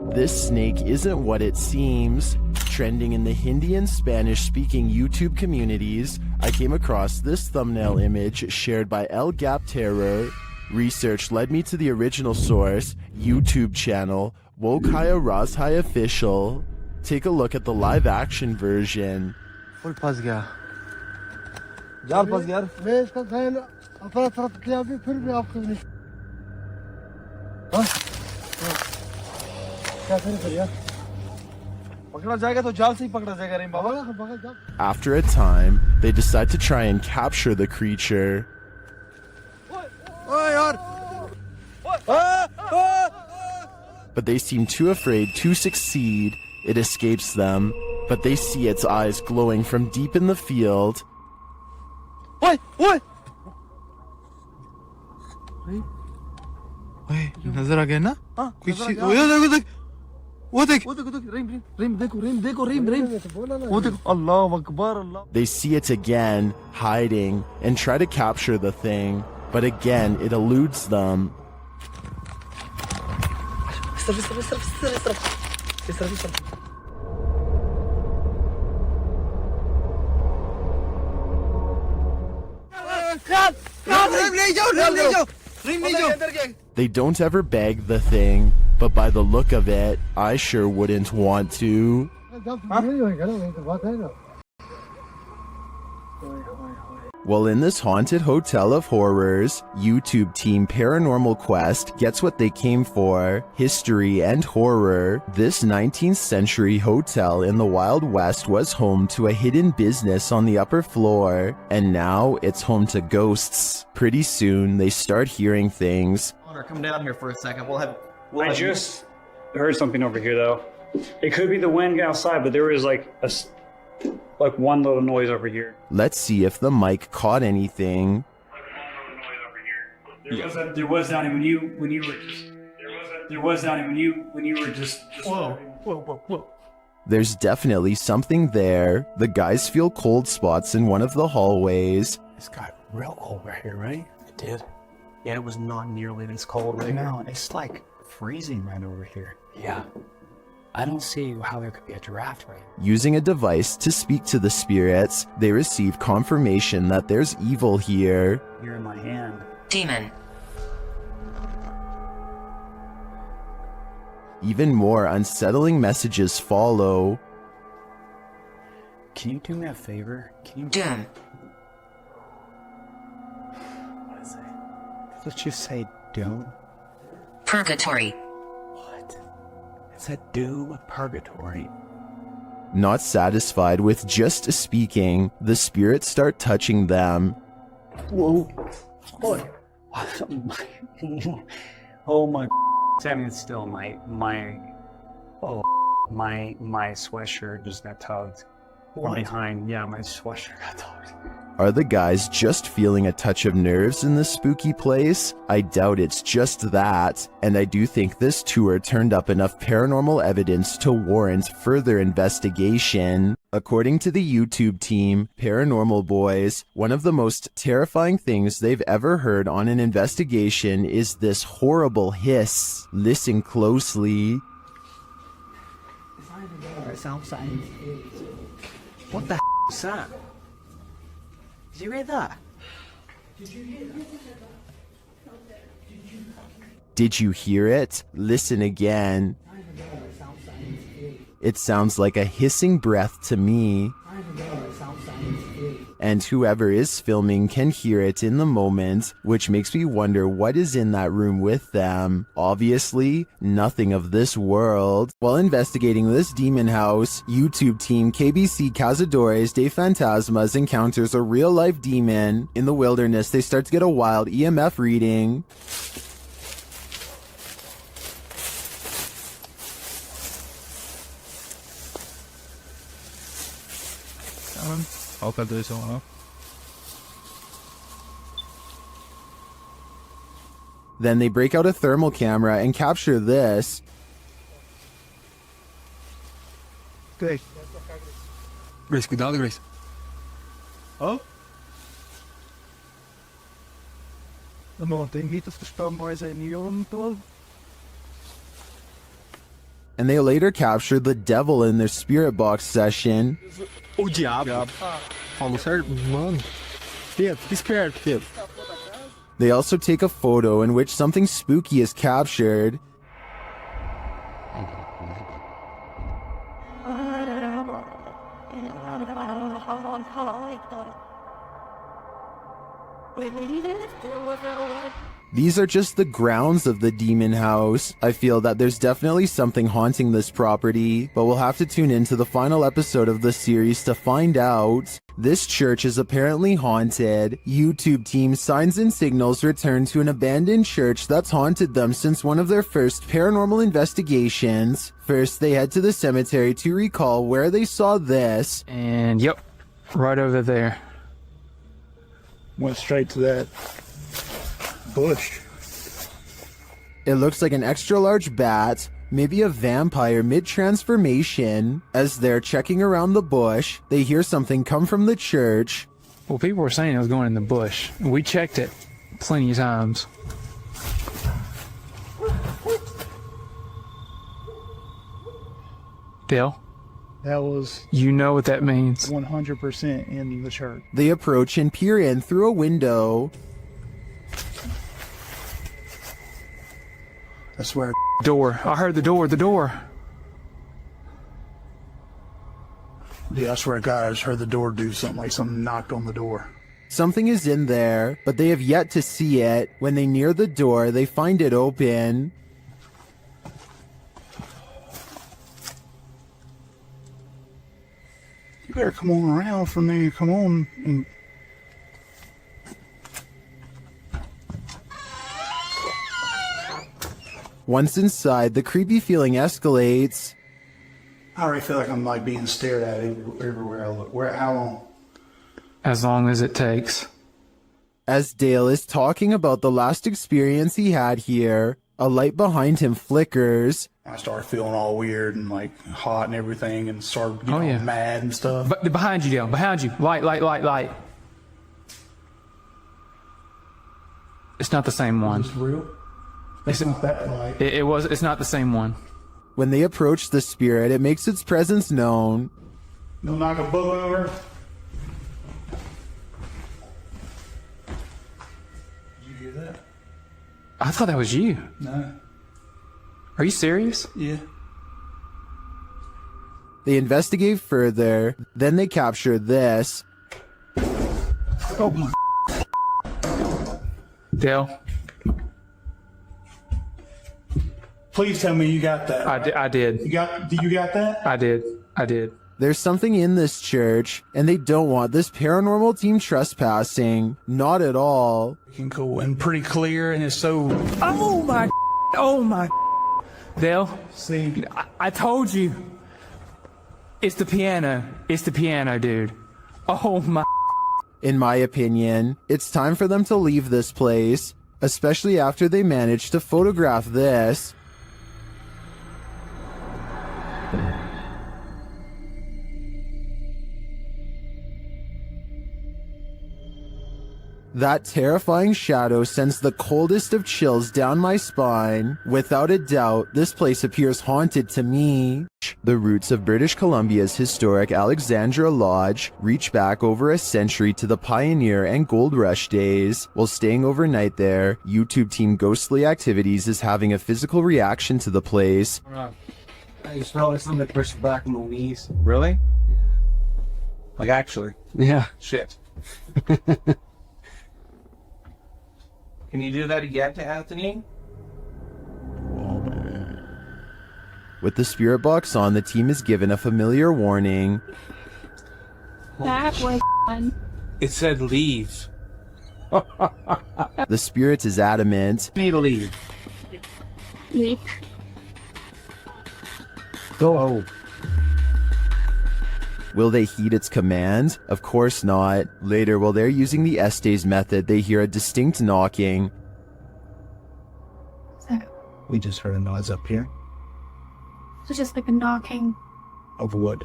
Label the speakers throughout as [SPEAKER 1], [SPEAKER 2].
[SPEAKER 1] This snake isn't what it seems. Trending in the Hindi and Spanish-speaking YouTube communities, I came across this thumbnail image shared by El Gap Terror. Research led me to the original source, YouTube channel, Wokhaya Razhai Official. Take a look at the live-action version. After a time, they decide to try and capture the creature. But they seem too afraid to succeed. It escapes them, but they see its eyes glowing from deep in the field.
[SPEAKER 2] What? Wait, नजर आ गया ना? पीछे वो देख वो देखो अल्लाह अकबर अल्लाह.
[SPEAKER 1] They see it again, hiding, and try to capture the thing, but again it eludes them. They don't ever bag the thing, but by the look of it, I sure wouldn't want to. Well, in this haunted hotel of horrors, YouTube team Paranormal Quest gets what they came for: history and horror. This 19th century hotel in the Wild West was home to a hidden business on the upper floor, and now it's home to ghosts. Pretty soon, they start hearing things.
[SPEAKER 3] Come down here for a second.
[SPEAKER 4] I just heard something over here, though. It could be the wind outside, but there was like one little noise over here.
[SPEAKER 1] Let's see if the mic caught anything.
[SPEAKER 4] There was down when you were just.
[SPEAKER 2] Whoa.
[SPEAKER 1] There's definitely something there. The guys feel cold spots in one of the hallways.
[SPEAKER 5] It's got real cold right here, right?
[SPEAKER 3] It did. Yeah, it was not nearly this cold right
[SPEAKER 5] No, it's like freezing right over here. Yeah. I don't see how there could be a draft right here.
[SPEAKER 1] Using a device to speak to the spirits, they receive confirmation that there's evil here.
[SPEAKER 4] You're in my hand.
[SPEAKER 6] Demon.
[SPEAKER 1] Even more unsettling messages follow.
[SPEAKER 5] Can you do me a favor? Can you...
[SPEAKER 6] Doom.
[SPEAKER 5] What is it? Let's just say doom.
[SPEAKER 6] Purgatory.
[SPEAKER 5] What? It's a doom purgatory.
[SPEAKER 1] Not satisfied with just speaking, the spirits start touching them.
[SPEAKER 5] Whoa. Oh my.
[SPEAKER 4] Standing still, my sweatshirt just got tugged. From behind, yeah, my sweatshirt got tugged.
[SPEAKER 1] Are the guys just feeling a touch of nerves in this spooky place? I doubt it's just that, and I do think this tour turned up enough paranormal evidence to warrant further investigation. According to the YouTube team, Paranormal Boys, one of the most terrifying things they've ever heard on an investigation is this horrible hiss. Listen closely.
[SPEAKER 5] What the is that? Did you read that?
[SPEAKER 1] Did you hear it? Listen again. It sounds like a hissing breath to me. And whoever is filming can hear it in the moment, which makes me wonder what is in that room with them. Obviously, nothing of this world. While investigating this demon house, YouTube team KBC Cazadores de Fantasmas encounters a real-life demon. In the wilderness, they start to get a wild EMF reading. Then they break out a thermal camera and capture this.
[SPEAKER 2] Grace, cuidado, Grace. Oh? De någonting hittills förstår man sig i nyon då.
[SPEAKER 1] and they later captured the devil in their spirit box session.
[SPEAKER 2] O diabo. Falou certo? Mano. Fica esperto, filho.
[SPEAKER 1] They also take a photo in which something spooky is captured. These are just the grounds of the demon house. I feel that there's definitely something haunting this property, but we'll have to tune into the final episode of the series to find out. This church is apparently haunted. YouTube team Signs and Signals return to an abandoned church that's haunted them since one of their first paranormal investigations. First, they head to the cemetery to recall where they saw this.
[SPEAKER 5] And yep, right over there.
[SPEAKER 2] Went straight to that bush.
[SPEAKER 1] It looks like an extra large bat, maybe a vampire mid-transformation. As they're checking around the bush, they hear something come from the church.
[SPEAKER 5] Well, people were saying it was going in the bush. We checked it plenty of times. Dale,
[SPEAKER 2] That was
[SPEAKER 5] you know what that means.
[SPEAKER 2] 100% in the church.
[SPEAKER 1] They approach and peer in through a window.
[SPEAKER 2] I swear.
[SPEAKER 5] Door. I heard the door.
[SPEAKER 2] Yeah, I swear to God, I just heard the door do something, like something knocked on the door.
[SPEAKER 1] Something is in there, but they have yet to see it. When they near the door, they find it open.
[SPEAKER 2] You better come on around from there. Come on. And
[SPEAKER 1] Once inside, the creepy feeling escalates.
[SPEAKER 2] I already feel like I'm like being stared at everywhere I look. How long?
[SPEAKER 5] As long as it takes.
[SPEAKER 1] As Dale is talking about the last experience he had here, a light behind him flickers.
[SPEAKER 2] I started feeling all weird and like hot and everything, and started getting mad and stuff.
[SPEAKER 5] But behind you, Dale. Behind you. Light. It's not the same one.
[SPEAKER 2] Is it real? It's not that light.
[SPEAKER 5] It's not the same one.
[SPEAKER 1] When they approach the spirit, it makes its presence known.
[SPEAKER 2] Don't knock a book over. Did you hear that?
[SPEAKER 5] I thought that was you.
[SPEAKER 2] No.
[SPEAKER 5] Are you serious?
[SPEAKER 2] Yeah.
[SPEAKER 1] They investigate further, then they capture this.
[SPEAKER 2] Oh my.
[SPEAKER 5] Dale,
[SPEAKER 2] Please tell me you got that.
[SPEAKER 5] I did.
[SPEAKER 2] You got that?
[SPEAKER 5] I did.
[SPEAKER 1] There's something in this church, and they don't want this paranormal team trespassing. Not at all.
[SPEAKER 2] Looking cool and pretty clear, and it's so.
[SPEAKER 5] Oh my. Dale,
[SPEAKER 2] See,
[SPEAKER 5] I told you. It's the piano. It's the piano, dude. Oh my.
[SPEAKER 1] In my opinion, it's time for them to leave this place, especially after they managed to photograph this. That terrifying shadow sends the coldest of chills down my spine. Without a doubt, this place appears haunted to me. The roots of British Columbia's historic Alexandra Lodge reach back over a century to the pioneer and gold rush days. While staying overnight there, YouTube team Ghostly Activities is having a physical reaction to the place.
[SPEAKER 3] I smell like something pushed back on the knees.
[SPEAKER 7] Really? Like actually?
[SPEAKER 3] Yeah.
[SPEAKER 7] Shit. Can you do that again to Anthony?
[SPEAKER 1] With the spirit box on, the team is given a familiar warning.
[SPEAKER 8] That was fun.
[SPEAKER 7] It said leave.
[SPEAKER 1] The spirit is adamant.
[SPEAKER 7] You need to leave.
[SPEAKER 8] Leap.
[SPEAKER 7] Go.
[SPEAKER 1] Will they heed its command? Of course not. Later, while they're using the Estes method, they hear a distinct knocking.
[SPEAKER 8] So,
[SPEAKER 7] We just heard a noise up here
[SPEAKER 8] it's just like a knocking.
[SPEAKER 7] of wood.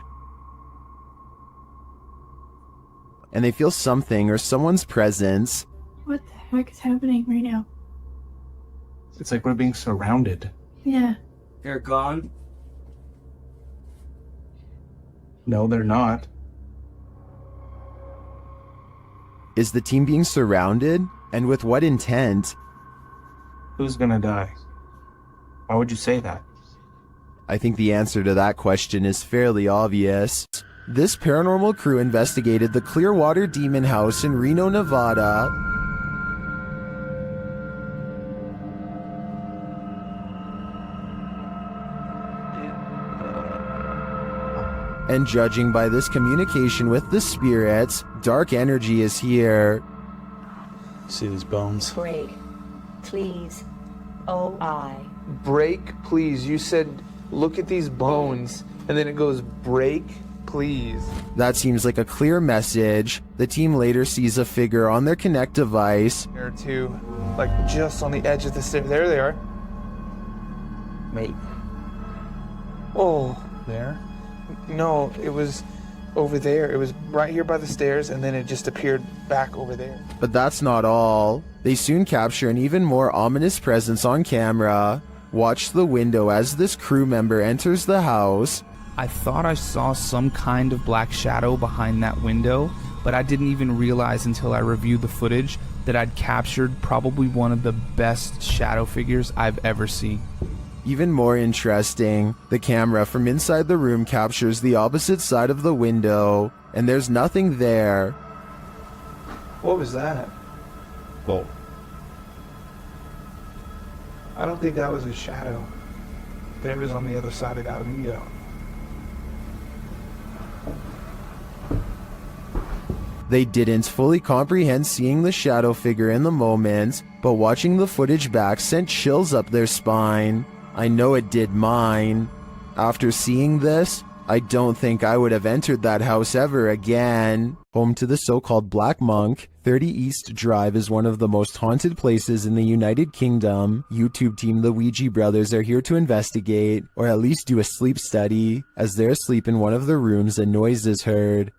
[SPEAKER 1] And they feel something or someone's presence.
[SPEAKER 8] What the heck is happening right now?
[SPEAKER 7] It's like we're being surrounded.
[SPEAKER 8] Yeah.
[SPEAKER 3] They're gone.
[SPEAKER 7] No, they're not.
[SPEAKER 1] Is the team being surrounded? And with what intent?
[SPEAKER 7] Who's gonna die? Why would you say that?
[SPEAKER 1] I think the answer to that question is fairly obvious. This paranormal crew investigated the Clearwater Demon House in Reno, Nevada. And judging by this communication with the spirits, dark energy is here.
[SPEAKER 5] See these bones?
[SPEAKER 6] Break. Please. Oh, I.
[SPEAKER 2] Break, please. You said, look at these bones. And then it goes, break, please.
[SPEAKER 1] That seems like a clear message. The team later sees a figure on their Connect device.
[SPEAKER 2] There are two, like just on the edge of the stairs. There they are.
[SPEAKER 5] Wait,
[SPEAKER 2] Oh,
[SPEAKER 5] there?
[SPEAKER 2] no, it was over there. It was right here by the stairs, and then it just appeared back over there.
[SPEAKER 1] But that's not all. They soon capture an even more ominous presence on camera. Watch the window as this crew member enters the house.
[SPEAKER 9] I thought I saw some kind of black shadow behind that window, but I didn't even realize until I reviewed the footage that I'd captured probably one of the best shadow figures I've ever seen.
[SPEAKER 1] Even more interesting, the camera from inside the room captures the opposite side of the window, and there's nothing there.
[SPEAKER 2] What was that?
[SPEAKER 5] Well,
[SPEAKER 2] I don't think that was a shadow. That was on the other side of that window.
[SPEAKER 1] They didn't fully comprehend seeing the shadow figure in the moment, but watching the footage back sent chills up their spine. I know it did mine. After seeing this, I don't think I would have entered that house ever again. Home to the so-called Black Monk, 30 East Drive is one of the most haunted places in the United Kingdom. YouTube team The Ouija Brothers are here to investigate, or at least do a sleep study. As they're asleep in one of the rooms, a noise is heard.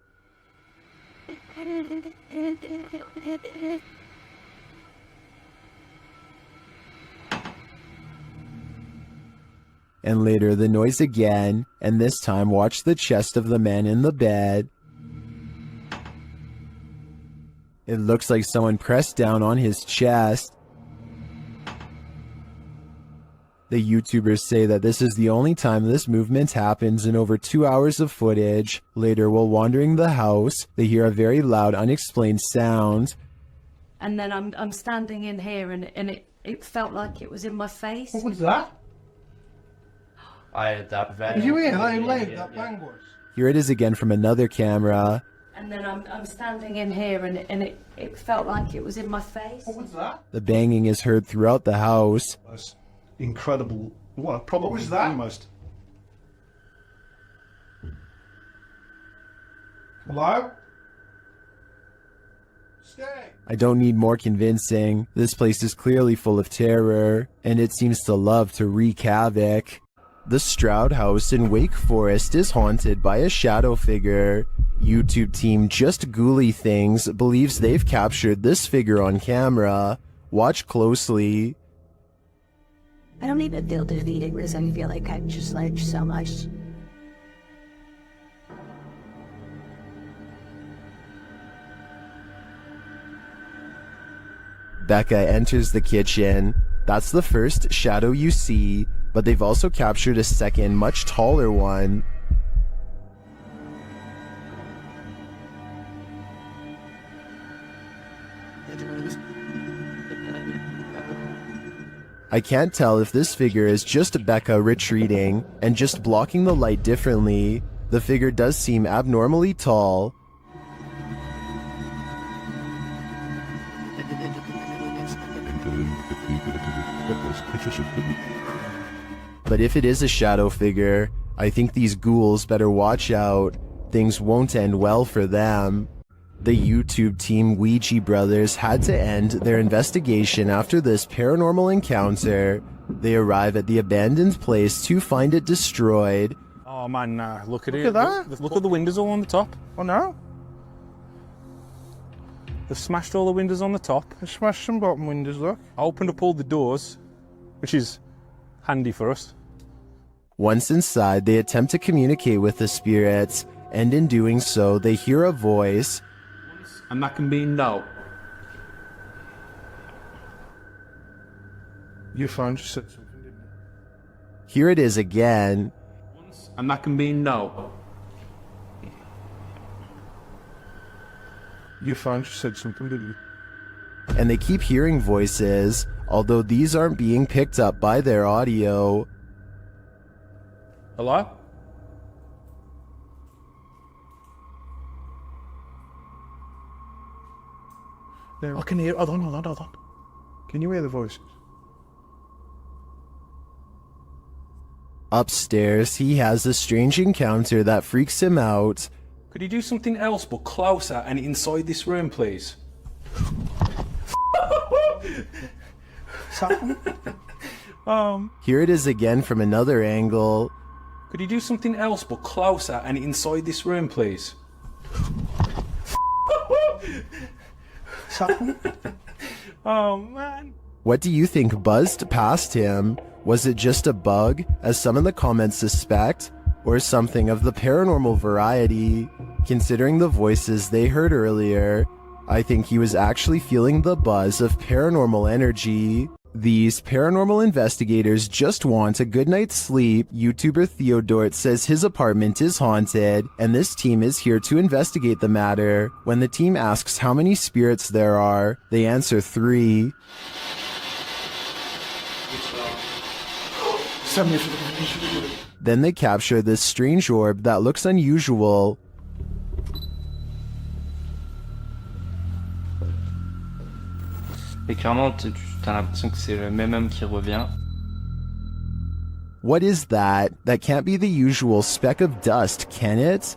[SPEAKER 1] And later the noise again, and this time watch the chest of the man in the bed. It looks like someone pressed down on his chest. The YouTubers say that this is the only time this movement happens in over 2 hours of footage. Later, while wandering the house, they hear a very loud, unexplained sound.
[SPEAKER 10] And then I'm standing in here and it felt like it was in my face.
[SPEAKER 2] What was that?
[SPEAKER 3] Did
[SPEAKER 2] you hear how loud that bang was?
[SPEAKER 1] Here it is again from another camera.
[SPEAKER 10] And then I'm standing in here and it felt like it was in my face.
[SPEAKER 2] What was that?
[SPEAKER 1] The banging is heard throughout the house.
[SPEAKER 11] That's incredible. Well, probably
[SPEAKER 2] What was that?
[SPEAKER 11] almost.
[SPEAKER 2] Hello? Stay.
[SPEAKER 1] I don't need more convincing. This place is clearly full of terror, and it seems to love to wreak havoc. The Stroud House in Wake Forest is haunted by a shadow figure. YouTube team Just Ghouly Things believes they've captured this figure on camera. Watch closely.
[SPEAKER 6] I don't even feel defeated because I feel like I've just learned so much.
[SPEAKER 1] Becca enters the kitchen. That's the first shadow you see, but they've also captured a second, much taller one. I can't tell if this figure is just Becca retreating and just blocking the light differently. The figure does seem abnormally tall. But if it is a shadow figure, I think these ghouls better watch out. Things won't end well for them. The YouTube team Ouija Brothers had to end their investigation after this paranormal encounter. They arrive at the abandoned place to find it destroyed.
[SPEAKER 5] Oh man, look at it.
[SPEAKER 2] Look at that.
[SPEAKER 5] Look at the windows all on the top.
[SPEAKER 2] Oh no?
[SPEAKER 5] They've smashed all the windows on the top.
[SPEAKER 2] I smashed some bottom windows, look.
[SPEAKER 5] I opened up all the doors, which is handy for us.
[SPEAKER 1] Once inside, they attempt to communicate with the spirits, and in doing so, they hear a voice.
[SPEAKER 12] And that can be no.
[SPEAKER 11] Your phone just said something, didn't it?
[SPEAKER 1] Here it is again.
[SPEAKER 12] And that can be no.
[SPEAKER 11] Your phone just said something, didn't it?
[SPEAKER 1] And they keep hearing voices, although these aren't being picked up by their audio.
[SPEAKER 12] Hello?
[SPEAKER 11] I can hear. Hold on. Can you hear the voices?
[SPEAKER 1] Upstairs, he has a strange encounter that freaks him out.
[SPEAKER 12] Could you do something else but closer and inside this room, please?
[SPEAKER 1] Here it is again from another angle.
[SPEAKER 12] Could you do something else but closer and inside this room, please? Oh man.
[SPEAKER 1] What do you think buzzed past him? Was it just a bug, as some in the comments suspect, or something of the paranormal variety? Considering the voices they heard earlier, I think he was actually feeling the buzz of paranormal energy. These paranormal investigators just want a good night's sleep. YouTuber Theodort says his apartment is haunted, and this team is here to investigate the matter. When the team asks how many spirits there are, they answer 3. Then they capture this strange orb that looks unusual.
[SPEAKER 13] Et clairement, t'as l'impression que c'est le même homme qui revient.
[SPEAKER 1] What is that? That can't be the usual speck of dust, can it?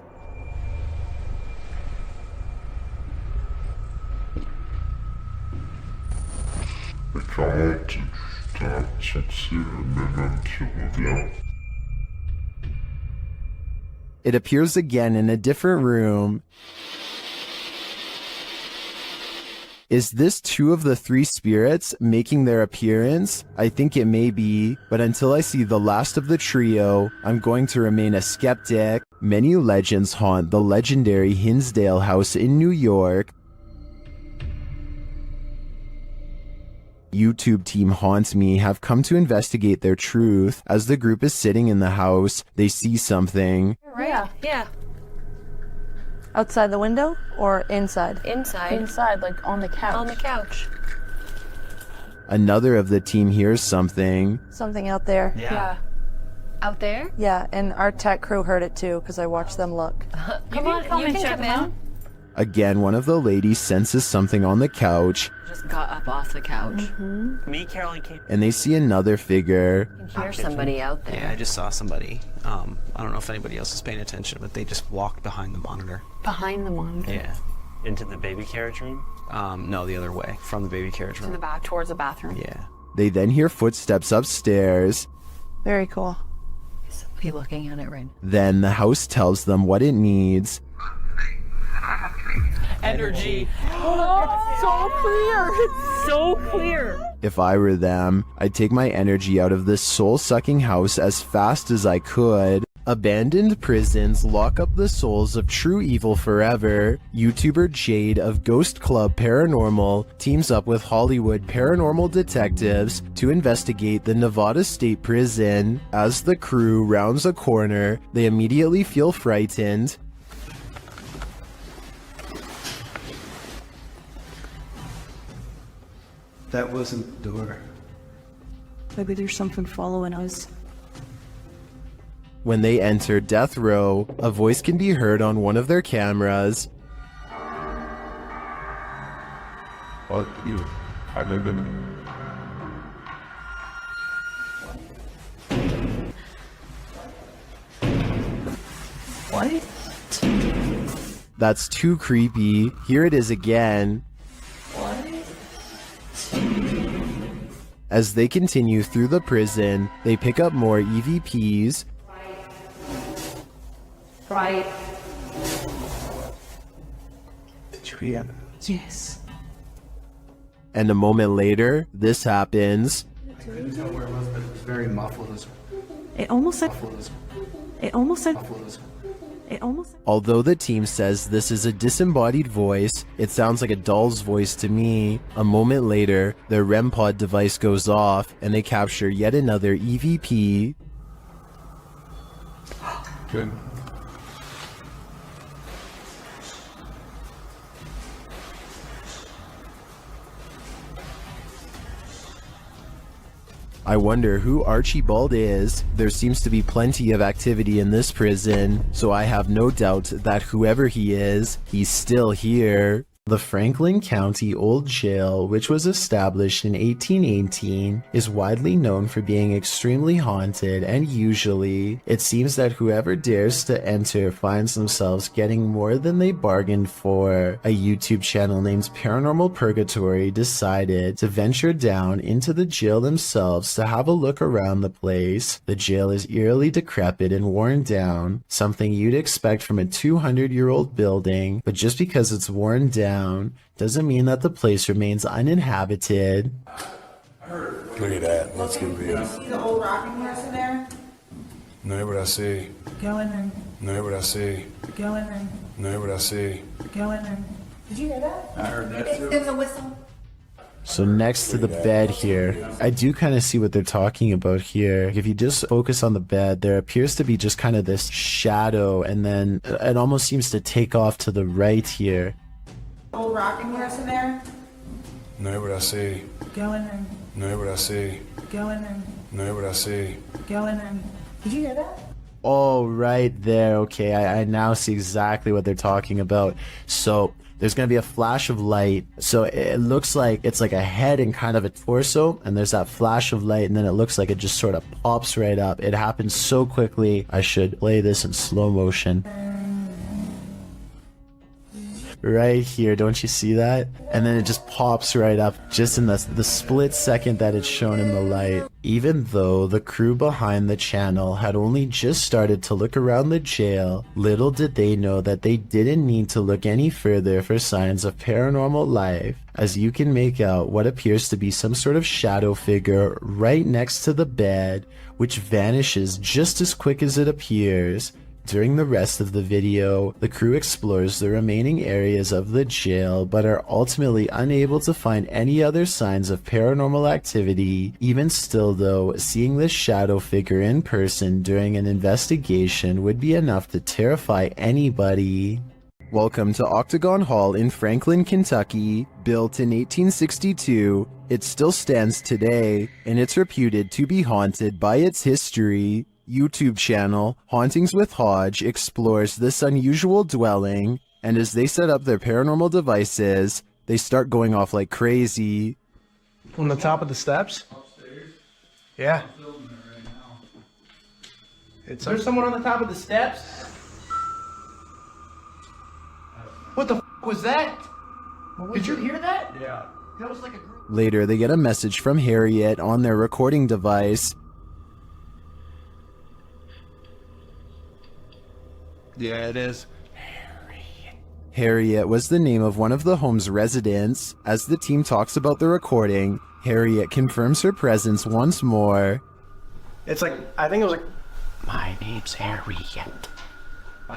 [SPEAKER 1] It appears again in a different room. Is this 2 of the 3 spirits making their appearance? I think it may be, but until I see the last of the trio, I'm going to remain a skeptic. Many legends haunt the legendary Hinsdale house in New York. YouTube team Haunt Me have come to investigate their truth. As the group is sitting in the house, they see something.
[SPEAKER 10] Yeah.
[SPEAKER 14] Outside the window or inside?
[SPEAKER 10] Inside.
[SPEAKER 14] Inside, like on the couch.
[SPEAKER 10] On the couch.
[SPEAKER 1] Another of the team hears something.
[SPEAKER 14] Something out there.
[SPEAKER 10] Yeah. Out there?
[SPEAKER 14] Yeah, and our tech crew heard it too because I watched them look.
[SPEAKER 10] Come on, you can come in.
[SPEAKER 1] Again, one of the ladies senses something on the couch.
[SPEAKER 10] Just got up off the couch.
[SPEAKER 3] Me, Caroline came.
[SPEAKER 1] And they see another figure.
[SPEAKER 10] You can hear somebody out there.
[SPEAKER 3] Yeah, I just saw somebody. I don't know if anybody else is paying attention, but they just walked behind the monitor.
[SPEAKER 10] Behind the monitor.
[SPEAKER 3] Yeah. Into the baby carriage room? No, the other way, from the baby carriage room.
[SPEAKER 10] To the back, towards the bathroom.
[SPEAKER 3] Yeah.
[SPEAKER 1] They then hear footsteps upstairs.
[SPEAKER 14] Very cool.
[SPEAKER 10] Is somebody looking at it right now?
[SPEAKER 1] Then the house tells them what it needs.
[SPEAKER 10] Energy. Oh, so clear. It's so clear.
[SPEAKER 1] If I were them, I'd take my energy out of this soul-sucking house as fast as I could. Abandoned prisons lock up the souls of true evil forever. YouTuber Jade of Ghost Club Paranormal teams up with Hollywood paranormal detectives to investigate the Nevada State Prison. As the crew rounds a corner, they immediately feel frightened.
[SPEAKER 11] That wasn't the door.
[SPEAKER 14] Maybe there's something following us.
[SPEAKER 1] When they enter death row, a voice can be heard on one of their cameras.
[SPEAKER 11] What you? I live in.
[SPEAKER 14] What?
[SPEAKER 1] That's too creepy. Here it is again. As they continue through the prison, they pick up more EVPs.
[SPEAKER 10] Right.
[SPEAKER 11] Did you hear?
[SPEAKER 10] Yes.
[SPEAKER 1] And a moment later, this happens.
[SPEAKER 11] I couldn't tell where it was, but it was very muffled.
[SPEAKER 14] It almost said. It almost said. It almost.
[SPEAKER 1] Although the team says this is a disembodied voice, it sounds like a doll's voice to me. A moment later, their REM pod device goes off and they capture yet another EVP.
[SPEAKER 12] Good.
[SPEAKER 1] I wonder who Archibald is. There seems to be plenty of activity in this prison, so I have no doubt that whoever he is, he's still here. The Franklin County Old Jail, which was established in 1818, is widely known for being extremely haunted, and usually, it seems that whoever dares to enter finds themselves getting more than they bargained for. A YouTube channel named Paranormal Purgatory decided to venture down into the jail themselves to have a look around the place. The jail is eerily decrepit and worn down, something you'd expect from a 200-year-old building, but just because it's worn down doesn't mean that the place remains uninhabited.
[SPEAKER 15] Look at that. Let's get real.
[SPEAKER 16] See the old rocking horse in there?
[SPEAKER 15] No, what I see.
[SPEAKER 16] Go in there.
[SPEAKER 15] No, what I see.
[SPEAKER 16] Go in there.
[SPEAKER 15] No, what I see.
[SPEAKER 16] Go in there. Did you hear that?
[SPEAKER 15] I heard that too.
[SPEAKER 16] It was a whistle.
[SPEAKER 1] So next to the bed here, I do kind of see what they're talking about here. If you just focus on the bed, there appears to be just kind of this shadow, and then it almost seems to take off to the right here.
[SPEAKER 16] Old rocking horse in there?
[SPEAKER 15] No, what I see.
[SPEAKER 16] Go in there.
[SPEAKER 15] No, what I see.
[SPEAKER 16] Go in there.
[SPEAKER 15] No, what I see.
[SPEAKER 16] Go in there. Did you hear that?
[SPEAKER 1] Oh, right there. Okay, I now see exactly what they're talking about. So there's going to be a flash of light. So it looks like it's like a head and kind of a torso, and there's that flash of light, and then it looks like it just sort of pops right up. It happens so quickly. I should play this in slow motion. Right here, don't you see that? And then it just pops right up just in the split second that it's shown in the light. Even though the crew behind the channel had only just started to look around the jail, little did they know that they didn't need to look any further for signs of paranormal life, as you can make out what appears to be some sort of shadow figure right next to the bed, which vanishes just as quick as it appears. During the rest of the video, the crew explores the remaining areas of the jail, but are ultimately unable to find any other signs of paranormal activity. Even still though, seeing this shadow figure in person during an investigation would be enough to terrify anybody. Welcome to Octagon Hall in Franklin, Kentucky. Built in 1862, it still stands today, and it's reputed to be haunted by its history. YouTube channel Hauntings with Hodge explores this unusual dwelling, and as they set up their paranormal devices, they start going off like crazy.
[SPEAKER 11] On the top of the steps? Yeah.
[SPEAKER 7] There's someone on the top of the steps? What the f was that? Did you hear that? Yeah. That was like a group.
[SPEAKER 1] Later, they get a message from Harriet on their recording device.
[SPEAKER 7] Yeah, it is.
[SPEAKER 1] Harriet was the name of one of the home's residents. As the team talks about the recording, Harriet confirms her presence once more.
[SPEAKER 7] It's like, I think it was like,
[SPEAKER 5] My name's Harriet.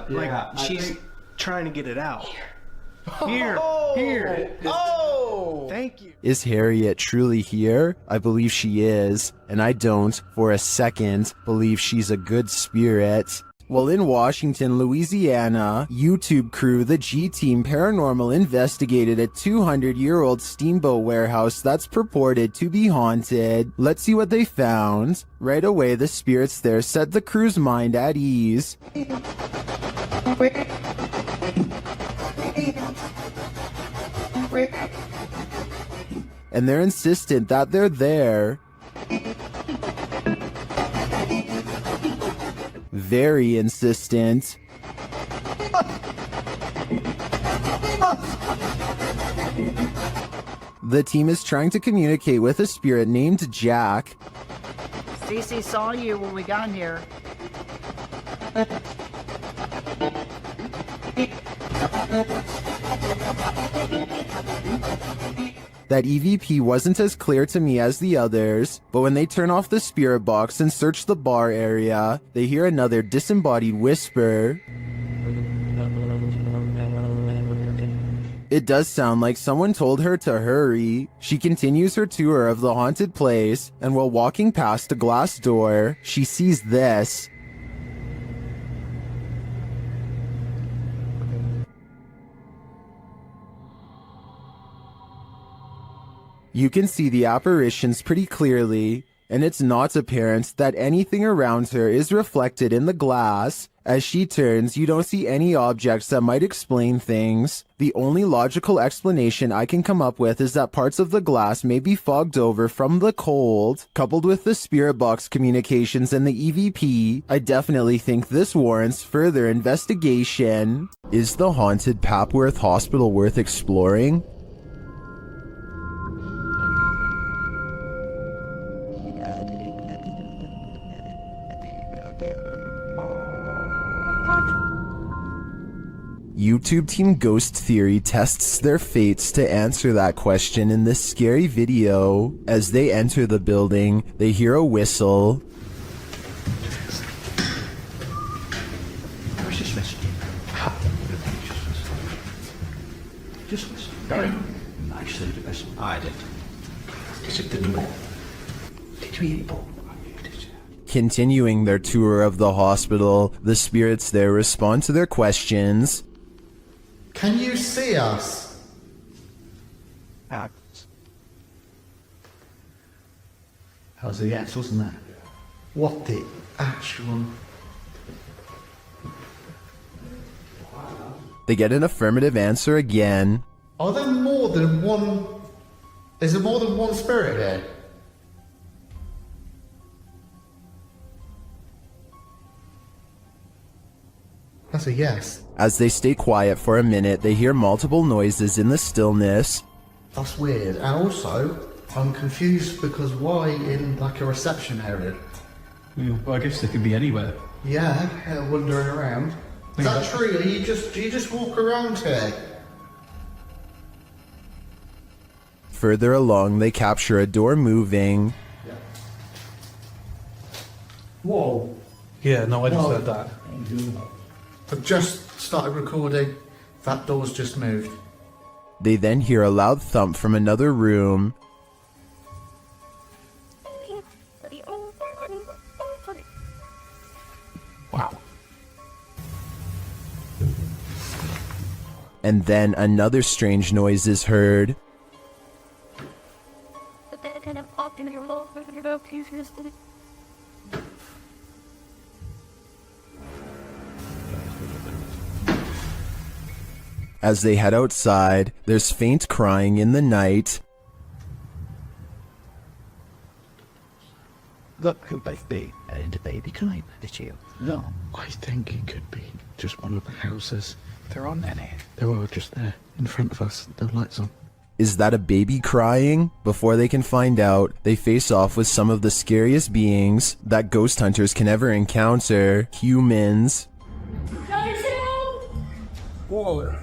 [SPEAKER 7] like she's trying to get it out. Here.
[SPEAKER 11] Oh!
[SPEAKER 7] Thank you.
[SPEAKER 1] Is Harriet truly here? I believe she is, and I don't, for a second, believe she's a good spirit. While in Washington, Louisiana, YouTube crew The G-Team Paranormal investigated a 200-year-old steamboat warehouse that's purported to be haunted. Let's see what they found. Right away, the spirits there set the crew's mind at ease. And they're insistent that they're there. Very insistent. The team is trying to communicate with a spirit named Jack.
[SPEAKER 16] Cece saw you when we got here.
[SPEAKER 1] That EVP wasn't as clear to me as the others, but when they turn off the spirit box and search the bar area, they hear another disembodied whisper. It does sound like someone told her to hurry. She continues her tour of the haunted place, and while walking past a glass door, she sees this. You can see the apparitions pretty clearly, and it's not apparent that anything around her is reflected in the glass. As she turns, you don't see any objects that might explain things. The only logical explanation I can come up with is that parts of the glass may be fogged over from the cold. Coupled with the spirit box communications and the EVP, I definitely think this warrants further investigation. Is the haunted Papworth Hospital worth exploring? YouTube Team Ghost Theory tests their fates to answer that question in this scary video. As they enter the building, they hear a whistle.
[SPEAKER 7] Just listen. Just listen. Gary, I said to listen. I did. Is it the door? Did you hear it?
[SPEAKER 1] Continuing their tour of the hospital, the spirits there respond to their questions.
[SPEAKER 17] Can you see us?
[SPEAKER 7] How's the answers and that?
[SPEAKER 17] What the actual...
[SPEAKER 1] They get an affirmative answer again.
[SPEAKER 17] Are there more than one... Is there more than one spirit here? That's a yes.
[SPEAKER 1] As they stay quiet for a minute, they hear multiple noises in the stillness.
[SPEAKER 17] That's weird. And also, I'm confused because why in like a reception area?
[SPEAKER 5] Well, I guess they could be anywhere.
[SPEAKER 17] Yeah, wandering around. Is that true? Do you just walk around here?
[SPEAKER 1] Further along, they capture a door moving.
[SPEAKER 17] Whoa.
[SPEAKER 11] Yeah, no, I just heard that.
[SPEAKER 17] I've just started recording. That door's just moved.
[SPEAKER 1] They then hear a loud thump from another room.
[SPEAKER 11] Wow.
[SPEAKER 1] And then another strange noise is heard. As they head outside, there's faint crying in the night.
[SPEAKER 7] Look who might be in the baby crying, did you? No.
[SPEAKER 11] I think it could be just one of the houses.
[SPEAKER 7] There aren't any.
[SPEAKER 11] They're all just there, in front of us, no lights on.
[SPEAKER 1] Is that a baby crying? Before they can find out, they face off with some of the scariest beings that ghost hunters can ever encounter, humans.
[SPEAKER 7] Whoa.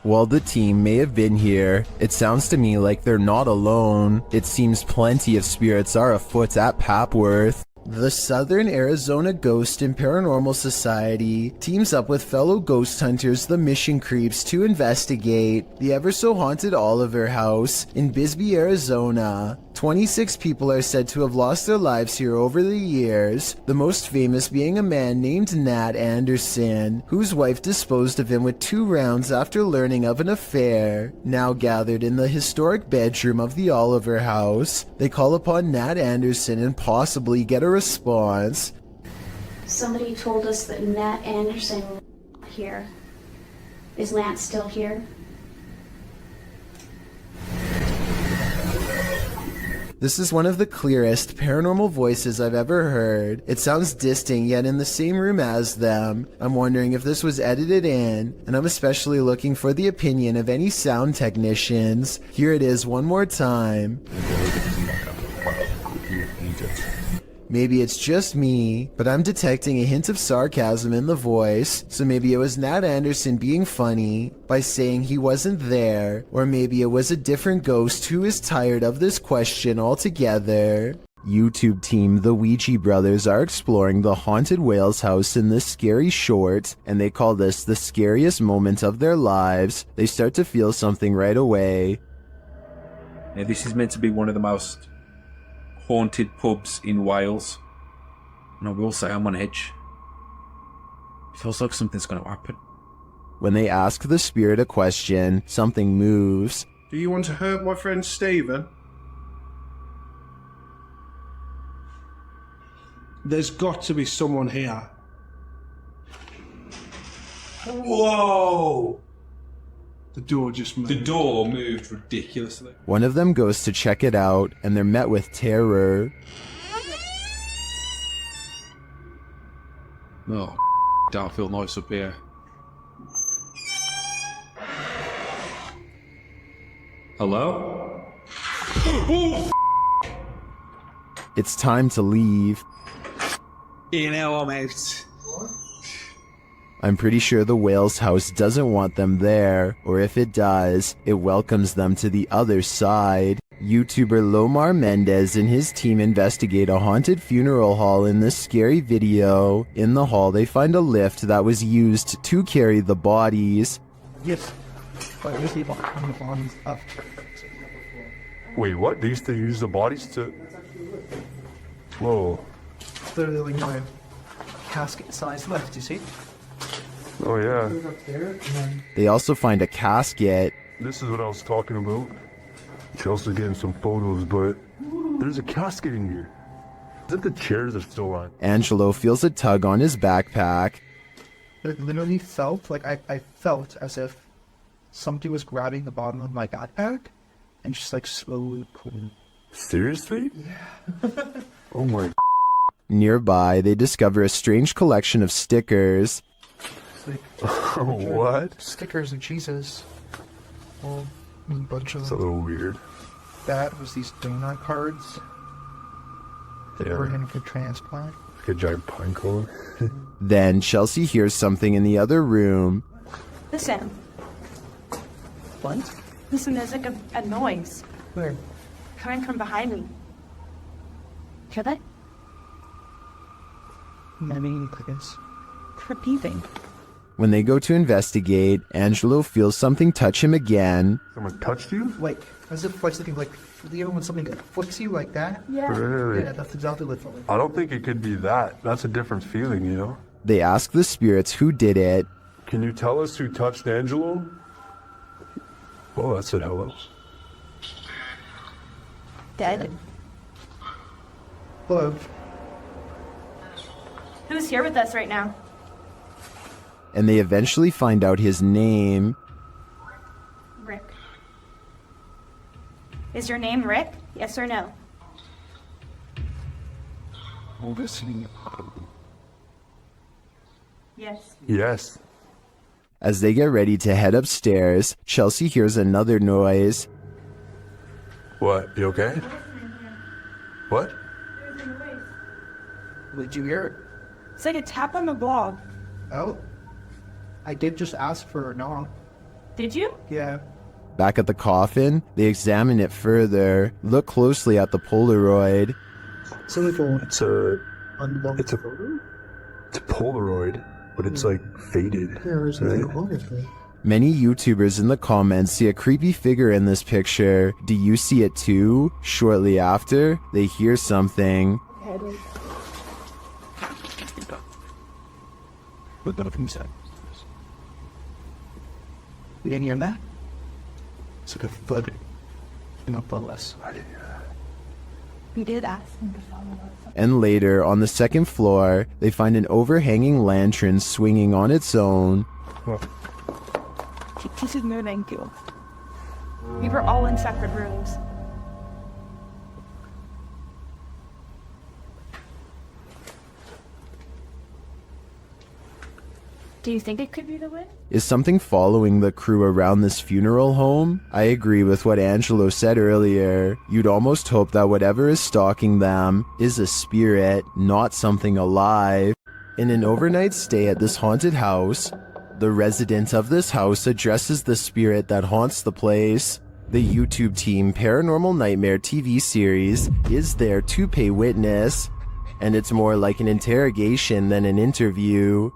[SPEAKER 1] While the team may have been here, it sounds to me like they're not alone. It seems plenty of spirits are afoot at Papworth. The Southern Arizona Ghost and Paranormal Society teams up with fellow ghost hunters, the Mission Creeps, to investigate the ever-so-haunted Oliver House in Bisbee, Arizona. 26 people are said to have lost their lives here over the years, the most famous being a man named Nat Anderson, whose wife disposed of him with 2 rounds after learning of an affair. Now gathered in the historic bedroom of the Oliver House, they call upon Nat Anderson and possibly get a response.
[SPEAKER 8] Somebody told us that Nat Anderson was here. Is Lance still here?
[SPEAKER 1] This is one of the clearest paranormal voices I've ever heard. It sounds distant, yet in the same room as them. I'm wondering if this was edited in, and I'm especially looking for the opinion of any sound technicians. Here it is one more time. Maybe it's just me, but I'm detecting a hint of sarcasm in the voice, so maybe it was Nat Anderson being funny by saying he wasn't there, or maybe it was a different ghost who is tired of this question altogether. YouTube team The Ouija Brothers are exploring the haunted Wales house in this scary short, and they call this the scariest moment of their lives. They start to feel something right away.
[SPEAKER 12] Now, this is meant to be one of the most haunted pubs in Wales. And I will say I'm on edge. Feels like something's going to happen.
[SPEAKER 1] When they ask the spirit a question, something moves.
[SPEAKER 15] Do you want to hurt my friend Stephen? There's got to be someone here.
[SPEAKER 12] Whoa!
[SPEAKER 15] The door just moved.
[SPEAKER 12] The door moved ridiculously.
[SPEAKER 1] One of them goes to check it out, and they're met with terror.
[SPEAKER 12] Oh, don't feel nice up here. Hello?
[SPEAKER 1] It's time to leave.
[SPEAKER 3] You know, I'm out.
[SPEAKER 1] I'm pretty sure the Wales house doesn't want them there, or if it does, it welcomes them to the other side. YouTuber Lomar Mendez and his team investigate a haunted funeral hall in this scary video. In the hall, they find a lift that was used to carry the bodies.
[SPEAKER 11] Yes. Wait, where's the bodies up?
[SPEAKER 15] Wait, what? They used to use the bodies to... Whoa.
[SPEAKER 11] Literally like my casket size left, you see?
[SPEAKER 15] Oh, yeah.
[SPEAKER 1] They also find a casket.
[SPEAKER 15] This is what I was talking about. Chelsea's getting some photos, but there's a casket in here. Is it the chairs are still on?
[SPEAKER 1] Angelo feels a tug on his backpack.
[SPEAKER 11] It literally felt like I felt as if somebody was grabbing the bottom of my backpack and just like slowly pulling.
[SPEAKER 15] Seriously?
[SPEAKER 11] Yeah.
[SPEAKER 15] Oh my.
[SPEAKER 1] Nearby, they discover a strange collection of stickers.
[SPEAKER 15] What?
[SPEAKER 11] Stickers of Jesus. Well, a bunch of
[SPEAKER 15] It's a little weird.
[SPEAKER 11] that was these donut cards that
[SPEAKER 15] Yeah.
[SPEAKER 11] were in for transplant.
[SPEAKER 15] Like a giant pine cone.
[SPEAKER 1] Then Chelsea hears something in the other room.
[SPEAKER 10] Listen.
[SPEAKER 11] What?
[SPEAKER 10] Listen, there's like a noise
[SPEAKER 11] Where?
[SPEAKER 10] coming from behind me. Hear that?
[SPEAKER 11] Maybe, I guess.
[SPEAKER 10] Repeating.
[SPEAKER 1] When they go to investigate, Angelo feels something touch him again.
[SPEAKER 15] Someone touched you?
[SPEAKER 11] Like, as if like something like, you know when something flicks you like that?
[SPEAKER 10] Yeah.
[SPEAKER 15] Really?
[SPEAKER 11] Yeah, that's exactly what it felt like.
[SPEAKER 15] I don't think it could be that. That's a different feeling, you know?
[SPEAKER 1] They ask the spirits who did it.
[SPEAKER 15] Can you tell us who touched Angelo? Well, that said hello.
[SPEAKER 10] Dead.
[SPEAKER 11] Hello.
[SPEAKER 10] Who's here with us right now?
[SPEAKER 1] And they eventually find out his name.
[SPEAKER 10] Rick. Is your name Rick? Yes or no?
[SPEAKER 15] I'm listening.
[SPEAKER 10] Yes.
[SPEAKER 15] Yes.
[SPEAKER 1] As they get ready to head upstairs, Chelsea hears another noise.
[SPEAKER 15] What? You okay? What?
[SPEAKER 11] Did you hear it?
[SPEAKER 10] It's like a tap on the blog.
[SPEAKER 11] Oh. I did just ask for a knock.
[SPEAKER 10] Did you?
[SPEAKER 11] Yeah.
[SPEAKER 1] Back at the coffin, they examine it further, look closely at the Polaroid.
[SPEAKER 15] It's a Polaroid, but it's like faded. Right?
[SPEAKER 1] Many YouTubers in the comments see a creepy figure in this picture. Do you see it too? Shortly after, they hear something.
[SPEAKER 11] But nothing said. You didn't hear that? It's like a thud. Not less. I didn't hear that.
[SPEAKER 10] We did ask him to follow us.
[SPEAKER 1] And later, on the second floor, they find an overhanging lantern swinging on its own.
[SPEAKER 10] This is moving too. We were all in separate rooms. Do you think it could be the wind?
[SPEAKER 1] Is something following the crew around this funeral home? I agree with what Angelo said earlier. You'd almost hope that whatever is stalking them is a spirit, not something alive. In an overnight stay at this haunted house, the resident of this house addresses the spirit that haunts the place. The YouTube team Paranormal Nightmare TV series is there to pay witness, and it's more like an interrogation than an interview.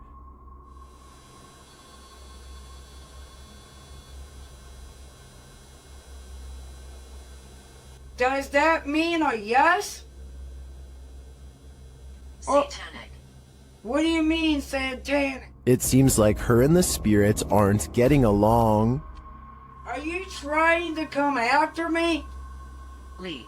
[SPEAKER 18] Does that mean a yes?
[SPEAKER 19] Satanic.
[SPEAKER 18] What do you mean, satanic?
[SPEAKER 1] It seems like her and the spirits aren't getting along.
[SPEAKER 18] Are you trying to come after me?
[SPEAKER 19] Leave.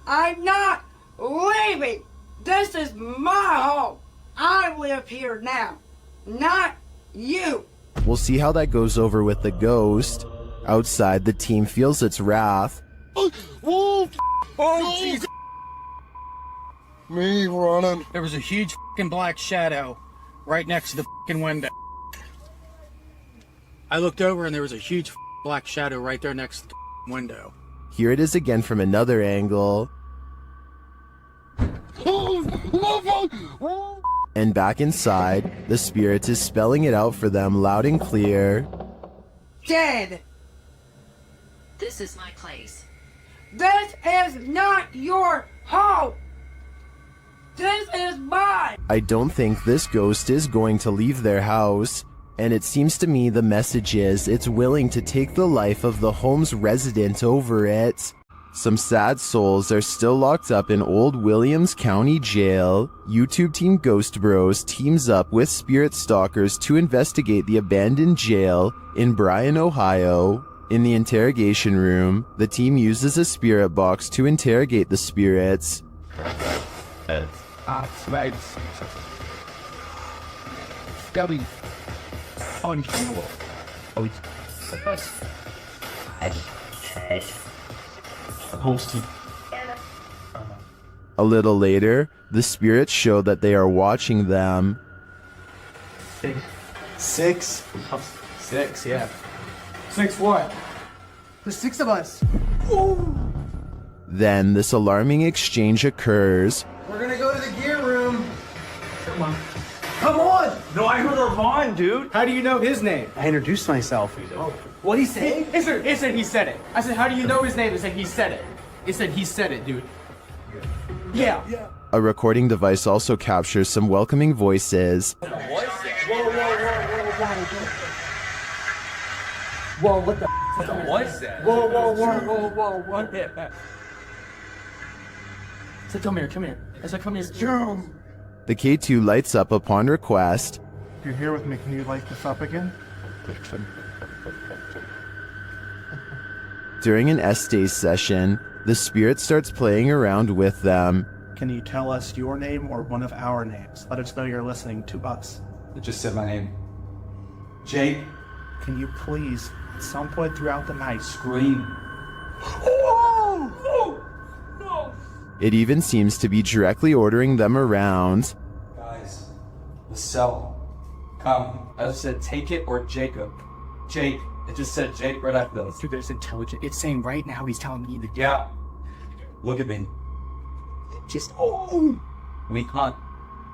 [SPEAKER 18] I'm not leaving. This is my home. I live here now, not you.
[SPEAKER 1] We'll see how that goes over with the ghost. Outside, the team feels its wrath.
[SPEAKER 20] Oh, Jesus. Me running.
[SPEAKER 21] There was a huge fucking black shadow right next to the fucking window. I looked over and there was a huge black shadow right there next to the window.
[SPEAKER 1] Here it is again from another angle. And back inside, the spirit is spelling it out for them loud and clear.
[SPEAKER 18] Dead.
[SPEAKER 19] This is my place.
[SPEAKER 18] This is not your home. This is mine.
[SPEAKER 1] I don't think this ghost is going to leave their house, and it seems to me the message is it's willing to take the life of the home's resident over it. Some sad souls are still locked up in Old Williams County Jail. YouTube team Ghost Bros teams up with spirit stalkers to investigate the abandoned jail in Bryan, Ohio. In the interrogation room, the team uses a spirit box to interrogate the spirits. A little later, the spirits show that they are watching them.
[SPEAKER 11] Six?
[SPEAKER 21] Six, yeah.
[SPEAKER 11] Six what? There's six of us.
[SPEAKER 1] Then this alarming exchange occurs.
[SPEAKER 11] We're gonna go to the gear room.
[SPEAKER 21] Come on.
[SPEAKER 11] Come on!
[SPEAKER 21] No, I heard Levon, dude.
[SPEAKER 11] How do you know his name?
[SPEAKER 21] I introduced myself.
[SPEAKER 11] What'd he say?
[SPEAKER 21] It said he said it. I said, how do you know his name? It said he said it. It said he said it, dude. Yeah.
[SPEAKER 1] A recording device also captures some welcoming voices.
[SPEAKER 11] Whoa, what the
[SPEAKER 21] What was that?
[SPEAKER 11] Whoa, what?
[SPEAKER 21] I said, come here. I said, come here.
[SPEAKER 1] The K2 lights up upon request.
[SPEAKER 11] If you're here with me, can you light this up again?
[SPEAKER 1] During an Estes session, the spirit starts playing around with them.
[SPEAKER 11] Can you tell us your name or one of our names? Let us know you're listening to us.
[SPEAKER 21] It just said my name. Jake.
[SPEAKER 11] Can you please, at some point throughout the night,
[SPEAKER 21] Scream.
[SPEAKER 11] No!
[SPEAKER 1] It even seems to be directly ordering them around.
[SPEAKER 21] Guys, the cell. Come. I just said take it or Jacob. Jake. It just said Jake right after those.
[SPEAKER 5] Dude, there's intelligent. It's saying right now he's telling me that.
[SPEAKER 21] Yeah. Look at me.
[SPEAKER 5] Just.
[SPEAKER 21] We hunt.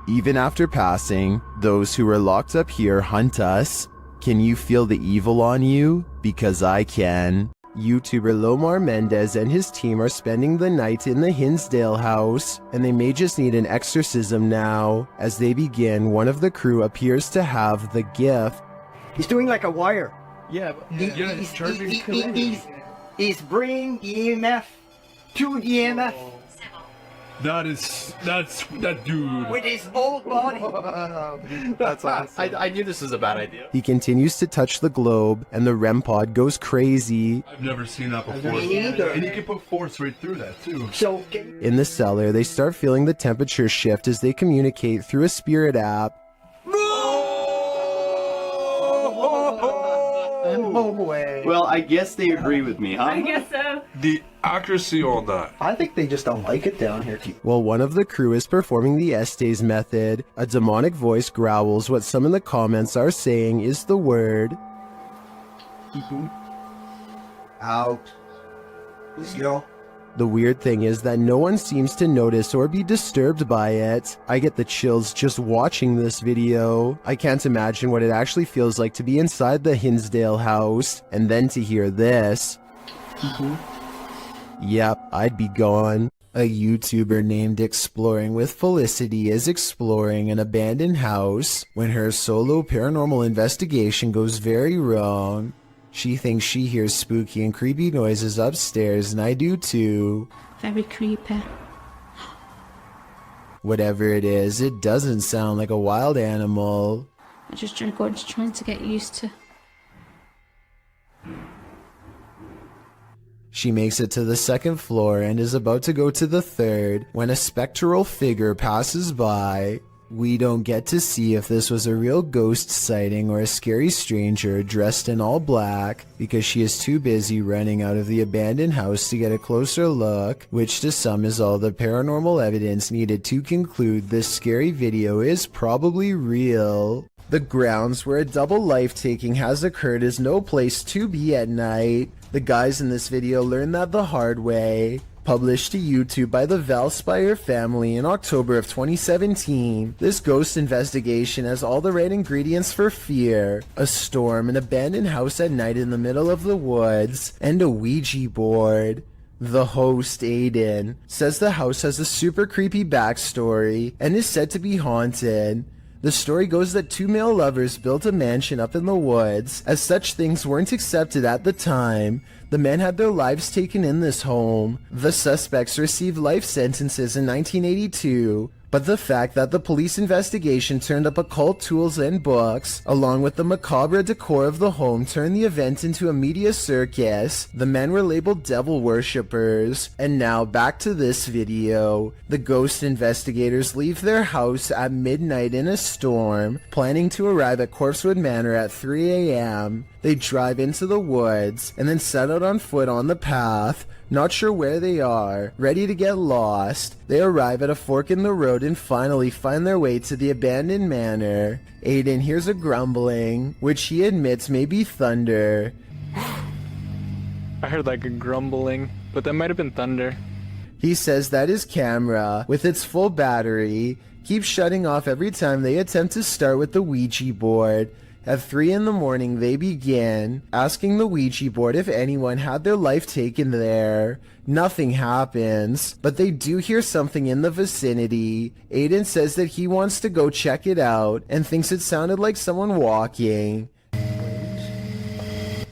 [SPEAKER 1] Even after passing, those who are locked up here hunt us. Can you feel the evil on you? Because I can. YouTuber Lomar Mendez and his team are spending the night in the Hinsdale house, and they may just need an exorcism now. As they begin, one of the crew appears to have the gift.
[SPEAKER 16] He's doing like a wire.
[SPEAKER 21] Yeah,
[SPEAKER 16] He's bringing EMF to EMF
[SPEAKER 15] That dude.
[SPEAKER 16] with his whole body.
[SPEAKER 21] That's awesome. I knew this was a bad idea.
[SPEAKER 1] He continues to touch the globe, and the REM pod goes crazy.
[SPEAKER 15] I've never seen that before.
[SPEAKER 16] Me neither.
[SPEAKER 15] And you can put force right through that too.
[SPEAKER 16] So,
[SPEAKER 1] In the cellar, they start feeling the temperature shift as they communicate through a spirit app.
[SPEAKER 16] no way.
[SPEAKER 22] Well, I guess they agree with me, huh?
[SPEAKER 10] I guess so.
[SPEAKER 15] The accuracy on that.
[SPEAKER 17] I think they just don't like it down here.
[SPEAKER 1] While one of the crew is performing the Estes method, a demonic voice growls what some in the comments are saying is the word
[SPEAKER 17] Out. Yo.
[SPEAKER 1] The weird thing is that no one seems to notice or be disturbed by it. I get the chills just watching this video. I can't imagine what it actually feels like to be inside the Hinsdale house, and then to hear this. Yep, I'd be gone. A YouTuber named Exploring with Felicity is exploring an abandoned house when her solo paranormal investigation goes very wrong. She thinks she hears spooky and creepy noises upstairs, and I do too.
[SPEAKER 8] Very creepy.
[SPEAKER 1] Whatever it is, it doesn't sound like a wild animal.
[SPEAKER 8] I'm just trying to get used to.
[SPEAKER 1] She makes it to the second floor and is about to go to the third when a spectral figure passes by. We don't get to see if this was a real ghost sighting or a scary stranger dressed in all black because she is too busy running out of the abandoned house to get a closer look, which to some is all the paranormal evidence needed to conclude this scary video is probably real. The grounds where a double life-taking has occurred is no place to be at night. The guys in this video learned that the hard way. Published to YouTube by the Valspire family in October of 2017, this ghost investigation has all the right ingredients for fear. A storm, an abandoned house at night in the middle of the woods, and a Ouija board. The host, Aiden, says the house has a super creepy backstory and is said to be haunted. The story goes that two male lovers built a mansion up in the woods, as such things weren't accepted at the time. The men had their lives taken in this home. The suspects received life sentences in 1982, but the fact that the police investigation turned up occult tools and books, along with the macabre decor of the home, turned the event into a media circus. The men were labeled devil worshippers. And now back to this video. The ghost investigators leave their house at midnight in a storm, planning to arrive at Corpsewood Manor at 3 a.m. They drive into the woods and then set out on foot on the path. Not sure where they are, ready to get lost. They arrive at a fork in the road and finally find their way to the abandoned manor. Aiden hears a grumbling, which he admits may be thunder.
[SPEAKER 4] I heard like a grumbling, but that might have been thunder.
[SPEAKER 1] He says that his camera, with its full battery, keeps shutting off every time they attempt to start with the Ouija board. At 3 in the morning, they begin asking the Ouija board if anyone had their life taken there. Nothing happens, but they do hear something in the vicinity. Aiden says that he wants to go check it out and thinks it sounded like someone walking.
[SPEAKER 4] I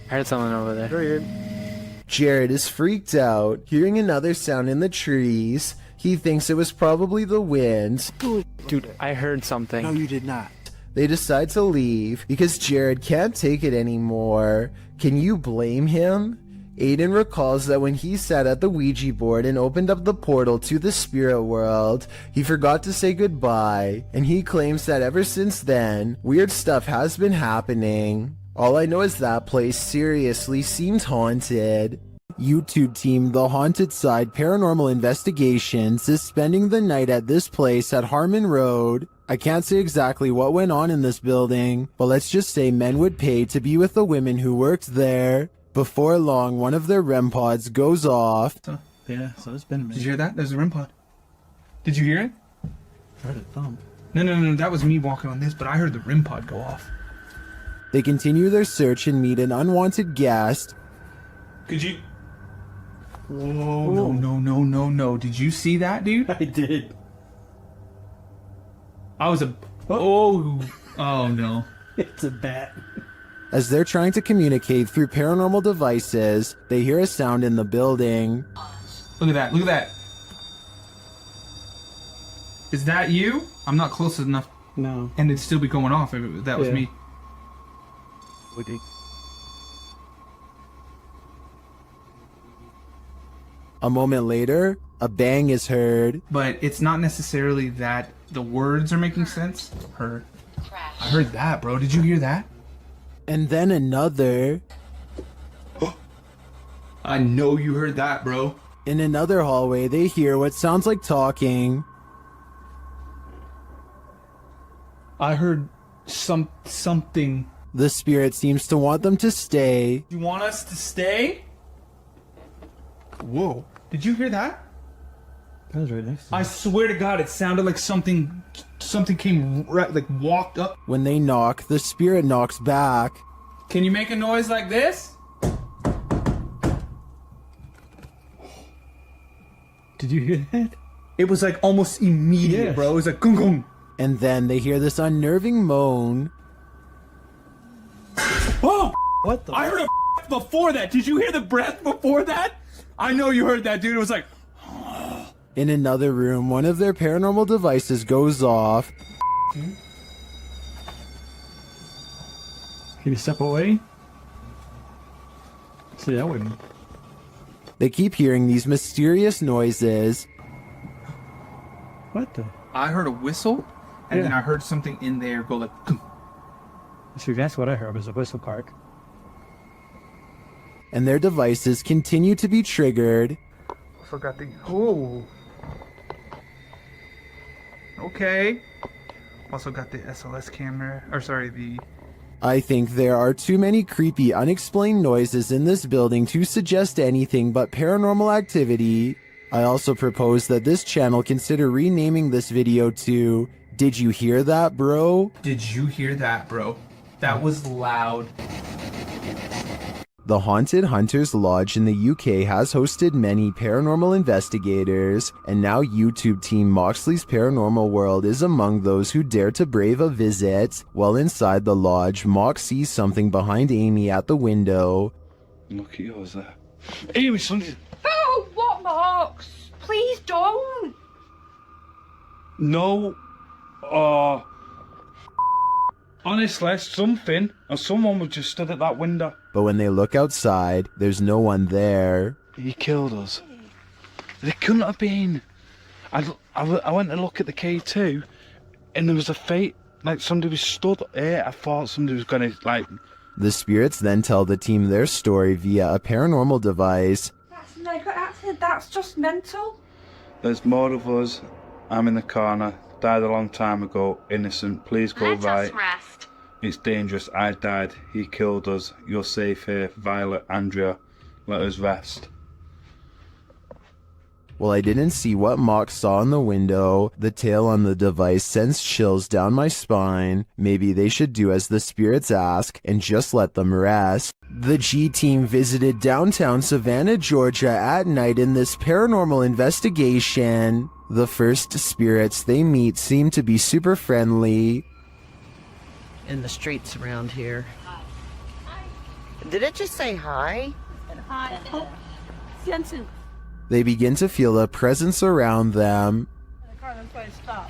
[SPEAKER 4] heard someone over there.
[SPEAKER 1] Jared is freaked out, hearing another sound in the trees. He thinks it was probably the wind.
[SPEAKER 4] Dude, I heard something.
[SPEAKER 2] No, you did not.
[SPEAKER 1] They decide to leave because Jared can't take it anymore. Can you blame him? Aiden recalls that when he sat at the Ouija board and opened up the portal to the spirit world, he forgot to say goodbye, and he claims that ever since then, weird stuff has been happening. All I know is that place seriously seemed haunted. YouTube team The Haunted Side Paranormal Investigations is spending the night at this place at Harmon Road. I can't say exactly what went on in this building, but let's just say men would pay to be with the women who worked there. Before long, one of their REM pods goes off.
[SPEAKER 11] Yeah, so it's been a minute. Did you hear that? There's a REM pod. Did you hear it?
[SPEAKER 2] I heard a thump.
[SPEAKER 11] No, that was me walking on this, but I heard the REM pod go off.
[SPEAKER 1] They continue their search and meet an unwanted guest.
[SPEAKER 11] Could you... Whoa, no. Did you see that, dude?
[SPEAKER 16] I did.
[SPEAKER 11] I was a... Oh no.
[SPEAKER 16] It's a bat.
[SPEAKER 1] As they're trying to communicate through paranormal devices, they hear a sound in the building.
[SPEAKER 11] Look at that. Is that you? I'm not close enough.
[SPEAKER 16] No.
[SPEAKER 11] And it'd still be going off if that was me.
[SPEAKER 1] A moment later, a bang is heard.
[SPEAKER 11] But it's not necessarily that the words are making sense. I heard that, bro. Did you hear that?
[SPEAKER 1] And then another.
[SPEAKER 11] I know you heard that, bro.
[SPEAKER 1] In another hallway, they hear what sounds like talking.
[SPEAKER 11] I heard something.
[SPEAKER 1] The spirit seems to want them to stay.
[SPEAKER 11] You want us to stay? Whoa. Did you hear that?
[SPEAKER 2] That was right next to me.
[SPEAKER 11] I swear to God, it sounded like something came right, like walked up.
[SPEAKER 1] When they knock, the spirit knocks back.
[SPEAKER 11] Can you make a noise like this?
[SPEAKER 5] Did you hear that?
[SPEAKER 11] It was like almost immediate,
[SPEAKER 5] Yes.
[SPEAKER 11] bro. It was like gung gung.
[SPEAKER 1] And then they hear this unnerving moan.
[SPEAKER 12] Oh!
[SPEAKER 5] What the?
[SPEAKER 12] I heard a before that. Did you hear the breath before that? I know you heard that, dude. It was like...
[SPEAKER 1] In another room, one of their paranormal devices goes off.
[SPEAKER 5] Can you step away? See, that wouldn't.
[SPEAKER 1] They keep hearing these mysterious noises.
[SPEAKER 5] What the?
[SPEAKER 11] I heard a whistle, and then
[SPEAKER 5] Yeah.
[SPEAKER 11] I heard something in there go like. "Gung."
[SPEAKER 5] See, that's what I heard was a whistle part.
[SPEAKER 1] And their devices continue to be triggered.
[SPEAKER 11] Forgot the. Oh. Okay. Also got the SLS camera, or sorry, the.
[SPEAKER 1] I think there are too many creepy, unexplained noises in this building to suggest anything but paranormal activity. I also propose that this channel consider renaming this video to Did You Hear That, Bro?
[SPEAKER 11] Did you hear that, bro? That was loud.
[SPEAKER 1] The Haunted Hunters Lodge in the UK has hosted many paranormal investigators, and now YouTube team Moxley's Paranormal World is among those who dare to brave a visit. While inside the lodge, Mox sees something behind Amy at the window.
[SPEAKER 12] Look at yours there. Amy, something...
[SPEAKER 18] Oh, what, Marks? Please don't.
[SPEAKER 12] No. Honestly, something or someone was just stood at that window.
[SPEAKER 1] But when they look outside, there's no one there.
[SPEAKER 12] He killed us. They couldn't have been. I went to look at the K2, and there was a fate, like somebody was stood here. I thought somebody was gonna, like...
[SPEAKER 1] The spirits then tell the team their story via a paranormal device.
[SPEAKER 10] That's just mental.
[SPEAKER 12] There's more of us. I'm in the corner. Died a long time ago. Innocent. Please go
[SPEAKER 19] Let
[SPEAKER 12] right.
[SPEAKER 19] us rest.
[SPEAKER 12] It's dangerous. I died. He killed us. You're safe here. Violet, Andrea, let us rest.
[SPEAKER 1] Well, I didn't see what Mox saw in the window. The tale on the device sends chills down my spine. Maybe they should do as the spirits ask and just let them rest. The G team visited downtown Savannah, Georgia at night in this paranormal investigation. The first spirits they meet seem to be super friendly.
[SPEAKER 6] In the streets around here. Did it just say hi?
[SPEAKER 10] Hi. Jensen.
[SPEAKER 1] They begin to feel a presence around them.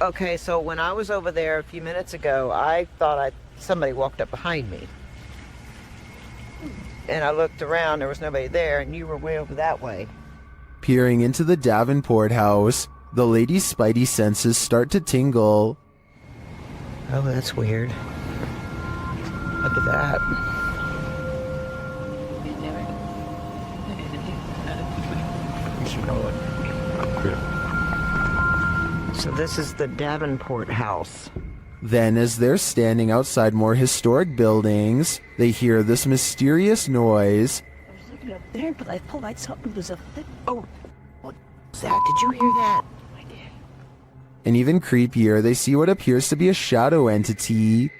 [SPEAKER 6] Okay, so when I was over there a few minutes ago, I thought somebody walked up behind me. And I looked around, there was nobody there, and you were way over that way.
[SPEAKER 1] Peering into the Davenport house, the lady's spidey senses start to tingle.
[SPEAKER 6] Oh, that's weird. Look at that. So this is the Davenport house.
[SPEAKER 1] Then, as they're standing outside more historic buildings, they hear this mysterious noise.
[SPEAKER 6] I was looking up there, but I felt like something was Oh, what was that? Did you hear that? I did.
[SPEAKER 1] And even creepier, they see what appears to be a shadow entity.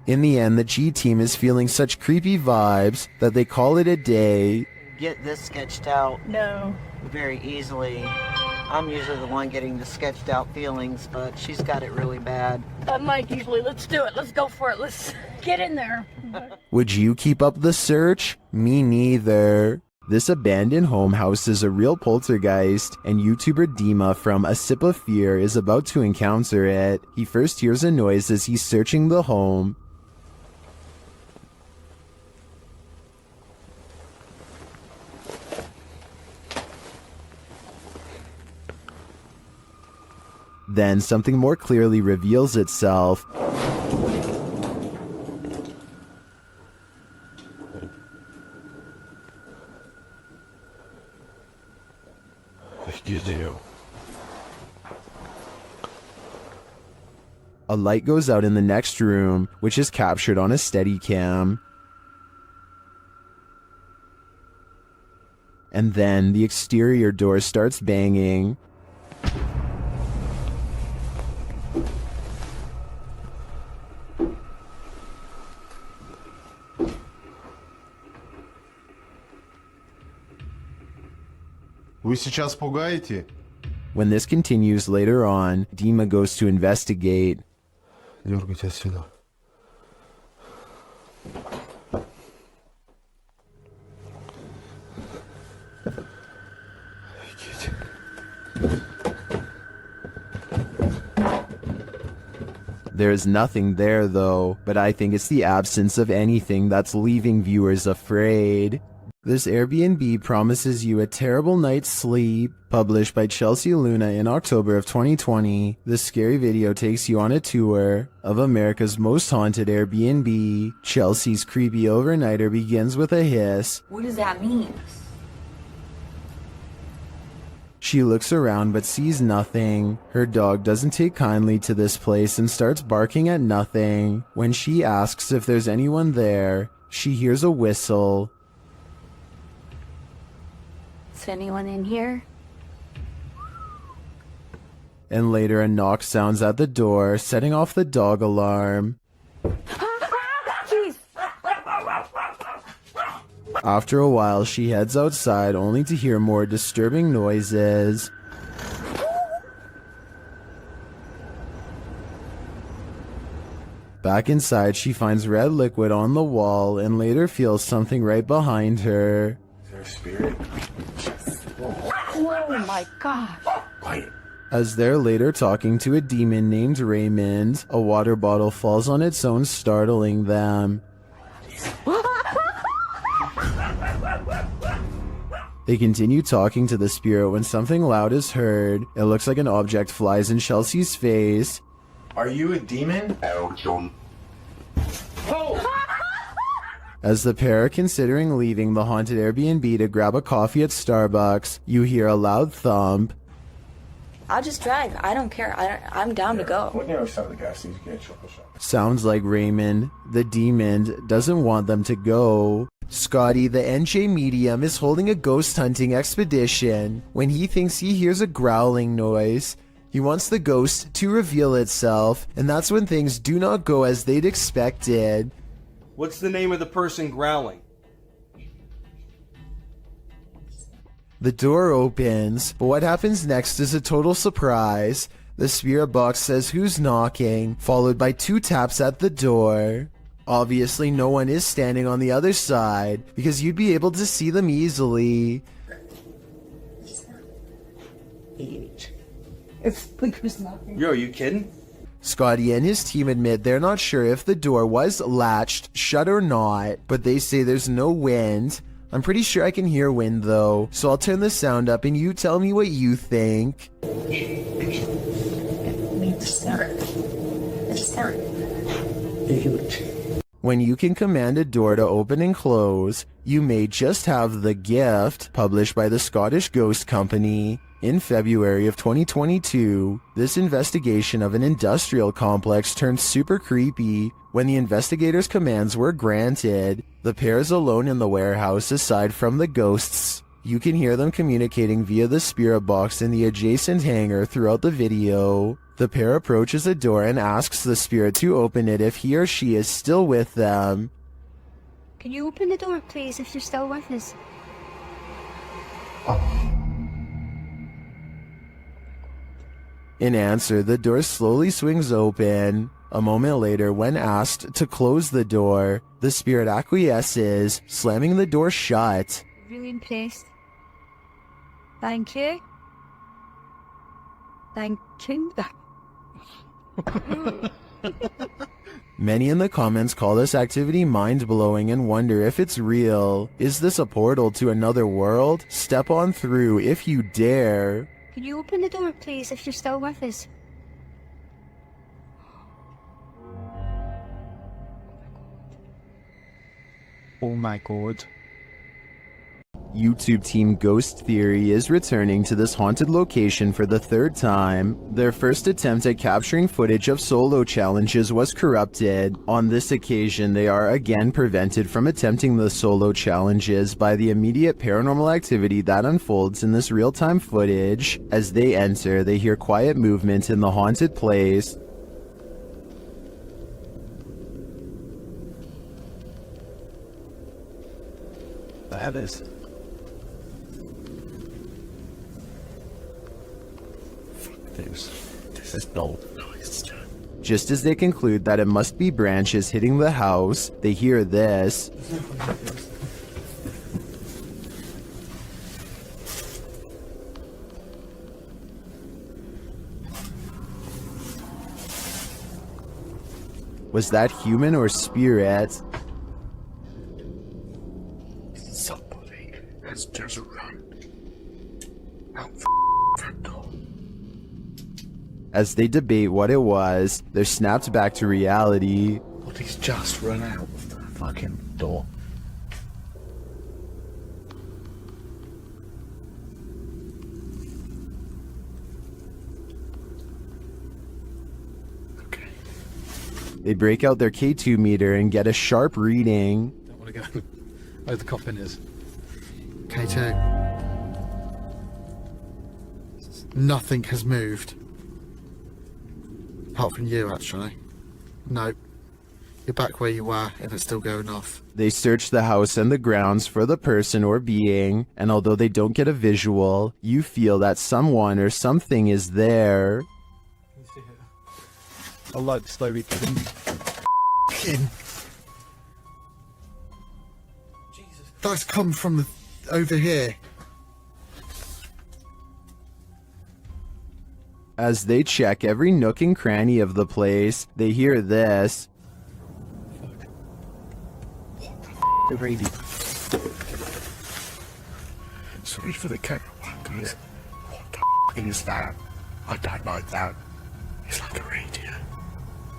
[SPEAKER 1] In the end, the G team is feeling such creepy vibes that they call it a day.
[SPEAKER 6] Get this sketched out.
[SPEAKER 10] No.
[SPEAKER 6] Very easily. I'm usually the one getting the sketched out feelings, but she's got it really bad.
[SPEAKER 10] Unlike usually, let's do it. Let's go for it. Let's get in there.
[SPEAKER 1] Would you keep up the search? Me neither. This abandoned home houses a real poltergeist, and YouTuber Dima from A Sip of Fear is about to encounter it. He first hears a noise as he's searching the home. Then something more clearly reveals itself.
[SPEAKER 15] You do.
[SPEAKER 1] A light goes out in the next room, which is captured on a Steadicam. And then the exterior door starts banging.
[SPEAKER 20] Вы сейчас пугаете?
[SPEAKER 1] When this continues later on, Dima goes to investigate.
[SPEAKER 20] Дергайте отсюда.
[SPEAKER 1] There is nothing there though, but I think it's the absence of anything that's leaving viewers afraid. This Airbnb promises you a terrible night's sleep. Published by Chelsea Luna in October of 2020, this scary video takes you on a tour of America's most haunted Airbnb. Chelsea's creepy overnighter begins with a hiss.
[SPEAKER 9] What does that mean?
[SPEAKER 1] She looks around but sees nothing. Her dog doesn't take kindly to this place and starts barking at nothing. When she asks if there's anyone there, she hears a whistle.
[SPEAKER 8] Is anyone in here?
[SPEAKER 1] And later a knock sounds at the door, setting off the dog alarm.
[SPEAKER 8] Jeez.
[SPEAKER 1] After a while, she heads outside only to hear more disturbing noises. Back inside, she finds red liquid on the wall and later feels something right behind her.
[SPEAKER 20] Is there a spirit?
[SPEAKER 8] Oh my gosh.
[SPEAKER 20] Quiet.
[SPEAKER 1] As they're later talking to a demon named Raymond, a water bottle falls on its own, startling them. They continue talking to the spirit when something loud is heard. It looks like an object flies in Chelsea's face.
[SPEAKER 20] Are you a demon?
[SPEAKER 1] As the pair are considering leaving the haunted Airbnb to grab a coffee at Starbucks, you hear a loud thump.
[SPEAKER 9] I'll just drive. I don't care. I'm down to go.
[SPEAKER 20] What near some of the gas station get chocolate shop?
[SPEAKER 1] Sounds like Raymond, the demon, doesn't want them to go. Scotty, the NJ medium, is holding a ghost hunting expedition when he thinks he hears a growling noise. He wants the ghost to reveal itself, and that's when things do not go as they'd expected.
[SPEAKER 13] What's the name of the person growling?
[SPEAKER 1] The door opens, but what happens next is a total surprise. The spirit box says who's knocking, followed by 2 taps at the door. Obviously, no one is standing on the other side, because you'd be able to see them easily.
[SPEAKER 9] It's like who's knocking?
[SPEAKER 13] Yo, are you kidding?
[SPEAKER 1] Scotty and his team admit they're not sure if the door was latched shut or not, but they say there's no wind. I'm pretty sure I can hear wind though, so I'll turn the sound up and you tell me what you think. When you can command a door to open and close, you may just have The Gift, published by the Scottish Ghost Company. In February of 2022, this investigation of an industrial complex turned super creepy when the investigators' commands were granted. The pair is alone in the warehouse aside from the ghosts. You can hear them communicating via the spirit box in the adjacent hangar throughout the video. The pair approaches a door and asks the spirit to open it if he or she is still with them.
[SPEAKER 8] Can you open the door, please, if you're still with us?
[SPEAKER 1] In answer, the door slowly swings open. A moment later, when asked to close the door, the spirit acquiesces, slamming the door shut.
[SPEAKER 8] Really impressed. Thank you. Thank you.
[SPEAKER 1] Many in the comments call this activity mind-blowing and wonder if it's real. Is this a portal to another world? Step on through if you dare.
[SPEAKER 8] Can you open the door, please, if you're still with us?
[SPEAKER 11] Oh my god.
[SPEAKER 1] YouTube team Ghost Theory is returning to this haunted location for the 3rd time. Their first attempt at capturing footage of solo challenges was corrupted. On this occasion, they are again prevented from attempting the solo challenges by the immediate paranormal activity that unfolds in this real-time footage. As they enter, they hear quiet movement in the haunted place.
[SPEAKER 13] That is.
[SPEAKER 7] This is no noise.
[SPEAKER 1] Just as they conclude that it must be branches hitting the house, they hear this. Was that human or spirit?
[SPEAKER 7] Somebody has just run out front door.
[SPEAKER 1] As they debate what it was, they're snapped back to reality.
[SPEAKER 7] Somebody's just run out of the fucking door.
[SPEAKER 1] They break out their K2 meter and get a sharp reading.
[SPEAKER 2] Don't want to go where the coffin is.
[SPEAKER 17] K2. Nothing has moved. Apart from you, actually. No. You're back where you were, and it's still going off.
[SPEAKER 1] They search the house and the grounds for the person or being, and although they don't get a visual, you feel that someone or something is there.
[SPEAKER 11] I like the slow read.
[SPEAKER 17] That's come from over here.
[SPEAKER 1] As they check every nook and cranny of the place, they hear this.
[SPEAKER 7] The radio. Sorry for the camera one, guys. What the is that? I don't like that. It's like a radio.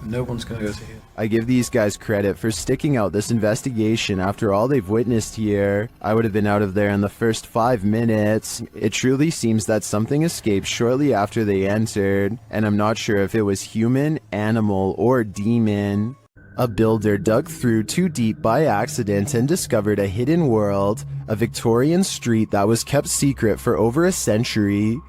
[SPEAKER 2] No one's gonna go to here.
[SPEAKER 1] I give these guys credit for sticking out this investigation after all they've witnessed here. I would have been out of there in the first 5 minutes. It truly seems that something escaped shortly after they entered, and I'm not sure if it was human, animal, or demon. A builder dug through too deep by accident and discovered a hidden world, a Victorian street that was kept secret for over a century.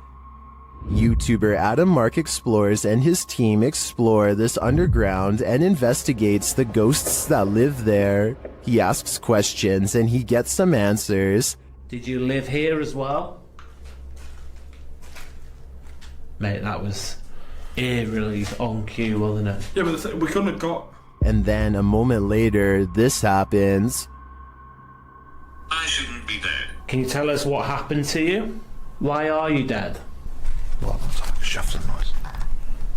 [SPEAKER 1] YouTuber Adam Mark Explores and his team explore this underground and investigates the ghosts that live there. He asks questions and he gets some answers.
[SPEAKER 3] Did you live here as well? Mate, that was eerily on cue, wasn't it?
[SPEAKER 13] Yeah, but we couldn't have got...
[SPEAKER 1] And then a moment later, this happens.
[SPEAKER 3] I shouldn't be dead. Can you tell us what happened to you? Why are you dead?
[SPEAKER 7] Well, shove some noise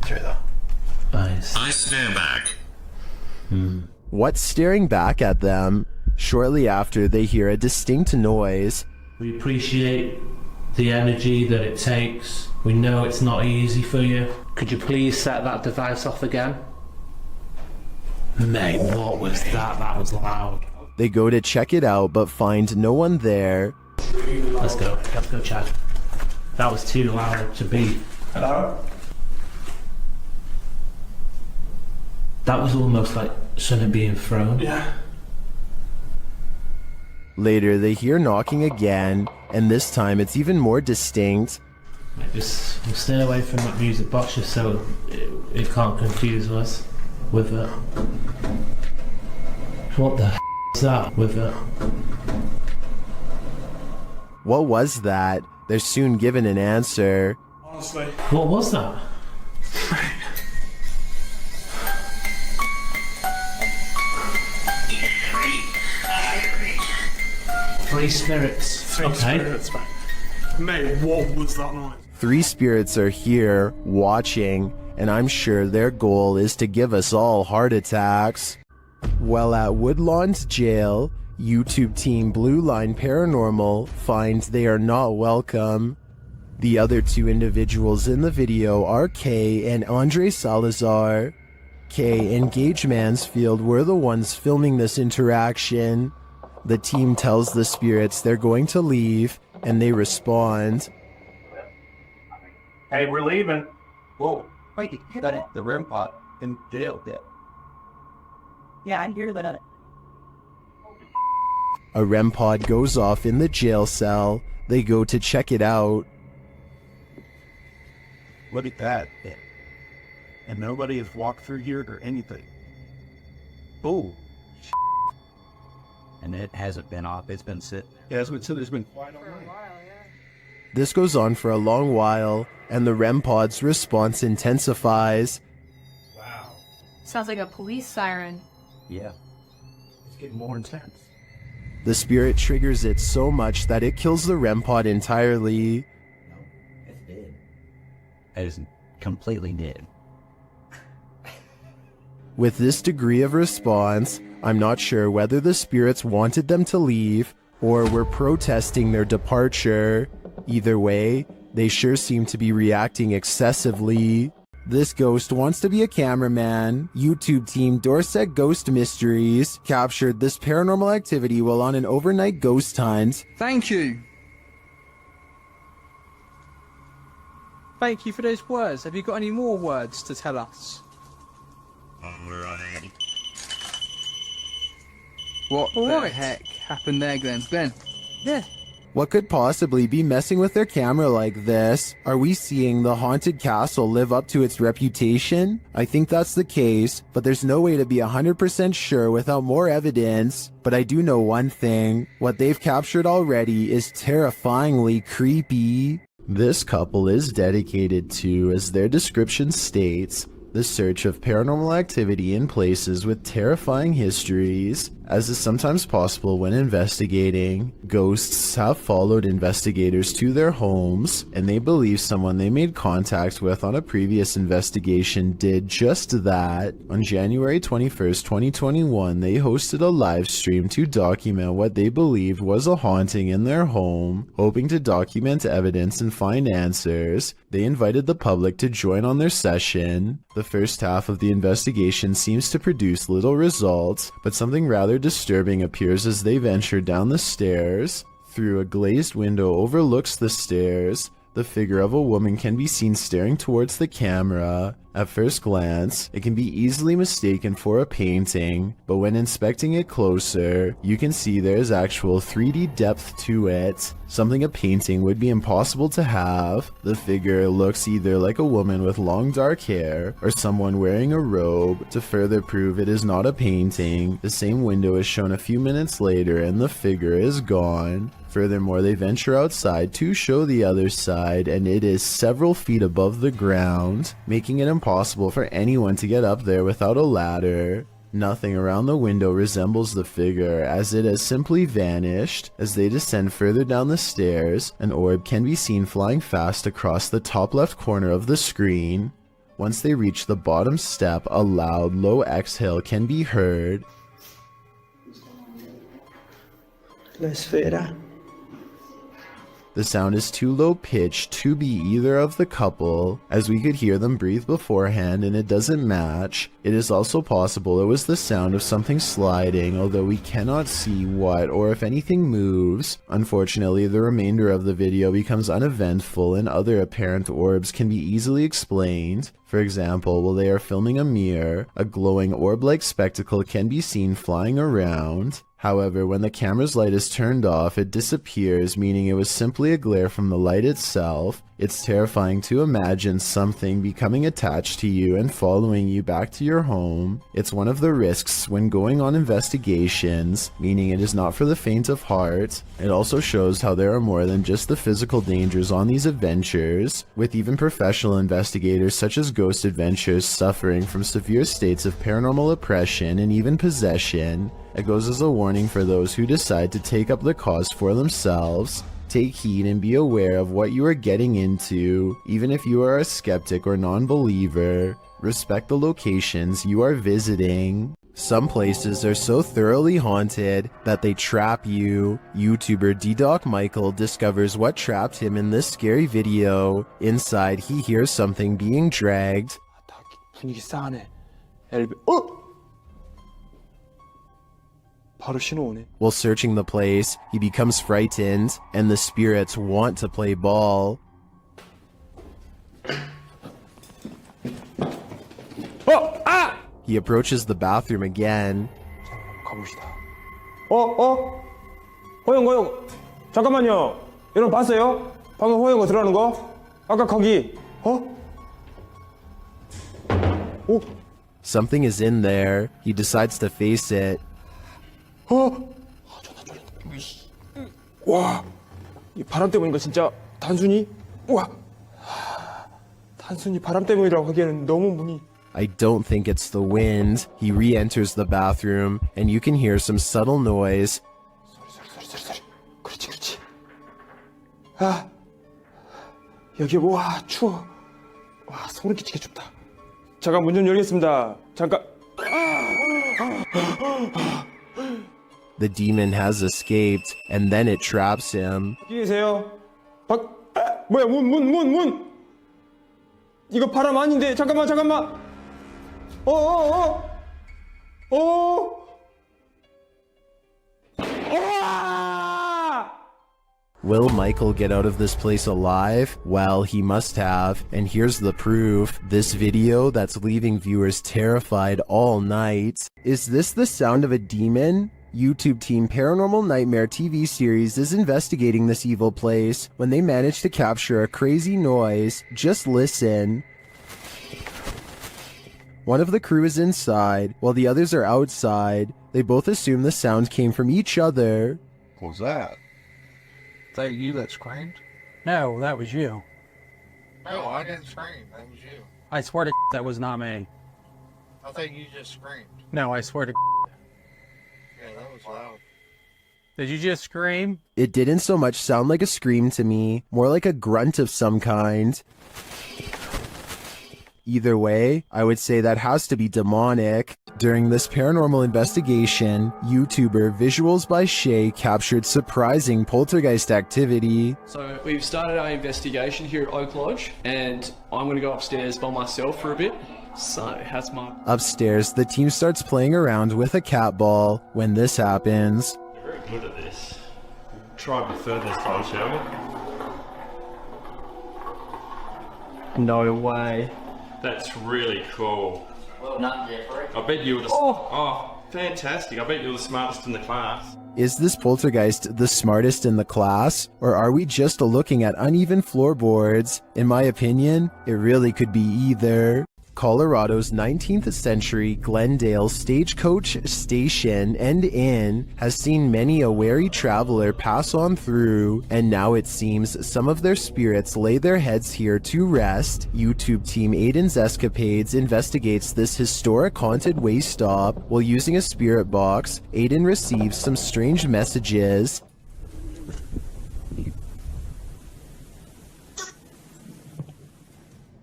[SPEAKER 7] through there.
[SPEAKER 3] Nice.
[SPEAKER 14] I stare back.
[SPEAKER 1] What's staring back at them? Shortly after, they hear a distinct noise.
[SPEAKER 3] We appreciate the energy that it takes. We know it's not easy for you. Could you please set that device off again? Mate, what was that? That was loud.
[SPEAKER 1] They go to check it out, but find no one there.
[SPEAKER 3] Let's go check. That was too loud to beat.
[SPEAKER 13] Hello?
[SPEAKER 3] That was almost like something being thrown.
[SPEAKER 13] Yeah.
[SPEAKER 1] Later, they hear knocking again, and this time it's even more distinct.
[SPEAKER 3] Just we'll stay away from that music box just so it can't confuse us with it. What the is that with it?
[SPEAKER 1] What was that? They're soon given an answer.
[SPEAKER 13] Honestly.
[SPEAKER 3] What was that? Three spirits.
[SPEAKER 13] Three spirits, mate. Mate, what was that noise?
[SPEAKER 1] 3 spirits are here, watching, and I'm sure their goal is to give us all heart attacks. While at Woodlawn's jail, YouTube team Blue Line Paranormal finds they are not welcome. The other 2 individuals in the video are Kay and Andre Salazar. Kay and Gage Mansfield were the ones filming this interaction. The team tells the spirits they're going to leave, and they respond.
[SPEAKER 13] Hey, we're leaving.
[SPEAKER 16] Whoa. Wait, that the REM pod in jail there. Yeah, I hear that.
[SPEAKER 1] A REM pod goes off in the jail cell. They go to check it out.
[SPEAKER 23] Look at that. And nobody has walked through here or anything. Oh.
[SPEAKER 5] And it hasn't been off. It's been sitting.
[SPEAKER 23] Yeah, that's what it said. It's been quiet all night.
[SPEAKER 1] This goes on for a long while, and the REM pod's response intensifies.
[SPEAKER 10] Sounds like a police siren.
[SPEAKER 5] Yeah. It's getting more intense.
[SPEAKER 1] The spirit triggers it so much that it kills the REM pod entirely.
[SPEAKER 5] It's dead. It is completely dead.
[SPEAKER 1] With this degree of response, I'm not sure whether the spirits wanted them to leave or were protesting their departure. Either way, they sure seem to be reacting excessively. This ghost wants to be a cameraman. YouTube team Dorset Ghost Mysteries captured this paranormal activity while on an overnight ghost hunt.
[SPEAKER 2] Thank you.
[SPEAKER 14] Thank you for those words. Have you got any more words to tell us?
[SPEAKER 2] What the heck happened there, Glenn?
[SPEAKER 14] Yeah.
[SPEAKER 1] What could possibly be messing with their camera like this? Are we seeing the haunted castle live up to its reputation? I think that's the case, but there's no way to be 100% sure without more evidence. But I do know one thing. What they've captured already is terrifyingly creepy. This couple is dedicated to, as their description states, the search of paranormal activity in places with terrifying histories. As is sometimes possible when investigating, ghosts have followed investigators to their homes, and they believe someone they made contact with on a previous investigation did just that. On January 21st, 2021, they hosted a live stream to document what they believed was a haunting in their home. Hoping to document evidence and find answers, they invited the public to join on their session. The first half of the investigation seems to produce little results, but something rather disturbing appears as they venture down the stairs. Through a glazed window overlooks the stairs, the figure of a woman can be seen staring towards the camera. At first glance, it can be easily mistaken for a painting, but when inspecting it closer, you can see there's actual 3D depth to it, something a painting would be impossible to have. The figure looks either like a woman with long dark hair, or someone wearing a robe. To further prove it is not a painting, the same window is shown a few minutes later and the figure is gone. Furthermore, they venture outside to show the other side, and it is several feet above the ground, making it impossible for anyone to get up there without a ladder. Nothing around the window resembles the figure, as it has simply vanished. As they descend further down the stairs, an orb can be seen flying fast across the top left corner of the screen. Once they reach the bottom step, a loud, low exhale can be heard.
[SPEAKER 17] La esfera.
[SPEAKER 1] The sound is too low pitched to be either of the couple, as we could hear them breathe beforehand and it doesn't match. It is also possible it was the sound of something sliding, although we cannot see what or if anything moves. Unfortunately, the remainder of the video becomes uneventful and other apparent orbs can be easily explained. For example, while they are filming a mirror, a glowing orb-like spectacle can be seen flying around. However, when the camera's light is turned off, it disappears, meaning it was simply a glare from the light itself. It's terrifying to imagine something becoming attached to you and following you back to your home. It's one of the risks when going on investigations, meaning it is not for the faint of heart. It also shows how there are more than just the physical dangers on these adventures, with even professional investigators such as Ghost Adventures suffering from severe states of paranormal oppression and even possession. It goes as a warning for those who decide to take up the cause for themselves. Take heed and be aware of what you are getting into, even if you are a skeptic or non-believer. Respect the locations you are visiting. Some places are so thoroughly haunted that they trap you. YouTuber D-Doc Michael discovers what trapped him in this scary video. Inside, he hears something being dragged.
[SPEAKER 23] 분위기 싸하네. 바로 신호 오네.
[SPEAKER 1] While searching the place, he becomes frightened, and the spirits want to play ball. He approaches the bathroom again.
[SPEAKER 23] 가봅시다. 호영. 잠깐만요. 여러분 봤어요? 방금 호영이 들어가는 거? 아까 거기.
[SPEAKER 1] Something is in there. He decides to face it.
[SPEAKER 23] 와, 이 바람 때문인가 진짜
[SPEAKER 13] 단순히 우와 단순히 바람 때문이라고 하기에는 너무 문이
[SPEAKER 1] I don't think it's the wind. He re-enters the bathroom, and you can hear some subtle noise.
[SPEAKER 13] 소리. 그렇지. 아 여기 와 추워. 와 소름 끼치게 춥다. 잠깐 문 좀 열겠습니다. 잠깐.
[SPEAKER 1] The demon has escaped, and then it traps him.
[SPEAKER 13] 어디 계세요? 뭐야 문. 이거 바람 아닌데 잠깐만.
[SPEAKER 1] Will Michael get out of this place alive? Well, he must have, and here's the proof. This video that's leaving viewers terrified all night. Is this the sound of a demon? YouTube team Paranormal Nightmare TV series is investigating this evil place when they manage to capture a crazy noise. Just listen. One of the crew is inside, while the others are outside. They both assume the sound came from each other.
[SPEAKER 7] What was that?
[SPEAKER 14] Is that you that screamed? No, that was you.
[SPEAKER 7] No, I didn't scream. That was you.
[SPEAKER 14] I swear to that was not me.
[SPEAKER 7] I think you just screamed.
[SPEAKER 14] No, I swear to
[SPEAKER 7] Yeah, that was loud.
[SPEAKER 14] Did you just scream?
[SPEAKER 1] It didn't so much sound like a scream to me, more like a grunt of some kind. Either way, I would say that has to be demonic. During this paranormal investigation, YouTuber Visuals by Shay captured surprising poltergeist activity.
[SPEAKER 4] So we've started our investigation here at Oak Lodge, and I'm going to go upstairs by myself for a bit. So that's my...
[SPEAKER 1] Upstairs, the team starts playing around with a cat ball when this happens.
[SPEAKER 21] You're very good at this. Try a bit further this time, shall we?
[SPEAKER 4] No way.
[SPEAKER 21] That's really cool.
[SPEAKER 4] Well done, Jeffrey.
[SPEAKER 21] I bet you were the... Oh, fantastic. I bet you were the smartest in the class.
[SPEAKER 1] Is this poltergeist the smartest in the class? Or are we just looking at uneven floorboards? In my opinion, it really could be either. Colorado's 19th century Glendale stagecoach station and inn has seen many a wary traveler pass on through, and now it seems some of their spirits lay their heads here to rest. YouTube team Aiden's Escapades investigates this historic haunted way stop. While using a spirit box, Aiden receives some strange messages.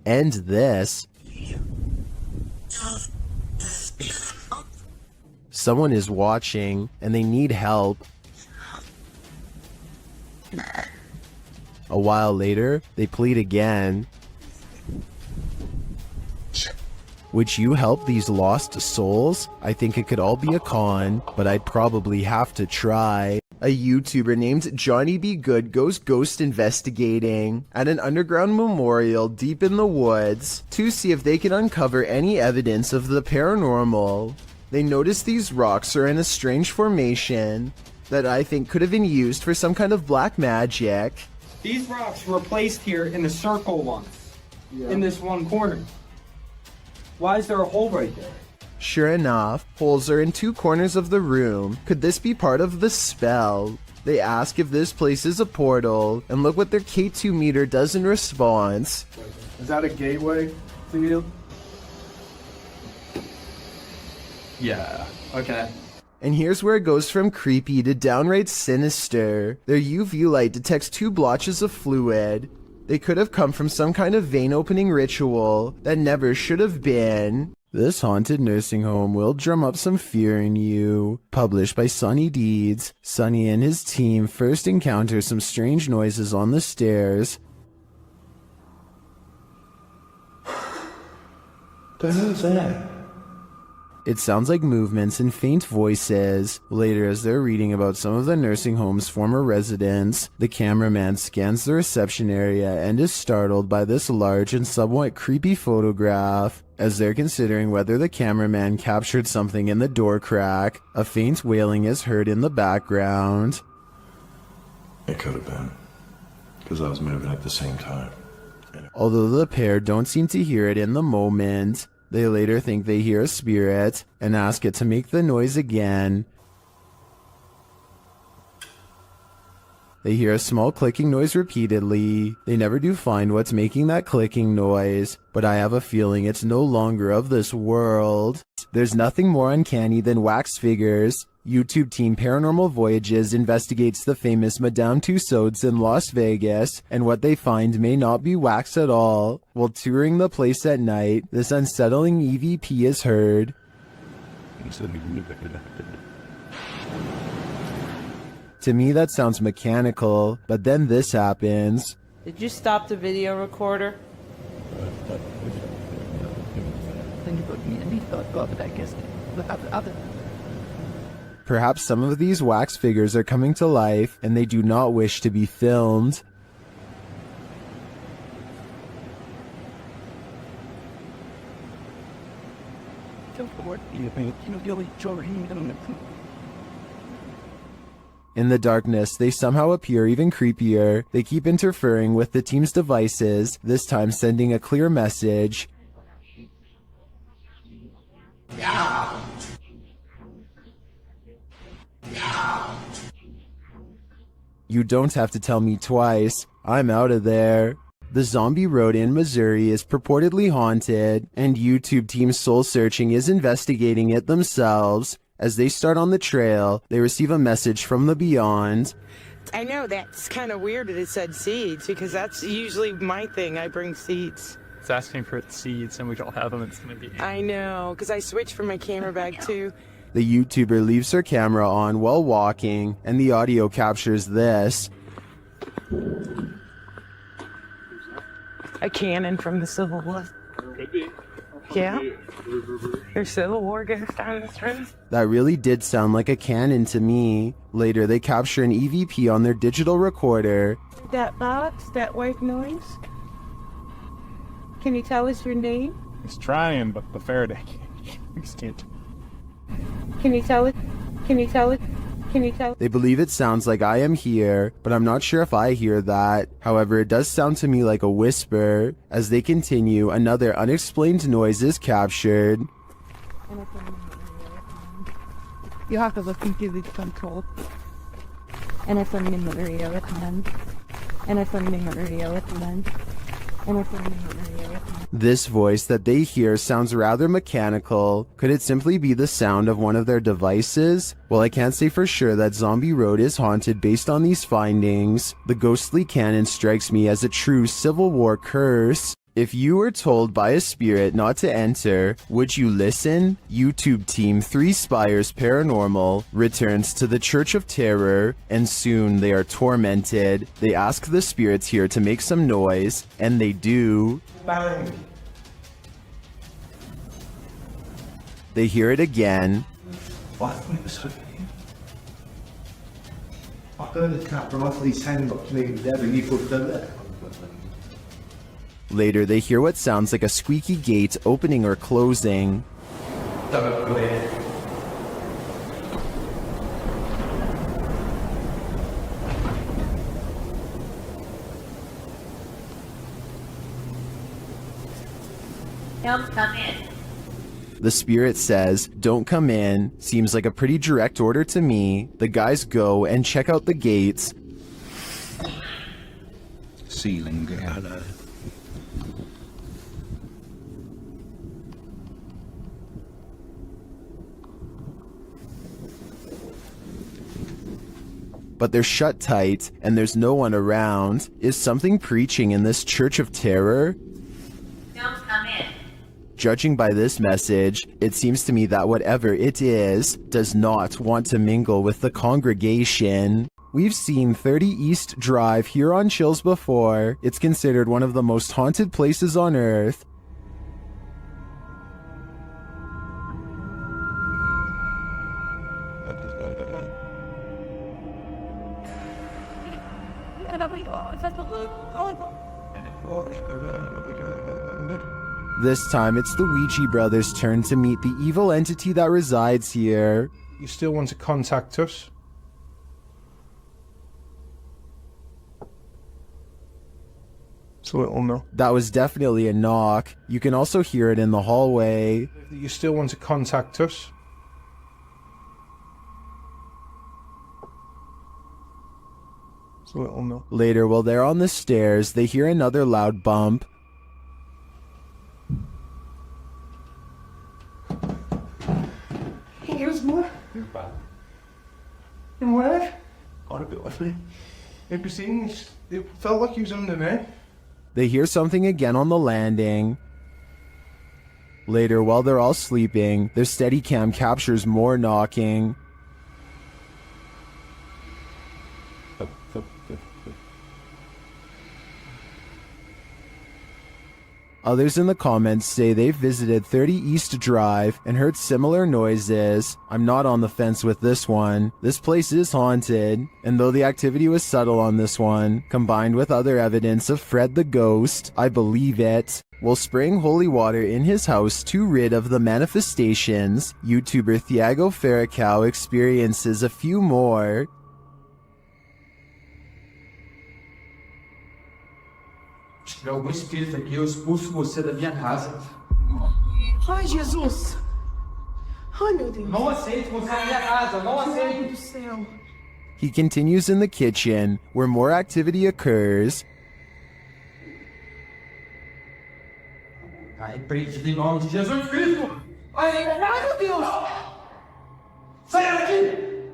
[SPEAKER 1] And this. Someone is watching, and they need help. A while later, they plead again. Would you help these lost souls? I think it could all be a con, but I'd probably have to try. A YouTuber named Johnny B. Good goes ghost investigating at an underground memorial deep in the woods to see if they can uncover any evidence of the paranormal. They notice these rocks are in a strange formation that I think could have been used for some kind of black magic.
[SPEAKER 22] These rocks were placed here in the circle once, in this one corner. Why is there a hole right there?
[SPEAKER 1] Sure enough, holes are in two corners of the room. Could this be part of the spell? They ask if this place is a portal, and look what their K2 meter does in response.
[SPEAKER 23] Is that a gateway to you?
[SPEAKER 22] Yeah, okay.
[SPEAKER 1] And here's where it goes from creepy to downright sinister. Their UV light detects two blotches of fluid. They could have come from some kind of vein opening ritual that never should have been. This haunted nursing home will drum up some fear in you. Published by Sonny Deeds. Sonny and his team first encounter some strange noises on the stairs.
[SPEAKER 23] The hell's that?
[SPEAKER 1] It sounds like movements and faint voices. Later, as they're reading about some of the nursing home's former residents, the cameraman scans the reception area and is startled by this large and somewhat creepy photograph. As they're considering whether the cameraman captured something in the door crack, a faint wailing is heard in the background.
[SPEAKER 20] It could have been, because I was moving at the same time.
[SPEAKER 1] Although the pair don't seem to hear it in the moment, they later think they hear a spirit and ask it to make the noise again. They hear a small clicking noise repeatedly. They never do find what's making that clicking noise, but I have a feeling it's no longer of this world. There's nothing more uncanny than wax figures. YouTube team Paranormal Voyages investigates the famous Madame Tussauds in Las Vegas, and what they find may not be wax at all. While touring the place at night, this unsettling EVP is heard. To me, that sounds mechanical, but then this happens.
[SPEAKER 6] Did you stop the video recorder?
[SPEAKER 1] Perhaps some of these wax figures are coming to life, and they do not wish to be filmed. In the darkness, they somehow appear even creepier. They keep interfering with the team's devices, this time sending a clear message. You don't have to tell me twice. I'm out of there. The zombie road in Missouri is purportedly haunted, and YouTube Team Soul Searching is investigating it themselves. As they start on the trail, they receive a message from the beyond.
[SPEAKER 6] I know that's kind of weird that it said seeds, because that's usually my thing. I bring seeds.
[SPEAKER 12] It's asking for seeds, and we don't have them. It's going to be...
[SPEAKER 6] I know, because I switched from my camera bag too.
[SPEAKER 1] The YouTuber leaves her camera on while walking, and the audio captures this.
[SPEAKER 6] A cannon from the Civil War.
[SPEAKER 21] Could be.
[SPEAKER 6] Yeah. There's Civil War goes down this road.
[SPEAKER 1] That really did sound like a cannon to me. Later, they capture an EVP on their digital recorder.
[SPEAKER 6] That box, that white noise. Can you tell us your name?
[SPEAKER 12] He's trying, but the Faraday can't.
[SPEAKER 6] Can you tell it? Can you tell it? Can you tell?
[SPEAKER 1] They believe it sounds like I am here, but I'm not sure if I hear that. However, it does sound to me like a whisper. As they continue, another unexplained noise is captured.
[SPEAKER 18] You have to look into the control. And it's on the radio at the end. And it's on the radio at the end. And it's on the radio at the end.
[SPEAKER 1] This voice that they hear sounds rather mechanical. Could it simply be the sound of one of their devices? Well, I can't say for sure that Zombie Road is haunted based on these findings. The ghostly cannon strikes me as a true Civil War curse. If you were told by a spirit not to enter, would you listen? YouTube team 3 Spires Paranormal returns to the Church of Terror, and soon they are tormented. They ask the spirits here to make some noise, and they do.
[SPEAKER 16] Bang.
[SPEAKER 1] They hear it again.
[SPEAKER 17] I heard the cat run off his hand up to me there, and he put them there.
[SPEAKER 1] Later, they hear what sounds like a squeaky gate opening or closing.
[SPEAKER 8] Don't come in.
[SPEAKER 1] The spirit says, "Don't come in." Seems like a pretty direct order to me. The guys go and check out the gates.
[SPEAKER 14] Ceiling hello.
[SPEAKER 1] But they're shut tight, and there's no one around. Is something preaching in this Church of Terror?
[SPEAKER 8] Don't come in.
[SPEAKER 1] Judging by this message, it seems to me that whatever it is, does not want to mingle with the congregation. We've seen 30 East Drive here on Chills before. It's considered one of the most haunted places on Earth. This time, it's the Ouija brothers' turn to meet the evil entity that resides here.
[SPEAKER 11] You still want to contact us? It's a little no.
[SPEAKER 1] That was definitely a knock. You can also hear it in the hallway.
[SPEAKER 11] You still want to contact us?
[SPEAKER 2] It's a little no.
[SPEAKER 1] Later, while they're on the stairs, they hear another loud bump.
[SPEAKER 9] Here's more. And where?
[SPEAKER 2] Got a bit with me. Have you seen this? It felt like he was under me.
[SPEAKER 1] They hear something again on the landing. Later, while they're all sleeping, their Steadicam captures more knocking. Others in the comments say they've visited 30 East Drive and heard similar noises. I'm not on the fence with this one. This place is haunted, and though the activity was subtle on this one, combined with other evidence of Fred the Ghost, I believe it. While spraying holy water in his house to rid of the manifestations, YouTuber Thiago Ferracao experiences a few more.
[SPEAKER 22] Algum espírito aqui, eu expulso você da minha casa.
[SPEAKER 9] Ai, Jesus! Ai, meu Deus!
[SPEAKER 22] Não aceito você na minha casa, não aceito!
[SPEAKER 9] Meu Deus do céu!
[SPEAKER 1] He continues in the kitchen, where more activity occurs.
[SPEAKER 22] Ai, preso em nome de Jesus Cristo!
[SPEAKER 9] Ai, meu Deus!
[SPEAKER 22] Saia daqui!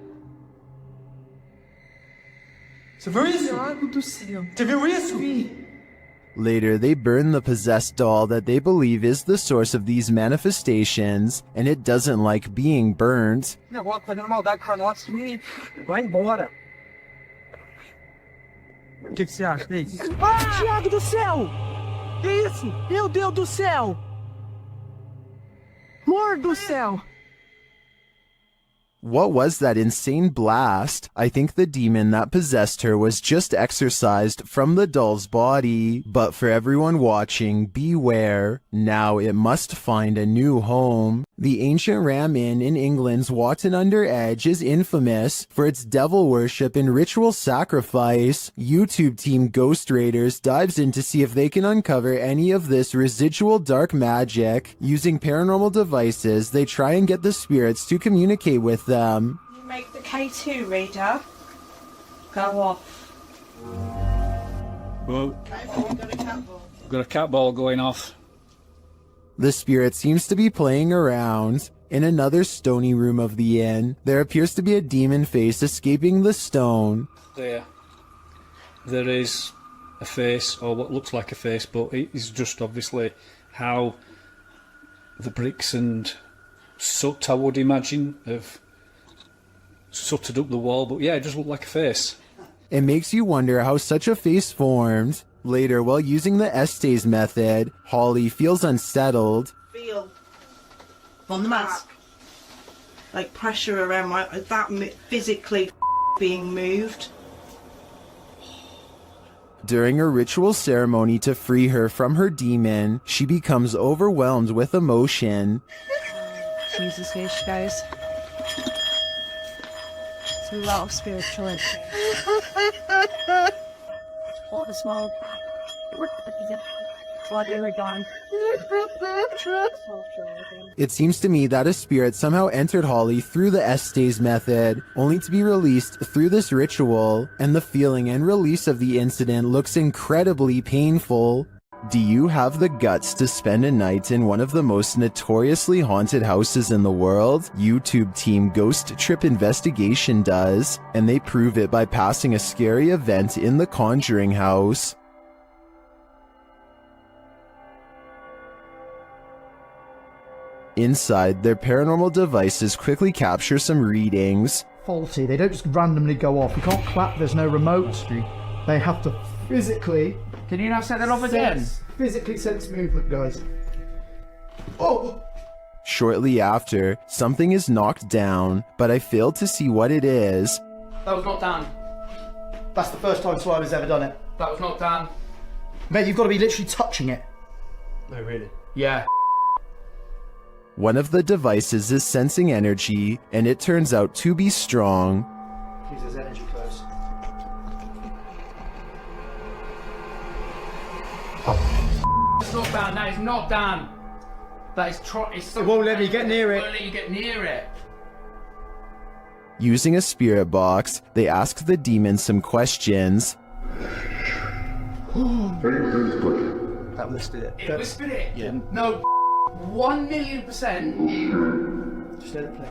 [SPEAKER 22] Você viu isso?
[SPEAKER 9] Ai, meu Deus do céu!
[SPEAKER 22] Você viu isso?
[SPEAKER 9] Vi.
[SPEAKER 1] Later, they burn the possessed doll that they believe is the source of these manifestations, and it doesn't like being burnt.
[SPEAKER 22] Negócio fazendo maldade com nós. Vai embora. O que você acha disso?
[SPEAKER 9] Ah, Thiago do céu! Que isso? Meu Deus do céu! Amor do céu!
[SPEAKER 1] What was that insane blast? I think the demon that possessed her was just exorcised from the doll's body. But for everyone watching, beware. Now it must find a new home. The ancient Ram Inn in England's Watton-under-Edge is infamous for its devil worship and ritual sacrifice. YouTube team Ghost Raiders dives in to see if they can uncover any of this residual dark magic. Using paranormal devices, they try and get the spirits to communicate with them.
[SPEAKER 15] You make the K2 reader go off.
[SPEAKER 19] Well, got a cat ball going off.
[SPEAKER 1] The spirit seems to be playing around. In another stony room of the inn, there appears to be a demon face escaping the stone.
[SPEAKER 19] There is a face, or what looks like a face, but it is just obviously how the bricks and soot, I would imagine, have sooted up the wall. But yeah, it just looked like a face.
[SPEAKER 1] It makes you wonder how such a face formed. Later, while using the Estes method, Holly feels unsettled.
[SPEAKER 15] Feel on the mask, like pressure around that physically being moved.
[SPEAKER 1] During a ritual ceremony to free her from her demon, she becomes overwhelmed with emotion.
[SPEAKER 10] Jesus H, guys. It's a lot of spiritual energy. All the smoke.
[SPEAKER 1] It seems to me that a spirit somehow entered Holly through the Estes method, only to be released through this ritual, and the feeling and release of the incident looks incredibly painful. Do you have the guts to spend a night in one of the most notoriously haunted houses in the world? YouTube team Ghost Trip Investigation does, and they prove it by passing a scary event in the Conjuring house. Inside, their paranormal devices quickly capture some readings.
[SPEAKER 17] Faulty, they don't just randomly go off. You can't clap, there's no remote. They have to physically...
[SPEAKER 22] Can you not set that off again?
[SPEAKER 17] Physically sense movement, guys. Oh!
[SPEAKER 1] Shortly after, something is knocked down, but I failed to see what it is.
[SPEAKER 22] That was not Dan.
[SPEAKER 17] That's the first time Swimer's ever done it.
[SPEAKER 22] That was not Dan.
[SPEAKER 17] Mate, you've got to be literally touching it.
[SPEAKER 22] No, really? Yeah.
[SPEAKER 1] One of the devices is sensing energy, and it turns out to be strong.
[SPEAKER 17] Please, there's energy close.
[SPEAKER 22] It's not Dan, that is not Dan. That is
[SPEAKER 17] It won't let me get near it.
[SPEAKER 22] It won't let you get near it.
[SPEAKER 1] Using a spirit box, they ask the demon some questions.
[SPEAKER 11] That listed it.
[SPEAKER 3] It whispered it?
[SPEAKER 11] Yeah.
[SPEAKER 3] No, 1,000,000%.
[SPEAKER 11] Just let it play.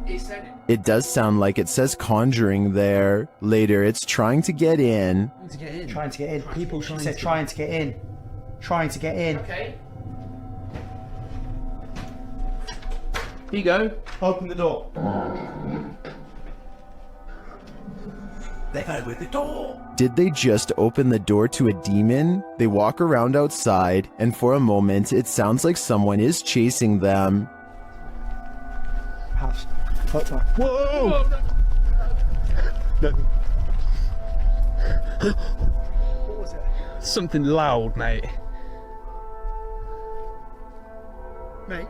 [SPEAKER 3] It said it.
[SPEAKER 1] It does sound like it says conjuring there. Later, it's trying to get in.
[SPEAKER 11] Trying to get in. People said trying to get in. Trying to get in.
[SPEAKER 3] Okay. Here you go.
[SPEAKER 11] Open the door.
[SPEAKER 3] They go with the door.
[SPEAKER 1] Did they just open the door to a demon? They walk around outside, and for a moment, it sounds like someone is chasing them.
[SPEAKER 11] House. Whoa! What was it?
[SPEAKER 12] Something loud, mate.
[SPEAKER 11] Mate.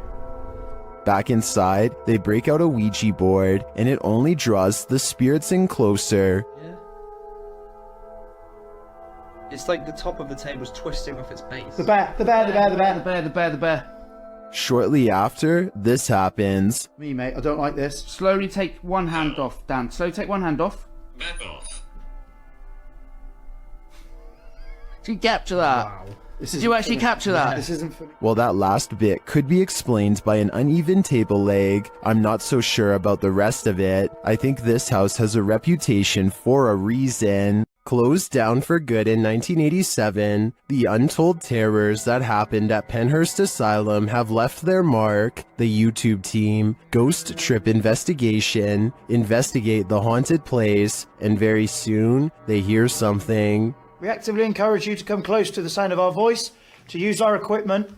[SPEAKER 1] Back inside, they break out a Ouija board, and it only draws the spirits in closer.
[SPEAKER 5] Yeah. It's like the top of the table's twisting off its base.
[SPEAKER 11] The bear.
[SPEAKER 3] The bear.
[SPEAKER 1] Shortly after, this happens.
[SPEAKER 11] Me, mate, I don't like this.
[SPEAKER 3] Slowly take one hand off, Dan. Slowly take one hand off.
[SPEAKER 21] Back off.
[SPEAKER 3] Did you capture that?
[SPEAKER 11] Wow.
[SPEAKER 3] Did you actually capture that?
[SPEAKER 11] This isn't for me.
[SPEAKER 1] Well, that last bit could be explained by an uneven table leg. I'm not so sure about the rest of it. I think this house has a reputation for a reason. Closed down for good in 1987, the untold terrors that happened at Penhurst Asylum have left their mark. The YouTube team, Ghost Trip Investigation, investigate the haunted place, and very soon, they hear something.
[SPEAKER 11] We actively encourage you to come close to the sound of our voice, to use our equipment.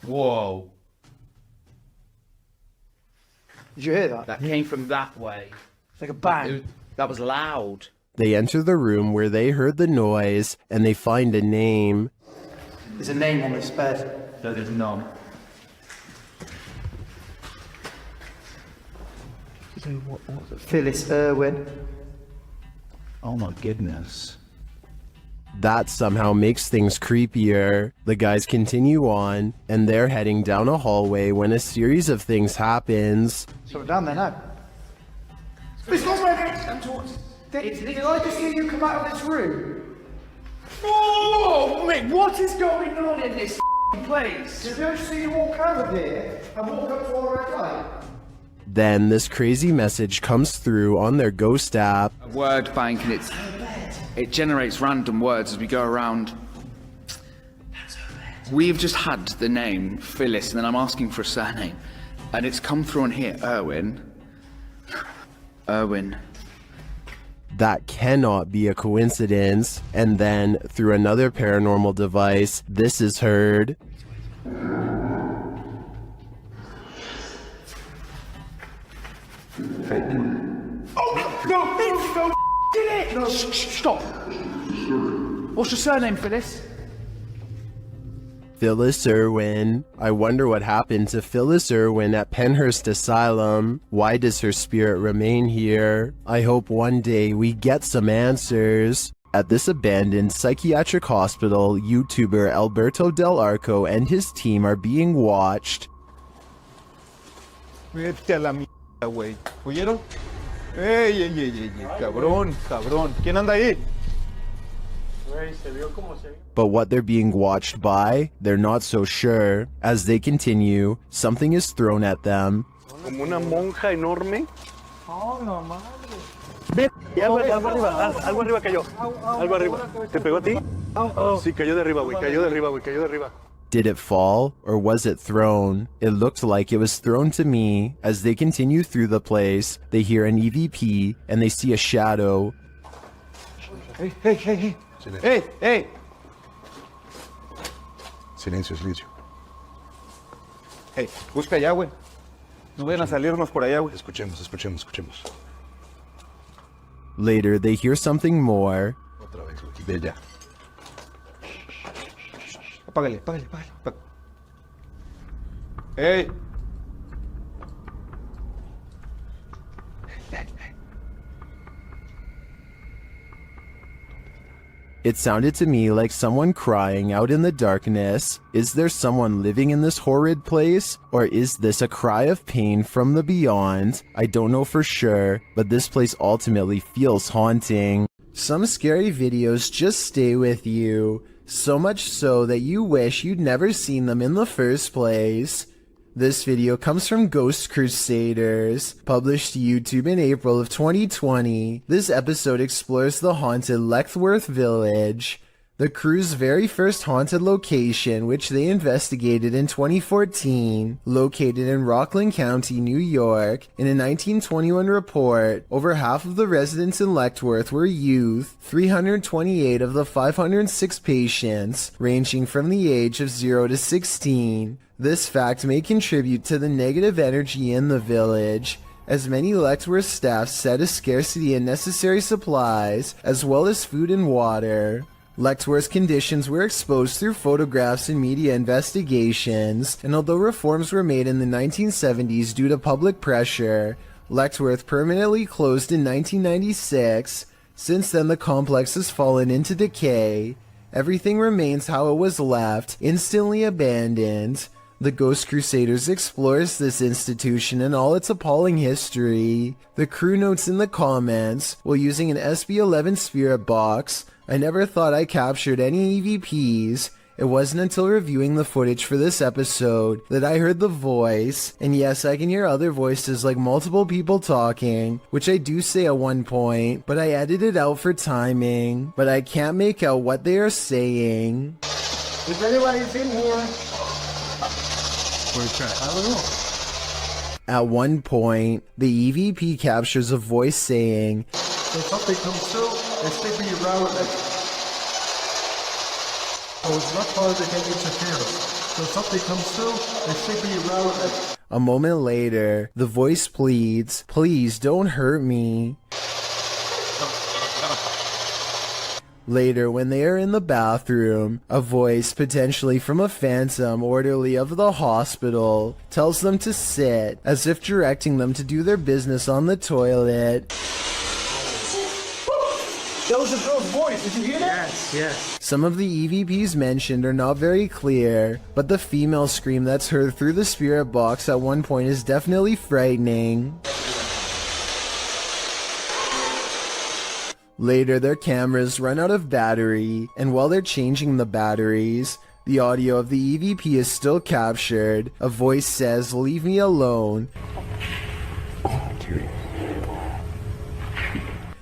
[SPEAKER 3] Whoa.
[SPEAKER 11] Did you hear that?
[SPEAKER 3] That came from that way.
[SPEAKER 11] It's like a bang.
[SPEAKER 3] That was loud.
[SPEAKER 1] They enter the room where they heard the noise, and they find a name.
[SPEAKER 11] There's a name on this bed.
[SPEAKER 3] No, there's none.
[SPEAKER 11] Phyllis Irwin.
[SPEAKER 23] Oh my goodness.
[SPEAKER 1] That somehow makes things creepier. The guys continue on, and they're heading down a hallway when a series of things happens.
[SPEAKER 11] So we're down there now. It's not working! Did I just hear you come out of this room?
[SPEAKER 3] Oh, mate, what is going on in this place?
[SPEAKER 11] Did I see you walk out of here and walk up to our red light?
[SPEAKER 1] Then this crazy message comes through on their ghost app.
[SPEAKER 3] A word bank, and it generates random words as we go around. We've just had the name Phyllis, and then I'm asking for a surname, and it's come through on here. Irwin.
[SPEAKER 1] That cannot be a coincidence. And then, through another paranormal device, this is heard.
[SPEAKER 3] Oh, no, did it! No, stop. What's your surname, Phyllis?
[SPEAKER 1] Phyllis Irwin. I wonder what happened to Phyllis Irwin at Penhurst Asylum. Why does her spirit remain here? I hope one day we get some answers. At this abandoned psychiatric hospital, YouTuber Alberto Del Arco and his team are being watched.
[SPEAKER 12] Vete a la mierda, güey. ¿Oyeron? ¡Ey, ey, ey, ey! ¡Cabrón, cabrón! ¿Quién anda ahí? Güey, se vio como se vio.
[SPEAKER 1] But what they're being watched by, they're not so sure. As they continue, something is thrown at them.
[SPEAKER 23] Como una monja enorme.
[SPEAKER 11] Oh, no, madre.
[SPEAKER 23] Algo arriba cayó. Algo arriba. ¿Te pegó a ti? Sí, cayó de arriba, güey. Cayó de arriba, güey. Cayó de arriba.
[SPEAKER 1] Did it fall, or was it thrown? It looked like it was thrown to me. As they continue through the place, they hear an EVP, and they see a shadow.
[SPEAKER 23] Hey, hey, hey, hey. Hey, hey.
[SPEAKER 20] Silencio, silencio.
[SPEAKER 23] Hey, busca allá, güey. No vayan a salirnos por allá, güey.
[SPEAKER 20] Escuchemos.
[SPEAKER 1] Later, they hear something more.
[SPEAKER 20] Otra vez, de allá.
[SPEAKER 23] Apágale. Hey.
[SPEAKER 1] It sounded to me like someone crying out in the darkness. Is there someone living in this horrid place? Or is this a cry of pain from the beyond? I don't know for sure, but this place ultimately feels haunting. Some scary videos just stay with you, so much so that you wish you'd never seen them in the first place. This video comes from Ghost Crusaders, published to YouTube in April of 2020. This episode explores the haunted Letchworth Village, the crew's very first haunted location, which they investigated in 2014. Located in Rockland County, New York, in a 1921 report, over half of the residents in Letchworth were youth, 328 of the 506 patients, ranging from the age of 0 to 16. This fact may contribute to the negative energy in the village, as many Letchworth staff said a scarcity in necessary supplies, as well as food and water. Letchworth's conditions were exposed through photographs and media investigations, and although reforms were made in the 1970s due to public pressure, Letchworth permanently closed in 1996. Since then, the complex has fallen into decay. Everything remains how it was left, instantly abandoned. The Ghost Crusaders explores this institution and all its appalling history. The crew notes in the comments, while using an SB-11 spirit box, I never thought I captured any EVPs. It wasn't until reviewing the footage for this episode that I heard the voice, and yes, I can hear other voices like multiple people talking, which I do say at one point, but I edited out for timing, but I can't make out what they are saying.
[SPEAKER 9] If anybody's in here,
[SPEAKER 11] I don't know.
[SPEAKER 1] At one point, the EVP captures a voice saying,
[SPEAKER 17] When something comes through, it's sleeping around it. So it's not part of the game interference. When something comes through, it's sleeping around it.
[SPEAKER 1] A moment later, the voice pleads, "Please don't hurt me." Later, when they are in the bathroom, a voice, potentially from a phantom orderly of the hospital, tells them to sit, as if directing them to do their business on the toilet.
[SPEAKER 9] that was a girl's voice. Did you hear that?
[SPEAKER 2] Yes.
[SPEAKER 1] Some of the EVPs mentioned are not very clear, but the female scream that's heard through the spirit box at one point is definitely frightening. Later, their cameras run out of battery, and while they're changing the batteries, the audio of the EVP is still captured. A voice says, "Leave me alone."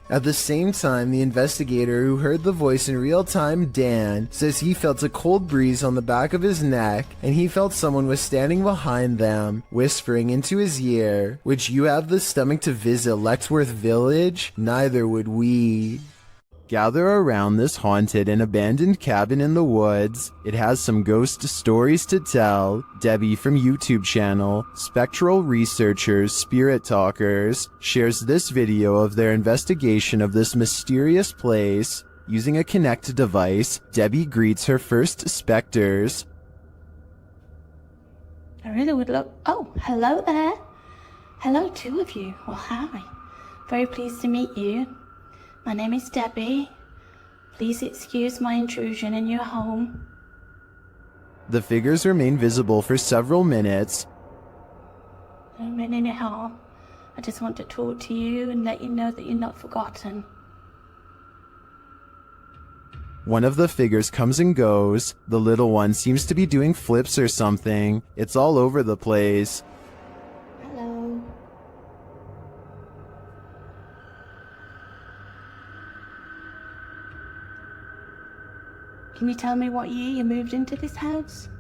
[SPEAKER 1] At the same time, the investigator who heard the voice in real time, Dan, says he felt a cold breeze on the back of his neck, and he felt someone was standing behind them, whispering into his ear, "Would you have the stomach to visit Letchworth Village? Neither would we." Gather around this haunted and abandoned cabin in the woods. It has some ghost stories to tell. Debbie from YouTube channel Spectral Researchers Spirit Talkers shares this video of their investigation of this mysterious place. Using a Kinect device, Debbie greets her first specters.
[SPEAKER 8] I really would love... Oh, hello there. Hello, two of you. Well, hi. Very pleased to meet you. My name is Debbie. Please excuse my intrusion in your home.
[SPEAKER 1] The figures remain visible for several minutes.
[SPEAKER 8] I don't mean any harm. I just want to talk to you and let you know that you're not forgotten.
[SPEAKER 1] One of the figures comes and goes. The little one seems to be doing flips or something. It's all over the place.
[SPEAKER 8] Hello. Can you tell me what year you moved into this house?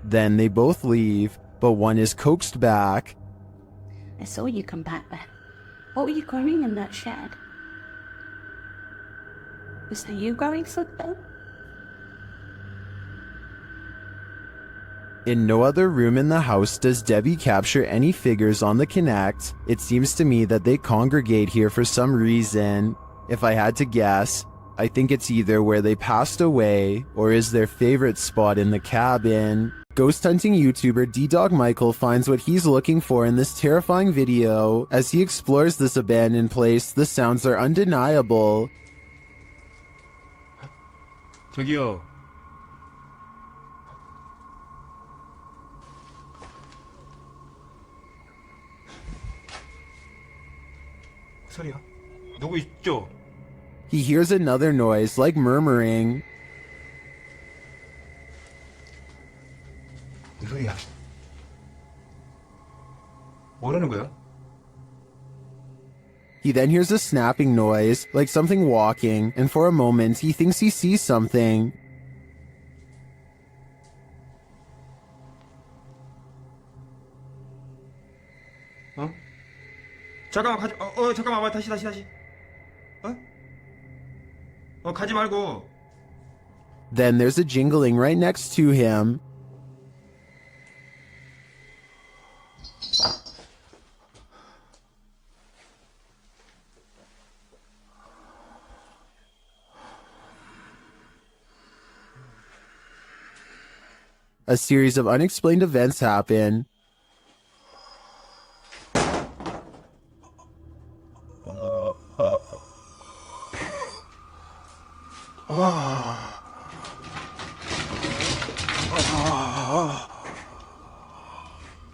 [SPEAKER 1] Then they both leave, but one is coaxed back.
[SPEAKER 8] I saw you come back there. What were you growing in that shed? Was that you growing something?
[SPEAKER 1] In no other room in the house does Debbie capture any figures on the Kinect. It seems to me that they congregate here for some reason. If I had to guess, I think it's either where they passed away or is their favorite spot in the cabin. Ghost hunting YouTuber D-Dog Michael finds what he's looking for in this terrifying video. As he explores this abandoned place, the sounds are undeniable.
[SPEAKER 19] 저기요.
[SPEAKER 23] 소리야? 누구 있죠?
[SPEAKER 1] He hears another noise, like murmuring.
[SPEAKER 23] 무슨 소리야? 뭐라는 거야?
[SPEAKER 1] He then hears a snapping noise, like something walking, and for a moment he thinks he sees something.
[SPEAKER 23] 어? 잠깐만 가지. 잠깐만 와 다시. 가지 말고.
[SPEAKER 1] Then there's a jingling right next to him. A series of unexplained events happen.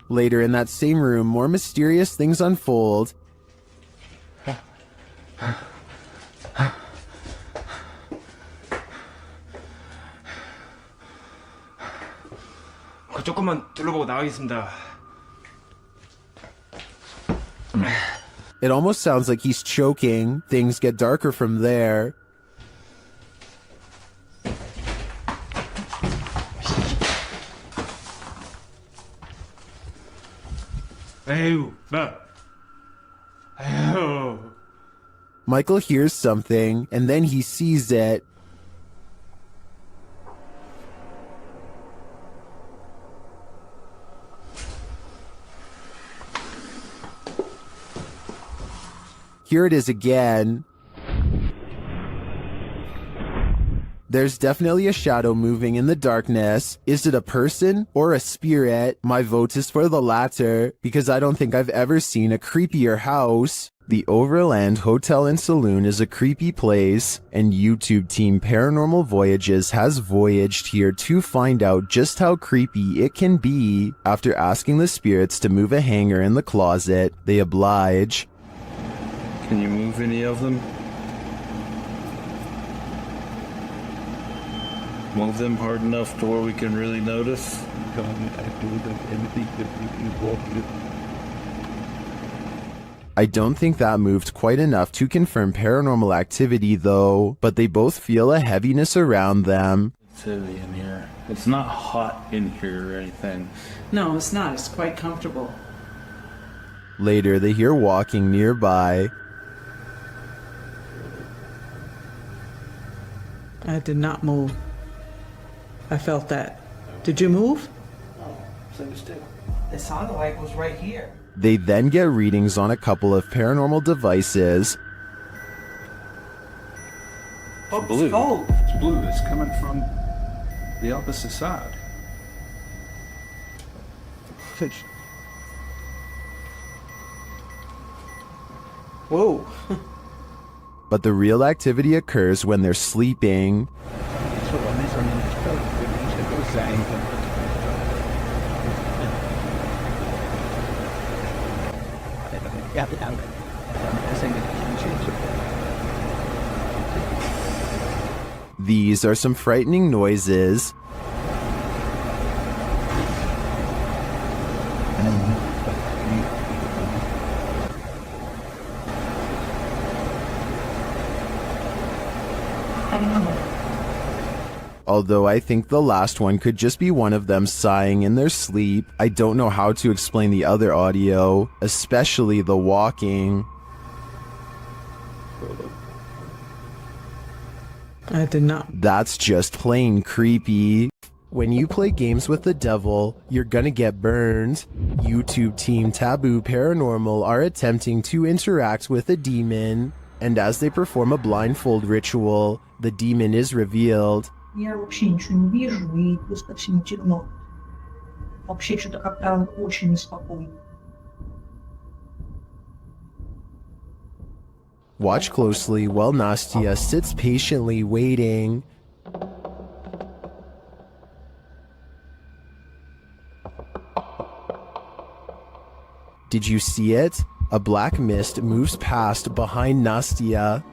[SPEAKER 1] Later in that same room, more mysterious things unfold.
[SPEAKER 23] 조금만 둘러보고 나가겠습니다.
[SPEAKER 1] It almost sounds like he's choking. Things get darker from there.
[SPEAKER 23] 에휴, 에휴.
[SPEAKER 1] Michael hears something, and then he sees it. Here it is again. There's definitely a shadow moving in the darkness. Is it a person or a spirit? My vote is for the latter, because I don't think I've ever seen a creepier house. The Overland Hotel and Saloon is a creepy place, and YouTube team Paranormal Voyages has voyaged here to find out just how creepy it can be. After asking the spirits to move a hanger in the closet, they oblige.
[SPEAKER 4] Can you move any of them? Move them hard enough to where we can really notice?
[SPEAKER 1] I don't think that moved quite enough to confirm paranormal activity though, but they both feel a heaviness around them.
[SPEAKER 4] It's heavy in here. It's not hot in here or anything.
[SPEAKER 15] No, it's not. It's quite comfortable.
[SPEAKER 1] Later, they hear walking nearby.
[SPEAKER 15] I did not move. I felt that. Did you move?
[SPEAKER 6] It sounded like it was right here.
[SPEAKER 1] They then get readings on a couple of paranormal devices.
[SPEAKER 19] It's blue.
[SPEAKER 6] cold.
[SPEAKER 19] It's blue. It's coming from the opposite side.
[SPEAKER 15] Whoa.
[SPEAKER 1] But the real activity occurs when they're sleeping. These are some frightening noises. Although I think the last one could just be one of them sighing in their sleep, I don't know how to explain the other audio, especially the walking.
[SPEAKER 15] I did not.
[SPEAKER 1] That's just plain creepy. When you play games with the devil, you're gonna get burned. YouTube team Taboo Paranormal are attempting to interact with a demon, and as they perform a blindfold ritual, the demon is revealed.
[SPEAKER 7] Я вообще ничего не вижу и достаточно темно. Вообще что-то как-то очень неспокойно.
[SPEAKER 1] Watch closely while Nastya sits patiently waiting. Did you see it? A black mist moves past behind Nastya.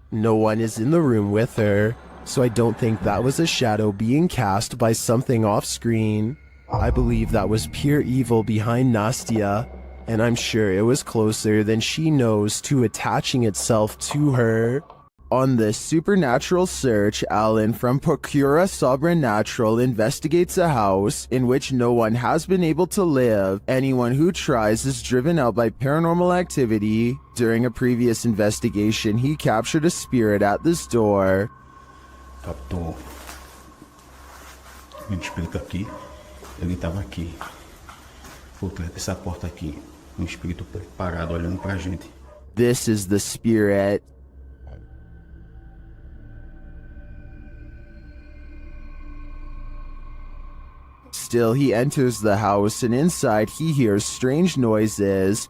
[SPEAKER 1] No one is in the room with her, so I don't think that was a shadow being cast by something off screen. I believe that was pure evil behind Nastya, and I'm sure it was closer than she knows to attaching itself to her. On this supernatural search, Alan from Procura Sobrenatural investigates a house in which no one has been able to live. Anyone who tries is driven out by paranormal activity. During a previous investigation, he captured a spirit at this door.
[SPEAKER 20] Captou um espírito aqui. Ele estava aqui. Por trás dessa porta aqui. Espírito parado olhando pra gente.
[SPEAKER 1] This is the spirit. Still, he enters the house, and inside he hears strange noises.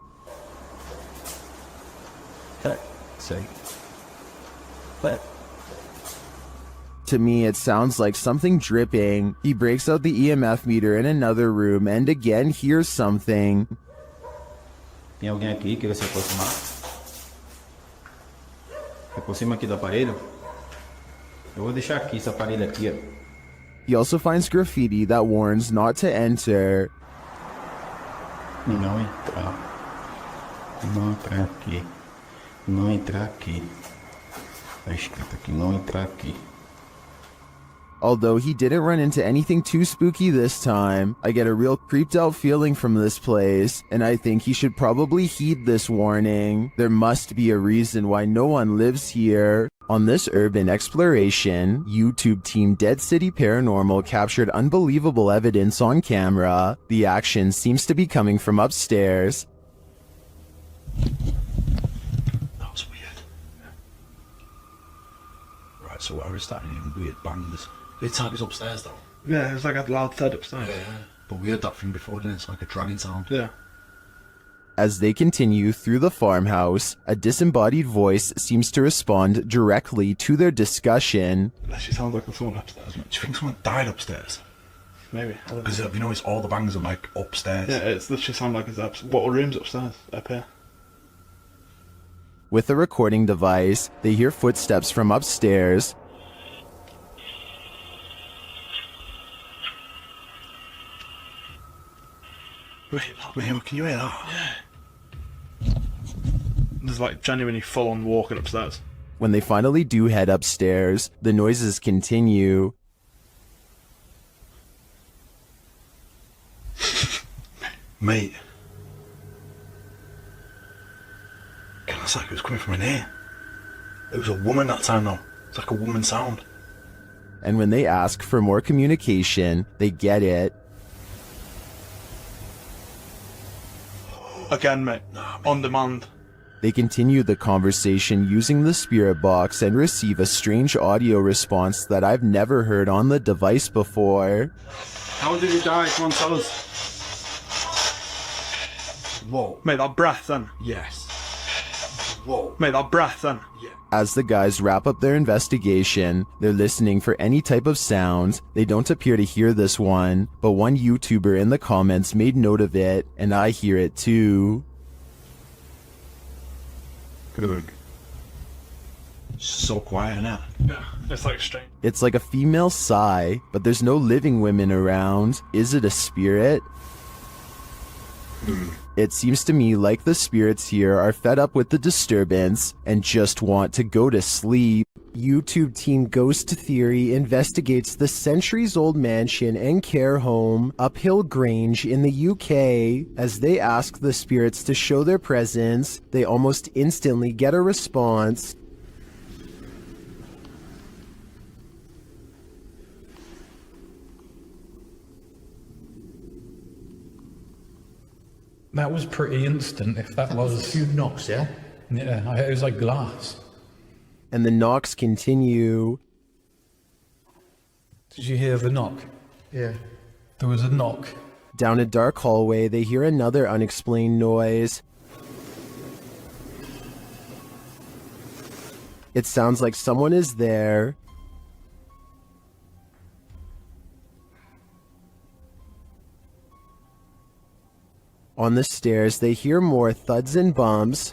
[SPEAKER 1] To me, it sounds like something dripping. He breaks out the EMF meter in another room and again hears something.
[SPEAKER 16] Tem alguém aqui que queira se aproximar? Se aproxima aqui do aparelho. Eu vou deixar aqui esse aparelho aqui, ó.
[SPEAKER 1] He also finds graffiti that warns not to enter.
[SPEAKER 16] Não entrar. Não entrar aqui. Não entrar aqui. Tá escrito aqui, não entrar aqui.
[SPEAKER 1] Although he didn't run into anything too spooky this time, I get a real creeped out feeling from this place, and I think he should probably heed this warning. There must be a reason why no one lives here. On this urban exploration, YouTube team Dead City Paranormal captured unbelievable evidence on camera. The action seems to be coming from upstairs.
[SPEAKER 23] That was weird. Right, so I was starting hearing weird bangs. It's like it's upstairs though.
[SPEAKER 2] Yeah, it's like a loud thud upstairs.
[SPEAKER 23] Yeah, but we heard that thing before, didn't it? It's like a dragging sound.
[SPEAKER 2] Yeah.
[SPEAKER 1] As they continue through the farmhouse, a disembodied voice seems to respond directly to their discussion.
[SPEAKER 2] That actually sounds like someone upstairs.
[SPEAKER 23] Do you think someone died upstairs?
[SPEAKER 2] Maybe.
[SPEAKER 23] Because have you noticed all the bangs are like upstairs?
[SPEAKER 2] Yeah, it's literally sound like it's upstairs. What room's upstairs? Up here.
[SPEAKER 1] With a recording device, they hear footsteps from upstairs.
[SPEAKER 23] Wait, can you hear that?
[SPEAKER 2] Yeah. There's like genuinely full on walking upstairs.
[SPEAKER 1] When they finally do head upstairs, the noises continue.
[SPEAKER 23] Mate. It's like it was coming from in here. It was a woman that time though. It's like a woman sound.
[SPEAKER 1] And when they ask for more communication, they get it.
[SPEAKER 2] Again, mate. On demand.
[SPEAKER 1] They continue the conversation using the spirit box and receive a strange audio response that I've never heard on the device before.
[SPEAKER 22] How did he die? Come on, tell us.
[SPEAKER 23] Whoa.
[SPEAKER 2] Mate, that breath then.
[SPEAKER 23] Yes. Whoa.
[SPEAKER 2] Mate, that breath then.
[SPEAKER 23] Yeah.
[SPEAKER 1] As the guys wrap up their investigation, they're listening for any type of sound. They don't appear to hear this one, but one YouTuber in the comments made note of it, and I hear it too.
[SPEAKER 23] Good. So quiet now.
[SPEAKER 2] Yeah, it's like strange.
[SPEAKER 1] It's like a female sigh, but there's no living women around. Is it a spirit? It seems to me like the spirits here are fed up with the disturbance and just want to go to sleep. YouTube team Ghost Theory investigates the centuries-old mansion and care home Uphill Grange in the UK. As they ask the spirits to show their presence, they almost instantly get a response.
[SPEAKER 4] That was pretty instant, if that was...
[SPEAKER 17] A few knocks, yeah?
[SPEAKER 4] Yeah, it was like glass.
[SPEAKER 1] And the knocks continue.
[SPEAKER 4] Did you hear the knock?
[SPEAKER 17] Yeah.
[SPEAKER 4] There was a knock.
[SPEAKER 1] Down a dark hallway, they hear another unexplained noise. It sounds like someone is there. On the stairs, they hear more thuds and bumps.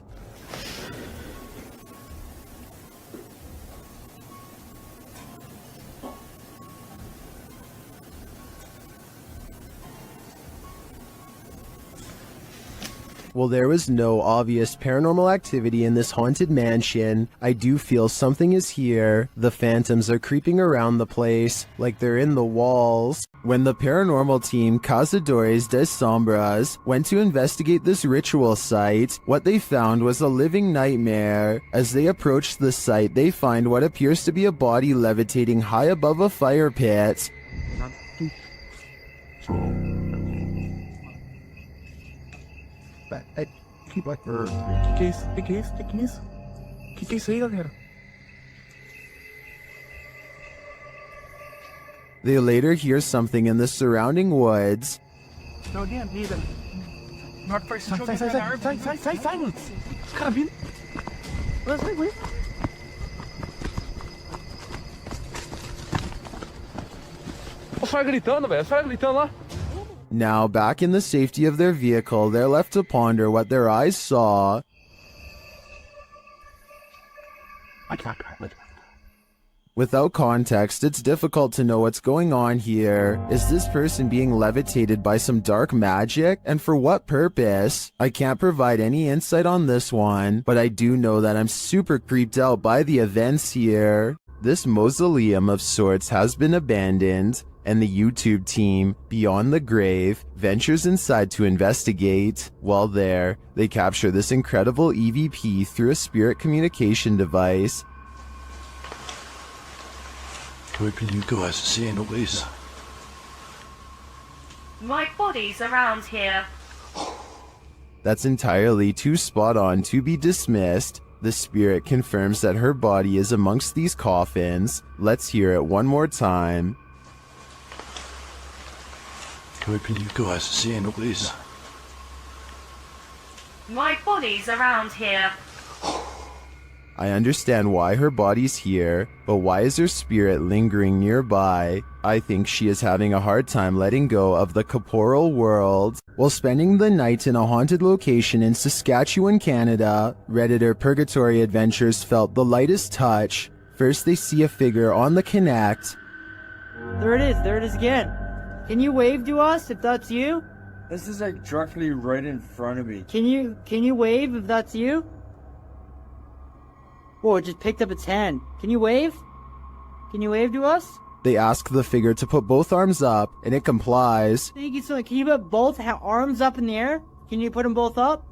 [SPEAKER 1] While there was no obvious paranormal activity in this haunted mansion, I do feel something is here. The phantoms are creeping around the place, like they're in the walls. When the paranormal team Cazadores de Sombras went to investigate this ritual site, what they found was a living nightmare. As they approached the site, they find what appears to be a body levitating high above a fire pit.
[SPEAKER 23] Que é isso aí, galera?
[SPEAKER 1] They later hear something in the surrounding woods.
[SPEAKER 23] Não, again, neither. North first. Sai, mano. Os caras vindo. Vai. Os caras gritando, velho. Os caras gritando lá.
[SPEAKER 1] Now, back in the safety of their vehicle, they're left to ponder what their eyes saw. Without context, it's difficult to know what's going on here. Is this person being levitated by some dark magic? And for what purpose? I can't provide any insight on this one, but I do know that I'm super creeped out by the events here. This mausoleum of sorts has been abandoned, and the YouTube team, Beyond the Grave, ventures inside to investigate. While there, they capture this incredible EVP through a spirit communication device.
[SPEAKER 23] Where can you guys see all this?
[SPEAKER 10] My body's around here.
[SPEAKER 1] That's entirely too spot on to be dismissed. The spirit confirms that her body is amongst these coffins. Let's hear it one more time.
[SPEAKER 23] Where can you guys see all this?
[SPEAKER 10] My body's around here.
[SPEAKER 1] I understand why her body's here, but why is her spirit lingering nearby? I think she is having a hard time letting go of the corporal world. While spending the night in a haunted location in Saskatchewan, Canada, Redditor Purgatory Adventures felt the lightest touch. First, they see a figure on the Connect.
[SPEAKER 13] There it is again. Can you wave to us if that's you?
[SPEAKER 14] This is like directly right in front of me.
[SPEAKER 13] Can you wave if that's you? Whoa, it just picked up its hand. Can you wave? Can you wave to us?
[SPEAKER 1] They ask the figure to put both arms up, and it complies.
[SPEAKER 13] Thank you so much. Can you put both arms up in the air? Can you put them both up?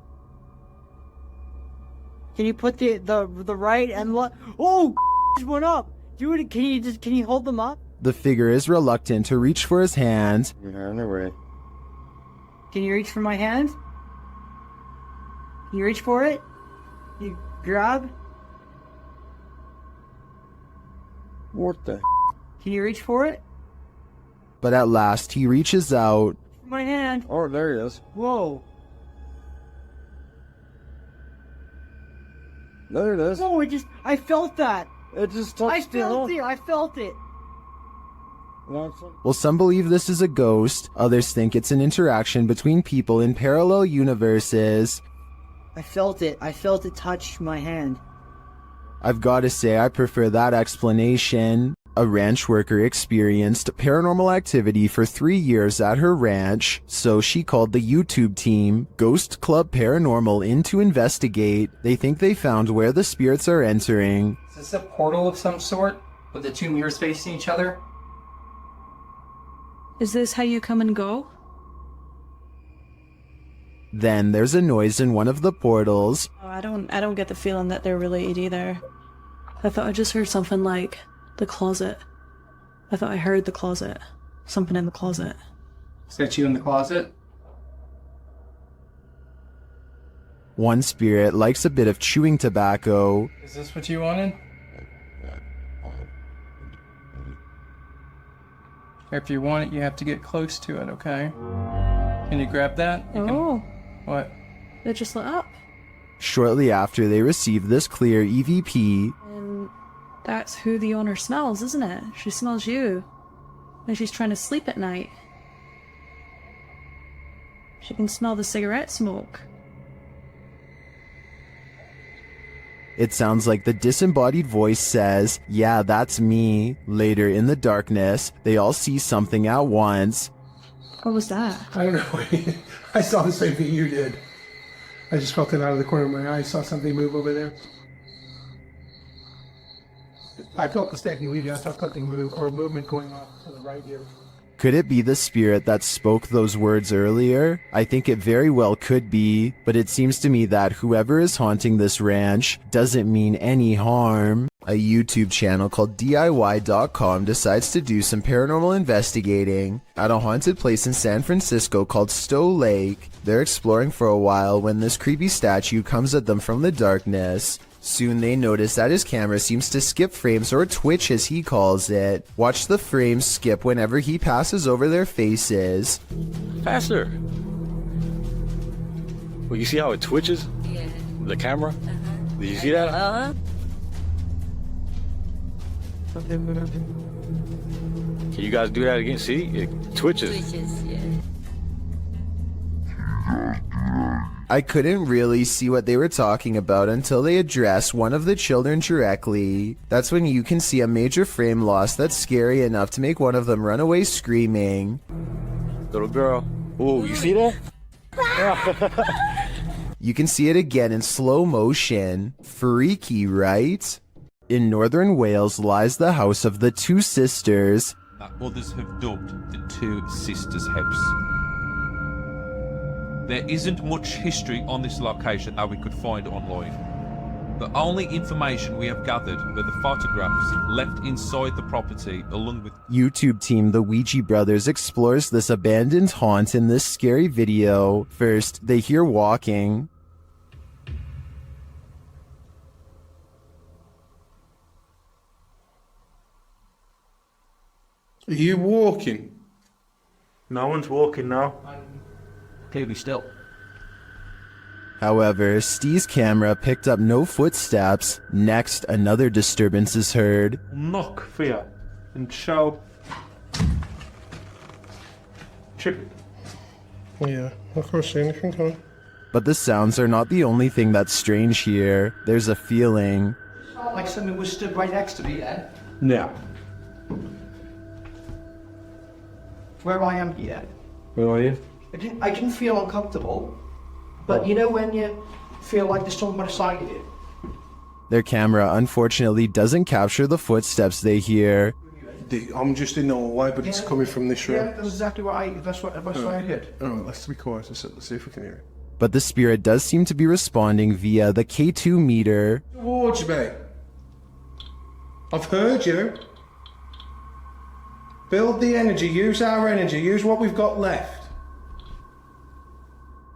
[SPEAKER 13] Can you put the right and left? Oh, just went up. Do it. Can you hold them up?
[SPEAKER 1] The figure is reluctant to reach for his hand.
[SPEAKER 14] You're on the way.
[SPEAKER 13] Can you reach for my hand? Can you reach for it? You grab?
[SPEAKER 14] What the?
[SPEAKER 13] Can you reach for it?
[SPEAKER 1] But at last, he reaches out.
[SPEAKER 13] My hand.
[SPEAKER 14] Oh, there he is.
[SPEAKER 13] Whoa.
[SPEAKER 14] There it is.
[SPEAKER 13] Oh, I felt that.
[SPEAKER 14] It just touched
[SPEAKER 13] I felt it.
[SPEAKER 1] While some believe this is a ghost, others think it's an interaction between people in parallel universes.
[SPEAKER 13] I felt it touch my hand.
[SPEAKER 1] I've got to say I prefer that explanation. A ranch worker experienced paranormal activity for 3 years at her ranch, so she called the YouTube team, Ghost Club Paranormal, in to investigate. They think they found where the spirits are entering.
[SPEAKER 22] Is this a portal of some sort, with the two mirrors facing each other?
[SPEAKER 10] Is this how you come and go?
[SPEAKER 1] Then there's a noise in one of the portals.
[SPEAKER 10] Oh, I don't get the feeling that they're related either. I thought I just heard something like the closet. I thought I heard the closet. Something in the closet.
[SPEAKER 22] Is that you in the closet?
[SPEAKER 1] One spirit likes a bit of chewing tobacco.
[SPEAKER 22] Is this what you wanted? If you want it, you have to get close to it, okay? Can you grab that? What?
[SPEAKER 10] They just lit up.
[SPEAKER 1] Shortly after they receive this clear EVP,
[SPEAKER 10] And that's who the owner smells, isn't it? She smells you. When she's trying to sleep at night. She can smell the cigarette smoke.
[SPEAKER 1] it sounds like the disembodied voice says, "Yeah, that's me." Later in the darkness, they all see something at once.
[SPEAKER 10] What was that?
[SPEAKER 5] I don't know. I saw the same thing you did. I just felt it out of the corner of my eye. I saw something move over there. I felt the stagnant leaving. I saw something move, or movement going off to the right here.
[SPEAKER 1] Could it be the spirit that spoke those words earlier? I think it very well could be, but it seems to me that whoever is haunting this ranch doesn't mean any harm. A YouTube channel called DIY.com decides to do some paranormal investigating at a haunted place in San Francisco called Stowe Lake. They're exploring for a while when this creepy statue comes at them from the darkness. Soon they notice that his camera seems to skip frames, or twitch as he calls it. Watch the frames skip whenever he passes over their faces.
[SPEAKER 23] Faster. Well, you see how it twitches?
[SPEAKER 18] Yeah.
[SPEAKER 23] The camera? Did you see that?
[SPEAKER 18] Uh-huh.
[SPEAKER 23] Can you guys do that again? See? It twitches.
[SPEAKER 18] Twitches, yeah.
[SPEAKER 1] I couldn't really see what they were talking about until they address one of the children directly. That's when you can see a major frame loss that's scary enough to make one of them run away screaming.
[SPEAKER 23] Little girl. Ooh, you see that?
[SPEAKER 1] You can see it again in slow motion. Freaky, right? In northern Wales lies the house of the two sisters.
[SPEAKER 21] Others have dubbed the Two Sisters House. There isn't much history on this location that we could find online. The only information we have gathered are the photographs left inside the property, along with
[SPEAKER 1] YouTube team The Ouija Brothers explores this abandoned haunt in this scary video. First, they hear walking.
[SPEAKER 5] Are you walking?
[SPEAKER 23] No one's walking now.
[SPEAKER 21] clearly still.
[SPEAKER 1] However, Steve's camera picked up no footsteps. Next, another disturbance is heard.
[SPEAKER 23] Knock for you and show. Chip it.
[SPEAKER 5] Yeah, I can't see anything, can I?
[SPEAKER 1] But the sounds are not the only thing that's strange here. There's a feeling.
[SPEAKER 24] Like something was stood right next to me then.
[SPEAKER 23] Yeah.
[SPEAKER 24] Where I am here.
[SPEAKER 23] Where are you?
[SPEAKER 24] I didn't feel uncomfortable, but you know when you feel like there's someone beside you?
[SPEAKER 1] Their camera unfortunately doesn't capture the footsteps they hear.
[SPEAKER 5] I'm just in the hallway, but it's coming from this room.
[SPEAKER 24] Yeah, that's exactly what I heard.
[SPEAKER 5] Alright, let's be quiet. Let's see if we can hear it.
[SPEAKER 1] But the spirit does seem to be responding via the K2 meter.
[SPEAKER 5] Towards me. I've heard you. Build the energy, use our energy, use what we've got left.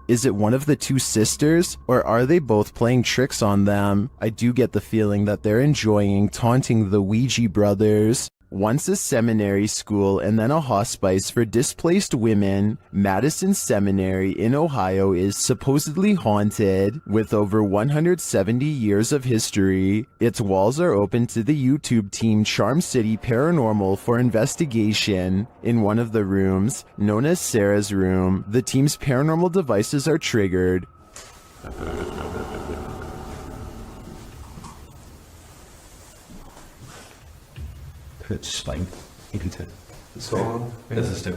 [SPEAKER 1] Is it one of the two sisters, or are they both playing tricks on them? I do get the feeling that they're enjoying taunting the Ouija brothers. Once a seminary school and then a hospice for displaced women, Madison Seminary in Ohio is supposedly haunted. With over 170 years of history, its walls are open to the YouTube team Charm City Paranormal for investigation. In one of the rooms, known as Sarah's room, the team's paranormal devices are triggered.
[SPEAKER 20] Het spijn. Inte.
[SPEAKER 5] Så.
[SPEAKER 20] Das ist det.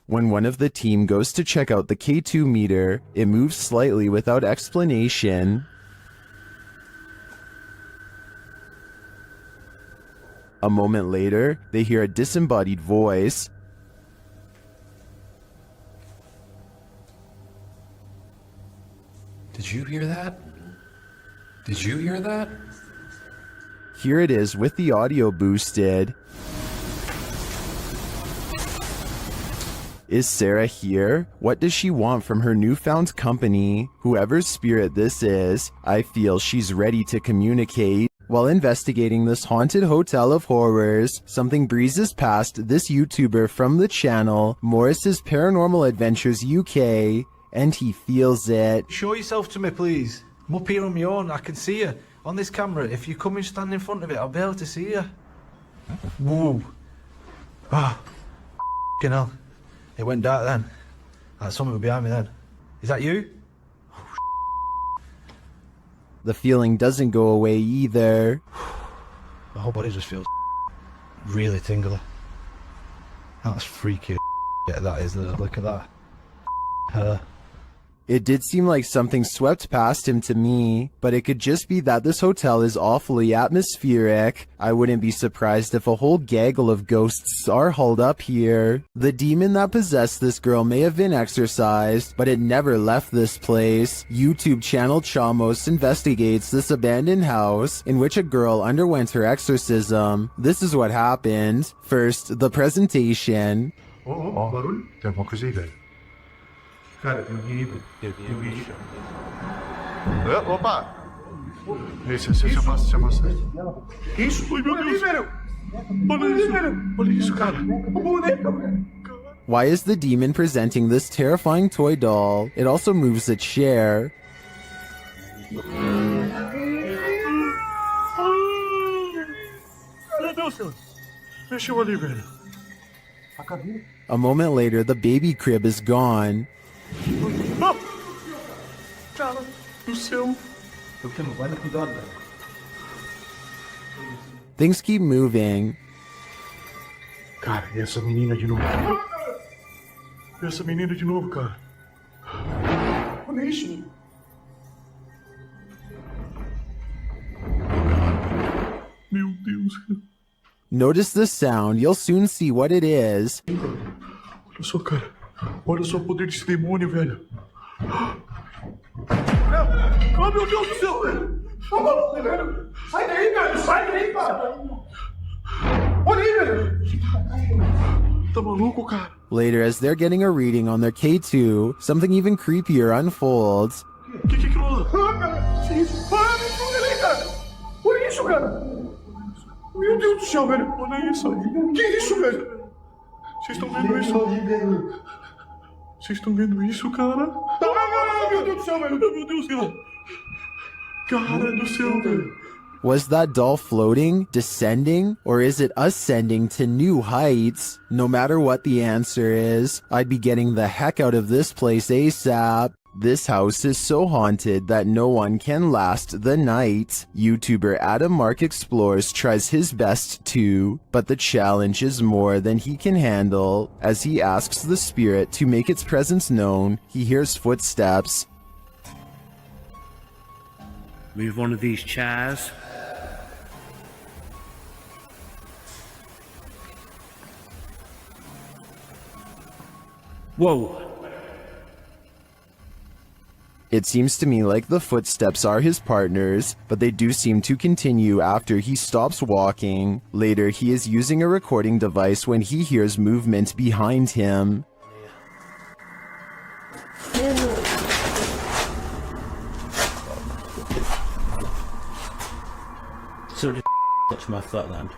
[SPEAKER 1] When one of the team goes to check out the K2 meter, it moves slightly without explanation. A moment later, they hear a disembodied voice.
[SPEAKER 25] Did you hear that? Did you hear that?
[SPEAKER 1] Here it is with the audio boosted. Is Sarah here? What does she want from her newfound company? Whoever's spirit this is, I feel she's ready to communicate. While investigating this haunted hotel of horrors, something breezes past this YouTuber from the channel, Morris's Paranormal Adventures UK, and he feels it.
[SPEAKER 2] Show yourself to me, please. I'm up here on my own. I can see you on this camera. If you come and stand in front of it, I'll be able to see you. Whoa. Ah. F***ing hell. It went dark then. Like something was behind me then. Is that you?
[SPEAKER 1] The feeling doesn't go away either.
[SPEAKER 2] My whole body just feels really tingly. That's freaky. Yeah, that is. Look at that. Her.
[SPEAKER 1] It did seem like something swept past him to me, but it could just be that this hotel is awfully atmospheric. I wouldn't be surprised if a whole gaggle of ghosts are hauled up here. The demon that possessed this girl may have been exorcised, but it never left this place. YouTube channel Chamos investigates this abandoned house in which a girl underwent her exorcism. This is what happened. First, the presentation.
[SPEAKER 23] Barulho? Tem alguma coisa aí, velho? Cara, tem alguém aí, velho. Tem alguém aí, cara. Opa! Se afasta. Que isso? Ai, meu Deus! Olha isso, cara.
[SPEAKER 1] Why is the demon presenting this terrifying toy doll? It also moves a chair.
[SPEAKER 23] Meu Deus, Deus. Mexeu ali, velho.
[SPEAKER 1] A moment later, the baby crib is gone.
[SPEAKER 23] Ah! Cara do céu.
[SPEAKER 1] Things keep moving.
[SPEAKER 23] Cara, e essa menina de novo? Essa menina de novo, cara. Olha isso. Meu Deus.
[SPEAKER 1] Notice the sound. You'll soon see what it is.
[SPEAKER 23] Olha só, cara. Olha só o poder desse demônio, velho. Oh, meu Deus do céu, velho. Velho. Sai daí, velho. Sai daí, cara. Olha aí, velho. Tá maluco, cara?
[SPEAKER 1] Later, as they're getting a reading on their K2, something even creepier unfolds.
[SPEAKER 23] Que rola? Ah, cara. Que isso? Ah, me ajuda aí, cara. Olha isso, cara. Meu Deus do céu, velho. Olha isso. Que isso, velho? Vocês estão vendo isso? Vocês estão vendo isso, cara? Ah, meu Deus do céu, velho. Meu Deus, cara. Cara do céu, velho.
[SPEAKER 1] Was that doll floating, descending, or is it ascending to new heights? No matter what the answer is, I'd be getting the heck out of this place ASAP. This house is so haunted that no one can last the night. YouTuber Adam Mark Explores tries his best too, but the challenge is more than he can handle. As he asks the spirit to make its presence known, he hears footsteps.
[SPEAKER 3] Move one of these chairs. Whoa.
[SPEAKER 1] It seems to me like the footsteps are his partners, but they do seem to continue after he stops walking. Later, he is using a recording device when he hears movement behind him.
[SPEAKER 3] So did touch my flatland.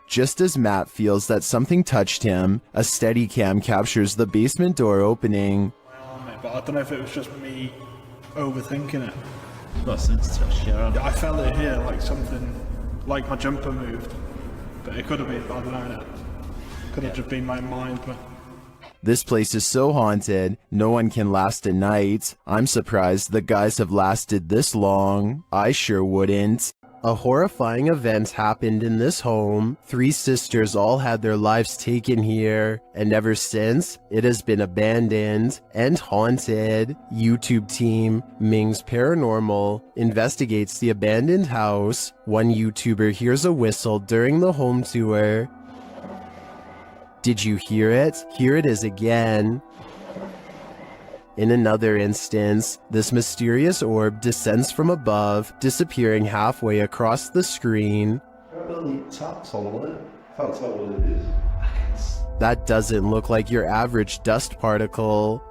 [SPEAKER 1] Just as Matt feels that something touched him, a Steadicam captures the basement door opening.
[SPEAKER 9] But I don't know if it was just me overthinking it.
[SPEAKER 3] Got a sense touch, yeah.
[SPEAKER 9] I felt it here, like something, like my jumper moved. But it could have been, I don't know. Could have just been my mind, but...
[SPEAKER 1] This place is so haunted, no one can last a night. I'm surprised the guys have lasted this long. I sure wouldn't. A horrifying event happened in this home. 3 sisters all had their lives taken here, and ever since, it has been abandoned and haunted. YouTube team Ming's Paranormal investigates the abandoned house. One YouTuber hears a whistle during the home tour. Did you hear it? Here it is again. In another instance, this mysterious orb descends from above, disappearing halfway across the screen.
[SPEAKER 17] Taps on it. Can't tell what it is.
[SPEAKER 1] That doesn't look like your average dust particle.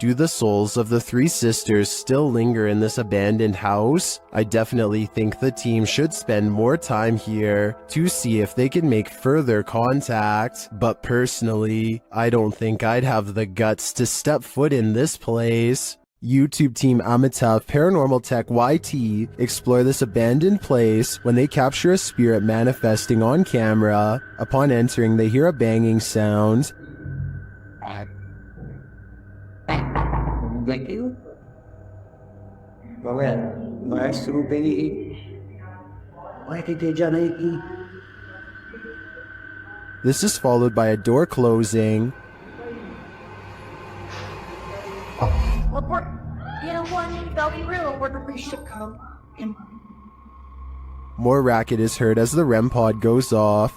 [SPEAKER 1] Do the souls of the three sisters still linger in this abandoned house? I definitely think the team should spend more time here to see if they can make further contact, but personally, I don't think I'd have the guts to step foot in this place. YouTube team Amitav Paranormal Tech YT explore this abandoned place when they capture a spirit manifesting on camera. Upon entering, they hear a banging sound.
[SPEAKER 14] Thank you. Well, mas tudo bem. Vai que te janei.
[SPEAKER 1] This is followed by a door closing. More racket is heard as the REM pod goes off.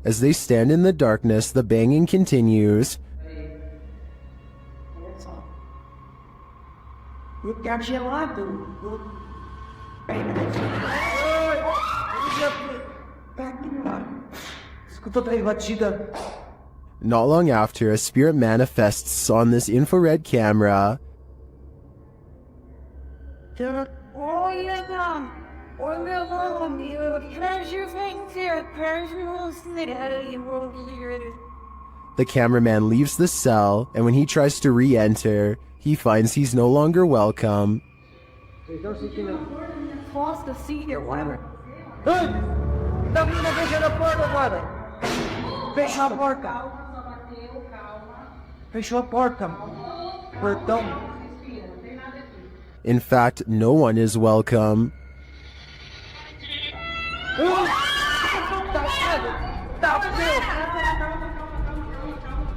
[SPEAKER 1] As they stand in the darkness, the banging continues. Not long after, a spirit manifests on this infrared camera. The cameraman leaves the cell, and when he tries to re-enter, he finds he's no longer welcome. In fact, no one is welcome.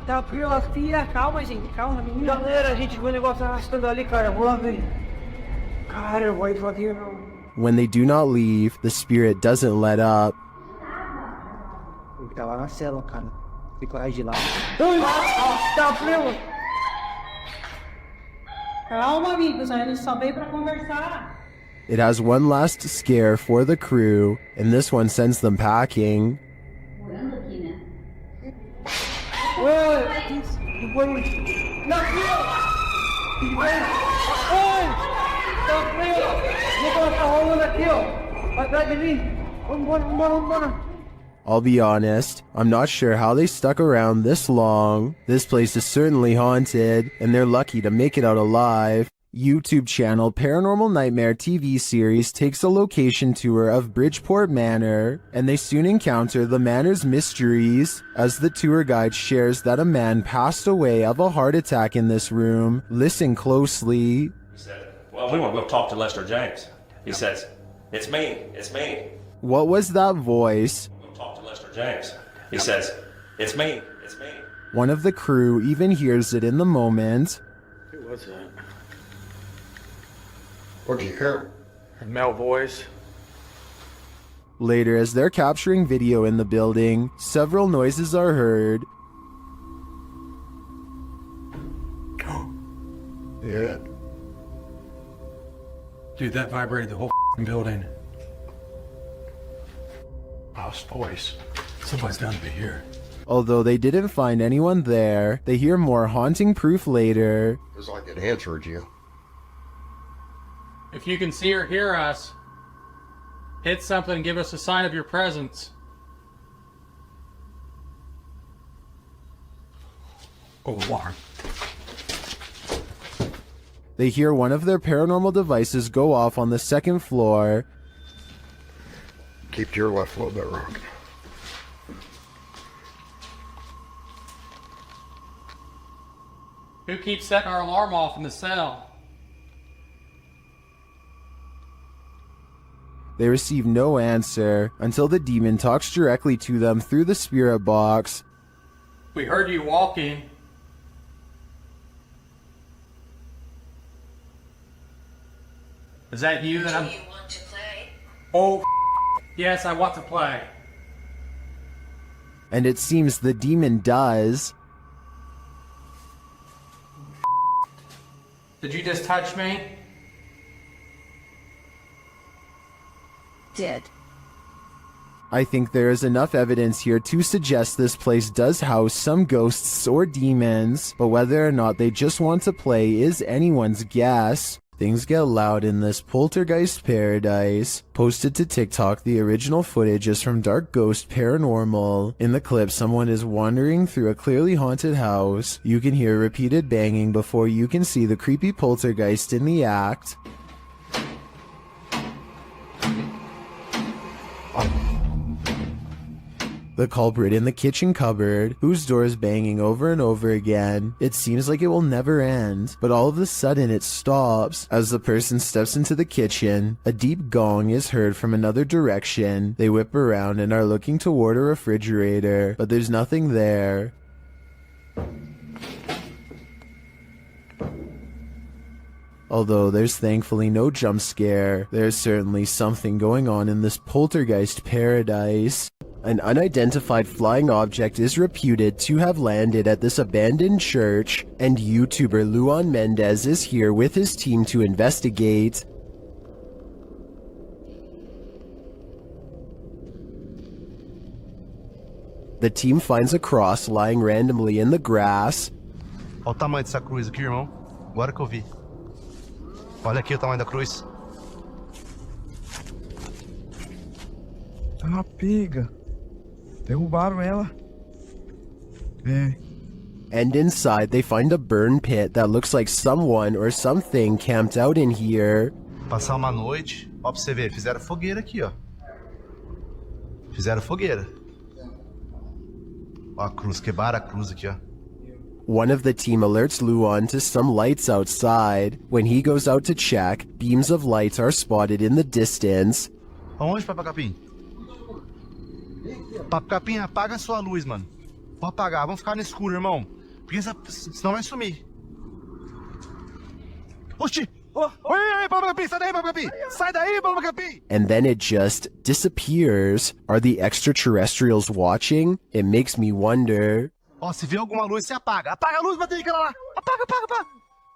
[SPEAKER 13] Tá frio, filha, calma, gente, calma, menina. Galera, a gente viu o negócio arrastando ali, cara, vou lá ver. Cara, eu vou ir aqui, não.
[SPEAKER 1] When they do not leave, the spirit doesn't let up.
[SPEAKER 13] Ele tá lá na cela, cara. Fica lá de lá. Tá frio. Calma, amigos, a gente só veio pra conversar.
[SPEAKER 1] It has one last scare for the crew, and this one sends them packing. I'll be honest, I'm not sure how they stuck around this long. This place is certainly haunted, and they're lucky to make it out alive. YouTube channel Paranormal Nightmare TV series takes a location tour of Bridgeport Manor, and they soon encounter the manor's mysteries as the tour guide shares that a man passed away of a heart attack in this room. Listen closely.
[SPEAKER 6] He said, well, we want to go talk to Lester James. He says, it's me.
[SPEAKER 1] What was that voice?
[SPEAKER 6] We'll talk to Lester James. He says, it's me.
[SPEAKER 1] One of the crew even hears it in the moment.
[SPEAKER 14] Who was that? What'd you hear?
[SPEAKER 23] A male voice.
[SPEAKER 1] Later, as they're capturing video in the building, several noises are heard.
[SPEAKER 23] Yeah. Dude, that vibrated the whole building. House voice. Somebody's down to be here.
[SPEAKER 1] Although they didn't find anyone there, they hear more haunting proof later.
[SPEAKER 23] It was like it answered you.
[SPEAKER 8] If you can see or hear us, hit something and give us a sign of your presence.
[SPEAKER 23] Oh, alarm.
[SPEAKER 1] They hear one of their paranormal devices go off on the second floor.
[SPEAKER 23] Keep to your left a little bit, Rock.
[SPEAKER 8] Who keeps setting our alarm off in the cell?
[SPEAKER 1] They receive no answer until the demon talks directly to them through the spirit box.
[SPEAKER 8] We heard you walking. Is that you that I'm...
[SPEAKER 11] Do you want to play?
[SPEAKER 8] Oh, Yes, I want to play.
[SPEAKER 1] And it seems the demon does.
[SPEAKER 8] Did you just touch me?
[SPEAKER 11] Did.
[SPEAKER 1] I think there is enough evidence here to suggest this place does house some ghosts or demons, but whether or not they just want to play is anyone's guess. Things get loud in this poltergeist paradise. Posted to TikTok, the original footage is from Dark Ghost Paranormal. In the clip, someone is wandering through a clearly haunted house. You can hear repeated banging before you can see the creepy poltergeist in the act. The culprit in the kitchen cupboard, whose door is banging over and over again. It seems like it will never end, but all of a sudden it stops. As the person steps into the kitchen, a deep gong is heard from another direction. They whip around and are looking toward a refrigerator, but there's nothing there. Although there's thankfully no jump scare, there's certainly something going on in this poltergeist paradise. An unidentified flying object is reputed to have landed at this abandoned church, and YouTuber Luan Mendez is here with his team to investigate. The team finds a cross lying randomly in the grass.
[SPEAKER 12] Olha o tamanho dessa cruz aqui, irmão. Agora que eu vi. Olha aqui o tamanho da cruz.
[SPEAKER 15] Tá uma pega. Derrubaram ela. É.
[SPEAKER 1] And inside they find a burn pit that looks like someone or something camped out in here.
[SPEAKER 12] Passar uma noite, ó pra você ver, fizeram fogueira aqui, ó. Fizeram fogueira. Ó a cruz, quebraram a cruz aqui, ó.
[SPEAKER 1] One of the team alerts Luan to some lights outside. When he goes out to check, beams of lights are spotted in the distance.
[SPEAKER 12] Aonde, Papa Capim? Papa Capim, apaga a sua luz, mano. Vou apagar, vamos ficar no escuro, irmão. Porque senão vai sumir. Oxi! Oi, Papa Capim, sai daí, Papa Capim! Sai daí, Papa Capim!
[SPEAKER 1] And then it just disappears. Are the extraterrestrials watching? It makes me wonder.
[SPEAKER 12] Ó, se vê alguma luz, você apaga. Apaga a luz, bateria, aquela lá. Apaga, apaga, apaga.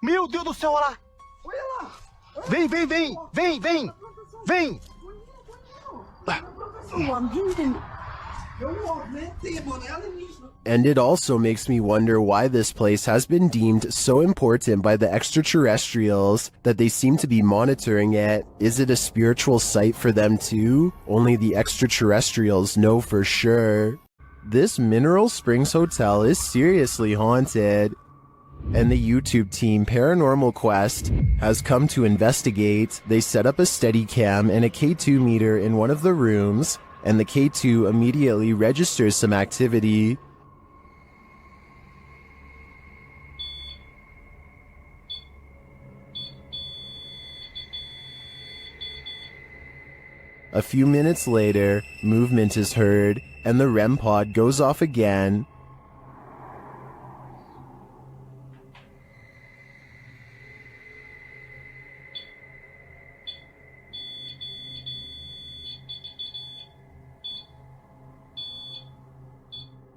[SPEAKER 12] Meu Deus do céu, olha lá. Olha lá. Vem, vem, vem. Vem, vem. Vem.
[SPEAKER 1] And it also makes me wonder why this place has been deemed so important by the extraterrestrials that they seem to be monitoring it. Is it a spiritual site for them too? Only the extraterrestrials know for sure. This Mineral Springs Hotel is seriously haunted, and the YouTube team Paranormal Quest has come to investigate. They set up a Steadicam and a K2 meter in one of the rooms, and the K2 immediately registers some activity. A few minutes later, movement is heard, and the REM pod goes off again.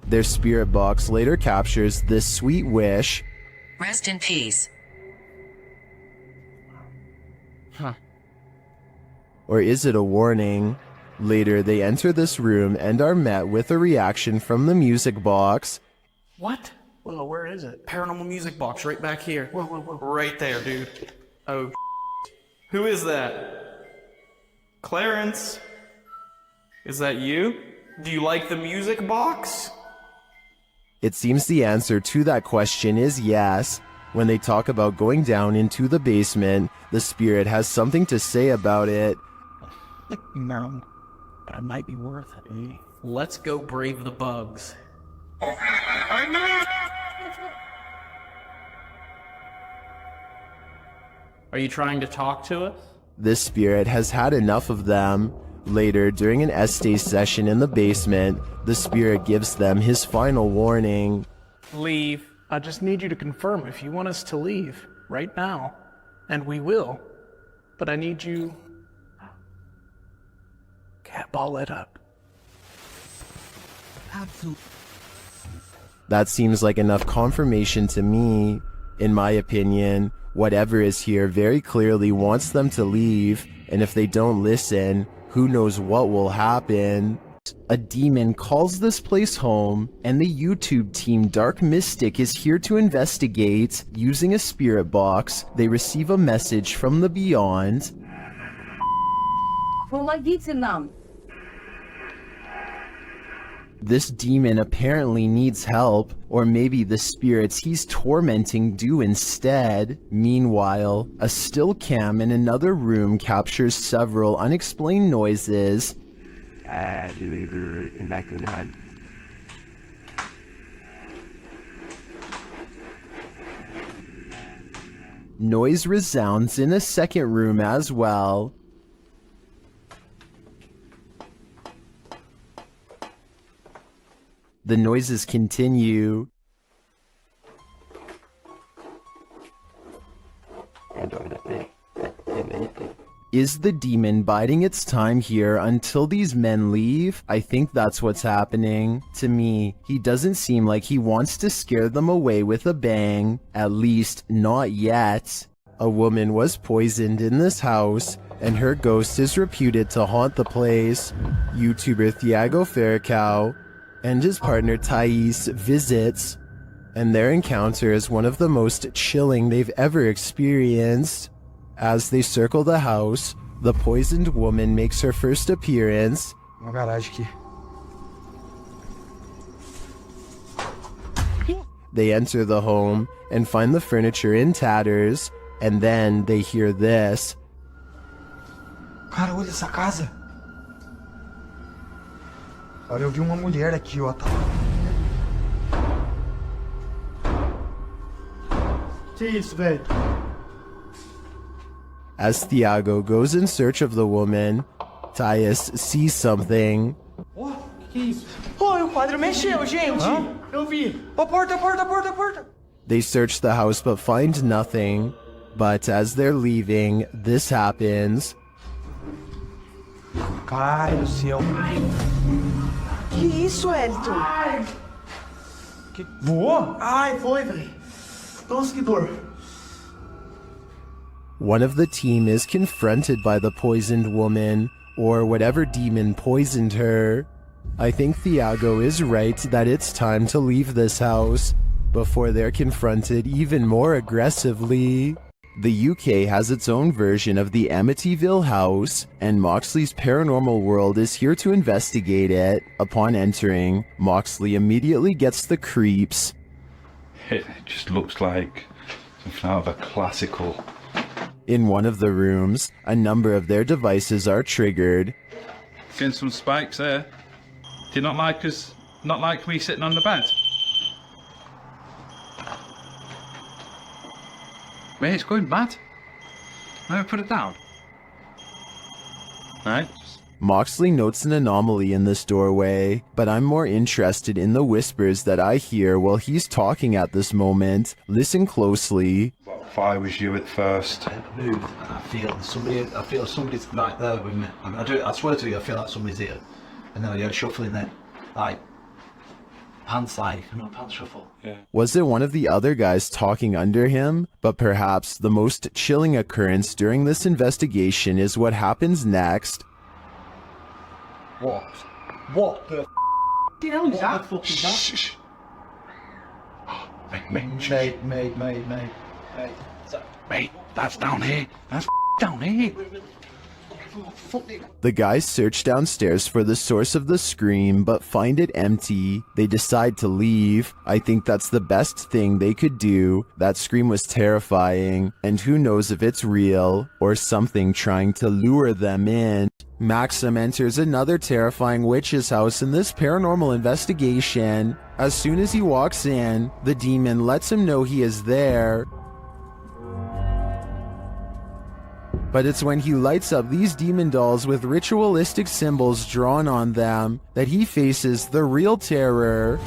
[SPEAKER 1] Their spirit box later captures this sweet wish.
[SPEAKER 11] Rest in peace.
[SPEAKER 8] Huh.
[SPEAKER 1] Or is it a warning? Later, they enter this room and are met with a reaction from the music box.
[SPEAKER 22] What? Well, where is it? Paranormal music box right back here. Whoa, whoa, whoa. Right there, dude. Oh, who is that? Clarence? Is that you? Do you like the music box?
[SPEAKER 1] It seems the answer to that question is yes. When they talk about going down into the basement, the spirit has something to say about it.
[SPEAKER 22] No, but it might be worth it. Let's go brave the bugs. Are you trying to talk to us?
[SPEAKER 1] This spirit has had enough of them. Later, during an Estee session in the basement, the spirit gives them his final warning.
[SPEAKER 22] Leave.
[SPEAKER 18] I just need you to confirm if you want us to leave right now. And we will. But I need you... Cat ball lit up.
[SPEAKER 14] Absolutely.
[SPEAKER 1] That seems like enough confirmation to me. In my opinion, whatever is here very clearly wants them to leave, and if they don't listen, who knows what will happen. A demon calls this place home, and the YouTube team Dark Mystic is here to investigate. Using a spirit box, they receive a message from the beyond.
[SPEAKER 4] Помогите нам.
[SPEAKER 1] This demon apparently needs help, or maybe the spirits he's tormenting do instead. Meanwhile, a still cam in another room captures several unexplained noises. Noise resounds in a second room as well. The noises continue. Is the demon biding its time here until these men leave? I think that's what's happening. To me, he doesn't seem like he wants to scare them away with a bang. At least, not yet. A woman was poisoned in this house, and her ghost is reputed to haunt the place. YouTuber Thiago Ferracao and his partner Thais visits, and their encounter is one of the most chilling they've ever experienced. As they circle the house, the poisoned woman makes her first appearance.
[SPEAKER 15] Uma garagem aqui.
[SPEAKER 1] They enter the home and find the furniture in tatters, and then they hear this.
[SPEAKER 15] Cara, olha essa casa. Olha, eu vi uma mulher aqui, ó.
[SPEAKER 24] Que isso, velho?
[SPEAKER 1] As Thiago goes in search of the woman, Thais sees something.
[SPEAKER 24] Oh, que isso? Oh, o quadro mexeu, gente! Eu vi! Ó, porta!
[SPEAKER 1] They search the house but find nothing. But as they're leaving, this happens.
[SPEAKER 15] Caralho do céu.
[SPEAKER 24] Que isso, Elton? Ai!
[SPEAKER 15] Voou?
[SPEAKER 24] Ai, foi, velho. Nossa, que dor.
[SPEAKER 1] One of the team is confronted by the poisoned woman, or whatever demon poisoned her. I think Thiago is right that it's time to leave this house, before they're confronted even more aggressively. The UK has its own version of the Amityville house, and Moxley's paranormal world is here to investigate it. Upon entering, Moxley immediately gets the creeps.
[SPEAKER 7] It just looks like something out of a classical.
[SPEAKER 1] In one of the rooms, a number of their devices are triggered.
[SPEAKER 7] Getting some spikes there. Do you not like me sitting on the bed? Mate, it's going mad. Never put it down. Right.
[SPEAKER 1] Moxley notes an anomaly in this doorway, but I'm more interested in the whispers that I hear while he's talking at this moment. Listen closely.
[SPEAKER 7] If I was you at first.
[SPEAKER 12] I move and I feel somebody's right there with me. I swear to you, I feel like somebody's here. And then I hear shuffling then. Like, pants shuffle.
[SPEAKER 7] Yeah.
[SPEAKER 1] Was it one of the other guys talking under him? But perhaps the most chilling occurrence during this investigation is what happens next.
[SPEAKER 12] What the hell is that?
[SPEAKER 7] What the fuck is that? Shh. Mate, that's down here. That's down here.
[SPEAKER 1] The guys search downstairs for the source of the scream, but find it empty. They decide to leave. I think that's the best thing they could do. That scream was terrifying, and who knows if it's real, or something trying to lure them in. Maxim enters another terrifying witch's house in this paranormal investigation. As soon as he walks in, the demon lets him know he is there. But it's when he lights up these demon dolls with ritualistic symbols drawn on them that he faces the real terror.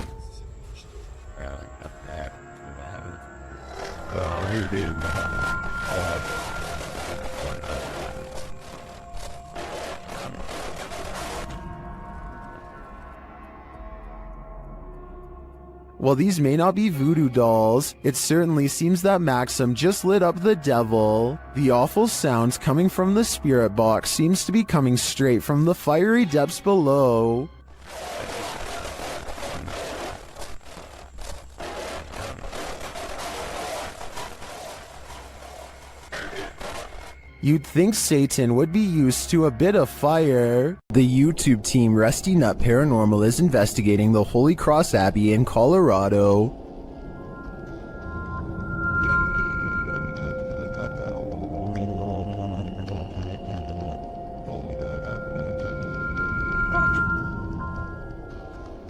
[SPEAKER 1] While these may not be voodoo dolls, it certainly seems that Maxim just lit up the devil. The awful sounds coming from the spirit box seems to be coming straight from the fiery depths below. You'd think Satan would be used to a bit of fire. The YouTube team Rusty Nut Paranormal is investigating the Holy Cross Abbey in Colorado.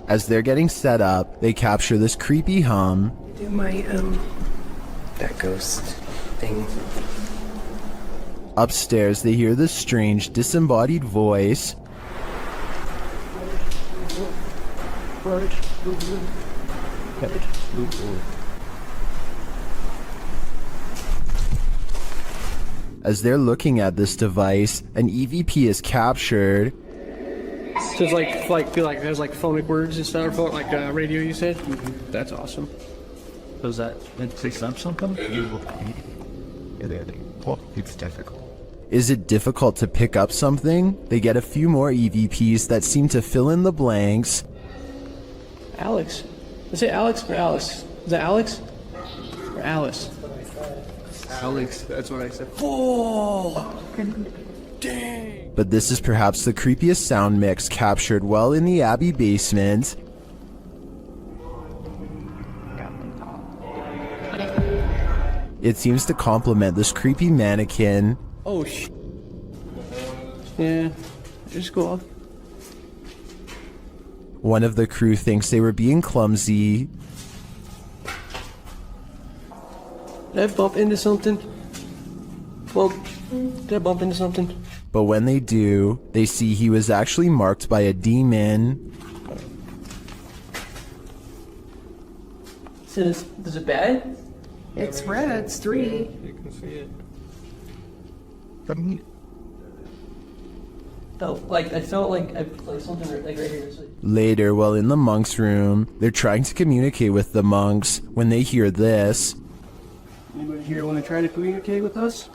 [SPEAKER 1] As they're getting set up, they capture this creepy hum.
[SPEAKER 4] Do my, that ghost thing.
[SPEAKER 1] Upstairs, they hear this strange, disembodied voice. As they're looking at this device, an EVP is captured.
[SPEAKER 24] So it's like there's like phonic words and stuff, like radio you said? That's awesome.
[SPEAKER 10] Was that meant to say something? It's difficult.
[SPEAKER 1] Is it difficult to pick up something? They get a few more EVPs that seem to fill in the blanks.
[SPEAKER 24] Alex. Is it Alex or Alice? Is that Alex? Or Alice? Alex, that's what I said. Oh! Dang!
[SPEAKER 1] But this is perhaps the creepiest sound mix captured well in the Abbey basement. It seems to complement this creepy mannequin.
[SPEAKER 24] Oh, yeah, just go off.
[SPEAKER 1] One of the crew thinks they were being clumsy.
[SPEAKER 24] Did I bump into something? Well, did I bump into something?
[SPEAKER 1] But when they do, they see he was actually marked by a demon.
[SPEAKER 24] So is it bad?
[SPEAKER 4] It's red, it's 3.
[SPEAKER 24] You can see it. I felt like something like right here.
[SPEAKER 1] Later, while in the monks' room, they're trying to communicate with the monks when they hear this.
[SPEAKER 24] Anybody here want to try to communicate with us?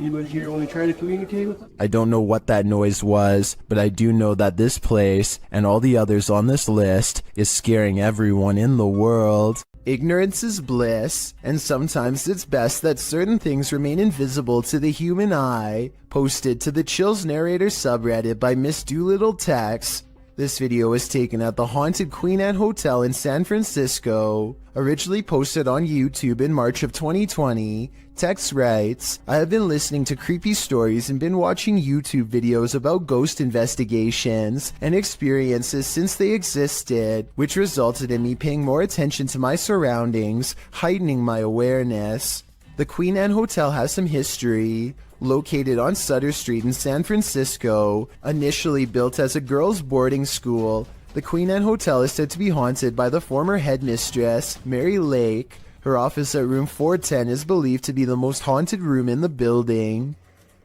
[SPEAKER 24] Anybody here want to try to communicate with us?
[SPEAKER 1] I don't know what that noise was, but I do know that this place, and all the others on this list, is scaring everyone in the world. Ignorance is bliss, and sometimes it's best that certain things remain invisible to the human eye. Posted to the Chills Narrator subreddit by Miss Doolittle Tex. This video was taken at the haunted Queen Anne Hotel in San Francisco. Originally posted on YouTube in March of 2020, Tex writes, I have been listening to creepy stories and been watching YouTube videos about ghost investigations and experiences since they existed, which resulted in me paying more attention to my surroundings, heightening my awareness. The Queen Anne Hotel has some history. Located on Sutter Street in San Francisco, initially built as a girls' boarding school, the Queen Anne Hotel is said to be haunted by the former headmistress, Mary Lake. Her office at room 410 is believed to be the most haunted room in the building.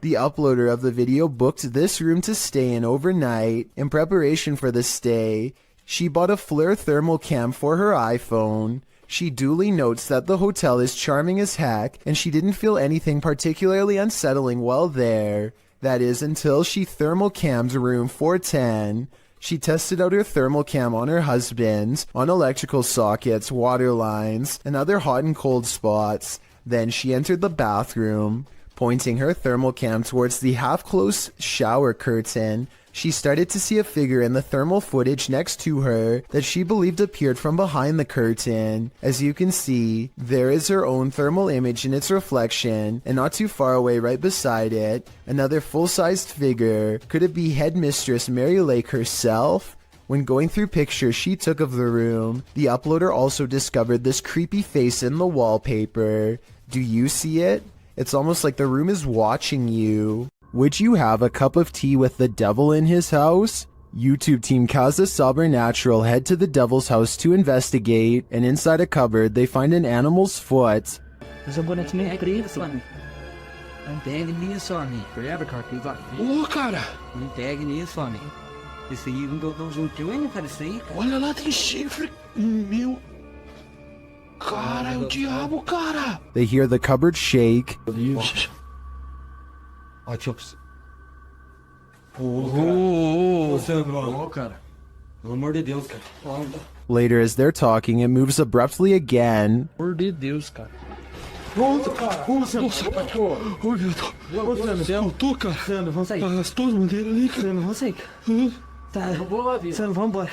[SPEAKER 1] The uploader of the video booked this room to stay in overnight. In preparation for the stay, she bought a FLIR thermal cam for her iPhone. She duly notes that the hotel is charming as heck, and she didn't feel anything particularly unsettling while there. That is, until she thermal cammed room 410. She tested out her thermal cam on her husband, on electrical sockets, water lines, and other hot and cold spots. Then she entered the bathroom. Pointing her thermal cam towards the half-closed shower curtain, she started to see a figure in the thermal footage next to her that she believed appeared from behind the curtain. As you can see, there is her own thermal image in its reflection, and not too far away right beside it, another full-sized figure. Could it be Headmistress Mary Lake herself? When going through pictures she took of the room, the uploader also discovered this creepy face in the wallpaper. Do you see it? It's almost like the room is watching you. Would you have a cup of tea with the devil in his house? YouTube team Casa Sobernatural head to the devil's house to investigate, and inside a cupboard they find an animal's foot.
[SPEAKER 15] Não pega nisso, amigo. Forever, cara.
[SPEAKER 23] Ô, cara!
[SPEAKER 15] Não pega nisso, amigo.
[SPEAKER 14] Esse aí não deu juntinho ainda, cara, isso aí.
[SPEAKER 23] Olha lá, tem chifre. Meu. Cara, é o diabo, cara.
[SPEAKER 1] They hear the cupboard shake.
[SPEAKER 14] Ó, tio.
[SPEAKER 23] Ô, cara.
[SPEAKER 14] Pelo amor de Deus, cara.
[SPEAKER 1] Later, as they're talking, it moves abruptly again.
[SPEAKER 18] Pelo amor de Deus, cara.
[SPEAKER 23] Nossa, cara. Nossa, cachorro. Ô, meu Deus. Escutou, cara.
[SPEAKER 14] Sandro, vamos sair.
[SPEAKER 23] As tuas bandeiras ali, cara.
[SPEAKER 14] Sandro, vamos sair. Tá. Sandro, vamos embora.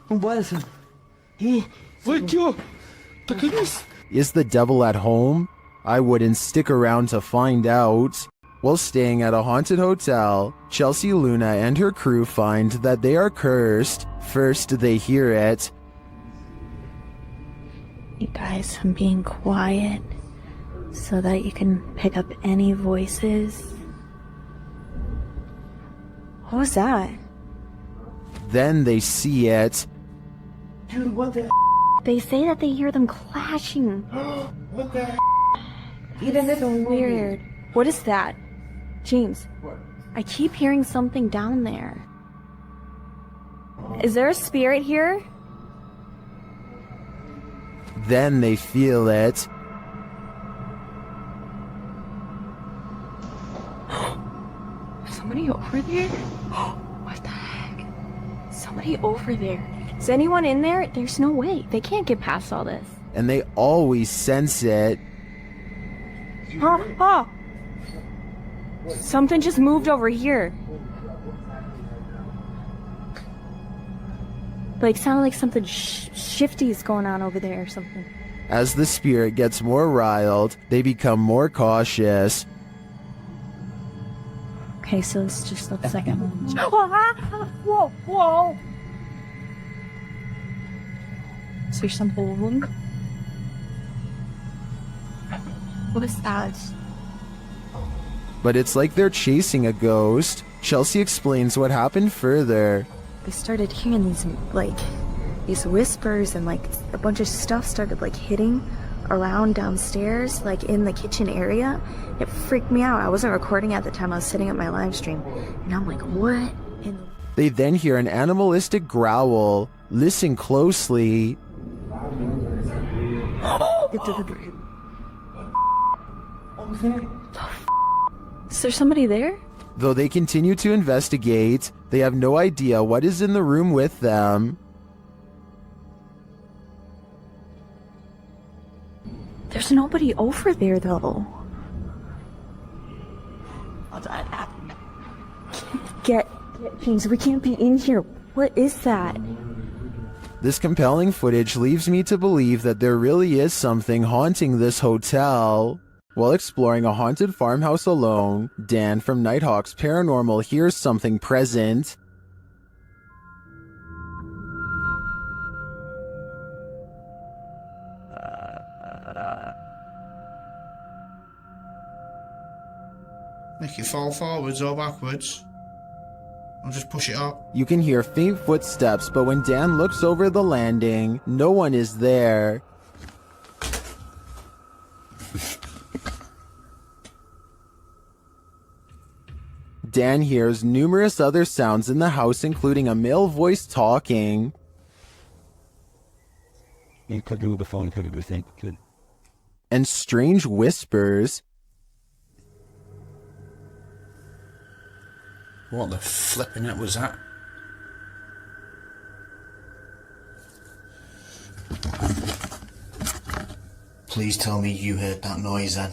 [SPEAKER 14] Vambora, Sandro.
[SPEAKER 23] Vai aqui, ó. Tá caindo isso.
[SPEAKER 1] Is the devil at home? I wouldn't stick around to find out. While staying at a haunted hotel, Chelsea Luna and her crew find that they are cursed. First, they hear it.
[SPEAKER 5] You guys, I'm being quiet so that you can pick up any voices. What was that?
[SPEAKER 1] Then they see it.
[SPEAKER 5] Dude, what the They say that they hear them clashing.
[SPEAKER 23] What the
[SPEAKER 5] Even so weird. What is that? James, I keep hearing something down there. Is there a spirit here?
[SPEAKER 1] Then they feel it.
[SPEAKER 5] Somebody over there? What the heck? Somebody over there. Is anyone in there? There's no way. They can't get past all this.
[SPEAKER 1] And they always sense it.
[SPEAKER 5] Oh! Something just moved over here. Like, sounded like something shifty is going on over there or something.
[SPEAKER 1] As the spirit gets more riled, they become more cautious.
[SPEAKER 5] Okay, so it's just a second. Whoa, whoa! Is there something? What is that?
[SPEAKER 1] But it's like they're chasing a ghost. Chelsea explains what happened further.
[SPEAKER 5] I started hearing these whispers, and like a bunch of stuff started like hitting around downstairs, like in the kitchen area. It freaked me out. I wasn't recording at the time. I was setting up my live stream, and I'm like, what?
[SPEAKER 1] They then hear an animalistic growl. Listen closely.
[SPEAKER 5] Is there somebody there?
[SPEAKER 1] Though they continue to investigate, they have no idea what is in the room with them.
[SPEAKER 5] There's nobody over there, though. Get things. We can't be in here. What is that?
[SPEAKER 1] This compelling footage leaves me to believe that there really is something haunting this hotel. While exploring a haunted farmhouse alone, Dan from Nighthawk's Paranormal hears something present.
[SPEAKER 23] Make it fall forwards or backwards. I'll just push it up.
[SPEAKER 1] You can hear faint footsteps, but when Dan looks over the landing, no one is there. Dan hears numerous other sounds in the house, including a male voice talking. And strange whispers.
[SPEAKER 25] What the flipping it was that?
[SPEAKER 17] Please tell me you heard that noise then.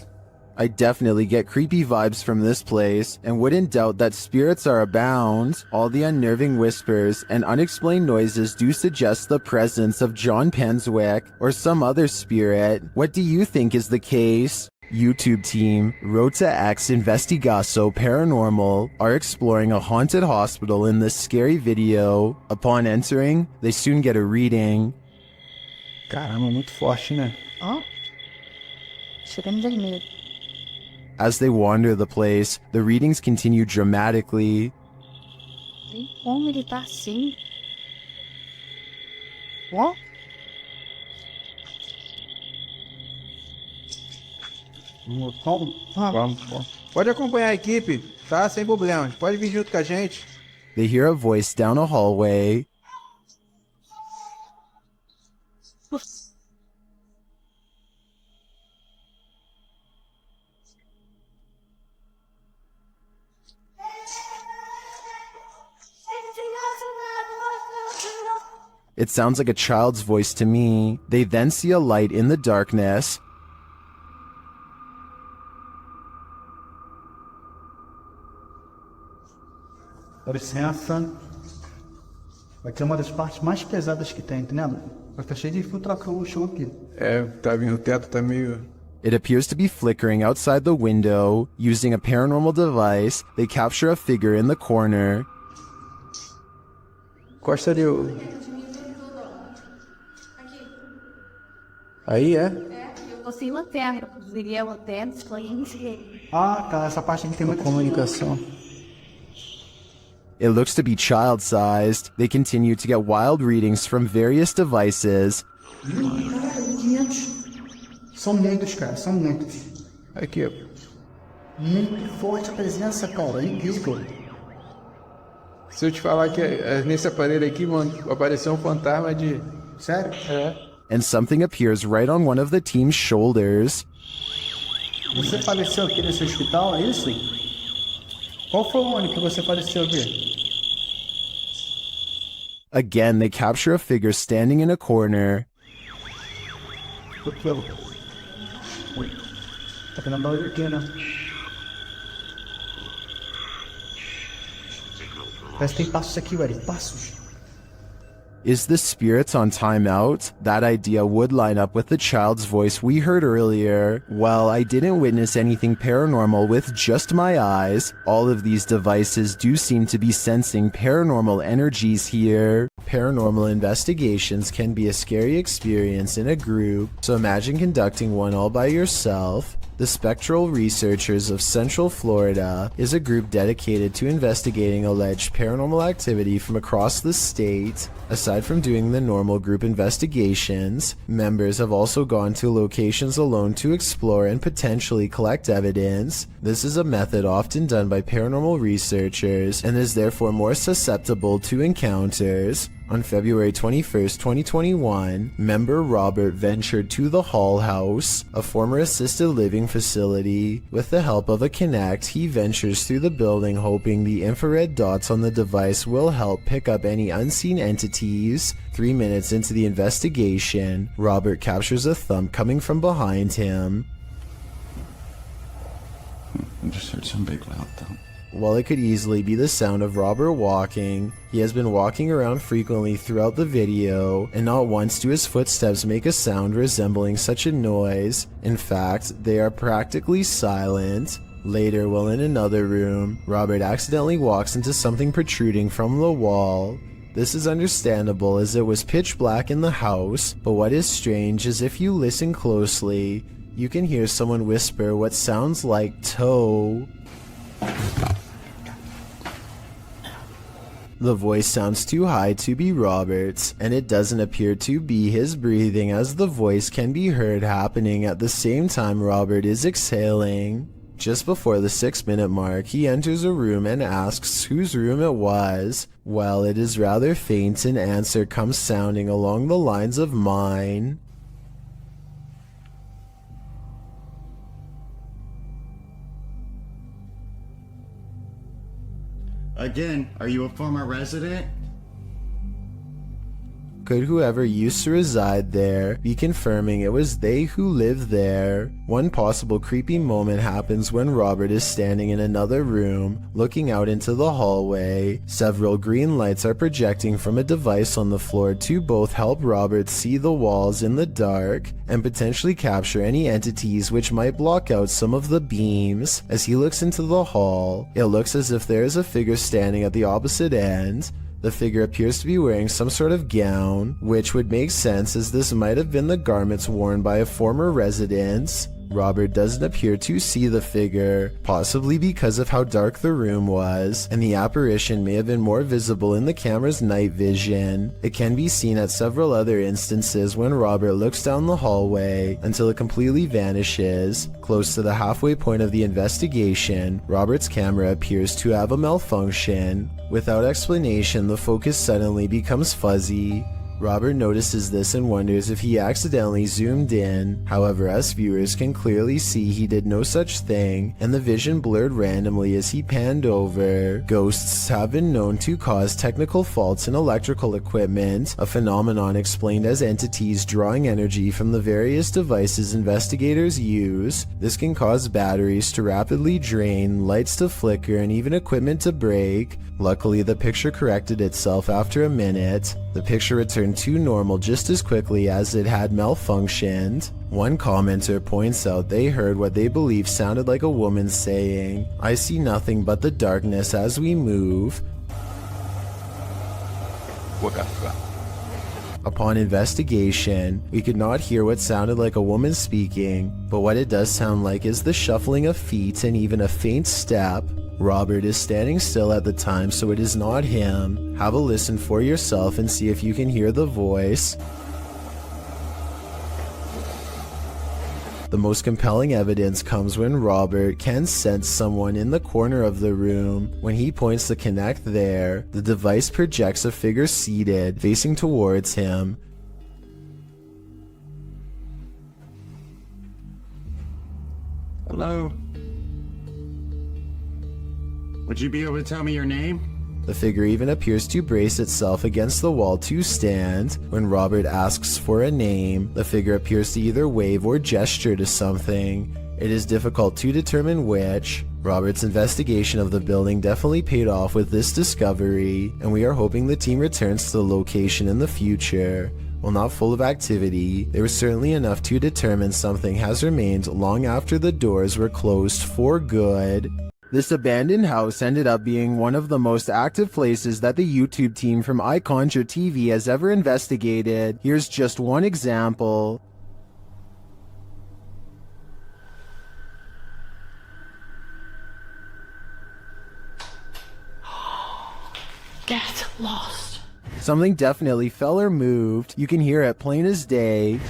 [SPEAKER 1] I definitely get creepy vibes from this place, and wouldn't doubt that spirits are abound. All the unnerving whispers and unexplained noises do suggest the presence of John Penswick or some other spirit. What do you think is the case? YouTube team Rota X Investigaso Paranormal are exploring a haunted hospital in this scary video. Upon entering, they soon get a reading.
[SPEAKER 15] Caramba, muito forte, né?
[SPEAKER 5] Oh. Chegando vermelho.
[SPEAKER 1] As they wander the place, the readings continue dramatically.
[SPEAKER 5] Nem como ele tá assim.
[SPEAKER 15] Ó. Vamos. Pode acompanhar a equipe, tá? Sem problemas. Pode vir junto com a gente.
[SPEAKER 1] They hear a voice down a hallway. It sounds like a child's voice to me. They then see a light in the darkness.
[SPEAKER 15] Dá licença. Vai ser uma das partes mais pesadas que tem, entendeu? Vai estar cheio de infiltração no chão aqui.
[SPEAKER 10] É, tá vindo, o teto tá meio...
[SPEAKER 1] It appears to be flickering outside the window. Using a paranormal device, they capture a figure in the corner.
[SPEAKER 10] Costa ali, o... Aí é?
[SPEAKER 5] Você lanterna, viria lanterna, explain.
[SPEAKER 15] Ah, tá. Essa parte aqui tem muita comunicação.
[SPEAKER 1] It looks to be child-sized. They continue to get wild readings from various devices.
[SPEAKER 15] São muitos, cara. São muitos.
[SPEAKER 10] Aqui, ó.
[SPEAKER 15] Muito forte a presença, cara. É incrível.
[SPEAKER 10] Se eu te falar que nesse aparelho aqui, mano, apareceu um fantasma de...
[SPEAKER 15] Sério?
[SPEAKER 10] É.
[SPEAKER 1] And something appears right on one of the team's shoulders.
[SPEAKER 15] Você faleceu aqui nesse hospital, é isso? Qual foi o ano que você faleceu aqui?
[SPEAKER 1] Again, they capture a figure standing in a corner.
[SPEAKER 15] Tá vendo barulho aqui, né? Parece que tem passos aqui, Eric. Passos.
[SPEAKER 1] Is the spirit on timeout? That idea would line up with the child's voice we heard earlier. Well, I didn't witness anything paranormal with just my eyes. All of these devices do seem to be sensing paranormal energies here. Paranormal investigations can be a scary experience in a group, so imagine conducting one all by yourself. The Spectral Researchers of Central Florida is a group dedicated to investigating alleged paranormal activity from across the state. Aside from doing the normal group investigations, members have also gone to locations alone to explore and potentially collect evidence. This is a method often done by paranormal researchers and is therefore more susceptible to encounters. On February 21st, 2021, member Robert ventured to the Hall House, a former assisted living facility. With the help of a Kinect, he ventures through the building hoping the infrared dots on the device will help pick up any unseen entities. 3 minutes into the investigation, Robert captures a thump coming from behind him.
[SPEAKER 10] I just heard some big loud thump.
[SPEAKER 1] While it could easily be the sound of Robert walking, he has been walking around frequently throughout the video, and not once do his footsteps make a sound resembling such a noise. In fact, they are practically silent. Later, while in another room, Robert accidentally walks into something protruding from the wall. This is understandable as it was pitch black in the house, but what is strange is if you listen closely, you can hear someone whisper what sounds like toe. The voice sounds too high to be Robert's, and it doesn't appear to be his breathing as the voice can be heard happening at the same time Robert is exhaling. Just before the 6-minute mark, he enters a room and asks whose room it was. Well, it is rather faint, an answer comes sounding along the lines of mine.
[SPEAKER 11] Again, are you a former resident?
[SPEAKER 1] Could whoever used to reside there be confirming it was they who lived there? One possible creepy moment happens when Robert is standing in another room, looking out into the hallway. Several green lights are projecting from a device on the floor to both help Robert see the walls in the dark and potentially capture any entities which might block out some of the beams. As he looks into the hall, it looks as if there is a figure standing at the opposite end. The figure appears to be wearing some sort of gown, which would make sense as this might have been the garments worn by a former resident. Robert doesn't appear to see the figure, possibly because of how dark the room was, and the apparition may have been more visible in the camera's night vision. It can be seen at several other instances when Robert looks down the hallway until it completely vanishes. Close to the halfway point of the investigation, Robert's camera appears to have a malfunction. Without explanation, the focus suddenly becomes fuzzy. Robert notices this and wonders if he accidentally zoomed in. However, us viewers can clearly see he did no such thing, and the vision blurred randomly as he panned over. Ghosts have been known to cause technical faults in electrical equipment, a phenomenon explained as entities drawing energy from the various devices investigators use. This can cause batteries to rapidly drain, lights to flicker, and even equipment to break. Luckily, the picture corrected itself after a minute. The picture returned to normal just as quickly as it had malfunctioned. One commenter points out they heard what they believe sounded like a woman saying, "I see nothing but the darkness as we move." Upon investigation, we could not hear what sounded like a woman speaking, but what it does sound like is the shuffling of feet and even a faint step. Robert is standing still at the time, so it is not him. Have a listen for yourself and see if you can hear the voice. The most compelling evidence comes when Robert can sense someone in the corner of the room. When he points the Kinect there, the device projects a figure seated, facing towards him.
[SPEAKER 11] Hello? Would you be able to tell me your name?
[SPEAKER 1] The figure even appears to brace itself against the wall to stand. When Robert asks for a name, the figure appears to either wave or gesture to something. It is difficult to determine which. Robert's investigation of the building definitely paid off with this discovery, and we are hoping the team returns to the location in the future. While not full of activity, there was certainly enough to determine something has remained long after the doors were closed for good. This abandoned house ended up being one of the most active places that the YouTube team from iConjure TV has ever investigated. Here's just one example.
[SPEAKER 2] Get lost.
[SPEAKER 1] Something definitely fell or moved. You can hear it plain as day.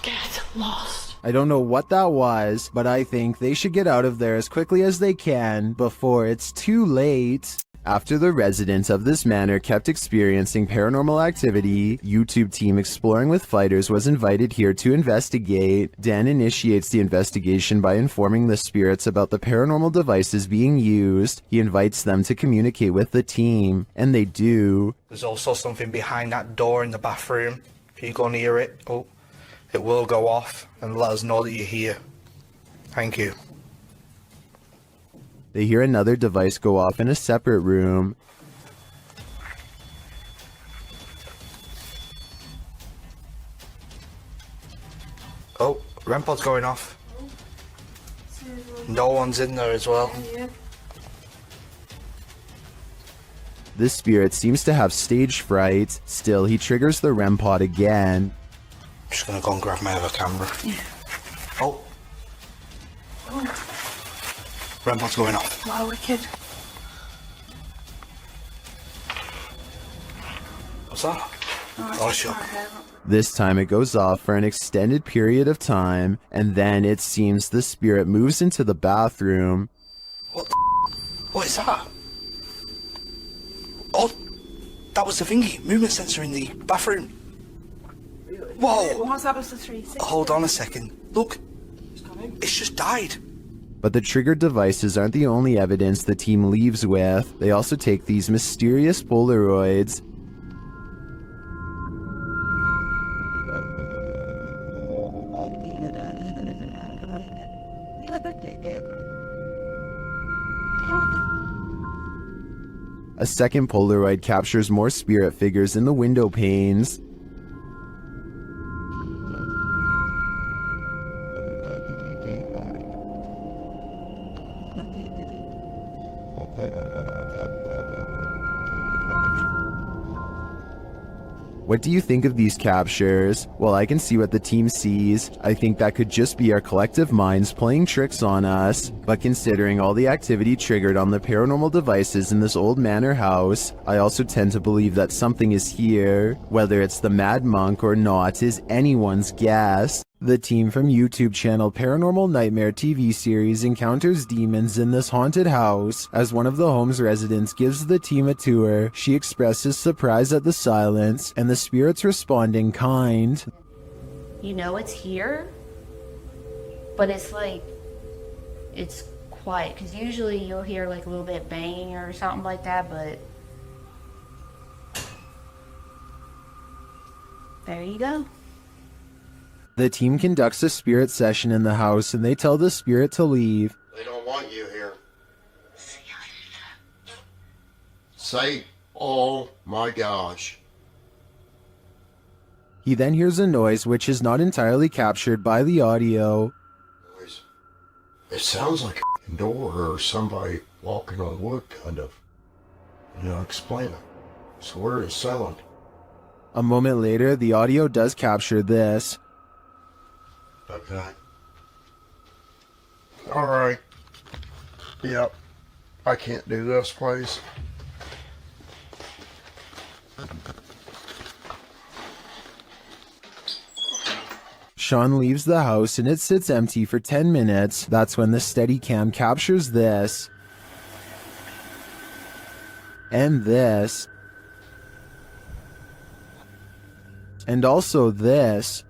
[SPEAKER 2] Get lost.
[SPEAKER 1] I don't know what that was, but I think they should get out of there as quickly as they can before it's too late. After the residents of this manor kept experiencing paranormal activity, YouTube team Exploring with Fighters was invited here to investigate. Dan initiates the investigation by informing the spirits about the paranormal devices being used. He invites them to communicate with the team, and they do.
[SPEAKER 16] There's also something behind that door in the bathroom. If you go near it, it will go off and let us know that you're here. Thank you.
[SPEAKER 1] They hear another device go off in a separate room.
[SPEAKER 16] Oh, REM pod's going off. No one's in there as well.
[SPEAKER 1] This spirit seems to have stage fright. Still, he triggers the REM pod again.
[SPEAKER 16] I'm just gonna go and grab my other camera. Oh. REM pod's going off.
[SPEAKER 2] Wow, wicked.
[SPEAKER 16] What's that? Oh, sure.
[SPEAKER 1] This time it goes off for an extended period of time, and then it seems the spirit moves into the bathroom.
[SPEAKER 16] What is that? Oh, that was the thingy, movement sensor in the bathroom. Whoa!
[SPEAKER 2] What's that was the 360?
[SPEAKER 16] Hold on a second. Look, it's just died.
[SPEAKER 1] But the triggered devices aren't the only evidence the team leaves with. They also take these mysterious Polaroids. A second Polaroid captures more spirit figures in the window panes. What do you think of these captures? Well, I can see what the team sees. I think that could just be our collective minds playing tricks on us. But considering all the activity triggered on the paranormal devices in this old manor house, I also tend to believe that something is here. Whether it's the Mad Monk or not is anyone's guess. The team from YouTube channel Paranormal Nightmare TV series encounters demons in this haunted house. As one of the home's residents gives the team a tour, she expresses surprise at the silence, and the spirits respond in kind.
[SPEAKER 5] You know it's here, but it's like, it's quiet, because usually you'll hear like a little bit banging or something like that, but there you go.
[SPEAKER 1] The team conducts a spirit session in the house and they tell the spirit to leave.
[SPEAKER 11] They don't want you here. Say, oh my gosh.
[SPEAKER 1] He then hears a noise which is not entirely captured by the audio.
[SPEAKER 11] It sounds like a door or somebody walking on wood, kind of. Explain it. So where is sound?
[SPEAKER 1] A moment later, the audio does capture this.
[SPEAKER 11] Okay. Alright. Yep. I can't do this, please.
[SPEAKER 1] Sean leaves the house and it sits empty for 10 minutes. That's when the Steadicam captures this. And this. And also this.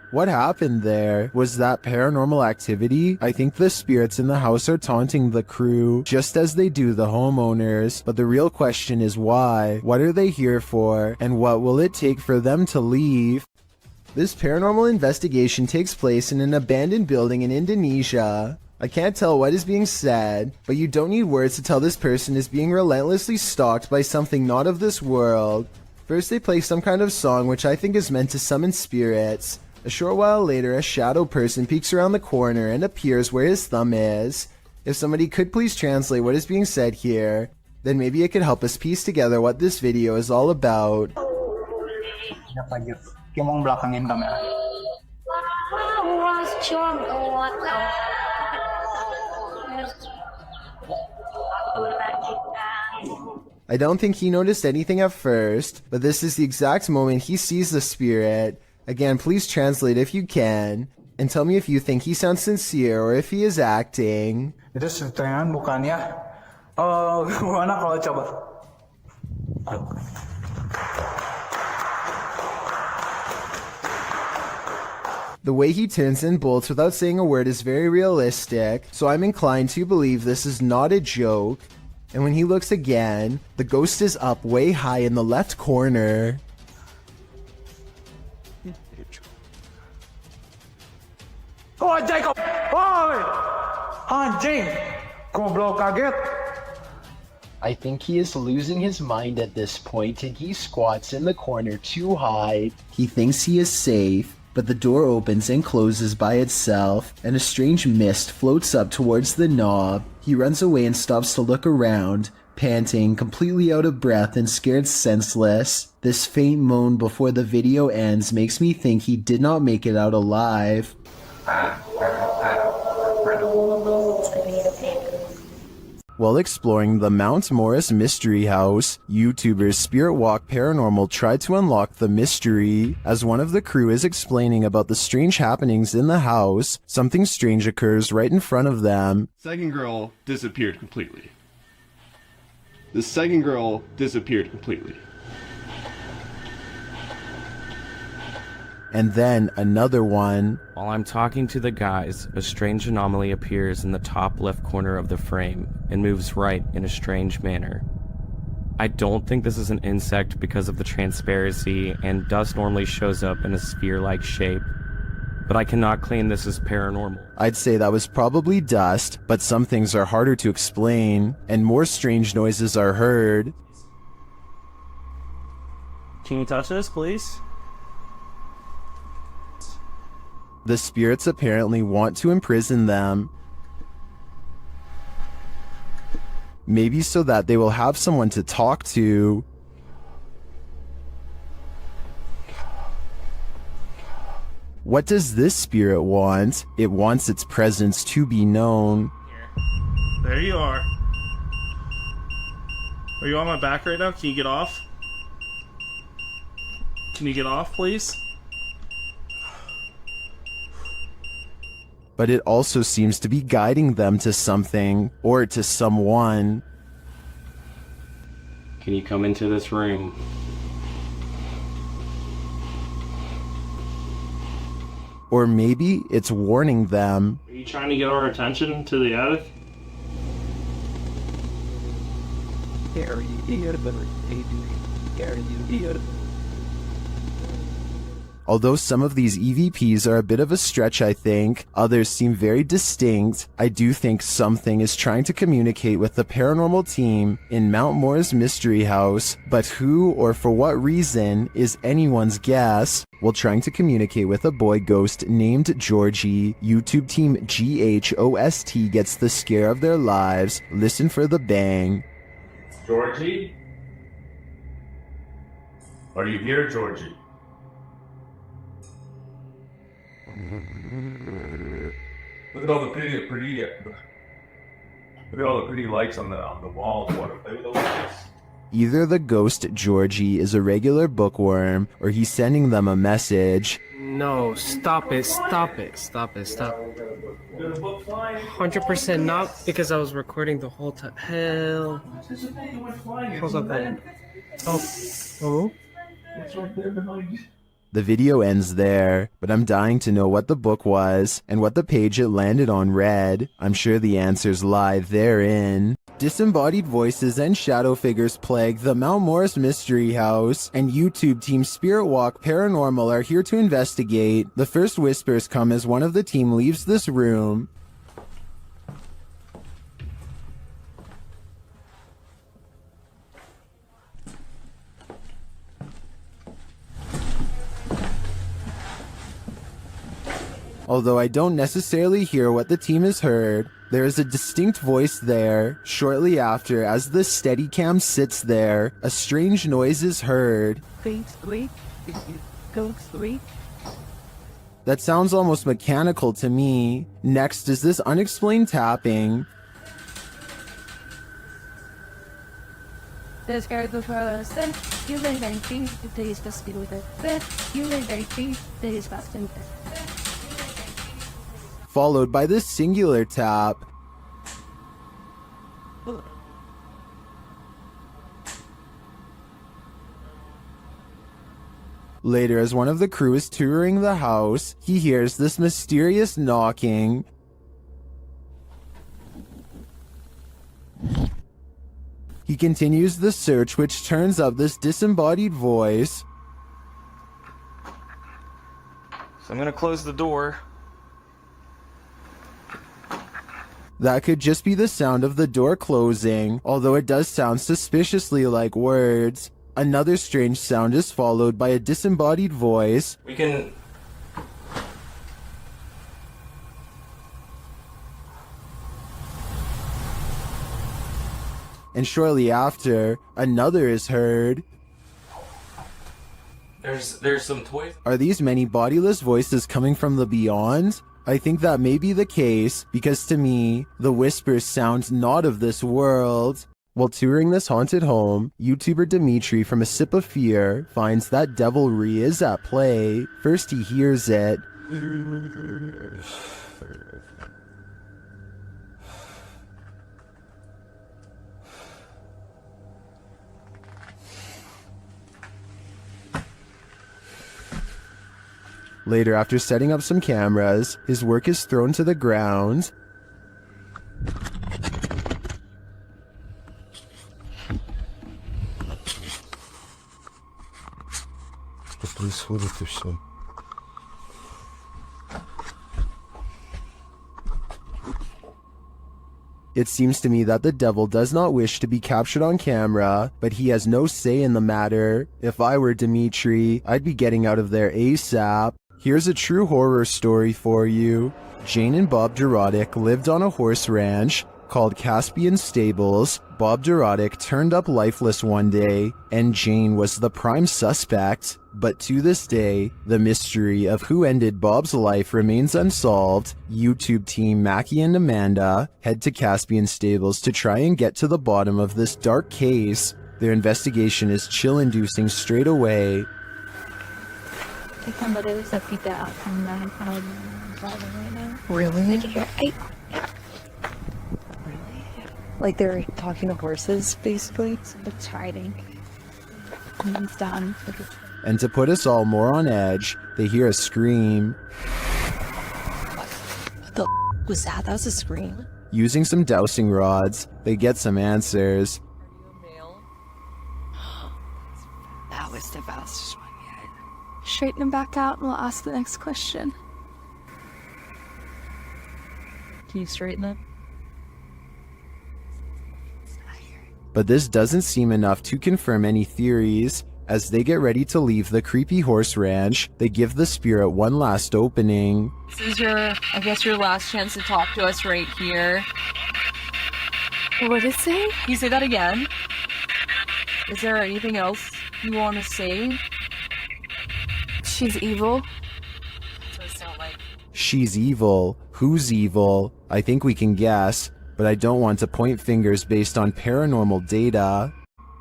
[SPEAKER 1] What happened there? Was that paranormal activity? I think the spirits in the house are taunting the crew, just as they do the homeowners. But the real question is why? What are they here for? And what will it take for them to leave? This paranormal investigation takes place in an abandoned building in Indonesia. I can't tell what is being said, but you don't need words to tell this person is being relentlessly stalked by something not of this world. First they play some kind of song which I think is meant to summon spirits. A short while later, a shadow person peeks around the corner and appears where his thumb is. If somebody could please translate what is being said here, then maybe it could help us piece together what this video is all about. I don't think he noticed anything at first, but this is the exact moment he sees the spirit. Again, please translate if you can, and tell me if you think he sounds sincere or if he is acting.
[SPEAKER 23] Itu settingan bukannya? Gimana kalau coba?
[SPEAKER 1] The way he turns and bolts without saying a word is very realistic, so I'm inclined to believe this is not a joke. And when he looks again, the ghost is up way high in the left corner.
[SPEAKER 23] Oh, Jacob! Oi! Anjing! Goblok kaget!
[SPEAKER 1] I think he is losing his mind at this point and he squats in the corner to hide. He thinks he is safe, but the door opens and closes by itself, and a strange mist floats up towards the knob. He runs away and stops to look around, panting, completely out of breath and scared senseless. This faint moan before the video ends makes me think he did not make it out alive. While exploring the Mount Morris Mystery House, YouTubers Spirit Walk Paranormal tried to unlock the mystery. As one of the crew is explaining about the strange happenings in the house, something strange occurs right in front of them.
[SPEAKER 3] Second girl disappeared completely. The second girl disappeared completely.
[SPEAKER 1] And then another one.
[SPEAKER 9] While I'm talking to the guys, a strange anomaly appears in the top left corner of the frame and moves right in a strange manner. I don't think this is an insect because of the transparency, and dust normally shows up in a sphere-like shape, but I cannot claim this is paranormal.
[SPEAKER 1] I'd say that was probably dust, but some things are harder to explain, and more strange noises are heard.
[SPEAKER 6] Can you touch this, please?
[SPEAKER 1] The spirits apparently want to imprison them. Maybe so that they will have someone to talk to. What does this spirit want? It wants its presence to be known.
[SPEAKER 22] There you are. Are you on my back right now? Can you get off? Can you get off, please?
[SPEAKER 1] But it also seems to be guiding them to something, or to someone.
[SPEAKER 9] Can you come into this room?
[SPEAKER 1] Or maybe it's warning them.
[SPEAKER 22] Are you trying to get our attention to the attic?
[SPEAKER 1] Although some of these EVPs are a bit of a stretch, I think, others seem very distinct, I do think something is trying to communicate with the paranormal team in Mount Moore's mystery house, but who or for what reason is anyone's guess. While trying to communicate with a boy ghost named Georgie, YouTube team GHOST gets the scare of their lives. Listen for the bang.
[SPEAKER 6] Georgie? Are you here, Georgie? Look at all the pretty lights on the walls. Want to play with the lights?
[SPEAKER 1] Either the ghost Georgie is a regular bookworm, or he's sending them a message.
[SPEAKER 24] No, stop it, stop it, stop it, stop. 100% not, because I was recording the whole time. Hell. How's up there? Oh.
[SPEAKER 6] What's right there behind you?
[SPEAKER 1] The video ends there, but I'm dying to know what the book was, and what the page it landed on read. I'm sure the answers lie therein. Disembodied voices and shadow figures plague the Mount Morris Mystery House, and YouTube team Spirit Walk Paranormal are here to investigate. The first whispers come as one of the team leaves this room. Although I don't necessarily hear what the team has heard, there is a distinct voice there. Shortly after, as the Steadicam sits there, a strange noise is heard. That sounds almost mechanical to me. Next is this unexplained tapping. Followed by this singular tap. Later, as one of the crew is touring the house, he hears this mysterious knocking. He continues the search, which turns up this disembodied voice.
[SPEAKER 22] So I'm gonna close the door.
[SPEAKER 1] That could just be the sound of the door closing, although it does sound suspiciously like words. Another strange sound is followed by a disembodied voice.
[SPEAKER 22] We can...
[SPEAKER 1] And shortly after, another is heard.
[SPEAKER 22] There's some toys.
[SPEAKER 1] Are these many bodiless voices coming from the beyond? I think that may be the case, because to me, the whispers sound not of this world. While touring this haunted home, YouTuber Dimitri from A Sip of Fear finds that devilry is at play. First he hears it. Later, after setting up some cameras, his work is thrown to the ground.
[SPEAKER 11] Что происходит и все?
[SPEAKER 1] It seems to me that the devil does not wish to be captured on camera, but he has no say in the matter. If I were Dimitri, I'd be getting out of there ASAP. Here's a true horror story for you. Jane and Bob Dorodic lived on a horse ranch called Caspian Stables. Bob Dorodic turned up lifeless one day, and Jane was the prime suspect. But to this day, the mystery of who ended Bob's life remains unsolved. YouTube team Mackie and Amanda head to Caspian Stables to try and get to the bottom of this dark case. Their investigation is chill-inducing straight away.
[SPEAKER 2] Really?
[SPEAKER 8] Like they're talking to horses, basically?
[SPEAKER 2] It's hiding. He's done.
[SPEAKER 1] And to put us all more on edge, they hear a scream.
[SPEAKER 8] What the was that? That was a scream.
[SPEAKER 1] Using some dowsing rods, they get some answers.
[SPEAKER 8] That was the best one yet.
[SPEAKER 2] Straighten him back out and we'll ask the next question.
[SPEAKER 8] Can you straighten it?
[SPEAKER 1] But this doesn't seem enough to confirm any theories. As they get ready to leave the creepy horse ranch, they give the spirit one last opening.
[SPEAKER 8] This is I guess your last chance to talk to us right here.
[SPEAKER 2] What did it say?
[SPEAKER 8] Can you say that again? Is there anything else you want to say?
[SPEAKER 2] She's evil.
[SPEAKER 8] That's what it sounds like.
[SPEAKER 1] She's evil. Who's evil? I think we can guess, but I don't want to point fingers based on paranormal data.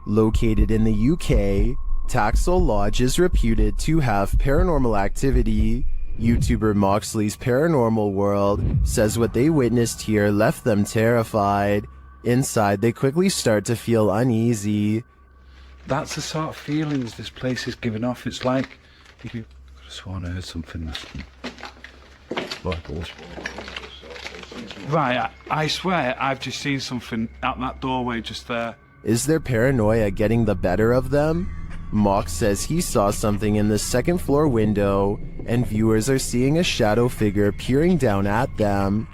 [SPEAKER 1] Located in the UK, Taxel Lodge is reputed to have paranormal activity. YouTuber Moxley's Paranormal World says what they witnessed here left them terrified. Inside, they quickly start to feel uneasy.
[SPEAKER 7] That's the sort of feelings this place is giving off. It's like you could have sworn I heard something. Right, I swear I've just seen something out that doorway just there.
[SPEAKER 1] Is their paranoia getting the better of them? Mox says he saw something in the second floor window, and viewers are seeing a shadow figure peering down at them.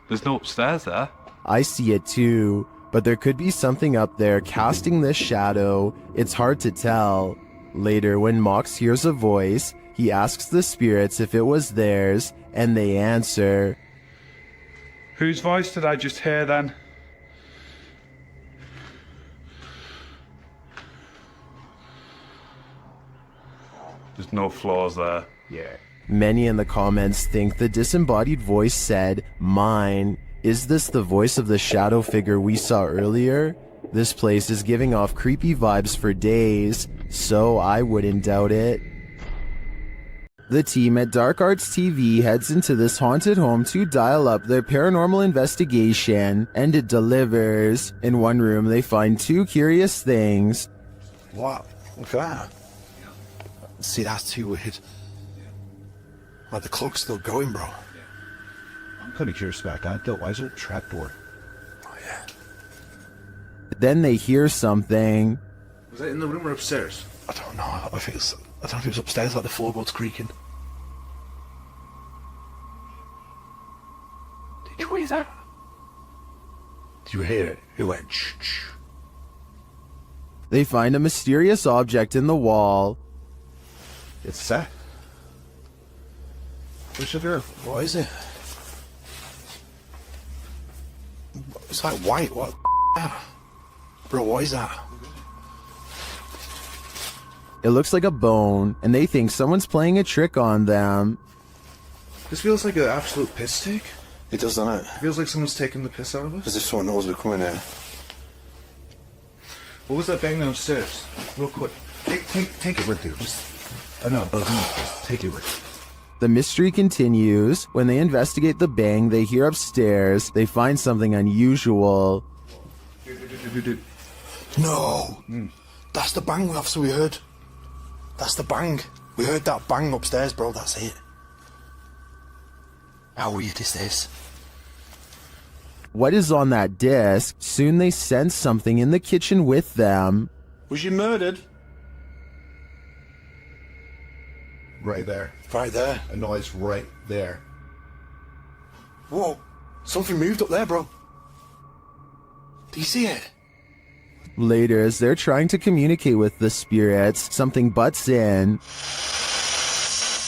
[SPEAKER 7] There's no upstairs there.
[SPEAKER 1] I see it too, but there could be something up there casting this shadow. It's hard to tell. Later, when Mox hears a voice, he asks the spirits if it was theirs, and they answer.
[SPEAKER 7] Whose voice did I just hear then? There's no flaws there.
[SPEAKER 1] Yeah. Many in the comments think the disembodied voice said, "Mine." Is this the voice of the shadow figure we saw earlier? This place is giving off creepy vibes for days, so I wouldn't doubt it. The team at Dark Arts TV heads into this haunted home to dial up their paranormal investigation, and it delivers. In one room, they find two curious things.
[SPEAKER 11] What? Look at that. See, that's too weird. Like the clock's still going, bro.
[SPEAKER 13] I'm kind of curious about that, though. Why is it a trapdoor?
[SPEAKER 11] Oh, yeah.
[SPEAKER 1] Then they hear something.
[SPEAKER 13] Was that in the room or upstairs?
[SPEAKER 11] I don't know. I don't know if it was upstairs, like the floorboards creaking. Did you hear that? Did you hear it? It went shh.
[SPEAKER 1] They find a mysterious object in the wall.
[SPEAKER 13] It's that. What's it?
[SPEAKER 11] What is it? It's like white. What? Bro, what is that?
[SPEAKER 1] It looks like a bone, and they think someone's playing a trick on them.
[SPEAKER 13] This feels like an absolute piss take.
[SPEAKER 11] It does, doesn't it?
[SPEAKER 13] It feels like someone's taking the piss out of us.
[SPEAKER 11] As if someone knows we're coming here.
[SPEAKER 13] What was that bang downstairs? Real quick. Take it with you. I know, but take it with you.
[SPEAKER 1] The mystery continues. When they investigate the bang they hear upstairs, they find something unusual.
[SPEAKER 11] No! That's the bang officer we heard. That's the bang. We heard that bang upstairs, bro. That's it. How weird is this?
[SPEAKER 1] What is on that disc? Soon they sense something in the kitchen with them.
[SPEAKER 11] Was she murdered?
[SPEAKER 13] Right there.
[SPEAKER 11] Right there.
[SPEAKER 13] A noise right there.
[SPEAKER 11] Whoa. Something moved up there, bro. Do you see it?
[SPEAKER 1] Later, as they're trying to communicate with the spirits, something butts in.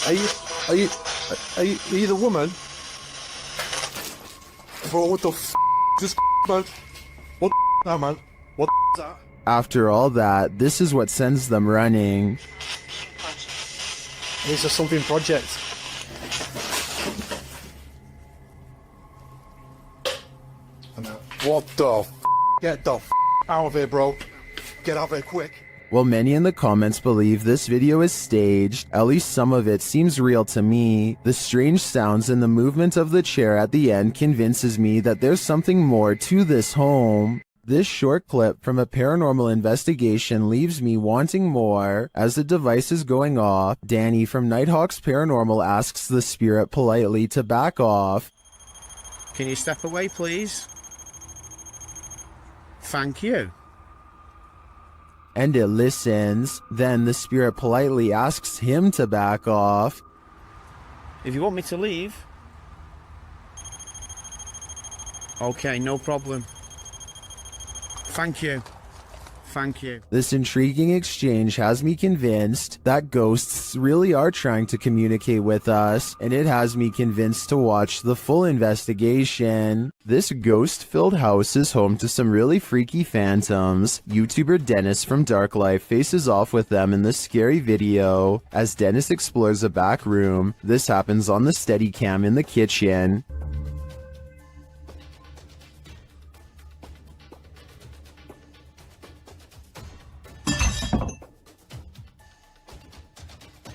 [SPEAKER 11] Are you...
[SPEAKER 23] Are you the woman? Bro, what the f is this, man? What the now, man? What the is that?
[SPEAKER 1] After all that, this is what sends them running.
[SPEAKER 23] It's a something project. What the f? Get the f out of here, bro. Get out of here quick.
[SPEAKER 1] While many in the comments believe this video is staged, at least some of it seems real to me. The strange sounds and the movement of the chair at the end convinces me that there's something more to this home. This short clip from a paranormal investigation leaves me wanting more. As the device is going off, Danny from Nighthawk's Paranormal asks the spirit politely to back off.
[SPEAKER 4] Can you step away, please? Thank you.
[SPEAKER 1] And it listens. Then the spirit politely asks him to back off.
[SPEAKER 4] If you want me to leave. Okay, no problem. Thank you. Thank you.
[SPEAKER 1] This intriguing exchange has me convinced that ghosts really are trying to communicate with us, and it has me convinced to watch the full investigation. This ghost-filled house is home to some really freaky phantoms. YouTuber Dennis from Dark Life faces off with them in this scary video. As Dennis explores a back room, this happens on the Steadicam in the kitchen.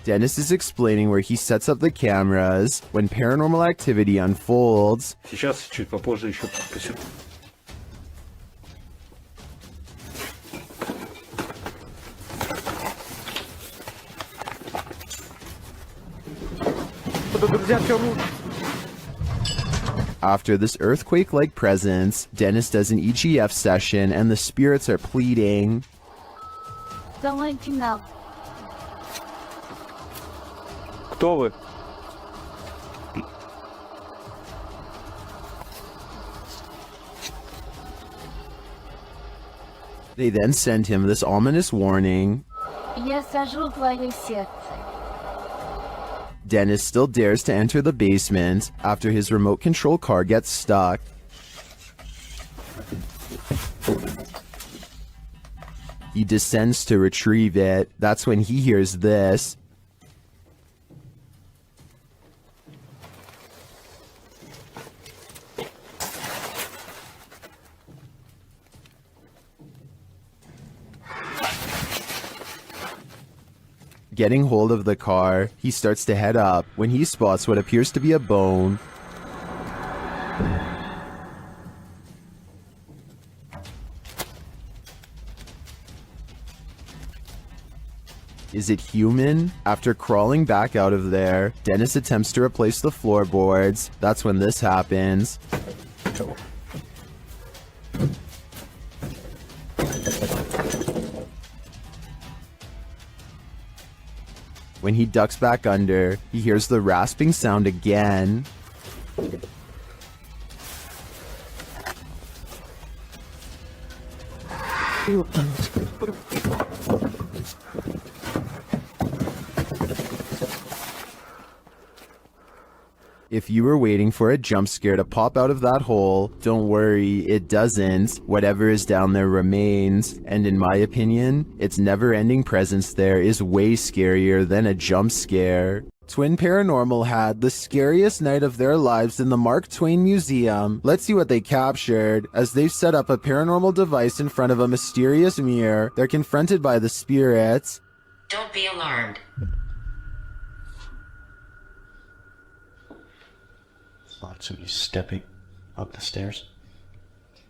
[SPEAKER 1] Dennis is explaining where he sets up the cameras when paranormal activity unfolds.
[SPEAKER 12] Сейчас чуть попозже еще покажу.
[SPEAKER 1] After this earthquake-like presence, Dennis does an EGF session and the spirits are pleading.
[SPEAKER 2] Don't let you know.
[SPEAKER 12] Кто вы?
[SPEAKER 1] They then send him this ominous warning.
[SPEAKER 2] Я сажу твое сердце.
[SPEAKER 1] Dennis still dares to enter the basement after his remote control car gets stuck. He descends to retrieve it. That's when he hears this. Getting hold of the car, he starts to head up when he spots what appears to be a bone. Is it human? After crawling back out of there, Dennis attempts to replace the floorboards. That's when this happens. When he ducks back under, he hears the rasping sound again. If you were waiting for a jump scare to pop out of that hole, don't worry, it doesn't. Whatever is down there remains, and in my opinion, its never-ending presence there is way scarier than a jump scare. Twin Paranormal had the scariest night of their lives in the Mark Twain Museum. Let's see what they captured. As they've set up a paranormal device in front of a mysterious mirror, they're confronted by the spirits.
[SPEAKER 19] Don't be alarmed.
[SPEAKER 20] Thought somebody stepping up the stairs.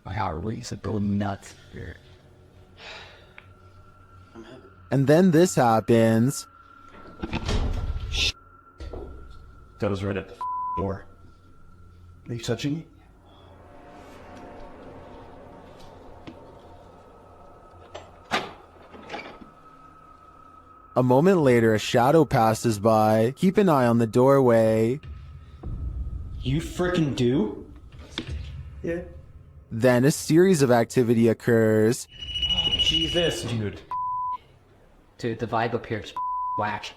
[SPEAKER 20] My heart raced, it go nuts.
[SPEAKER 1] And then this happens.
[SPEAKER 6] That was right at the door.
[SPEAKER 20] Are you touching me?
[SPEAKER 1] A moment later, a shadow passes by. Keep an eye on the doorway.
[SPEAKER 20] You frickin' do?
[SPEAKER 15] Yeah.
[SPEAKER 1] Then a series of activity occurs.
[SPEAKER 20] Jesus, dude.
[SPEAKER 19] Dude, the vibe up here is whack.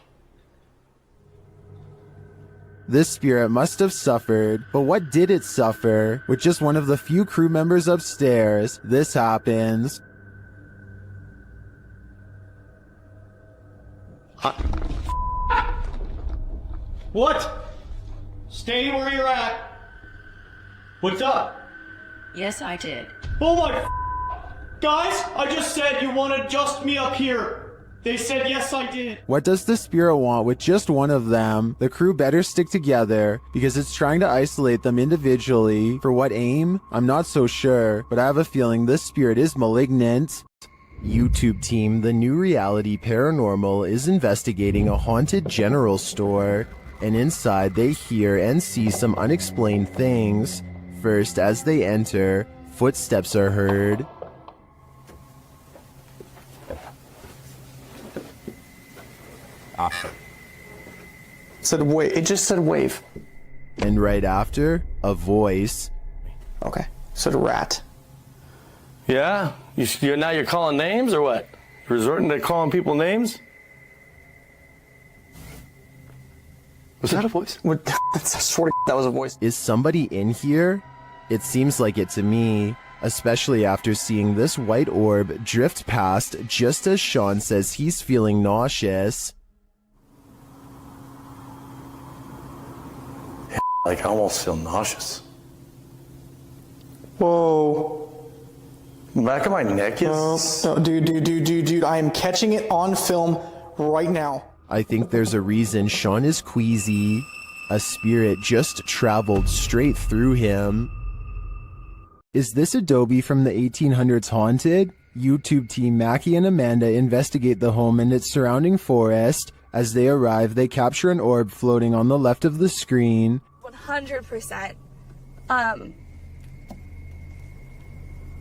[SPEAKER 1] This spirit must have suffered, but what did it suffer? With just one of the few crew members upstairs, this happens.
[SPEAKER 22] What? Stay where you're at. What's up?
[SPEAKER 14] Yes, I did.
[SPEAKER 22] Oh my guys, I just said you wanted just me up here. They said yes, I did.
[SPEAKER 1] What does the spirit want with just one of them? The crew better stick together because it's trying to isolate them individually. For what aim? I'm not so sure, but I have a feeling this spirit is malignant. YouTube team, the new reality paranormal is investigating a haunted general store, and inside they hear and see some unexplained things. First, as they enter, footsteps are heard.
[SPEAKER 24] Said wave. It just said wave.
[SPEAKER 1] And right after, a voice.
[SPEAKER 24] Okay. Said rat.
[SPEAKER 18] Yeah? Now you're calling names or what? You're resorting to calling people names? Was that a voice?
[SPEAKER 24] I swear to that was a voice.
[SPEAKER 1] Is somebody in here? It seems like it to me, especially after seeing this white orb drift past just as Sean says he's feeling nauseous.
[SPEAKER 18] Like, I almost feel nauseous.
[SPEAKER 24] Whoa.
[SPEAKER 18] The back of my neck is...
[SPEAKER 24] No, dude, I am catching it on film right now.
[SPEAKER 1] I think there's a reason Sean is queasy. A spirit just traveled straight through him. Is this Adobe from the 1800s haunted? YouTube team Mackie and Amanda investigate the home and its surrounding forest. As they arrive, they capture an orb floating on the left of the screen.
[SPEAKER 5] 100%.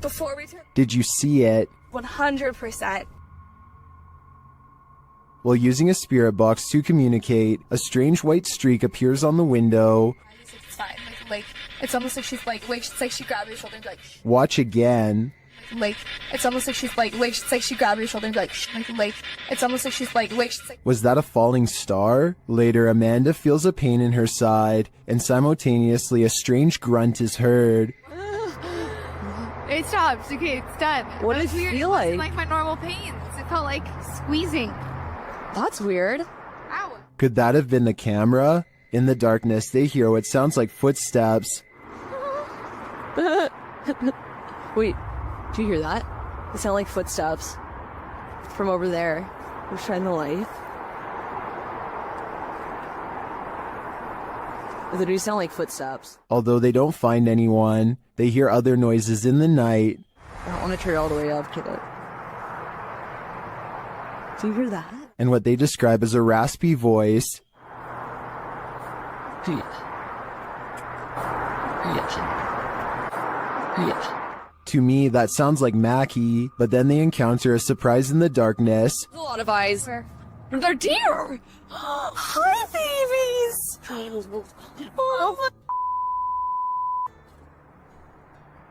[SPEAKER 5] Before we turn...
[SPEAKER 1] Did you see it?
[SPEAKER 5] 100%.
[SPEAKER 1] While using a spirit box to communicate, a strange white streak appears on the window.
[SPEAKER 5] It's fine. Like, it's almost like she's like, it's like she grabbed your shoulder and be like,
[SPEAKER 1] Watch again.
[SPEAKER 5] like, it's almost like she's like, it's like she grabbed your shoulder and be like, it's almost like she's like, it's like...
[SPEAKER 1] Was that a falling star? Later, Amanda feels a pain in her side, and simultaneously a strange grunt is heard.
[SPEAKER 19] It stopped. Okay, it's done.
[SPEAKER 8] What did it feel like?
[SPEAKER 19] It wasn't like my normal pains. It felt like squeezing.
[SPEAKER 8] That's weird.
[SPEAKER 19] Ow.
[SPEAKER 1] Could that have been the camera? In the darkness, they hear what sounds like footsteps.
[SPEAKER 8] Wait, do you hear that? It sound like footsteps from over there. We're shining the light. They do sound like footsteps.
[SPEAKER 1] Although they don't find anyone, they hear other noises in the night.
[SPEAKER 8] I don't want to turn all the way up, kid. Do you hear that?
[SPEAKER 1] And what they describe as a raspy voice. To me, that sounds like Mackie, but then they encounter a surprise in the darkness.
[SPEAKER 8] There's a lot of eyes. They're deer! Hi, babies! Oh,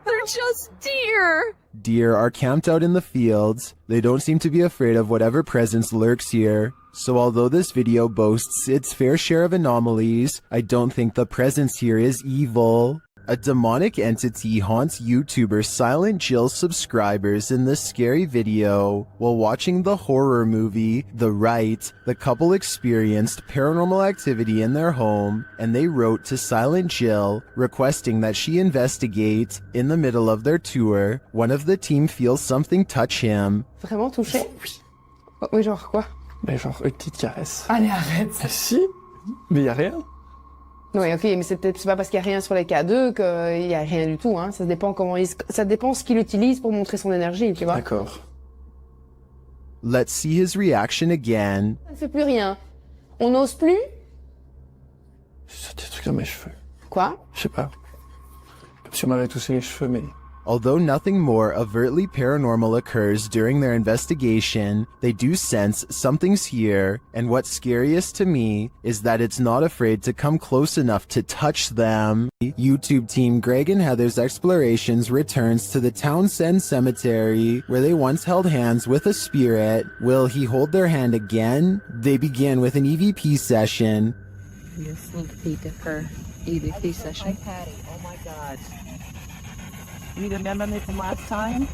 [SPEAKER 8] they're just deer!
[SPEAKER 1] Deer are camped out in the fields. They don't seem to be afraid of whatever presence lurks here. So although this video boasts its fair share of anomalies, I don't think the presence here is evil. A demonic entity haunts YouTuber Silent Jill's subscribers in this scary video. While watching the horror movie, The Rite, the couple experienced paranormal activity in their home, and they wrote to Silent Jill, requesting that she investigate. In the middle of their tour, one of the team feels something touch him.
[SPEAKER 24] Vraiment touché? Oui. Oui, genre quoi? Ben genre une petite caresse.
[SPEAKER 8] Allez, arrête.
[SPEAKER 24] Si? Mais y a rien.
[SPEAKER 8] Oui, ok, mais c'est pas parce qu'il y a rien sur les K2 qu'il y a rien du tout, hein. Ça dépend ça dépend ce qu'il utilise pour montrer son énergie, tu vois.
[SPEAKER 24] D'accord.
[SPEAKER 1] Let's see his reaction again.
[SPEAKER 8] Ça ne fait plus rien. On n'ose plus?
[SPEAKER 24] C'est des trucs dans mes cheveux.
[SPEAKER 8] Quoi?
[SPEAKER 24] Je sais pas. Comme si on m'avait touché les cheveux, mais...
[SPEAKER 1] Although nothing more overtly paranormal occurs during their investigation, they do sense something's here, and what's scariest to me is that it's not afraid to come close enough to touch them. YouTube team Greg and Heather's explorations returns to the Townsend Cemetery, where they once held hands with a spirit. Will he hold their hand again? They begin with an EVP session.
[SPEAKER 10] give you a sneak peek of her EVP session.
[SPEAKER 16] Hi, Patty. Oh my God. You remember me from last time?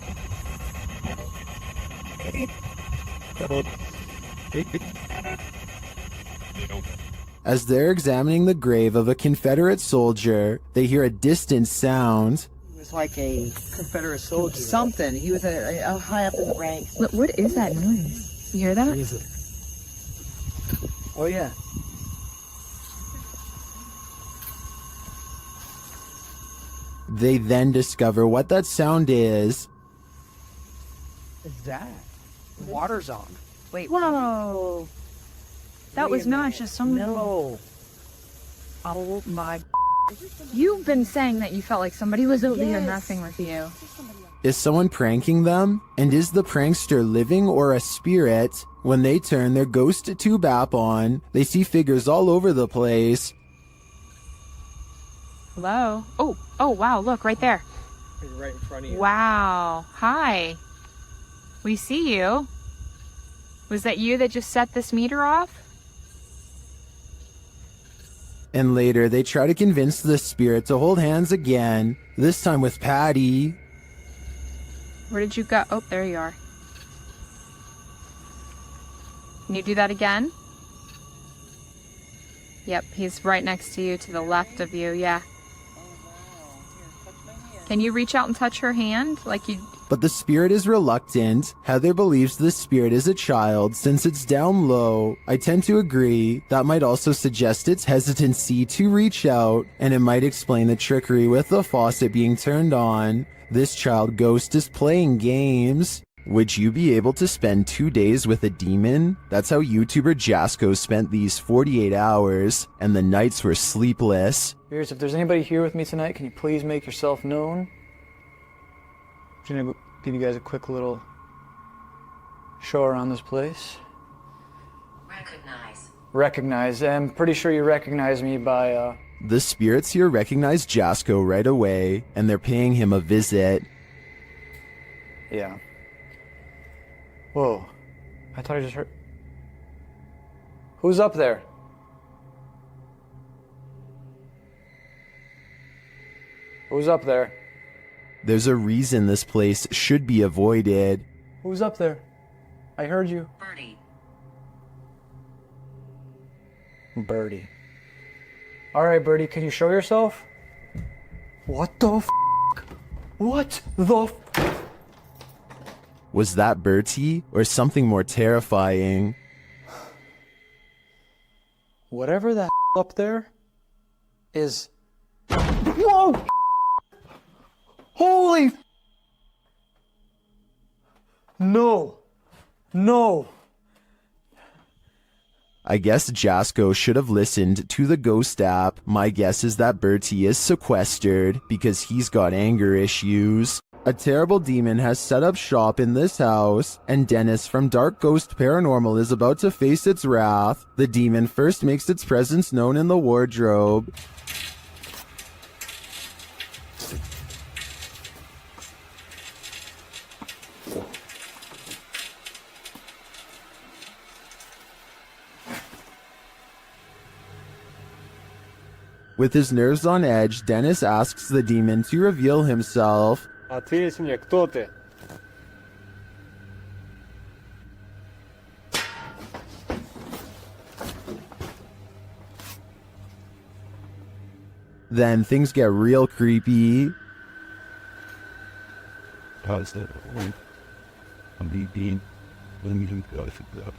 [SPEAKER 1] As they're examining the grave of a Confederate soldier, they hear a distant sound.
[SPEAKER 16] He was like a Confederate soldier. Something. He was a high up in the ranks.
[SPEAKER 10] What is that noise? You hear that?
[SPEAKER 16] Oh, yeah.
[SPEAKER 1] They then discover what that sound is.
[SPEAKER 16] What's that? The water's on.
[SPEAKER 10] Wait. Whoa. That was not just some...
[SPEAKER 16] No.
[SPEAKER 10] Oh my... You've been saying that you felt like somebody was over here messing with you.
[SPEAKER 1] Is someone pranking them? And is the prankster living or a spirit? When they turn their ghost tube app on, they see figures all over the place.
[SPEAKER 17] Hello? Oh, wow, look, right there.
[SPEAKER 24] Right in front of you.
[SPEAKER 17] Wow. Hi. We see you. Was that you that just set this meter off?
[SPEAKER 1] And later, they try to convince the spirit to hold hands again, this time with Patty.
[SPEAKER 17] Where did you go? Oh, there you are. Can you do that again? Yep, he's right next to you, to the left of you, yeah. Can you reach out and touch her hand? Like you...
[SPEAKER 1] But the spirit is reluctant. Heather believes the spirit is a child since it's down low. I tend to agree. That might also suggest its hesitancy to reach out, and it might explain the trickery with the faucet being turned on. This child ghost is playing games. Would you be able to spend 2 days with a demon? That's how YouTuber Jasko spent these 48 hours, and the nights were sleepless.
[SPEAKER 24] Beers, if there's anybody here with me tonight, can you please make yourself known? I'm gonna give you guys a quick little show around this place. Recognize. I'm pretty sure you recognize me by,
[SPEAKER 1] The spirits here recognize Jasko right away, and they're paying him a visit.
[SPEAKER 24] Yeah. Whoa. I thought I just heard... Who's up there? Who's up there?
[SPEAKER 1] There's a reason this place should be avoided.
[SPEAKER 24] Who's up there? I heard you. Birdie. Alright, Birdie, can you show yourself? What the f***? What the f***?
[SPEAKER 1] Was that Bertie, or something more terrifying?
[SPEAKER 24] Whatever that up there is... Whoa! Holy... No. No.
[SPEAKER 1] I guess Jasko should have listened to the ghost app. My guess is that Bertie is sequestered because he's got anger issues. A terrible demon has set up shop in this house, and Dennis from Dark Ghost Paranormal is about to face its wrath. The demon first makes its presence known in the wardrobe. With his nerves on edge, Dennis asks the demon to reveal himself.
[SPEAKER 12] Ответь мне, кто ты?
[SPEAKER 1] Then things get real creepy.
[SPEAKER 13] How's that? I'm being. Let me do that.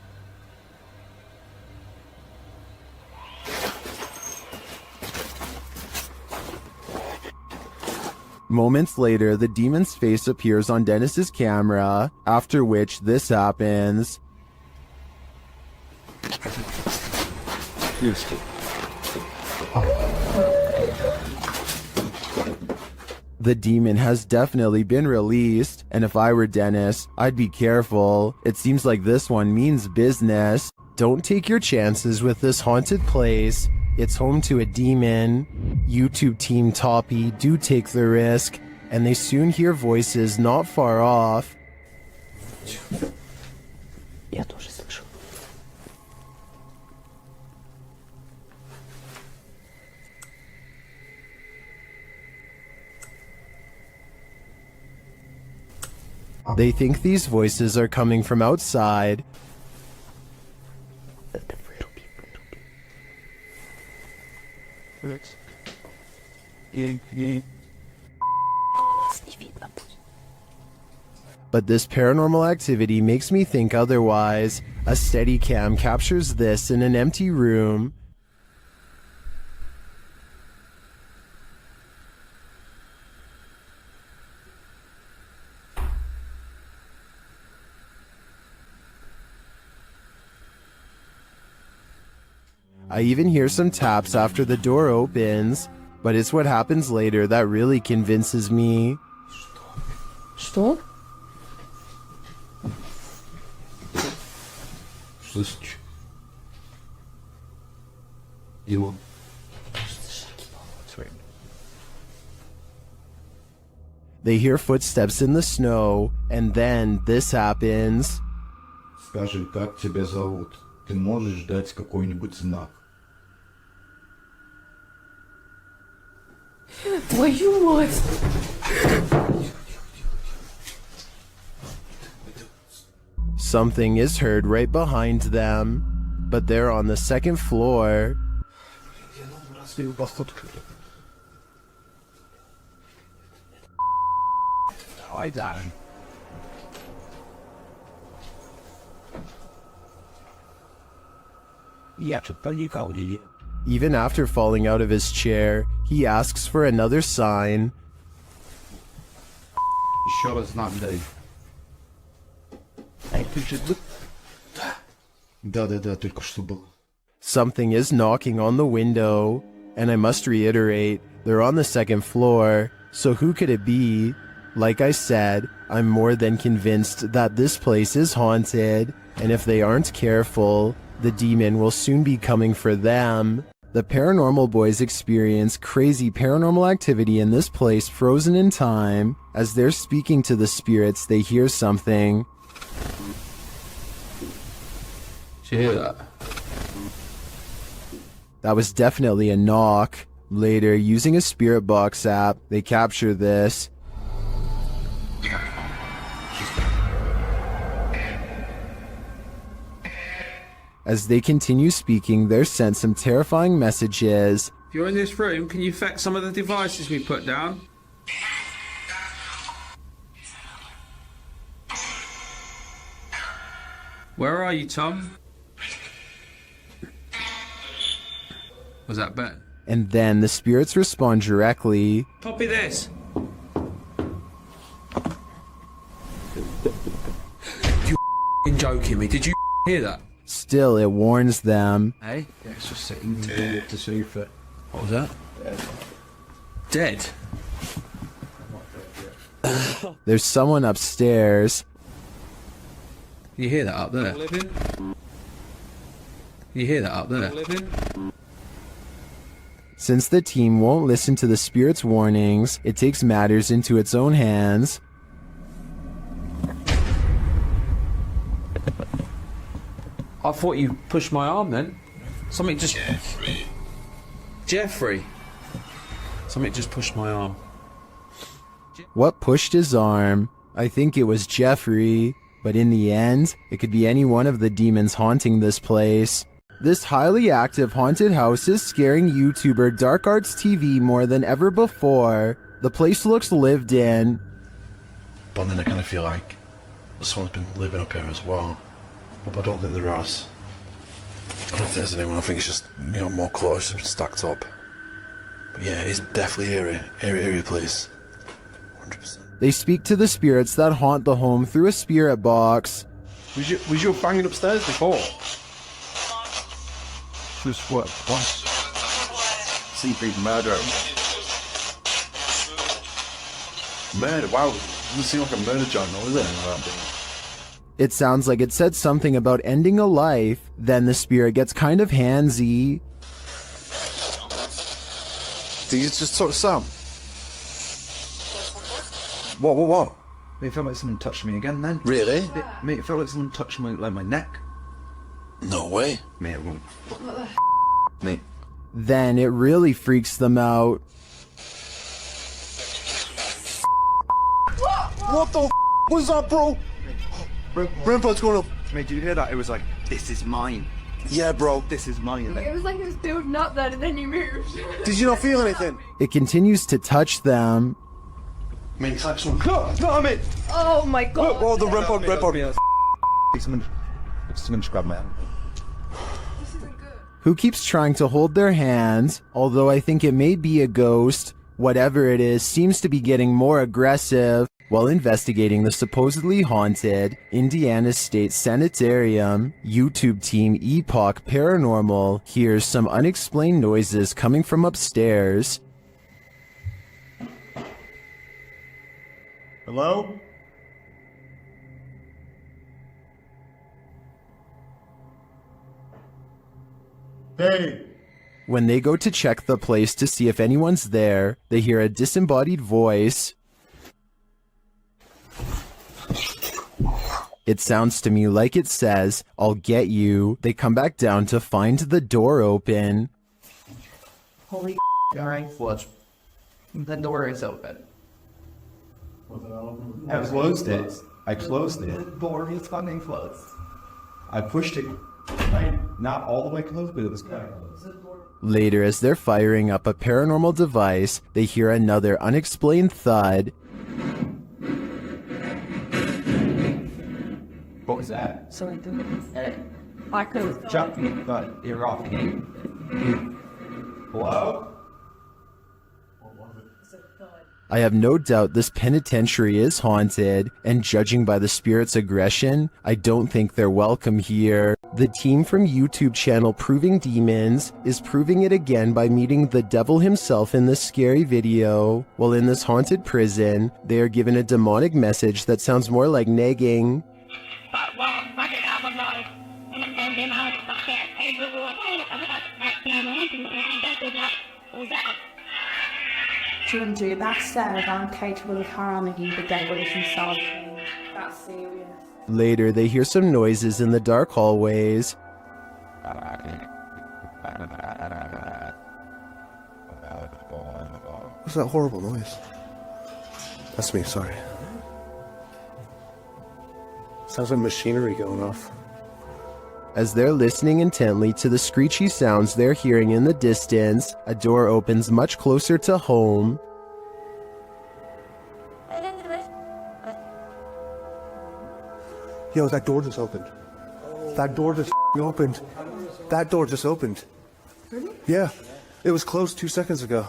[SPEAKER 1] Moments later, the demon's face appears on Dennis's camera, after which this happens. The demon has definitely been released, and if I were Dennis, I'd be careful. It seems like this one means business. Don't take your chances with this haunted place. It's home to a demon. YouTube team Toppy do take the risk, and they soon hear voices not far off.
[SPEAKER 16] Я тоже слышу.
[SPEAKER 1] They think these voices are coming from outside. But this paranormal activity makes me think otherwise. A steady cam captures this in an empty room. I even hear some taps after the door opens, but it's what happens later that really convinces me.
[SPEAKER 8] Что?
[SPEAKER 11] Слышишь? Его.
[SPEAKER 1] They hear footsteps in the snow, and then this happens.
[SPEAKER 13] Скажи, как тебя зовут? Ты можешь дать какой-нибудь знак?
[SPEAKER 8] Твою мать!
[SPEAKER 1] Something is heard right behind them, but they're on the second floor.
[SPEAKER 13] Давай, Darren.
[SPEAKER 1] Even after falling out of his chair, he asks for another sign.
[SPEAKER 13] Еще раз знак дай. Да, только что было.
[SPEAKER 1] Something is knocking on the window, and I must reiterate, they're on the second floor, so who could it be? Like I said, I'm more than convinced that this place is haunted, and if they aren't careful, the demon will soon be coming for them. The paranormal boys experience crazy paranormal activity in this place frozen in time. As they're speaking to the spirits, they hear something.
[SPEAKER 24] Did you hear that?
[SPEAKER 1] That was definitely a knock. Later, using a spirit box app, they capture this. As they continue speaking, they're sent some terrifying messages.
[SPEAKER 24] If you're in this room, can you affect some of the devices we put down? Where are you, Tom? Was that Ben?
[SPEAKER 1] And then the spirits respond directly.
[SPEAKER 24] Copy this. You joking me? Did you hear that?
[SPEAKER 1] Still, it warns them.
[SPEAKER 24] Hey?
[SPEAKER 13] Yeah, it's just sitting there to see if it...
[SPEAKER 24] What was that? Dead?
[SPEAKER 1] There's someone upstairs.
[SPEAKER 24] You hear that up there? You hear that up there?
[SPEAKER 1] Since the team won't listen to the spirit's warnings, it takes matters into its own hands.
[SPEAKER 24] I thought you pushed my arm then. Something just... Jeffrey. Something just pushed my arm.
[SPEAKER 1] What pushed his arm? I think it was Jeffrey, but in the end, it could be any one of the demons haunting this place. This highly active haunted house is scaring YouTuber Dark Arts TV more than ever before. The place looks lived in.
[SPEAKER 13] But then I kind of feel like someone's been living up here as well. But I don't think there is. I don't think there's anyone. I think it's just, you know, more clothes stacked up. But yeah, it's definitely eerie place. 100%.
[SPEAKER 1] They speak to the spirits that haunt the home through a spirit box.
[SPEAKER 23] Was you banging upstairs before?
[SPEAKER 13] Just what?
[SPEAKER 23] Sleeping murder. Murder? Wow. Doesn't seem like a murder journal, is it?
[SPEAKER 1] It sounds like it said something about ending a life. Then the spirit gets kind of handsy.
[SPEAKER 23] Did you just talk to Sam? What?
[SPEAKER 13] It felt like someone touched me again then.
[SPEAKER 23] Really?
[SPEAKER 13] Mate, it felt like someone touched my neck.
[SPEAKER 23] No way.
[SPEAKER 13] Mate, it won't. Mate.
[SPEAKER 1] Then it really freaks them out.
[SPEAKER 23] What the What's up, bro? Grandpa, what's going on?
[SPEAKER 3] Mate, did you hear that? It was like, this is mine.
[SPEAKER 23] Yeah, bro.
[SPEAKER 3] This is mine.
[SPEAKER 19] It was like it was building up then and then you moved.
[SPEAKER 23] Did you not feel anything?
[SPEAKER 1] It continues to touch them.
[SPEAKER 23] Mate, touch someone. No, I'm in.
[SPEAKER 19] Oh my god.
[SPEAKER 23] Oh, the red part.
[SPEAKER 3] Someone just grab my hand.
[SPEAKER 1] Who keeps trying to hold their hands, although I think it may be a ghost. Whatever it is seems to be getting more aggressive. While investigating the supposedly haunted Indiana State Sanitarium, YouTube team Epoch Paranormal hears some unexplained noises coming from upstairs.
[SPEAKER 23] Hello? Hey.
[SPEAKER 1] When they go to check the place to see if anyone's there, they hear a disembodied voice. It sounds to me like it says, "I'll get you." They come back down to find the door open.
[SPEAKER 16] Holy alright.
[SPEAKER 23] What?
[SPEAKER 16] The door is open.
[SPEAKER 3] I closed it. I closed
[SPEAKER 16] The
[SPEAKER 3] it.
[SPEAKER 16] door is fucking closed.
[SPEAKER 3] I pushed it. Not all the way closed, but it was kind of close.
[SPEAKER 1] Later, as they're firing up a paranormal device, they hear another unexplained thud.
[SPEAKER 3] What was that?
[SPEAKER 16] So I could
[SPEAKER 3] Jump me, but you're off. Hello?
[SPEAKER 1] I have no doubt this penitentiary is haunted, and judging by the spirit's aggression, I don't think they're welcome here. The team from YouTube channel Proving Demons is proving it again by meeting the devil himself in this scary video. While in this haunted prison, they are given a demonic message that sounds more like nagging.
[SPEAKER 5] Ginger, that's sad. I'm capable of harming you, the devil is himself. That's serious.
[SPEAKER 1] Later, they hear some noises in the dark hallways.
[SPEAKER 23] What's that horrible noise? That's me, sorry. Sounds like machinery going off.
[SPEAKER 1] As they're listening intently to the screechy sounds they're hearing in the distance, a door opens much closer to home.
[SPEAKER 23] Yo, that door just opened. That door just opened. That door just opened. Yeah, it was closed 2 seconds ago,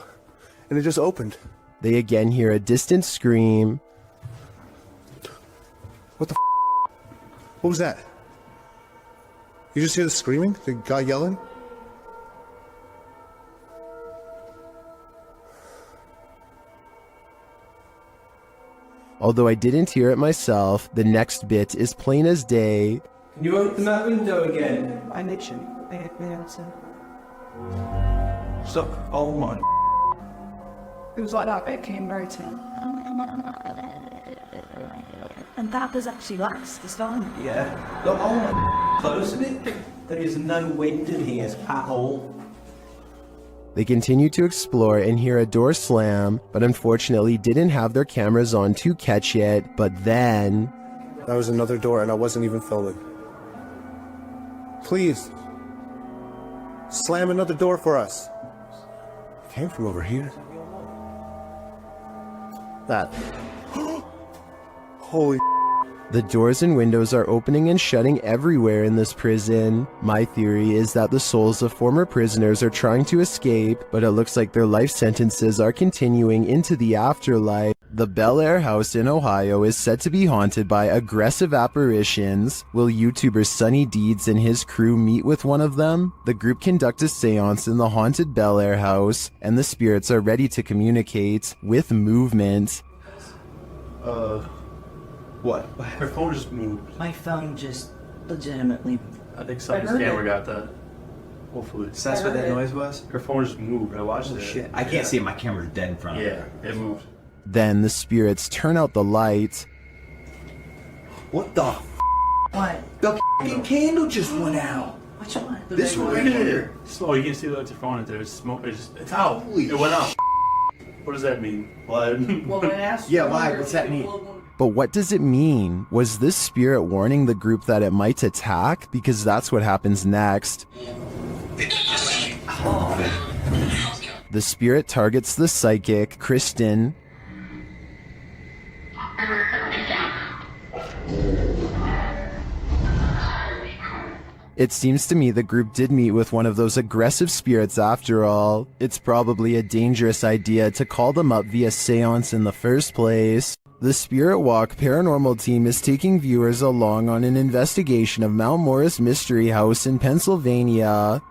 [SPEAKER 23] and it just opened.
[SPEAKER 1] They again hear a distant scream.
[SPEAKER 23] What the What was that? You just hear the screaming? The guy yelling?
[SPEAKER 1] Although I didn't hear it myself, the next bit is plain as day.
[SPEAKER 24] Can you open that window again?
[SPEAKER 16] I literally answer.
[SPEAKER 24] Stop. Oh my.
[SPEAKER 16] It was like that bit came rotating. And that does actually last this time.
[SPEAKER 24] Yeah. Look, oh my. Closing it. There is no wind in here at all.
[SPEAKER 1] They continue to explore and hear a door slam, but unfortunately didn't have their cameras on to catch it. But then...
[SPEAKER 23] That was another door and I wasn't even filming. Please. Slam another door for us. It came from over here. That. Holy.
[SPEAKER 1] The doors and windows are opening and shutting everywhere in this prison. My theory is that the souls of former prisoners are trying to escape, but it looks like their life sentences are continuing into the afterlife. The Bel Air house in Ohio is said to be haunted by aggressive apparitions. Will YouTuber Sunny Deeds and his crew meet with one of them? The group conduct a seance in the haunted Bel Air house, and the spirits are ready to communicate with movement.
[SPEAKER 24] What? Her phone just moved.
[SPEAKER 16] My phone just legitimately.
[SPEAKER 24] I think someone's camera got that. Hopefully. So that's what that noise was? Her phone just moved. I watched it.
[SPEAKER 20] Shit. I can't see it. My camera's dead in front of me.
[SPEAKER 24] Yeah, it moved.
[SPEAKER 1] Then the spirits turn out the light.
[SPEAKER 20] What the
[SPEAKER 16] What?
[SPEAKER 20] The f***ing candle just went out.
[SPEAKER 16] Which one?
[SPEAKER 20] This one right here.
[SPEAKER 24] Slow, you can see that your phone in there. It's smoke. It's out. It went out.
[SPEAKER 13] What does that mean? Live?
[SPEAKER 16] Well, when I asked
[SPEAKER 3] Yeah, live, what's that mean?
[SPEAKER 1] But what does it mean? Was this spirit warning the group that it might attack? Because that's what happens next. The spirit targets the psychic, Kristen. It seems to me the group did meet with one of those aggressive spirits after all. It's probably a dangerous idea to call them up via seance in the first place. The Spirit Walk paranormal team is taking viewers along on an investigation of Mount Morris Mystery House in Pennsylvania.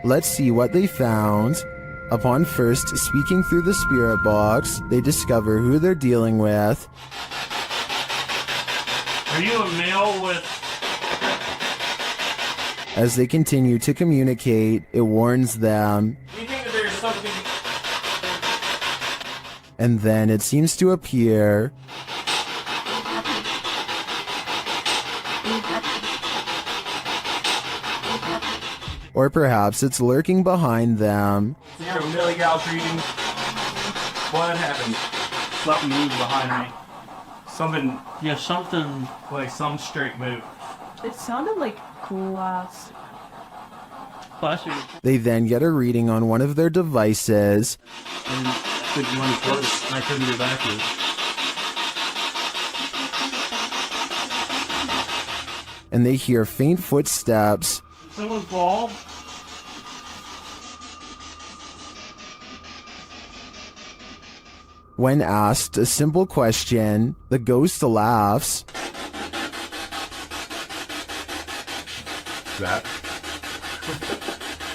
[SPEAKER 1] Let's see what they found. Upon first speaking through the spirit box, they discover who they're dealing with.
[SPEAKER 18] Are you a male with...
[SPEAKER 1] As they continue to communicate, it warns them.
[SPEAKER 18] Do you think that there's something...
[SPEAKER 1] And then it seems to appear. Or perhaps it's lurking behind them.
[SPEAKER 22] Yeah, Millie Gal's reading. What happened? Something moved behind me. Something.
[SPEAKER 18] Yeah, something...
[SPEAKER 22] Like some straight move.
[SPEAKER 10] It sounded like glass.
[SPEAKER 18] Plastic.
[SPEAKER 1] They then get a reading on one of their devices.
[SPEAKER 13] And did one first, and I couldn't do backwards.
[SPEAKER 1] And they hear faint footsteps.
[SPEAKER 18] Someone fall?
[SPEAKER 1] When asked a simple question, the ghost laughs.
[SPEAKER 13] That?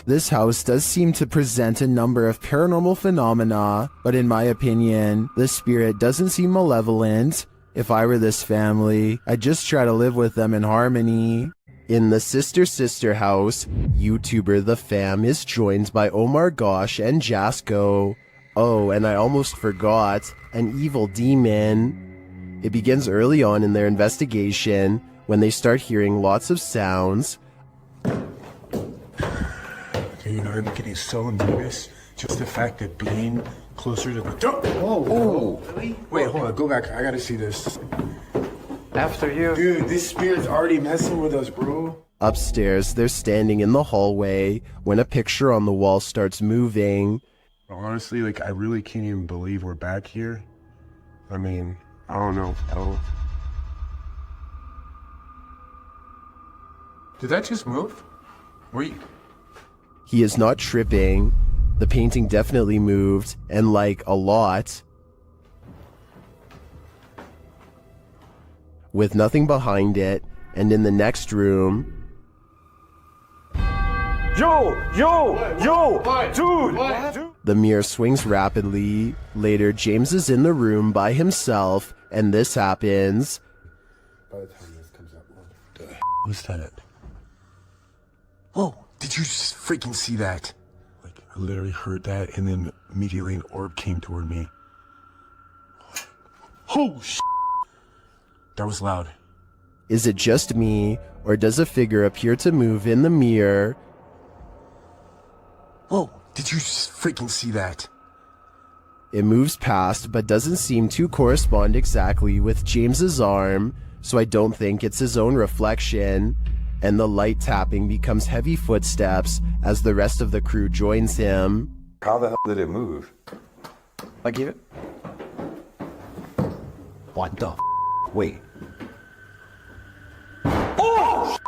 [SPEAKER 1] This house does seem to present a number of paranormal phenomena, but in my opinion, the spirit doesn't seem malevolent. If I were this family, I'd just try to live with them in harmony. In the Sister house, YouTuber The Fam is joined by Omar Gosh and Jasko. Oh, and I almost forgot, an evil demon. It begins early on in their investigation, when they start hearing lots of sounds.
[SPEAKER 11] You know, I'm getting so nervous. Just the fact that being closer to the door.
[SPEAKER 3] Oh, really?
[SPEAKER 11] Wait, hold on. Go back. I gotta see this.
[SPEAKER 3] After you.
[SPEAKER 11] Dude, this spirit's already messing with us, bro.
[SPEAKER 1] Upstairs, they're standing in the hallway when a picture on the wall starts moving.
[SPEAKER 11] Honestly, like, I really can't even believe we're back here. I mean, I don't know. Did that just move?
[SPEAKER 1] He is not tripping. The painting definitely moved, and like a lot. With nothing behind it, and in the next room...
[SPEAKER 18] Dude!
[SPEAKER 1] The mirror swings rapidly. Later, James is in the room by himself, and this happens.
[SPEAKER 11] By the time this comes up, what the was that? Whoa, did you just freaking see that? Like, I literally heard that, and then immediately an orb came toward me. Oh, shit. That was loud.
[SPEAKER 1] Is it just me, or does a figure appear to move in the mirror?
[SPEAKER 11] Whoa, did you just freaking see that?
[SPEAKER 1] It moves past, but doesn't seem to correspond exactly with James's arm, so I don't think it's his own reflection. And the light tapping becomes heavy footsteps as the rest of the crew joins him.
[SPEAKER 3] How the hell did it move? I give it. What the? Wait. Oh!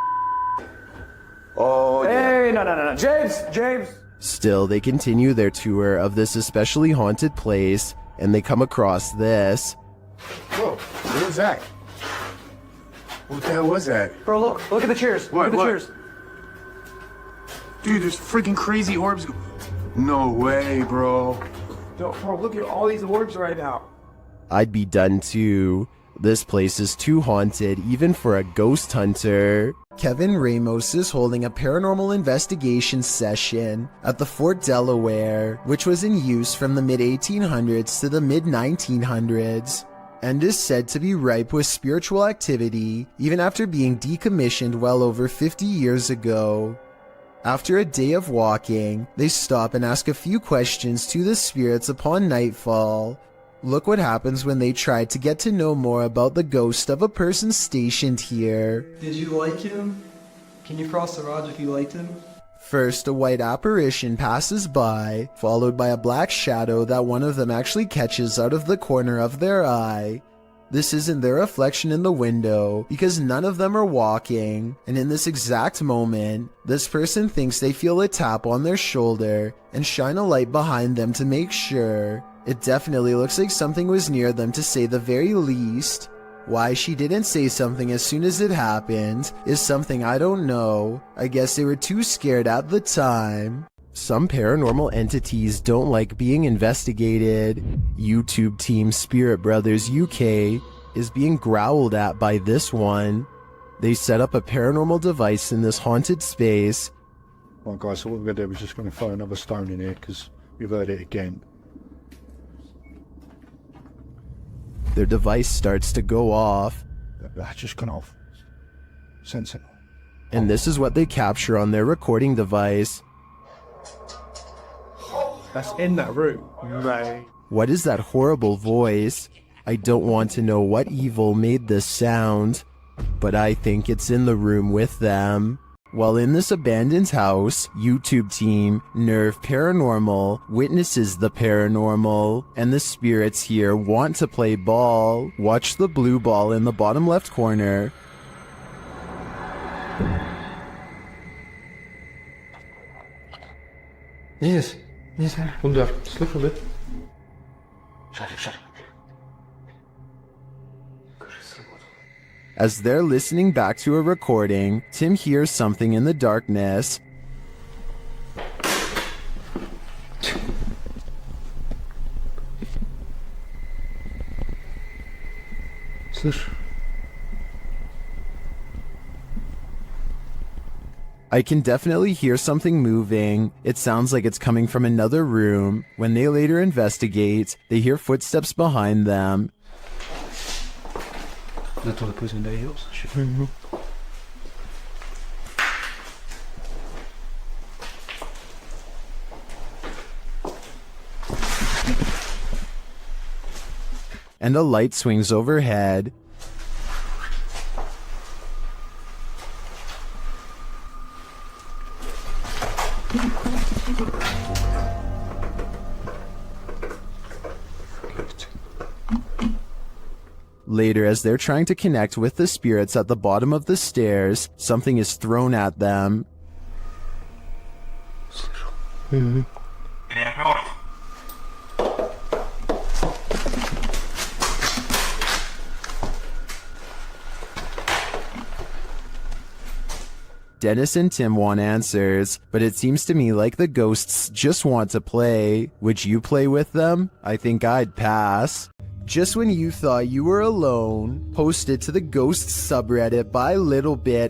[SPEAKER 3] Oh, hey, no. James!
[SPEAKER 1] Still, they continue their tour of this especially haunted place, and they come across this.
[SPEAKER 11] Whoa, what was that? What the hell was that?
[SPEAKER 3] Bro, look at the chairs.
[SPEAKER 11] What?
[SPEAKER 3] Look at the chairs.
[SPEAKER 11] Dude, there's freaking crazy orbs. No way, bro.
[SPEAKER 3] Bro, look at all these orbs right now.
[SPEAKER 1] I'd be done too. This place is too haunted even for a ghost hunter. Kevin Ramos is holding a paranormal investigation session at the Fort Delaware, which was in use from the mid-1800s to the mid-1900s. and is said to be ripe with spiritual activity even after being decommissioned well over 50 years ago. After a day of walking, they stop and ask a few questions to the spirits upon nightfall. Look what happens when they try to get to know more about the ghost of a person stationed here.
[SPEAKER 4] Did you like him? Can you cross the rod if you liked him?
[SPEAKER 1] First, a white apparition passes by, followed by a black shadow that one of them actually catches out of the corner of their eye. This isn't their reflection in the window, because none of them are walking, and in this exact moment, this person thinks they feel a tap on their shoulder and shine a light behind them to make sure. It definitely looks like something was near them, to say the very least. Why she didn't say something as soon as it happened is something I don't know. I guess they were too scared at the time. Some paranormal entities don't like being investigated. YouTube team Spirit Brothers UK is being growled at by this one. They set up a paranormal device in this haunted space.
[SPEAKER 11] Well guys, so what we're going to do is just going to throw another stone in here because we've heard it again.
[SPEAKER 1] Their device starts to go off.
[SPEAKER 11] That's just gone off. Sensible.
[SPEAKER 1] And this is what they capture on their recording device.
[SPEAKER 11] That's in that room. Mate.
[SPEAKER 1] What is that horrible voice? I don't want to know what evil made this sound, but I think it's in the room with them. While in this abandoned house, YouTube team Nerve Paranormal witnesses the paranormal, and the spirits here want to play ball. Watch the blue ball in the bottom left corner.
[SPEAKER 24] Yes, kom daar, slip a bit. Shut it.
[SPEAKER 1] As they're listening back to a recording, Tim hears something in the darkness. I can definitely hear something moving. It sounds like it's coming from another room. When they later investigate, they hear footsteps behind them.
[SPEAKER 24] Net wat ik in de heels.
[SPEAKER 1] And a light swings overhead. Later, as they're trying to connect with the spirits at the bottom of the stairs, something is thrown at them. Dennis and Tim want answers, but it seems to me like the ghosts just want to play. Would you play with them? I think I'd pass. Just when you thought you were alone, posted to the Ghosts subreddit by littlebit_.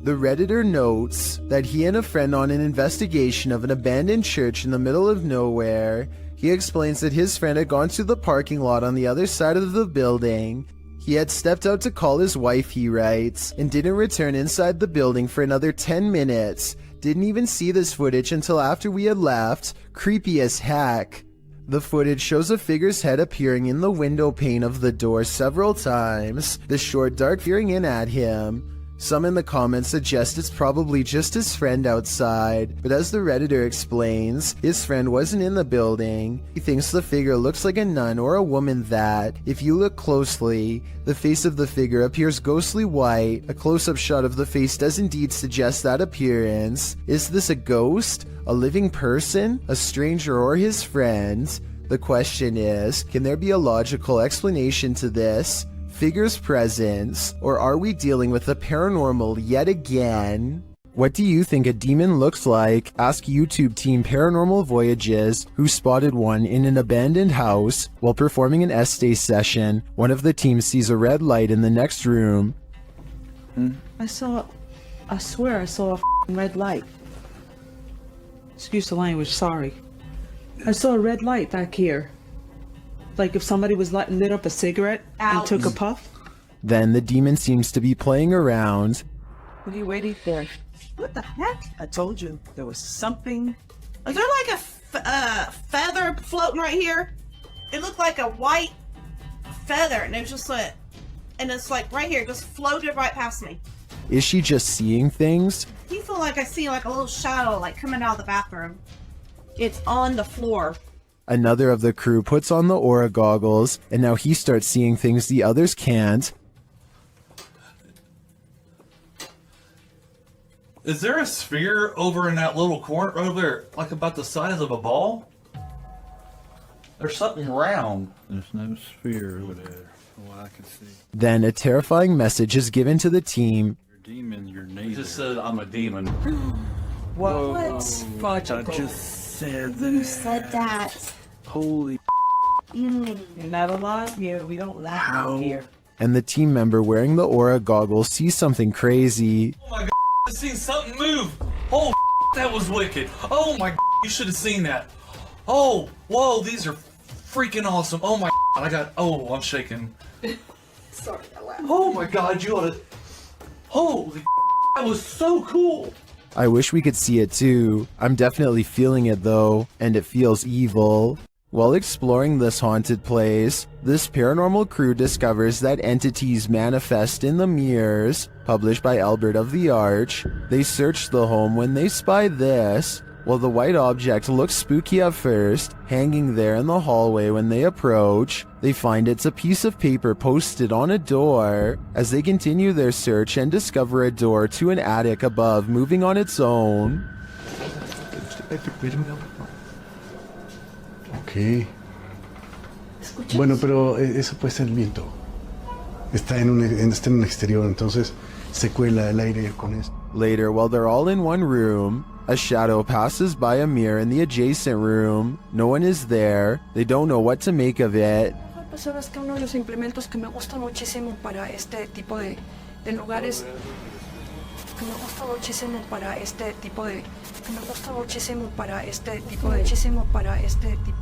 [SPEAKER 1] The Redditor notes that he and a friend on an investigation of an abandoned church in the middle of nowhere. He explains that his friend had gone to the parking lot on the other side of the building. He had stepped out to call his wife, he writes, and didn't return inside the building for another 10 minutes. Didn't even see this footage until after we had left. Creepy as heck. The footage shows a figure's head appearing in the window pane of the door several times, the short dark peering in at him. Some in the comments suggest it's probably just his friend outside, but as the Redditor explains, his friend wasn't in the building. He thinks the figure looks like a nun or a woman that, if you look closely, the face of the figure appears ghostly white. A close-up shot of the face does indeed suggest that appearance. Is this a ghost? A living person? A stranger or his friend? The question is, can there be a logical explanation to this figure's presence, or are we dealing with the paranormal yet again? What do you think a demon looks like? Ask YouTube team Paranormal Voyages, who spotted one in an abandoned house. While performing an essay session, one of the team sees a red light in the next room.
[SPEAKER 16] I swear I saw a red light. Excuse the language, sorry. I saw a red light back here. Like if somebody was lit up a cigarette and took a puff?
[SPEAKER 1] Then the demon seems to be playing around.
[SPEAKER 16] What are you waiting for? What the heck? I told you there was something.
[SPEAKER 2] Is there like a feather floating right here? It looked like a white feather, and it was just like, and it's like right here, just floated right past me.
[SPEAKER 1] Is she just seeing things?
[SPEAKER 2] I feel like I see like a little shadow like coming out of the bathroom. It's on the floor.
[SPEAKER 1] Another of the crew puts on the aura goggles, and now he starts seeing things the others can't.
[SPEAKER 7] Is there a sphere over in that little corner over there, like about the size of a ball? There's something round.
[SPEAKER 20] There's no sphere over there, from what I can see.
[SPEAKER 1] Then a terrifying message is given to the team.
[SPEAKER 20] Your demon, your
[SPEAKER 7] He
[SPEAKER 20] neighbor.
[SPEAKER 7] just said I'm a demon.
[SPEAKER 16] What?
[SPEAKER 20] I just said that.
[SPEAKER 2] Who said that?
[SPEAKER 20] Holy.
[SPEAKER 16] You're not alive here. We don't laugh out here.
[SPEAKER 1] And the team member wearing the aura goggles sees something crazy.
[SPEAKER 7] Oh my god, I seen something move. Oh, that was wicked. Oh my, you should have seen that. Oh, whoa, these are freaking awesome. Oh my, I'm shaking.
[SPEAKER 2] Sorry, I laughed.
[SPEAKER 7] Oh my god, you ought to. Holy, that was so cool.
[SPEAKER 1] I wish we could see it too. I'm definitely feeling it though, and it feels evil. While exploring this haunted place, this paranormal crew discovers that entities manifest in the mirrors, published by Albert of the Arch. They search the home when they spy this. While the white object looks spooky at first, hanging there in the hallway when they approach, they find it's a piece of paper posted on a door. As they continue their search and discover a door to an attic above moving on its own.
[SPEAKER 11] Ok. Bueno, pero eso puede ser el viento. Está en un exterior, entonces se cuela el aire con eso.
[SPEAKER 1] Later, while they're all in one room, a shadow passes by a mirror in the adjacent room. No one is there. They don't know what to make of it.
[SPEAKER 9] Sabes que uno de los implementos que me gusta muchísimo para este tipo de lugares, que me gusta muchísimo para este tipo de,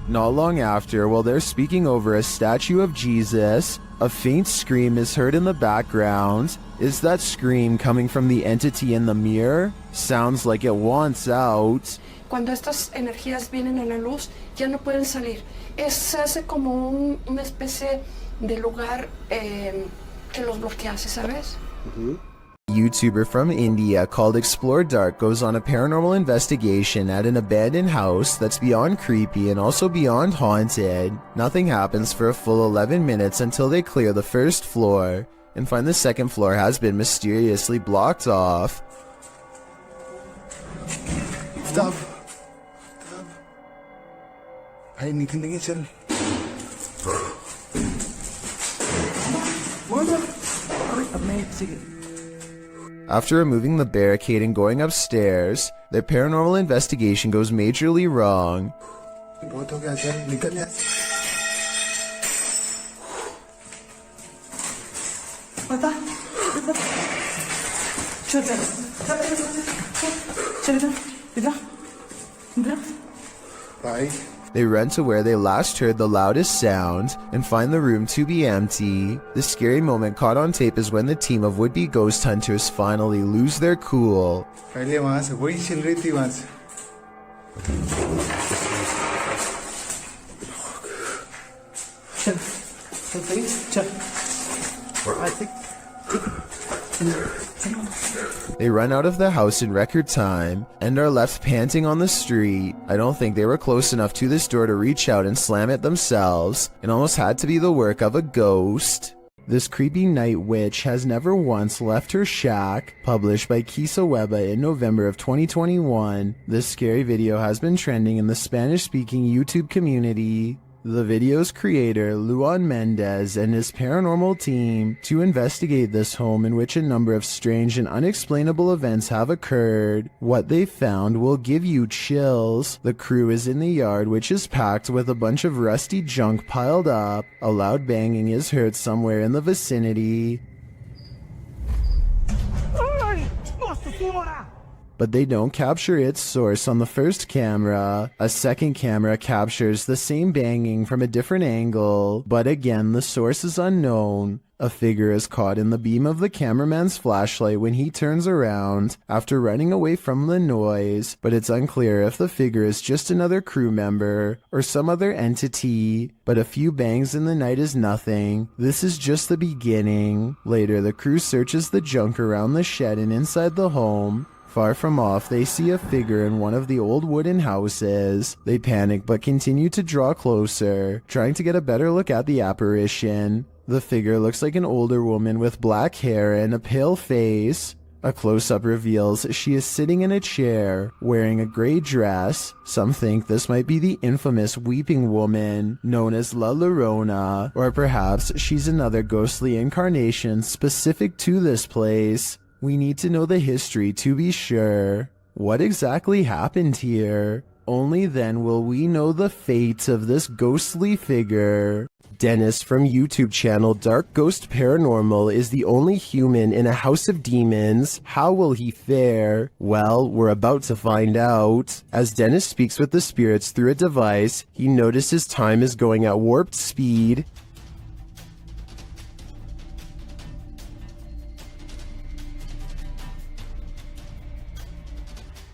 [SPEAKER 1] Not long after, while they're speaking over a statue of Jesus, a faint scream is heard in the background. Is that scream coming from the entity in the mirror? Sounds like it wants out.
[SPEAKER 9] Cuando estas energías vienen a la luz, ya no pueden salir. Se hace como una especie de lugar que los bloquease, ¿sabes?
[SPEAKER 1] A YouTuber from India called Explore Dark goes on a paranormal investigation at an abandoned house that's beyond creepy and also beyond haunted. Nothing happens for a full 11 minutes until they clear the first floor and find the second floor has been mysteriously blocked off.
[SPEAKER 11] Stop. Ay, hindi tingin siya.
[SPEAKER 1] After removing the barricade and going upstairs, their paranormal investigation goes majorly wrong.
[SPEAKER 11] Bye.
[SPEAKER 1] They run to where they last heard the loudest sound and find the room to be empty. The scary moment caught on tape is when the team of would-be ghost hunters finally lose their cool. They run out of the house in record time and are left panting on the street. I don't think they were close enough to this door to reach out and slam it themselves. It almost had to be the work of a ghost. This creepy night witch has never once left her shack. Published by Kisa Weba in November of 2021, this scary video has been trending in the Spanish-speaking YouTube community. The video's creator, Luan Mendez, and his paranormal team to investigate this home in which a number of strange and unexplainable events have occurred. What they found will give you chills. The crew is in the yard, which is packed with a bunch of rusty junk piled up. A loud banging is heard somewhere in the vicinity. but they don't capture its source on the first camera. A second camera captures the same banging from a different angle, but again the source is unknown. A figure is caught in the beam of the cameraman's flashlight when he turns around after running away from the noise, but it's unclear if the figure is just another crew member or some other entity. But a few bangs in the night is nothing. This is just the beginning. Later, the crew searches the junk around the shed and inside the home. Far from off, they see a figure in one of the old wooden houses. They panic but continue to draw closer, trying to get a better look at the apparition. The figure looks like an older woman with black hair and a pale face. A close-up reveals she is sitting in a chair, wearing a gray dress. Some think this might be the infamous Weeping Woman, known as La Llorona, or perhaps she's another ghostly incarnation specific to this place. We need to know the history to be sure. What exactly happened here? Only then will we know the fate of this ghostly figure. Dennis from YouTube channel Dark Ghost Paranormal is the only human in a house of demons. How will he fare? Well, we're about to find out. As Dennis speaks with the spirits through a device, he notices time is going at warped speed.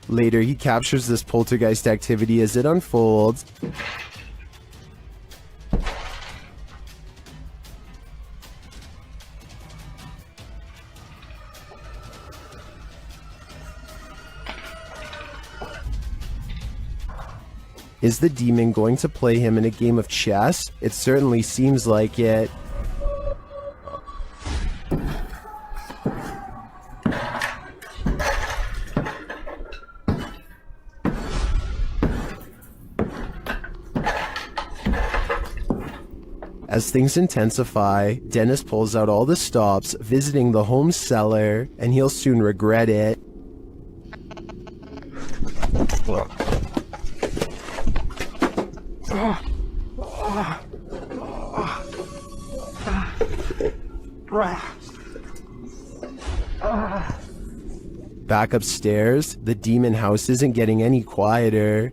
[SPEAKER 1] Later, he captures this poltergeist activity as it unfolds. Is the demon going to play him in a game of chess? It certainly seems like it. As things intensify, Dennis pulls out all the stops, visiting the home's cellar, and he'll soon regret it. Back upstairs, the demon house isn't getting any quieter.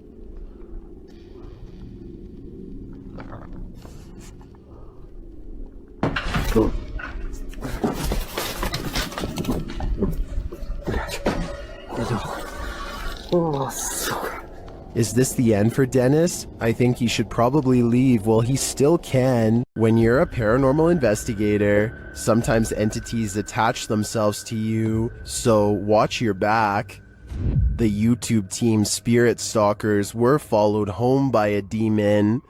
[SPEAKER 1] Is this the end for Dennis? I think he should probably leave while he still can. When you're a paranormal investigator, sometimes entities attach themselves to you, so watch your back. The YouTube team Spirit Stalkers were followed home by a demon.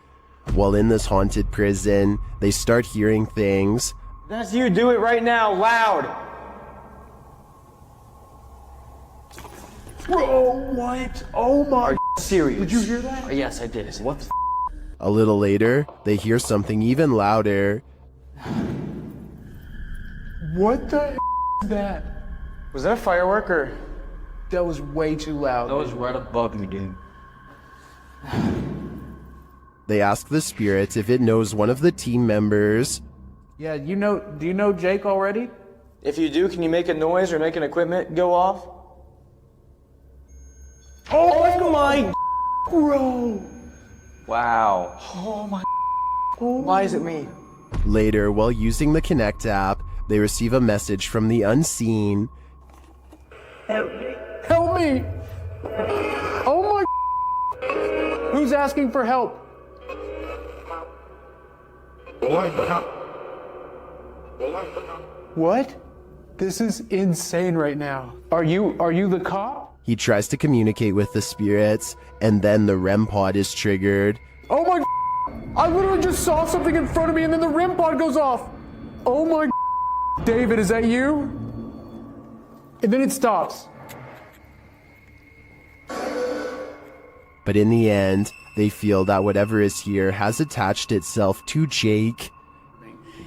[SPEAKER 1] While in this haunted prison, they start hearing things.
[SPEAKER 16] That's you, do it right now, loud!
[SPEAKER 23] Bro, what? Oh my.
[SPEAKER 16] Are you serious?
[SPEAKER 23] Did you hear that?
[SPEAKER 16] Yes, I did. I said, what the
[SPEAKER 1] A little later, they hear something even louder.
[SPEAKER 23] What the is that?
[SPEAKER 16] Was that a firework or?
[SPEAKER 23] That was way too loud.
[SPEAKER 16] That was right above me, dude.
[SPEAKER 1] They ask the spirit if it knows one of the team members.
[SPEAKER 23] Yeah, do you know Jake already?
[SPEAKER 16] If you do, can you make a noise or make an equipment go off?
[SPEAKER 23] Oh my bro!
[SPEAKER 16] Wow.
[SPEAKER 23] Oh my.
[SPEAKER 16] Why is it me?
[SPEAKER 1] Later, while using the Connect app, they receive a message from the unseen.
[SPEAKER 23] Help me! Help me! Oh my. Who's asking for help? What? This is insane right now. Are you the cop?
[SPEAKER 1] He tries to communicate with the spirits, and then the REM pod is triggered.
[SPEAKER 23] Oh my. I literally just saw something in front of me and then the REM pod goes off. Oh my. David, is that you? And then it stops.
[SPEAKER 1] But in the end, they feel that whatever is here has attached itself to Jake.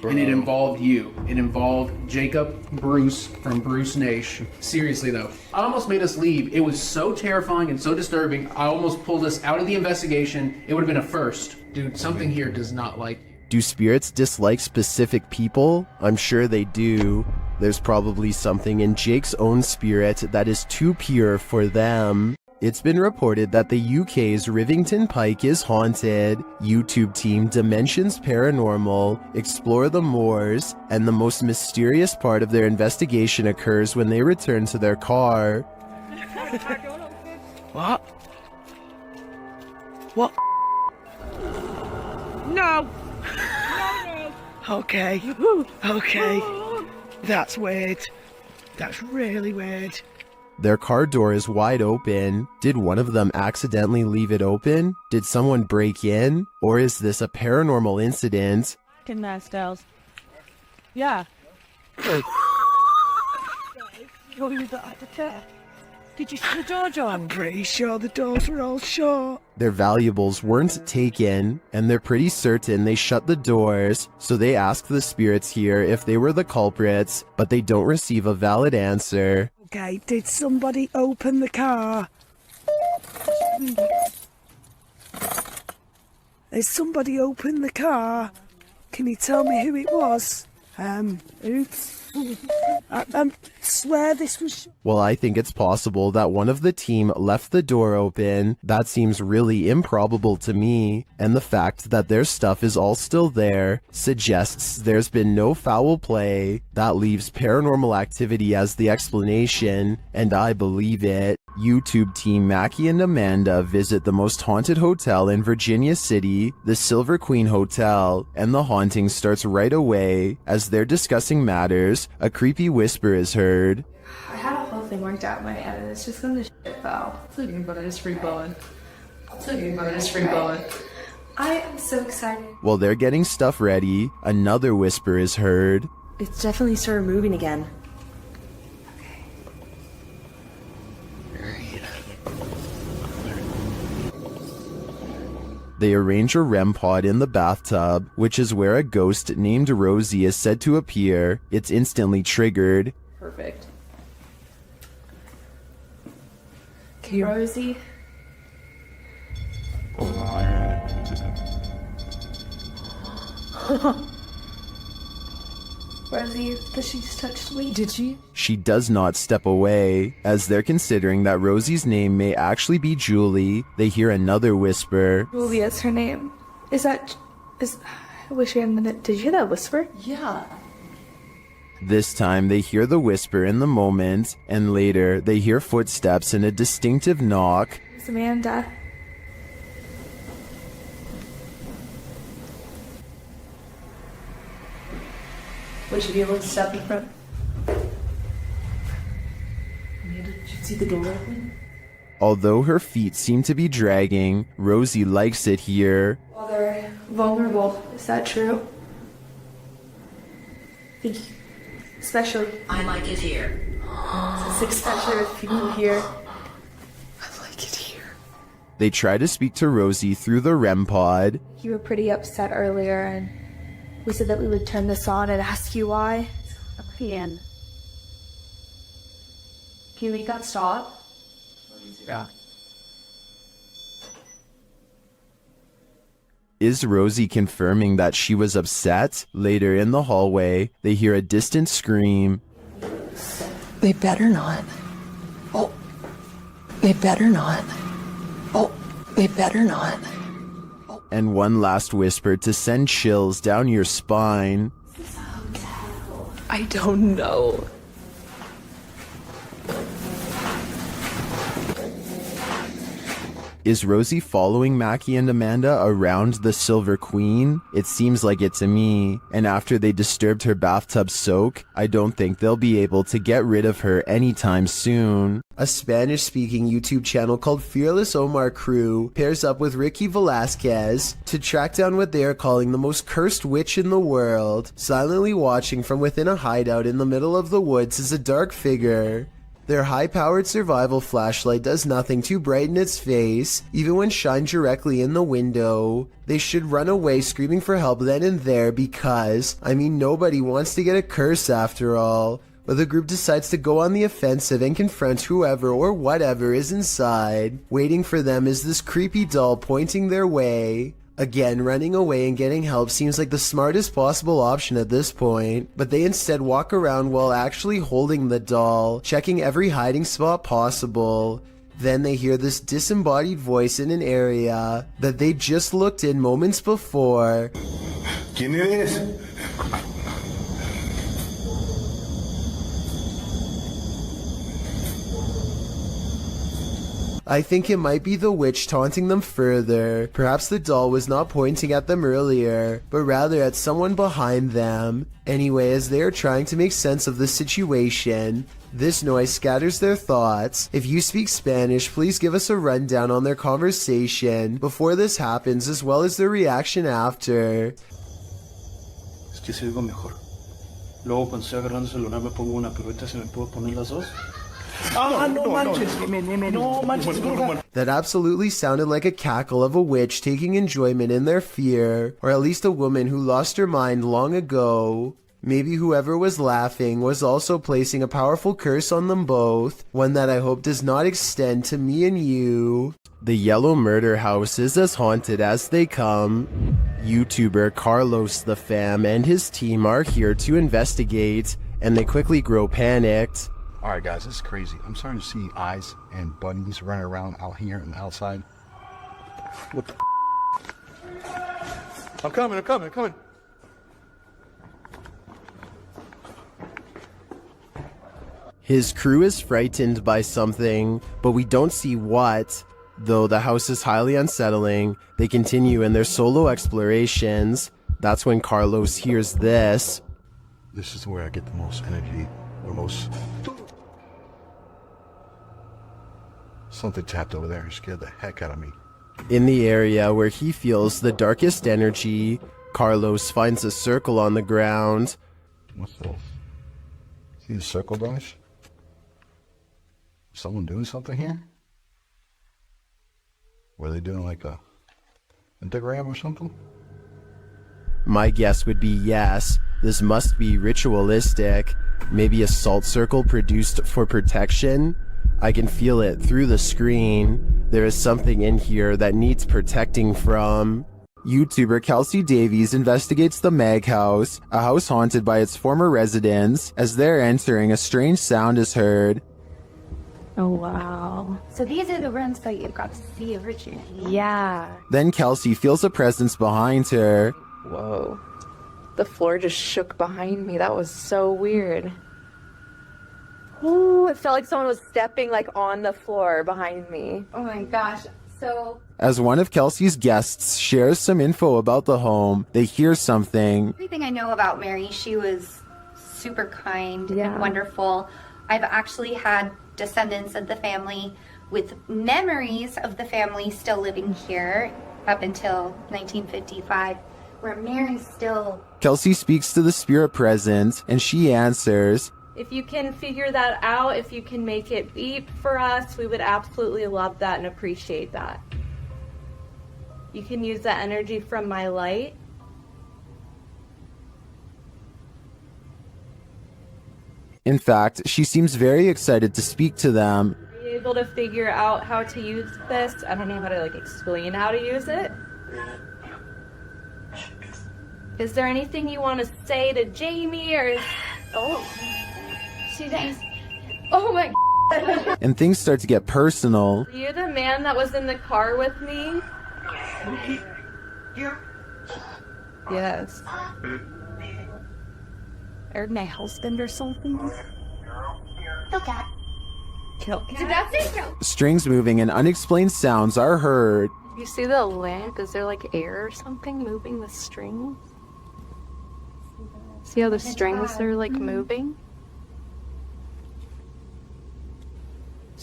[SPEAKER 23] And it involved you. It involved Jacob Bruce from Bruce Nation. Seriously though, I almost made us leave. It was so terrifying and so disturbing. I almost pulled us out of the investigation. It would have been a first. Dude, something here does not like you.
[SPEAKER 1] Do spirits dislike specific people? I'm sure they do. There's probably something in Jake's own spirit that is too pure for them. It's been reported that the UK's Rivington Pike is haunted. YouTube team Dimensions Paranormal explore the moors, and the most mysterious part of their investigation occurs when they return to their car.
[SPEAKER 16] What? What? No! Okay. Okay. That's weird. That's really weird.
[SPEAKER 1] Their car door is wide open. Did one of them accidentally leave it open? Did someone break in? Or is this a paranormal incident?
[SPEAKER 6] Fucking nice dolls. Yeah. You're the attack. Did you see the door, John?
[SPEAKER 16] I'm pretty sure the doors were all shut.
[SPEAKER 1] Their valuables weren't taken, and they're pretty certain they shut the doors, so they ask the spirits here if they were the culprits, but they don't receive a valid answer.
[SPEAKER 16] Okay, did somebody open the car? Has somebody opened the car? Can you tell me who it was? Oops. I swear this was...
[SPEAKER 1] Well, I think it's possible that one of the team left the door open. That seems really improbable to me, and the fact that their stuff is all still there suggests there's been no foul play. That leaves paranormal activity as the explanation, and I believe it. YouTube team Mackie and Amanda visit the most haunted hotel in Virginia City, the Silver Queen Hotel, and the haunting starts right away. As they're discussing matters, a creepy whisper is heard.
[SPEAKER 5] I had a whole thing worked out in my head, and it's just gonna shit foul.
[SPEAKER 6] Talking about it is free bowling. Talking about it is free bowling.
[SPEAKER 5] I am so excited.
[SPEAKER 1] While they're getting stuff ready, another whisper is heard.
[SPEAKER 5] It's definitely started moving again.
[SPEAKER 1] They arrange a REM pod in the bathtub, which is where a ghost named Rosie is said to appear. It's instantly triggered.
[SPEAKER 5] Perfect. Okay, Rosie. Rosie, does she just touch me?
[SPEAKER 6] Did she?
[SPEAKER 1] She does not step away. As they're considering that Rosie's name may actually be Julie, they hear another whisper.
[SPEAKER 5] Julia's her name. I wish we had a minute. Did you hear that whisper?
[SPEAKER 6] Yeah.
[SPEAKER 1] This time they hear the whisper in the moment, and later they hear footsteps and a distinctive knock.
[SPEAKER 5] It's Amanda.
[SPEAKER 6] Would you be able to step in front? Amanda, did you see the door open?
[SPEAKER 1] Although her feet seem to be dragging, Rosie likes it here.
[SPEAKER 5] Well, they're vulnerable. Is that true? Especially.
[SPEAKER 14] I like it here.
[SPEAKER 5] Especially with people here. I like it here.
[SPEAKER 1] They try to speak to Rosie through the REM pod.
[SPEAKER 5] You were pretty upset earlier, and we said that we would turn this on and ask you why.
[SPEAKER 6] Can you make that stop? Yeah.
[SPEAKER 1] Is Rosie confirming that she was upset? Later in the hallway, they hear a distant scream.
[SPEAKER 16] They better not. Oh. They better not. Oh. They better not.
[SPEAKER 1] And one last whisper to send chills down your spine.
[SPEAKER 16] I don't know.
[SPEAKER 1] Is Rosie following Mackie and Amanda around the Silver Queen? It seems like it to me. And after they disturbed her bathtub soak, I don't think they'll be able to get rid of her anytime soon. A Spanish-speaking YouTube channel called Fearless Omar Crew pairs up with Ricky Velasquez to track down what they are calling the most cursed witch in the world. Silently watching from within a hideout in the middle of the woods is a dark figure. Their high-powered survival flashlight does nothing to brighten its face, even when shined directly in the window. They should run away screaming for help then and there because, nobody wants to get a curse after all. But the group decides to go on the offensive and confront whoever or whatever is inside. Waiting for them is this creepy doll pointing their way. Again, running away and getting help seems like the smartest possible option at this point, but they instead walk around while actually holding the doll, checking every hiding spot possible. Then they hear this disembodied voice in an area that they just looked in moments before.
[SPEAKER 23] ¿Quién eres?
[SPEAKER 1] I think it might be the witch taunting them further. Perhaps the doll was not pointing at them earlier, but rather at someone behind them. Anyway, as they are trying to make sense of the situation, this noise scatters their thoughts. If you speak Spanish, please give us a rundown on their conversation before this happens, as well as their reaction after.
[SPEAKER 20] Es que se oigo mejor. Luego cuando estoy agarrando el celular me pongo una, pero ahorita se me puedo poner las dos.
[SPEAKER 1] That absolutely sounded like a cackle of a witch taking enjoyment in their fear, or at least a woman who lost her mind long ago. Maybe whoever was laughing was also placing a powerful curse on them both, one that I hope does not extend to me and you. The yellow murder house is as haunted as they come. YouTuber Carlos the Fam and his team are here to investigate, and they quickly grow panicked.
[SPEAKER 11] Alright guys, this is crazy. I'm starting to see eyes and bunnies running around out here and outside. What the
[SPEAKER 23] I'm coming.
[SPEAKER 1] His crew is frightened by something, but we don't see what. Though the house is highly unsettling, they continue in their solo explorations. That's when Carlos hears this.
[SPEAKER 11] This is where I get the most energy, the most... Something tapped over there and scared the heck out of me.
[SPEAKER 1] In the area where he feels the darkest energy, Carlos finds a circle on the ground.
[SPEAKER 11] What's this? See the circle, guys? Someone doing something here? Were they doing like a pentagram or something?
[SPEAKER 1] My guess would be yes. This must be ritualistic. Maybe a salt circle produced for protection? I can feel it through the screen. There is something in here that needs protecting from. YouTuber Kelsey Davies investigates the Mag House, a house haunted by its former residents. As they're entering, a strange sound is heard.
[SPEAKER 5] Oh, wow.
[SPEAKER 10] So these are the rooms that you got to see originally.
[SPEAKER 5] Yeah.
[SPEAKER 1] Then Kelsey feels a presence behind her.
[SPEAKER 8] Whoa. The floor just shook behind me. That was so weird. Ooh, it felt like someone was stepping like on the floor behind me.
[SPEAKER 10] Oh my gosh. So
[SPEAKER 1] As one of Kelsey's guests shares some info about the home, they hear something.
[SPEAKER 10] everything I know about Mary, she was super kind and wonderful. I've actually had descendants of the family with memories of the family still living here up until 1955, where Mary's still...
[SPEAKER 1] Kelsey speaks to the spirit present, and she answers.
[SPEAKER 14] If you can figure that out, if you can make it beep for us, we would absolutely love that and appreciate that. You can use that energy from my light.
[SPEAKER 1] In fact, she seems very excited to speak to them.
[SPEAKER 14] Are you able to figure out how to use this? I don't know how to explain how to use it. Is there anything you want to say to Jamie or... Oh.
[SPEAKER 10] She thinks, oh my God.
[SPEAKER 1] And things start to get personal.
[SPEAKER 14] Are you the man that was in the car with me? Yes.
[SPEAKER 10] Or my husband or something? Kill cat.
[SPEAKER 14] Kill cat.
[SPEAKER 10] Did that say kill?
[SPEAKER 1] Strings moving and unexplained sounds are heard.
[SPEAKER 8] You see the lamp? Is there air or something moving the strings? See how the strings are moving?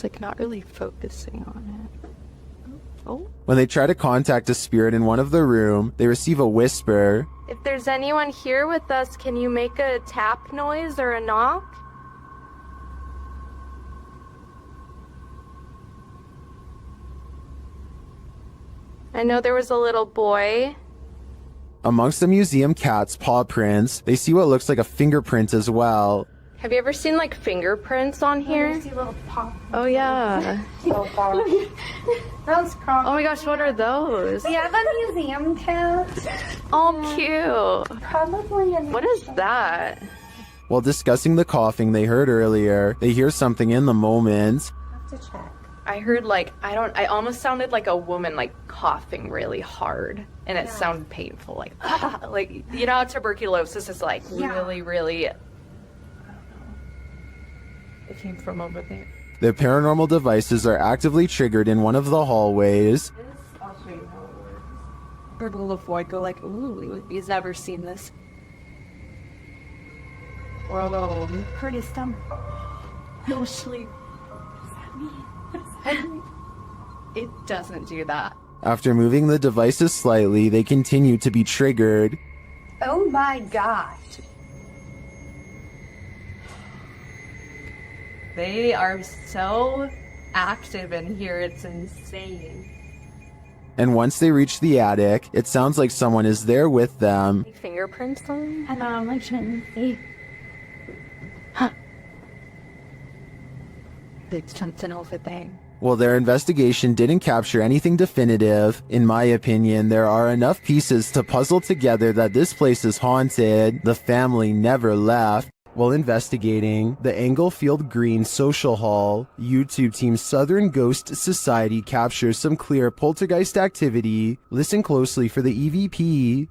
[SPEAKER 8] It's not really focusing on it. Oh.
[SPEAKER 1] When they try to contact a spirit in one of the room, they receive a whisper.
[SPEAKER 14] If there's anyone here with us, can you make a tap noise or a knock? I know there was a little boy.
[SPEAKER 1] Amongst the museum cat's paw prints, they see what looks like a fingerprint as well.
[SPEAKER 14] Have you ever seen like fingerprints on here? Oh yeah.
[SPEAKER 10] So far. Those crocs.
[SPEAKER 14] Oh my gosh, what are those?
[SPEAKER 10] We have a museum too.
[SPEAKER 14] Oh, cute.
[SPEAKER 10] Probably.
[SPEAKER 14] What is that?
[SPEAKER 1] While discussing the coughing they heard earlier, they hear something in the moment.
[SPEAKER 10] To check.
[SPEAKER 14] I heard like, I almost sounded like a woman like coughing really hard. And it sounded painful. Like, like, you know how tuberculosis is like really, it came from over there.
[SPEAKER 1] Their paranormal devices are actively triggered in one of the hallways.
[SPEAKER 14] I'll show you how it works. Heard a little boy go like, ooh, he's never seen this. Or a little hurt his stomach. No sleep. It doesn't do that.
[SPEAKER 1] After moving the devices slightly, they continue to be triggered.
[SPEAKER 10] Oh my gosh.
[SPEAKER 14] They are so active in here, it's insane.
[SPEAKER 1] And once they reach the attic, it sounds like someone is there with them.
[SPEAKER 14] Fingerprints on?
[SPEAKER 5] I shouldn't see.
[SPEAKER 14] There's something over there.
[SPEAKER 1] While their investigation didn't capture anything definitive, in my opinion, there are enough pieces to puzzle together that this place is haunted. The family never left. While investigating the Englefield Green Social Hall, YouTube team Southern Ghost Society captures some clear poltergeist activity. Listen closely for the EVP.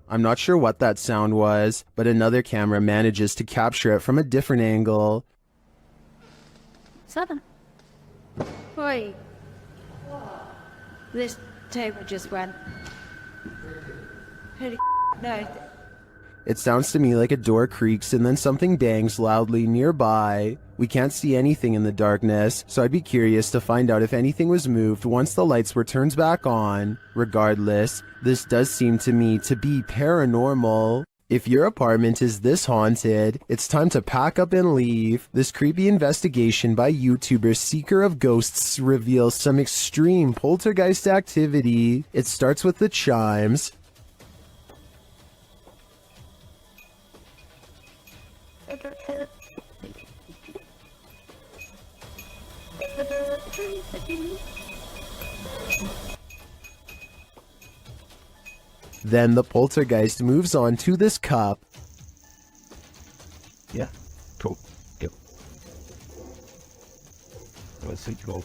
[SPEAKER 1] I'm not sure what that sound was, but another camera manages to capture it from a different angle.
[SPEAKER 5] Southern. Boy. This table just went. No.
[SPEAKER 1] It sounds to me like a door creaks and then something bangs loudly nearby. We can't see anything in the darkness, so I'd be curious to find out if anything was moved once the lights were turned back on. Regardless, this does seem to me to be paranormal. If your apartment is this haunted, it's time to pack up and leave. This creepy investigation by YouTuber Seeker of Ghosts reveals some extreme poltergeist activity. It starts with the chimes. Then the poltergeist moves on to this cup.
[SPEAKER 3] Yeah, cool. Yep. Let's see, go.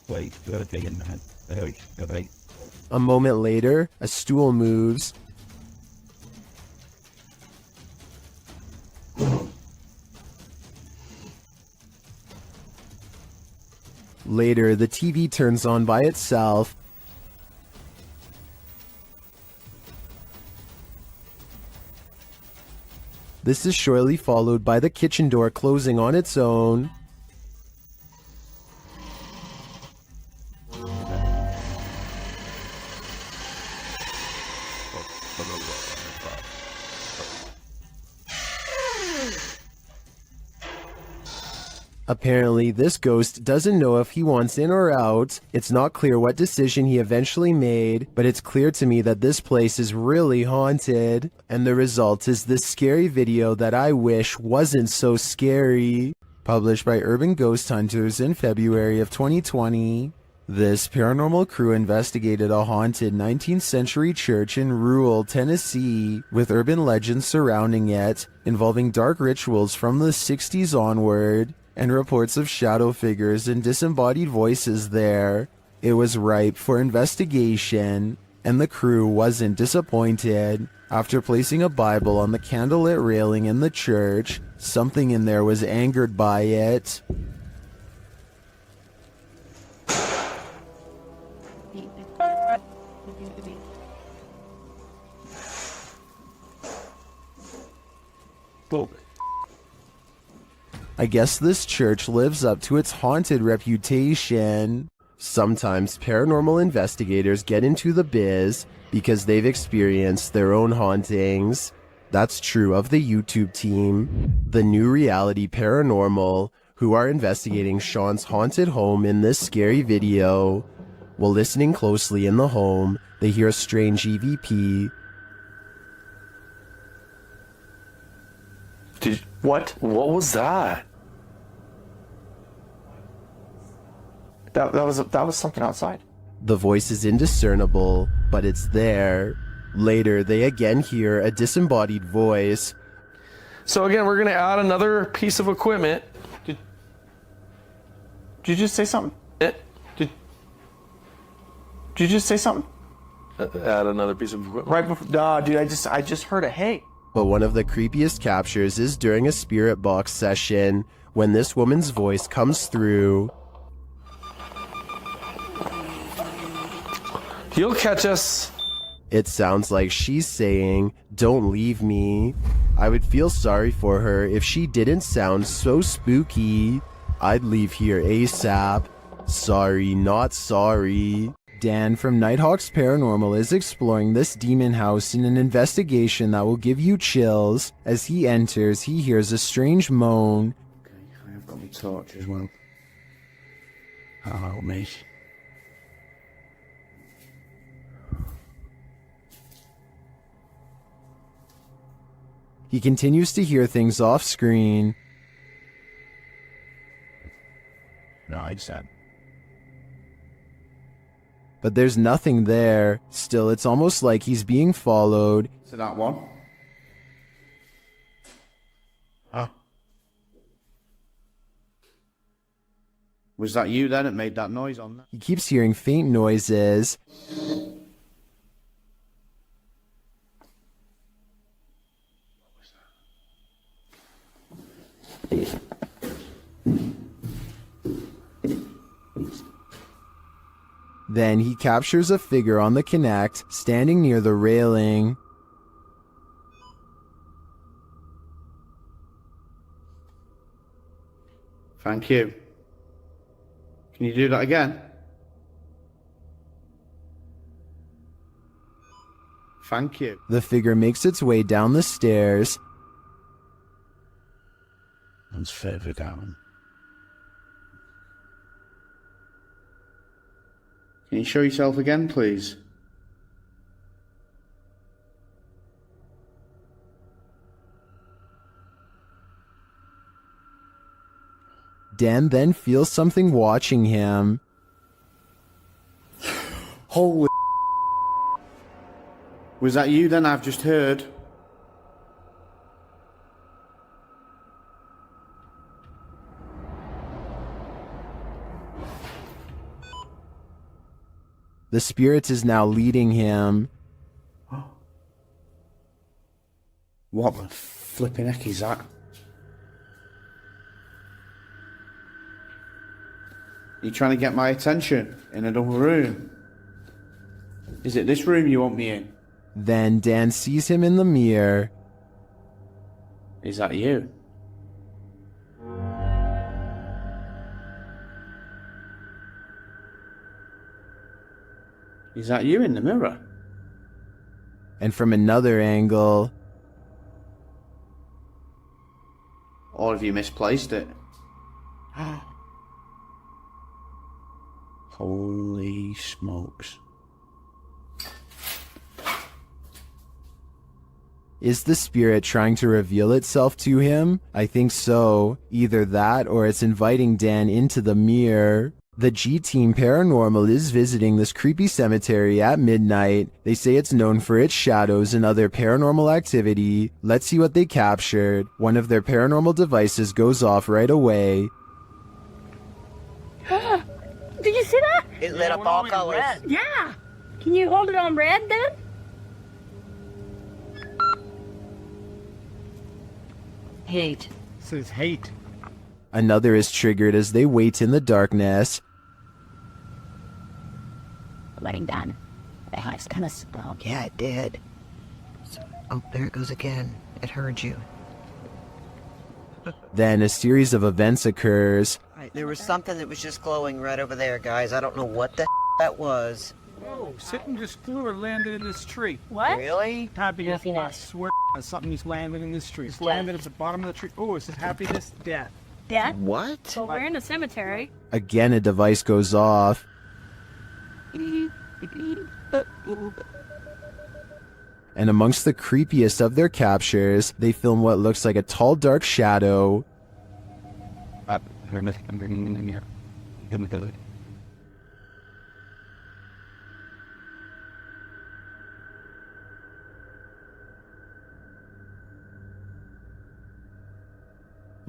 [SPEAKER 3] Wait, you gotta take it in the hand. Okay.
[SPEAKER 1] A moment later, a stool moves. Later, the TV turns on by itself. This is shortly followed by the kitchen door closing on its own. Apparently, this ghost doesn't know if he wants in or out. It's not clear what decision he eventually made, but it's clear to me that this place is really haunted. And the result is this scary video that I wish wasn't so scary. Published by Urban Ghost Hunters in February of 2020. This paranormal crew investigated a haunted 19th century church in rural Tennessee, with urban legends surrounding it, involving dark rituals from the 60s onward, and reports of shadow figures and disembodied voices there. It was ripe for investigation, and the crew wasn't disappointed. After placing a Bible on the candlelit railing in the church, something in there was angered by it. I guess this church lives up to its haunted reputation. Sometimes paranormal investigators get into the biz because they've experienced their own hauntings. That's true of the YouTube team, The New Reality Paranormal, who are investigating Sean's haunted home in this scary video. While listening closely in the home, they hear a strange EVP.
[SPEAKER 18] What was that?
[SPEAKER 12] That was something outside.
[SPEAKER 1] The voice is indiscernible, but it's there. Later, they again hear a disembodied voice.
[SPEAKER 18] So again, we're gonna add another piece of equipment.
[SPEAKER 12] Did you just say something? Did you just say something?
[SPEAKER 18] Add another piece of equipment.
[SPEAKER 12] Right before, nah, dude, I just heard a hey.
[SPEAKER 1] But one of the creepiest captures is during a spirit box session when this woman's voice comes through.
[SPEAKER 18] You'll catch us.
[SPEAKER 1] It sounds like she's saying, "Don't leave me." I would feel sorry for her if she didn't sound so spooky. I'd leave here ASAP. Sorry, not sorry. Dan from Nighthawk's Paranormal is exploring this demon house in an investigation that will give you chills. As he enters, he hears a strange moan.
[SPEAKER 20] Okay, I've got my torch as well. That'll help me.
[SPEAKER 1] He continues to hear things off screen.
[SPEAKER 3] No, I just had.
[SPEAKER 1] But there's nothing there. Still, it's almost like he's being followed.
[SPEAKER 20] So that one. Huh? Was that you then that made that noise on that?
[SPEAKER 1] He keeps hearing faint noises. Then he captures a figure on the Kinect, standing near the railing.
[SPEAKER 20] Thank you. Can you do that again? Thank you.
[SPEAKER 1] The figure makes its way down the stairs.
[SPEAKER 20] One's further down. Can you show yourself again, please?
[SPEAKER 1] Dan then feels something watching him.
[SPEAKER 20] Holy. Was that you then? I've just heard.
[SPEAKER 1] The spirit is now leading him.
[SPEAKER 20] What the flipping heck is that? You trying to get my attention in another room? Is it this room you want me in?
[SPEAKER 1] Then Dan sees him in the mirror.
[SPEAKER 20] Is that you? Is that you in the mirror?
[SPEAKER 1] And from another angle...
[SPEAKER 20] Or have you misplaced it? Holy smokes.
[SPEAKER 1] Is the spirit trying to reveal itself to him? I think so. Either that or it's inviting Dan into the mirror. The G-Team Paranormal is visiting this creepy cemetery at midnight. They say it's known for its shadows and other paranormal activity. Let's see what they captured. One of their paranormal devices goes off right away.
[SPEAKER 6] Did you see that?
[SPEAKER 15] It lit up all colors.
[SPEAKER 6] Yeah. Can you hold it on red then?
[SPEAKER 15] Hate. Says hate.
[SPEAKER 1] Another is triggered as they wait in the darkness.
[SPEAKER 15] Letting down. The house kind of slow. Yeah, it did. Oh, there it goes again. It heard you.
[SPEAKER 1] Then a series of events occurs.
[SPEAKER 15] There was something that was just glowing right over there, guys. I don't know what the that was.
[SPEAKER 24] Whoa, something just flew or landed in this tree.
[SPEAKER 15] What? Really?
[SPEAKER 24] Happiness. I swear something just landed in this tree. It's landed at the bottom of the tree. Oh, it says happiness, death.
[SPEAKER 6] Death?
[SPEAKER 1] What?
[SPEAKER 6] Well, we're in a cemetery.
[SPEAKER 1] Again, a device goes off. And amongst the creepiest of their captures, they film what looks like a tall dark shadow.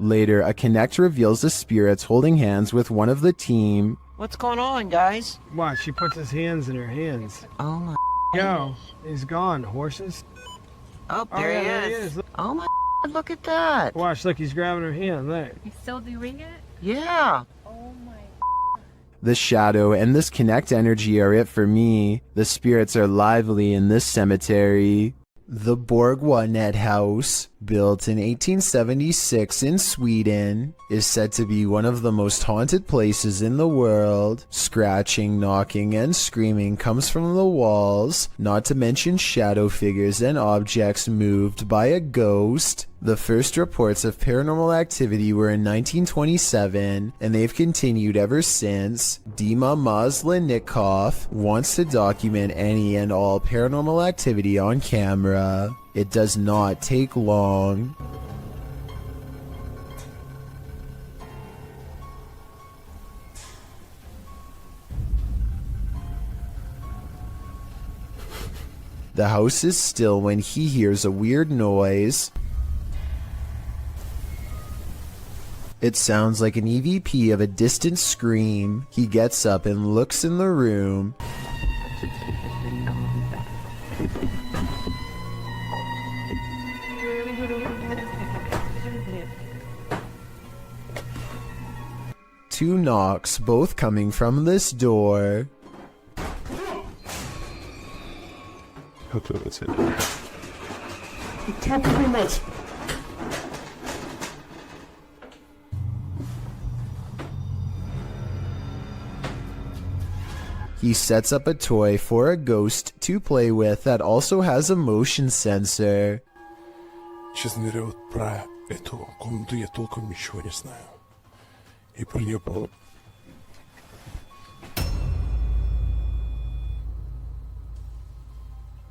[SPEAKER 1] Later, a Connect reveals the spirits holding hands with one of the team.
[SPEAKER 15] What's going on, guys?
[SPEAKER 4] Watch, she puts his hands in her hands.
[SPEAKER 15] Oh my.
[SPEAKER 4] Yo, he's gone. Horses.
[SPEAKER 15] Oh, there
[SPEAKER 4] yeah,
[SPEAKER 15] he
[SPEAKER 4] there
[SPEAKER 15] is. Oh my. Look at that.
[SPEAKER 4] Watch, look, he's grabbing her hand. There.
[SPEAKER 14] He's still doing it?
[SPEAKER 15] Yeah.
[SPEAKER 1] The shadow and this Connect energy are it for me. The spirits are lively in this cemetery. The Borgwanet house, built in 1876 in Sweden, is said to be one of the most haunted places in the world. Scratching, knocking, and screaming comes from the walls, not to mention shadow figures and objects moved by a ghost. The first reports of paranormal activity were in 1927, and they've continued ever since. Dima Maslenikov wants to document any and all paranormal activity on camera. It does not take long. The house is still when he hears a weird noise. It sounds like an EVP of a distant scream. He gets up and looks in the room. Two knocks, both coming from this door.
[SPEAKER 11] That's it.
[SPEAKER 1] He sets up a toy for a ghost to play with that also has a motion sensor.
[SPEAKER 11] Сейчас ныряют про эту комнату, я толком ничего не знаю. И про нее было...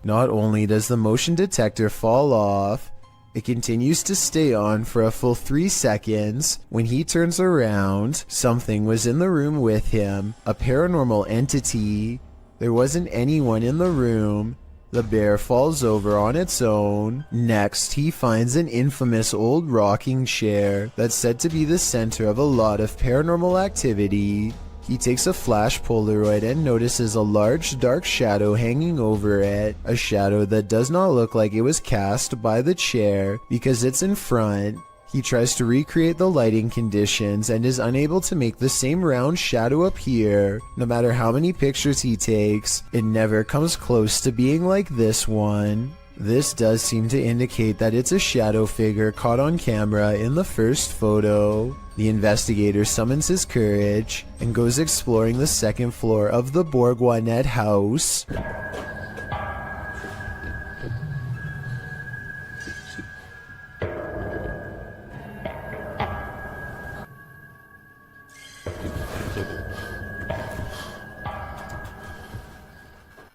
[SPEAKER 1] Not only does the motion detector fall off, it continues to stay on for a full 3 seconds. When he turns around, something was in the room with him, a paranormal entity. There wasn't anyone in the room. The bear falls over on its own. Next, he finds an infamous old rocking chair that's said to be the center of a lot of paranormal activity. He takes a flash Polaroid and notices a large dark shadow hanging over it, a shadow that does not look like it was cast by the chair because it's in front. He tries to recreate the lighting conditions and is unable to make the same round shadow appear. No matter how many pictures he takes, it never comes close to being like this one. This does seem to indicate that it's a shadow figure caught on camera in the first photo. The investigator summons his courage and goes exploring the second floor of the Borgwanet house.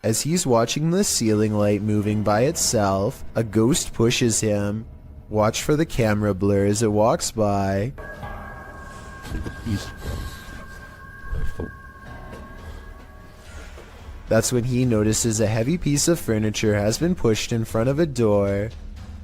[SPEAKER 1] As he's watching the ceiling light moving by itself, a ghost pushes him. Watch for the camera blur as it walks by. That's when he notices a heavy piece of furniture has been pushed in front of a door.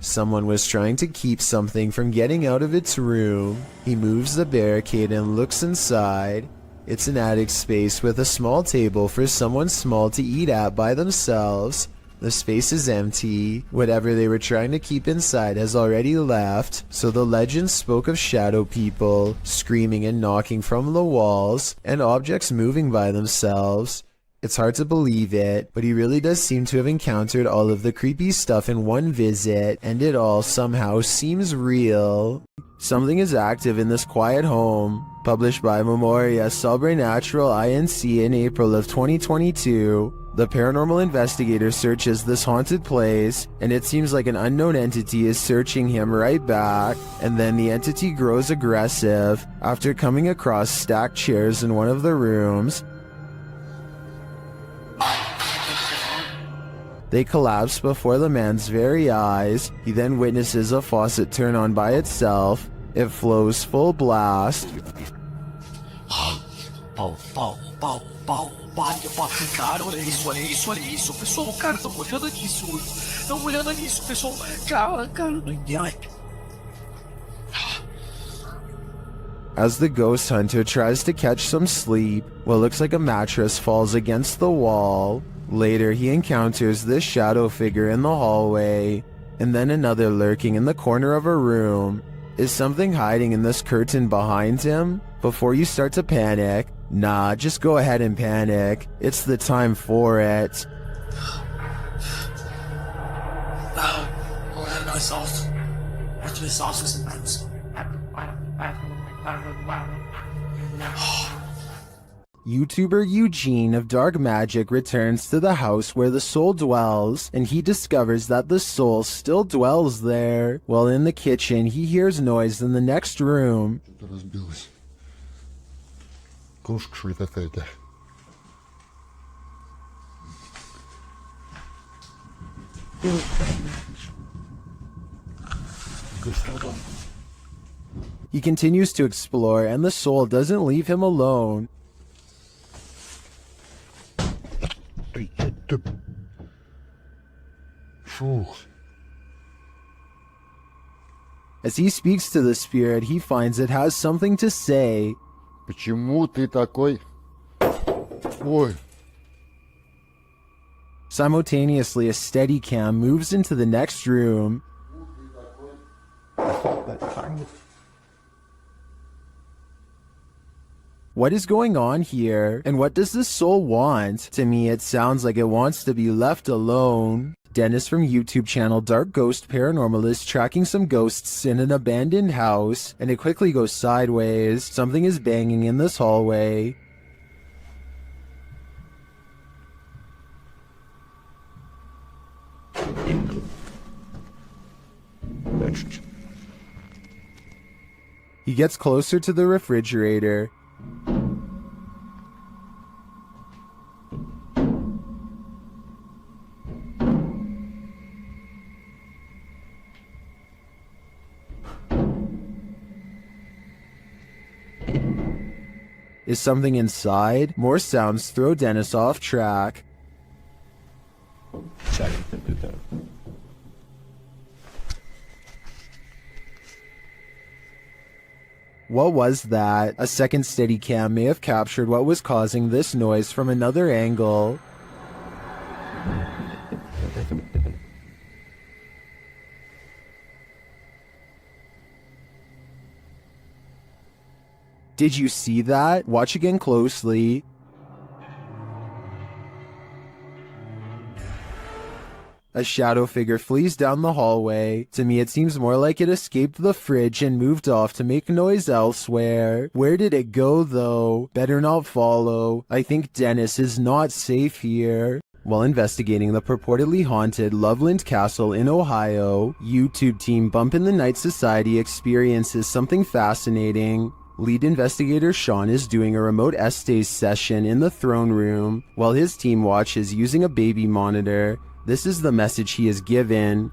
[SPEAKER 1] Someone was trying to keep something from getting out of its room. He moves the barricade and looks inside. It's an attic space with a small table for someone small to eat at by themselves. The space is empty. Whatever they were trying to keep inside has already left, so the legend spoke of shadow people, screaming and knocking from the walls, and objects moving by themselves. It's hard to believe it, but he really does seem to have encountered all of the creepy stuff in one visit, and it all somehow seems real. Something is active in this quiet home. Published by Memoria Sobrenatural Inc. in April of 2022. The paranormal investigator searches this haunted place, and it seems like an unknown entity is searching him right back, and then the entity grows aggressive after coming across stacked chairs in one of the rooms. They collapse before the man's very eyes. He then witnesses a faucet turn on by itself. It flows full blast.
[SPEAKER 23] Cara, olha isso, olha isso, olha isso. Pessoal, cara, estão olhando nisso. Estão olhando nisso, pessoal. Cara,
[SPEAKER 1] As the ghost hunter tries to catch some sleep, what looks like a mattress falls against the wall. Later, he encounters this shadow figure in the hallway, and then another lurking in the corner of a room. Is something hiding in this curtain behind him? Before you start to panic, nah, just go ahead and panic. It's the time for it. YouTuber Eugene of Dark Magic returns to the house where the soul dwells, and he discovers that the soul still dwells there. While in the kitchen, he hears noise in the next room. He continues to explore, and the soul doesn't leave him alone. As he speaks to the spirit, he finds it has something to say.
[SPEAKER 17] Почему ты такой? Ой.
[SPEAKER 1] Simultaneously, a steady cam moves into the next room. What is going on here? And what does this soul want? To me, it sounds like it wants to be left alone. Dennis from YouTube channel Dark Ghost Paranormal is tracking some ghosts in an abandoned house, and it quickly goes sideways. Something is banging in this hallway. He gets closer to the refrigerator. Is something inside? More sounds throw Dennis off track. What was that? A second Steadicam may have captured what was causing this noise from another angle. Did you see that? Watch again closely. A shadow figure flees down the hallway. To me, it seems more like it escaped the fridge and moved off to make noise elsewhere. Where did it go, though? Better not follow. I think Dennis is not safe here. While investigating the purportedly haunted Loveland Castle in Ohio, YouTube team Bump in the Night Society experiences something fascinating. Lead investigator Sean is doing a remote estays session in the throne room, while his team watches using a baby monitor. This is the message he is given.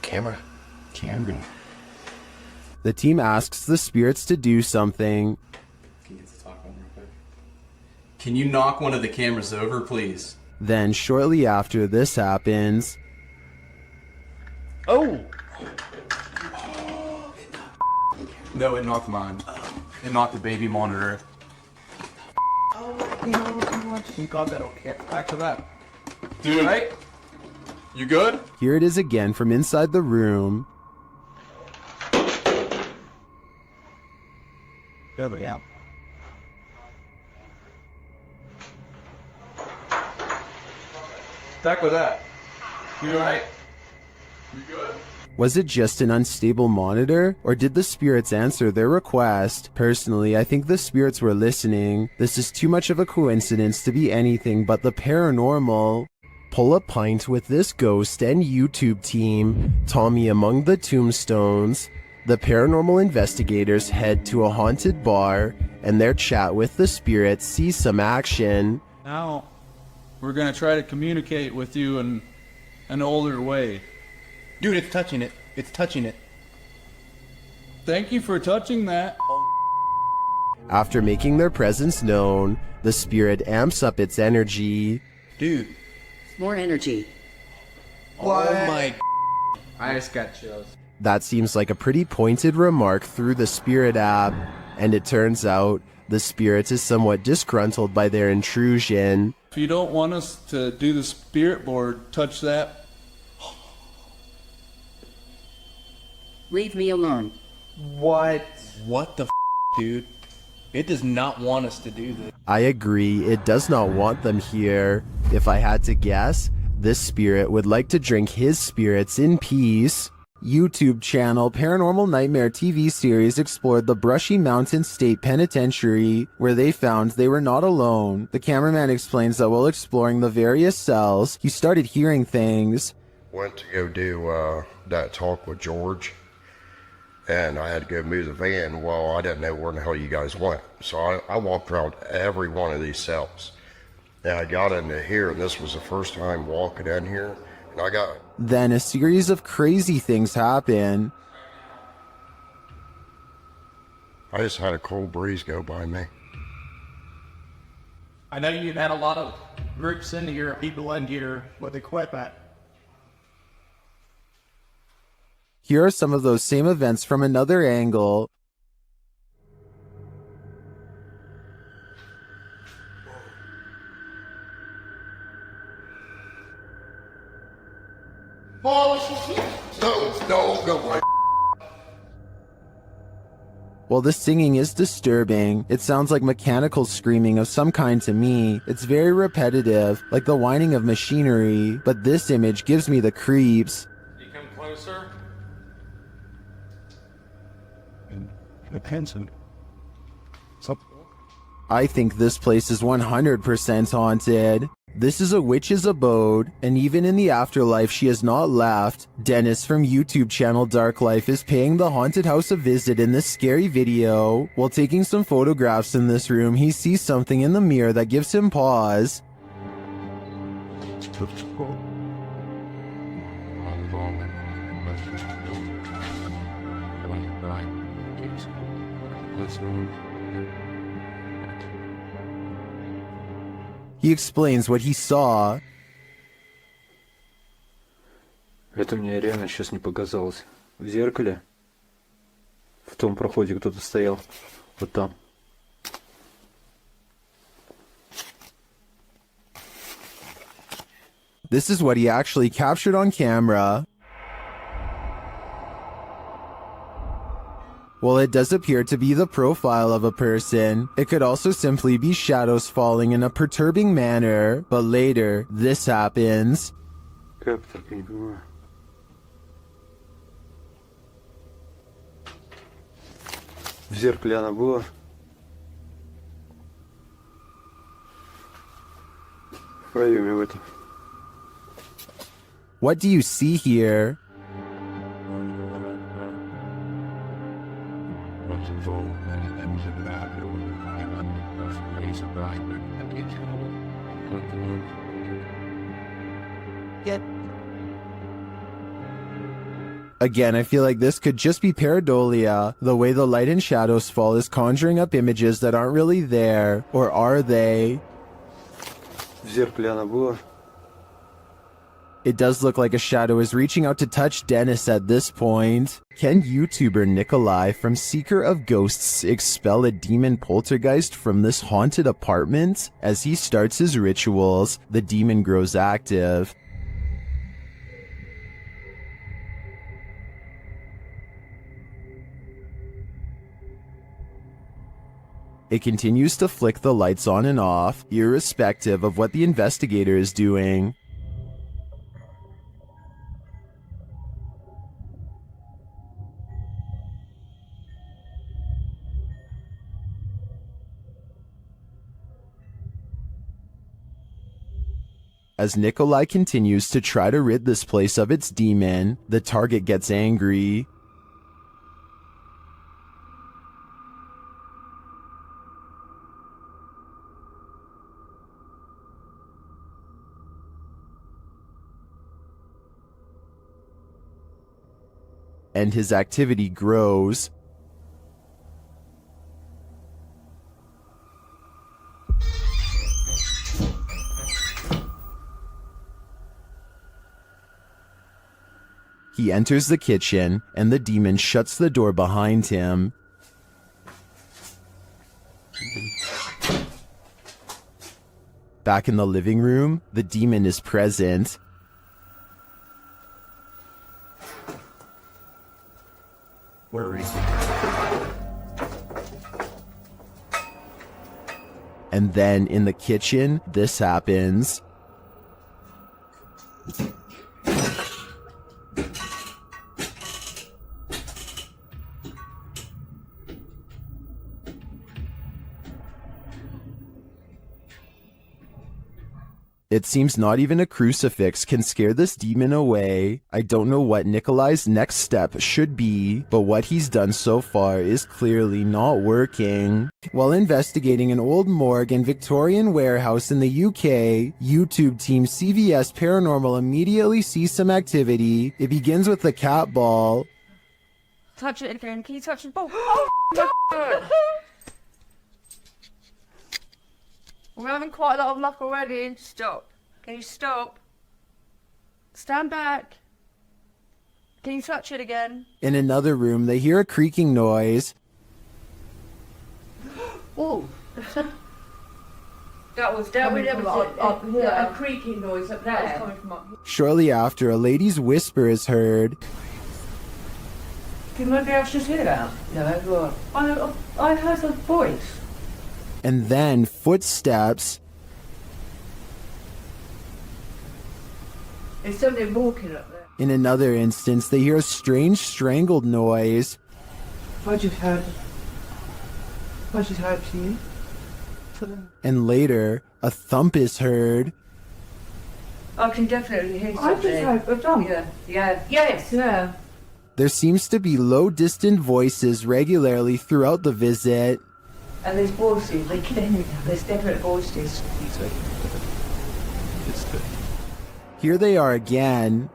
[SPEAKER 13] Camera.
[SPEAKER 1] The team asks the spirits to do something.
[SPEAKER 19] Can you knock one of the cameras over, please?
[SPEAKER 1] Then, shortly after this happens...
[SPEAKER 12] Oh!
[SPEAKER 3] No, it knocked mine. It knocked the baby monitor.
[SPEAKER 12] You got that okay. Back to that.
[SPEAKER 3] Dude, right? You good?
[SPEAKER 1] Here it is again from inside the room.
[SPEAKER 12] Good, yeah.
[SPEAKER 3] Back with that. You alright? You good?
[SPEAKER 1] Was it just an unstable monitor, or did the spirits answer their request? Personally, I think the spirits were listening. This is too much of a coincidence to be anything but the paranormal. Pull a pint with this ghost and YouTube team. Tommy among the tombstones. The paranormal investigators head to a haunted bar, and their chat with the spirits sees some action.
[SPEAKER 24] Now,
[SPEAKER 20] We're gonna try to communicate with you in an older way.
[SPEAKER 19] Dude, it's touching it. It's touching it.
[SPEAKER 20] Thank you for touching that.
[SPEAKER 1] After making their presence known, the spirit amps up its energy.
[SPEAKER 19] Dude.
[SPEAKER 15] More energy.
[SPEAKER 19] What? Oh my.
[SPEAKER 4] I just got chills.
[SPEAKER 1] That seems like a pretty pointed remark through the spirit app, and it turns out the spirit is somewhat disgruntled by their intrusion.
[SPEAKER 20] If you don't want us to do the spirit board, touch that.
[SPEAKER 15] Leave me alone.
[SPEAKER 4] What?
[SPEAKER 19] What the dude? It does not want us to do this.
[SPEAKER 1] I agree, it does not want them here. If I had to guess, this spirit would like to drink his spirits in peace. YouTube channel Paranormal Nightmare TV series explored the Brushy Mountain State Penitentiary, where they found they were not alone. The cameraman explains that while exploring the various cells, he started hearing things.
[SPEAKER 2] Went to go do that talk with George, and I had to go move the van. Well, I didn't know where the hell you guys went, so I walked around every one of these cells. And I got into here, and this was the first time walking in here, and I got...
[SPEAKER 1] Then a series of crazy things happen.
[SPEAKER 2] I just had a cold breeze go by me.
[SPEAKER 12] I know you've had a lot of groups in here, people in here with equipment.
[SPEAKER 1] Here are some of those same events from another angle.
[SPEAKER 2] No, go away.
[SPEAKER 1] While the singing is disturbing, it sounds like mechanical screaming of some kind to me. It's very repetitive, like the whining of machinery, but this image gives me the creeps.
[SPEAKER 12] You come closer.
[SPEAKER 11] Depends on.
[SPEAKER 1] I think this place is 100% haunted. This is a witch's abode, and even in the afterlife she has not left. Dennis from YouTube channel Dark Life is paying the haunted house a visit in this scary video. While taking some photographs in this room, he sees something in the mirror that gives him pause. He explains what he saw.
[SPEAKER 7] Это мне реально сейчас не показалось. В зеркале, в том проходе кто-то стоял. Вот там.
[SPEAKER 1] This is what he actually captured on camera. While it does appear to be the profile of a person, it could also simply be shadows falling in a perturbing manner. But later, this happens.
[SPEAKER 7] Как так, я не понимаю. В зеркале она была. В проеме в этом.
[SPEAKER 1] What do you see here? Again, I feel like this could just be pareidolia. The way the light and shadows fall is conjuring up images that aren't really there. Or are they?
[SPEAKER 7] В зеркале она была.
[SPEAKER 1] It does look like a shadow is reaching out to touch Dennis at this point. Can YouTuber Nikolai from Seeker of Ghosts expel a demon poltergeist from this haunted apartment? As he starts his rituals, the demon grows active. It continues to flick the lights on and off, irrespective of what the investigator is doing. As Nikolai continues to try to rid this place of its demon, the target gets angry. and his activity grows. He enters the kitchen, and the demon shuts the door behind him. Back in the living room, the demon is present.
[SPEAKER 3] Where are we?
[SPEAKER 1] And then in the kitchen, this happens. It seems not even a crucifix can scare this demon away. I don't know what Nikolai's next step should be, but what he's done so far is clearly not working. While investigating an old morgue and Victorian warehouse in the UK, YouTube team CVS Paranormal immediately sees some activity. It begins with the cat ball.
[SPEAKER 6] Touch it again. Can you touch the ball? Oh, God. We're having quite a lot of luck already. Stop. Can you stop? Stand back. Can you touch it again?
[SPEAKER 1] In another room, they hear a creaking noise.
[SPEAKER 6] Oh. That was a creaking noise up there. That was coming from up here.
[SPEAKER 1] Shortly after, a lady's whisper is heard.
[SPEAKER 6] Can nobody else just hear that? No, I heard a voice.
[SPEAKER 1] And then footsteps.
[SPEAKER 6] There's something walking up there.
[SPEAKER 1] In another instance, they hear a strange strangled noise.
[SPEAKER 6] I just heard to you.
[SPEAKER 1] And later, a thump is heard.
[SPEAKER 6] I can definitely hear something. I just heard a thump. Yeah.
[SPEAKER 1] There seems to be low, distant voices regularly throughout the visit.
[SPEAKER 6] And there's voices, they can hear them. There's definite voices.
[SPEAKER 1] Here they are again.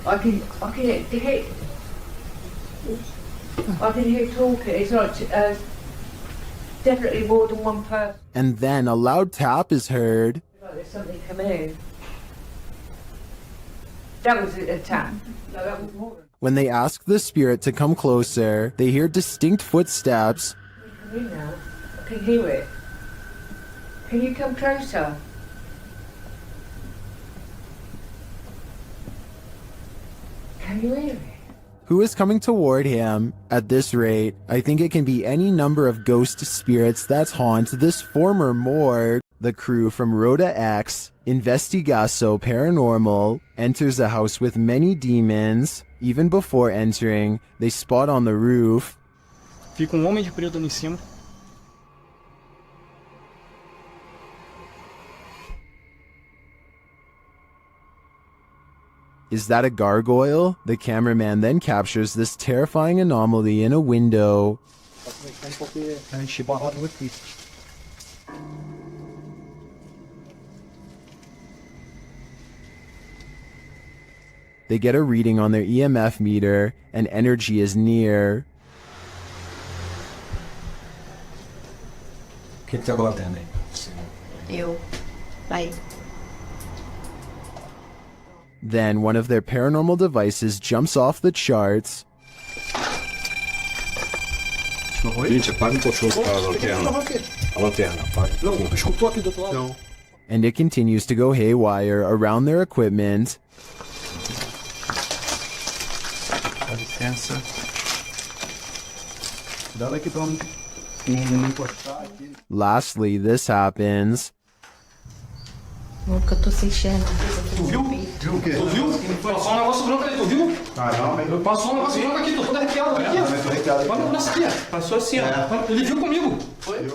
[SPEAKER 6] I can hear talking. It's not definitely more than one person.
[SPEAKER 1] And then a loud tap is heard.
[SPEAKER 6] Like there's something coming in. That was a tap. No, that was more.
[SPEAKER 1] When they ask the spirit to come closer, they hear distinct footsteps.
[SPEAKER 6] Come in now. I can hear it. Can you come closer? Can you hear it?
[SPEAKER 1] Who is coming toward him? At this rate, I think it can be any number of ghost spirits that haunt this former morgue. The crew from Rhoda X, Investigaso Paranormal, enters a house with many demons. Even before entering, they spot on the roof.
[SPEAKER 20] Fica homem de preto ali em cima.
[SPEAKER 1] Is that a gargoyle? The cameraman then captures this terrifying anomaly in a window. They get a reading on their EMF meter, and energy is near.
[SPEAKER 15] Eu. Vai.
[SPEAKER 1] Then one of their paranormal devices jumps off the charts. And it continues to go haywire around their equipment. Lastly, this happens.
[SPEAKER 15] Nunca tô sentindo.
[SPEAKER 12] Tu viu? Viu o quê? Tu viu? Passou um negócio branco ali, tu viu? Caramba. Passou um negócio branco aqui, tô todo arrepiado. Aqui, ó. Olha nessa aqui, ó. Passou assim, ó. Ele viu comigo. Foi?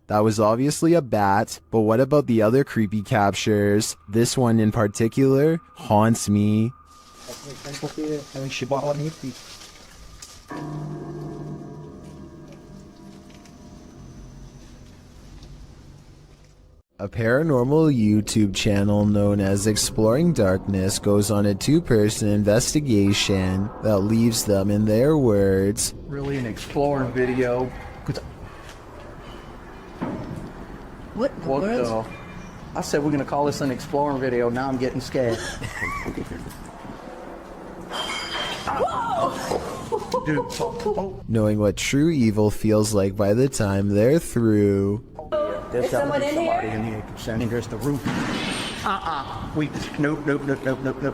[SPEAKER 1] That was obviously a bat, but what about the other creepy captures? This one in particular haunts me. A paranormal YouTube channel known as Exploring Darkness goes on a two-person investigation that leaves them, in their words,
[SPEAKER 24] Really an exploring video. What the? I said we're gonna call this an exploring video. Now I'm getting scared.
[SPEAKER 1] knowing what true evil feels like by the time they're through.
[SPEAKER 24] There's somebody in here concerning just the roof.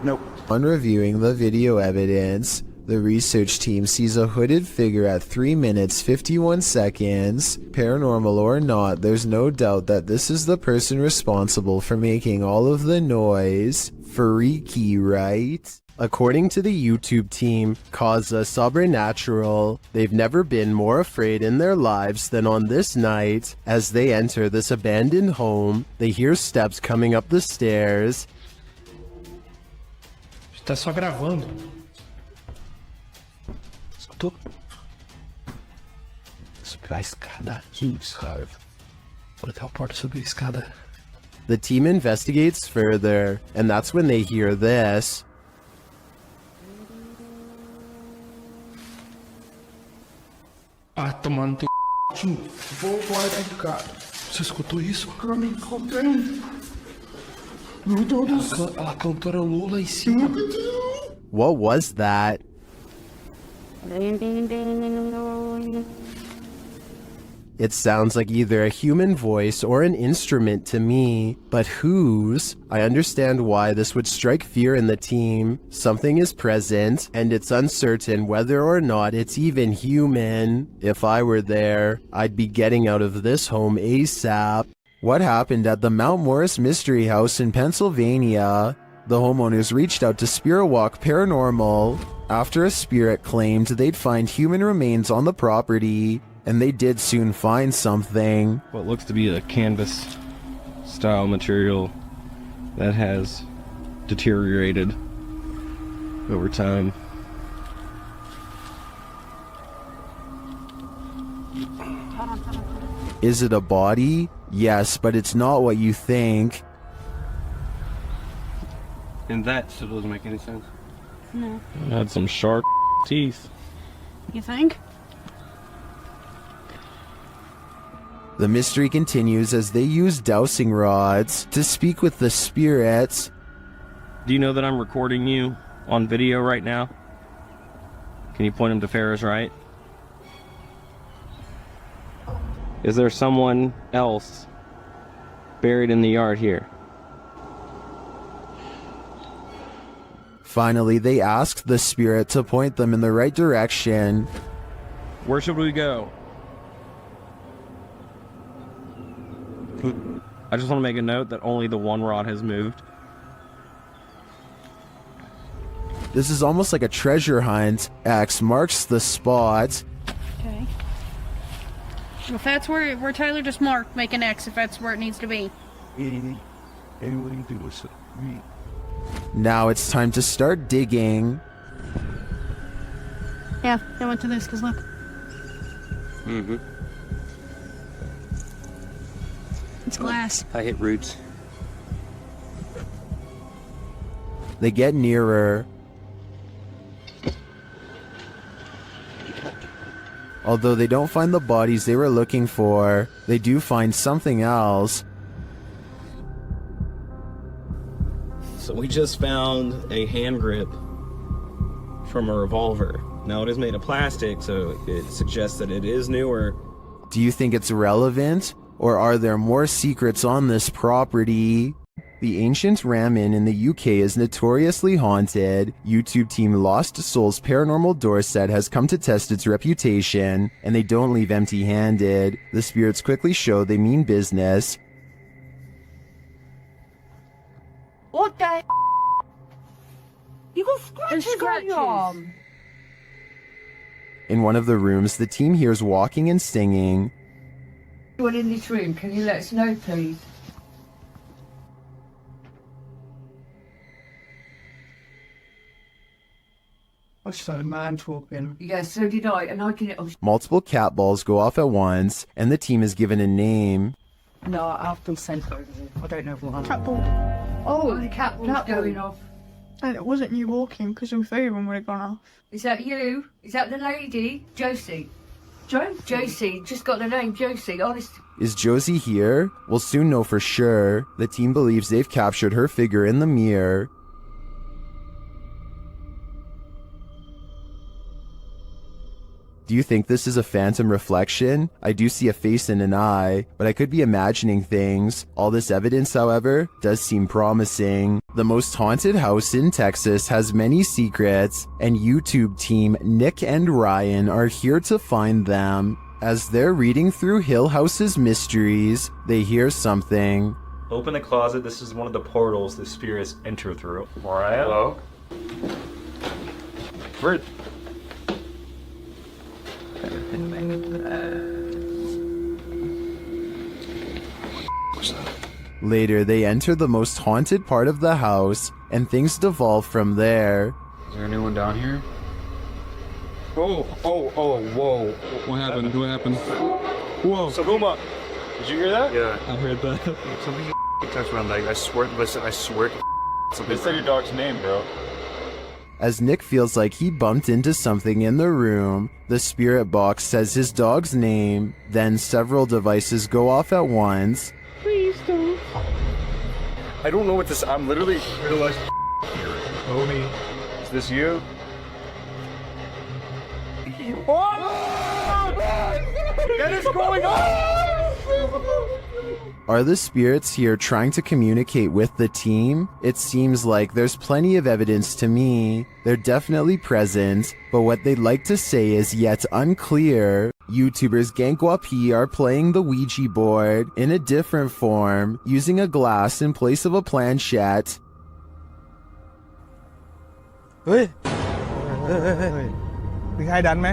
[SPEAKER 24] Nope.
[SPEAKER 1] On reviewing the video evidence, the research team sees a hooded figure at 3 minutes 51 seconds. Paranormal or not, there's no doubt that this is the person responsible for making all of the noise. Freaky, right? According to the YouTube team, causa sobrenatural, they've never been more afraid in their lives than on this night. As they enter this abandoned home, they hear steps coming up the stairs.
[SPEAKER 24] Tá só gravando. Escutou? Subir a escada. Isso, cara. Vou até a porta subir a escada.
[SPEAKER 1] The team investigates further, and that's when they hear this.
[SPEAKER 24] Ah, tomando teu c... Vou embora dentro, cara. Você escutou isso? Eu me encontrei. Meu Deus do céu. Ela cantorolou lá em cima.
[SPEAKER 1] What was that? It sounds like either a human voice or an instrument to me, but whose? I understand why this would strike fear in the team. Something is present, and it's uncertain whether or not it's even human. If I were there, I'd be getting out of this home ASAP. What happened at the Mount Morris Mystery House in Pennsylvania? The homeowners reached out to Spirit Walk Paranormal after a spirit claimed they'd find human remains on the property. And they did soon find something.
[SPEAKER 9] What looks to be a canvas style material that has deteriorated over time.
[SPEAKER 1] Is it a body? Yes, but it's not what you think.
[SPEAKER 9] And that still doesn't make any sense.
[SPEAKER 16] No.
[SPEAKER 9] It had some sharp teeth.
[SPEAKER 16] You think?
[SPEAKER 1] The mystery continues as they use dowsing rods to speak with the spirits.
[SPEAKER 9] Do you know that I'm recording you on video right now? Can you point him to Ferris, right? Is there someone else buried in the yard here?
[SPEAKER 1] Finally, they ask the spirit to point them in the right direction.
[SPEAKER 9] Where should we go? I just want to make a note that only the one rod has moved.
[SPEAKER 1] This is almost like a treasure hunt. X marks the spot.
[SPEAKER 16] Okay. Well, if that's where Tyler just marked, make an X if that's where it needs to be.
[SPEAKER 1] Now it's time to start digging.
[SPEAKER 16] Yeah, I went to this because look.
[SPEAKER 9] Mm-hmm.
[SPEAKER 16] It's glass.
[SPEAKER 9] I hit roots.
[SPEAKER 1] They get nearer. Although they don't find the bodies they were looking for, they do find something else.
[SPEAKER 9] So we just found a hand grip from a revolver. Now it is made of plastic, so it suggests that it is newer.
[SPEAKER 1] Do you think it's relevant? Or are there more secrets on this property? The ancient Ramin in the UK is notoriously haunted. YouTube team Lost Souls Paranormal Dorset has come to test its reputation, and they don't leave empty-handed. The spirits quickly show they mean business.
[SPEAKER 6] What the? You got scratches on your arm.
[SPEAKER 1] In one of the rooms, the team hears walking and singing.
[SPEAKER 6] Anyone in this room, can you let us know, please?
[SPEAKER 24] I saw a man talking.
[SPEAKER 6] Yeah, so did I, and I can...
[SPEAKER 1] Multiple cat balls go off at once, and the team is given a name.
[SPEAKER 8] No, I've been sent over here. I don't know why.
[SPEAKER 16] Catball.
[SPEAKER 8] Oh, the catball's going off.
[SPEAKER 16] And it wasn't you walking because your phone would have gone off.
[SPEAKER 8] Is that you? Is that the lady? Josie. Josie. Just got the name Josie. Honest.
[SPEAKER 1] Is Josie here? We'll soon know for sure. The team believes they've captured her figure in the mirror. Do you think this is a phantom reflection? I do see a face and an eye, but I could be imagining things. All this evidence, however, does seem promising. The most haunted house in Texas has many secrets, and YouTube team Nick and Ryan are here to find them. As they're reading through Hill House's mysteries, they hear something.
[SPEAKER 7] Open the closet. This is one of the portals the spirits enter through. Mariah? Hello? Where?
[SPEAKER 1] Later, they enter the most haunted part of the house, and things devolve from there.
[SPEAKER 7] Is there anyone down here?
[SPEAKER 20] Oh, whoa. What happened? What happened? Whoa.
[SPEAKER 7] Saguma, did you hear that? Yeah.
[SPEAKER 20] I heard that.
[SPEAKER 7] Something touched around, like, I swear, listen, I swear. They said your dog's name, bro.
[SPEAKER 1] As Nick feels like he bumped into something in the room, the spirit box says his dog's name, then several devices go off at once.
[SPEAKER 16] Please don't.
[SPEAKER 7] I don't know what this, I'm literally realized. Homie, is this you?
[SPEAKER 12] What is going on?
[SPEAKER 1] Are the spirits here trying to communicate with the team? It seems like there's plenty of evidence to me. They're definitely present, but what they'd like to say is yet unclear. YouTubers Gankwa P are playing the Ouija board in a different form, using a glass in place of a planchette.
[SPEAKER 12] เฮ้ยมีใครดันไหม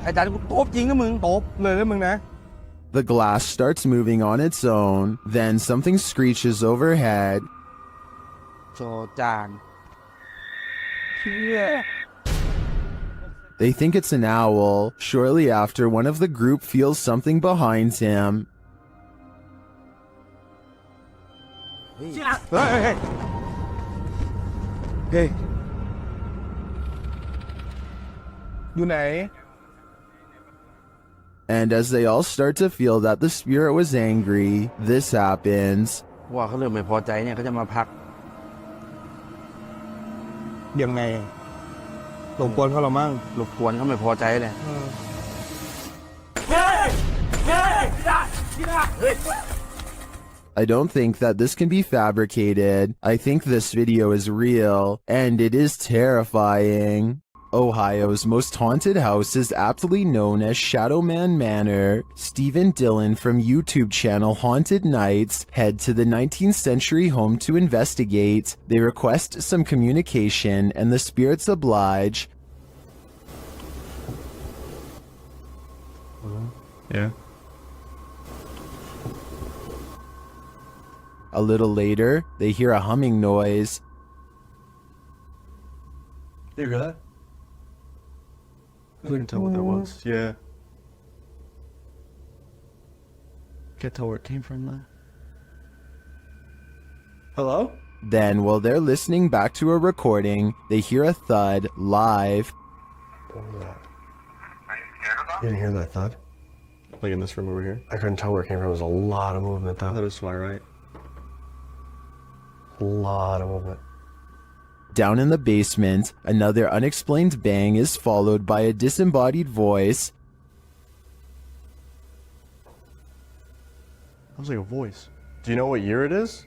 [SPEAKER 12] ไอ้ดันกูตบจริงนะมึงตบเลยนะมึงนะ
[SPEAKER 1] The glass starts moving on its own, then something screeches overhead.
[SPEAKER 12] โจจาน
[SPEAKER 1] They think it's an owl. Shortly after, one of the group feels something behind him.
[SPEAKER 12] เฮ้ยอยู่ไหน
[SPEAKER 1] And as they all start to feel that the spirit was angry, this happens.
[SPEAKER 12] ว่าเขาเริ่มไม่พอใจเนี่ยเขาจะมาพักยังไงรบกวนเขาหรอมั่งรบกวนเขาไม่พอใจเลย
[SPEAKER 1] I don't think that this can be fabricated. I think this video is real, and it is terrifying. Ohio's most haunted house is aptly known as Shadowman Manor. Stephen Dillon from YouTube channel Haunted Nights head to the 19th century home to investigate. They request some communication, and the spirits oblige.
[SPEAKER 20] Yeah.
[SPEAKER 1] A little later, they hear a humming noise.
[SPEAKER 20] You hear that? I couldn't tell what that was. Yeah. Can't tell where it came from though. Hello?
[SPEAKER 1] Then, while they're listening back to a recording, they hear a thud live.
[SPEAKER 20] You didn't hear that thud? Like in this room over here? I couldn't tell where it came from. There was a lot of movement though. That was why, right? A lot of movement.
[SPEAKER 1] Down in the basement, another unexplained bang is followed by a disembodied voice.
[SPEAKER 20] That was like a voice. Do you know what year it is?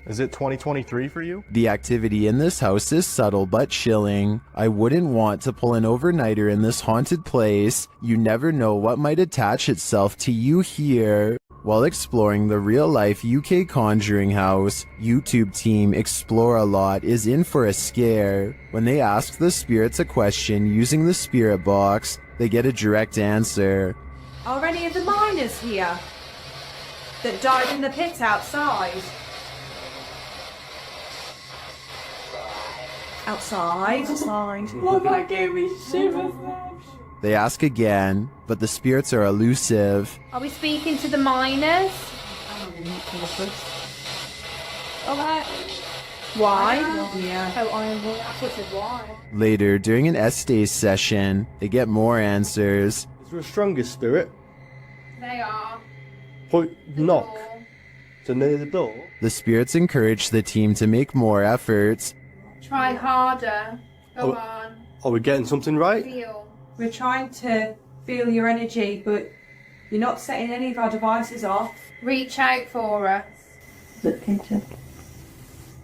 [SPEAKER 20] Is it 2023 for you?
[SPEAKER 1] The activity in this house is subtle but chilling. I wouldn't want to pull an overnighter in this haunted place. You never know what might attach itself to you here. While exploring the real-life UK Conjuring house, YouTube team Explore a Lot is in for a scare. When they ask the spirits a question using the spirit box, they get a direct answer.
[SPEAKER 14] Are any of the miners here that died in the pit outside? Outside?
[SPEAKER 16] Oh, that gave me shivers.
[SPEAKER 1] They ask again, but the spirits are elusive.
[SPEAKER 14] Are we speaking to the miners?
[SPEAKER 6] Okay.
[SPEAKER 16] Why?
[SPEAKER 6] Yeah.
[SPEAKER 16] How honorable. That's what said why.
[SPEAKER 1] Later, during an Estes session, they get more answers.
[SPEAKER 18] Is there a strongest spirit?
[SPEAKER 6] They are.
[SPEAKER 18] Point knock. So near the door.
[SPEAKER 1] The spirits encourage the team to make more efforts.
[SPEAKER 6] Try harder. Go
[SPEAKER 18] Oh.
[SPEAKER 6] on.
[SPEAKER 18] Are we getting something right?
[SPEAKER 6] Feel.
[SPEAKER 5] We're trying to feel your energy, but you're not setting any of our devices off.
[SPEAKER 6] Reach out for us.
[SPEAKER 5] Look into.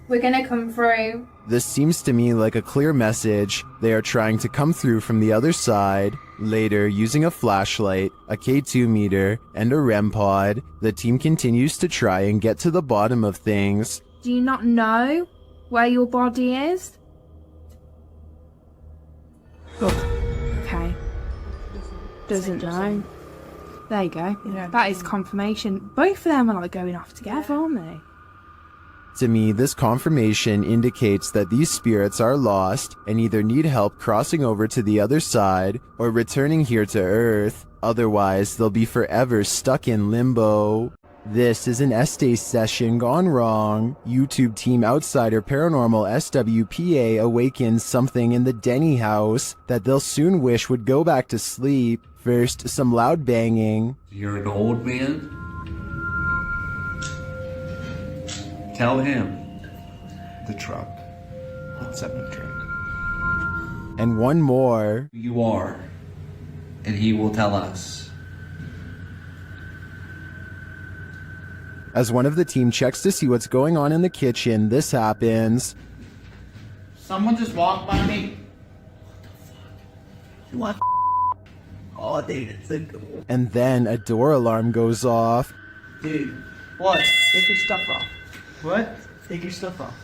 [SPEAKER 6] We're gonna come through.
[SPEAKER 1] This seems to me like a clear message. They are trying to come through from the other side. Later, using a flashlight, a K2 meter, and a REM pod, the team continues to try and get to the bottom of things.
[SPEAKER 6] Do you not know where your body is? Okay. Doesn't know. There you go. That is confirmation. Both of them are like going off together, aren't they?
[SPEAKER 1] To me, this confirmation indicates that these spirits are lost and either need help crossing over to the other side or returning here to Earth. Otherwise, they'll be forever stuck in limbo. This is an Estes session gone wrong. YouTube team Outsider Paranormal SWPA awakens something in the Denny house that they'll soon wish would go back to sleep. First, some loud banging.
[SPEAKER 10] You're an old man? Tell him.
[SPEAKER 3] The truck. What's up, the truck?
[SPEAKER 1] And one more.
[SPEAKER 10] Who you are, and he will tell us.
[SPEAKER 1] As one of the team checks to see what's going on in the kitchen, this happens.
[SPEAKER 21] Someone just walked by me.
[SPEAKER 15] What? Oh, dude, it's a...
[SPEAKER 1] And then a door alarm goes off.
[SPEAKER 21] Dude, what?
[SPEAKER 15] Take your stuff off.
[SPEAKER 21] What?
[SPEAKER 15] Take your stuff off.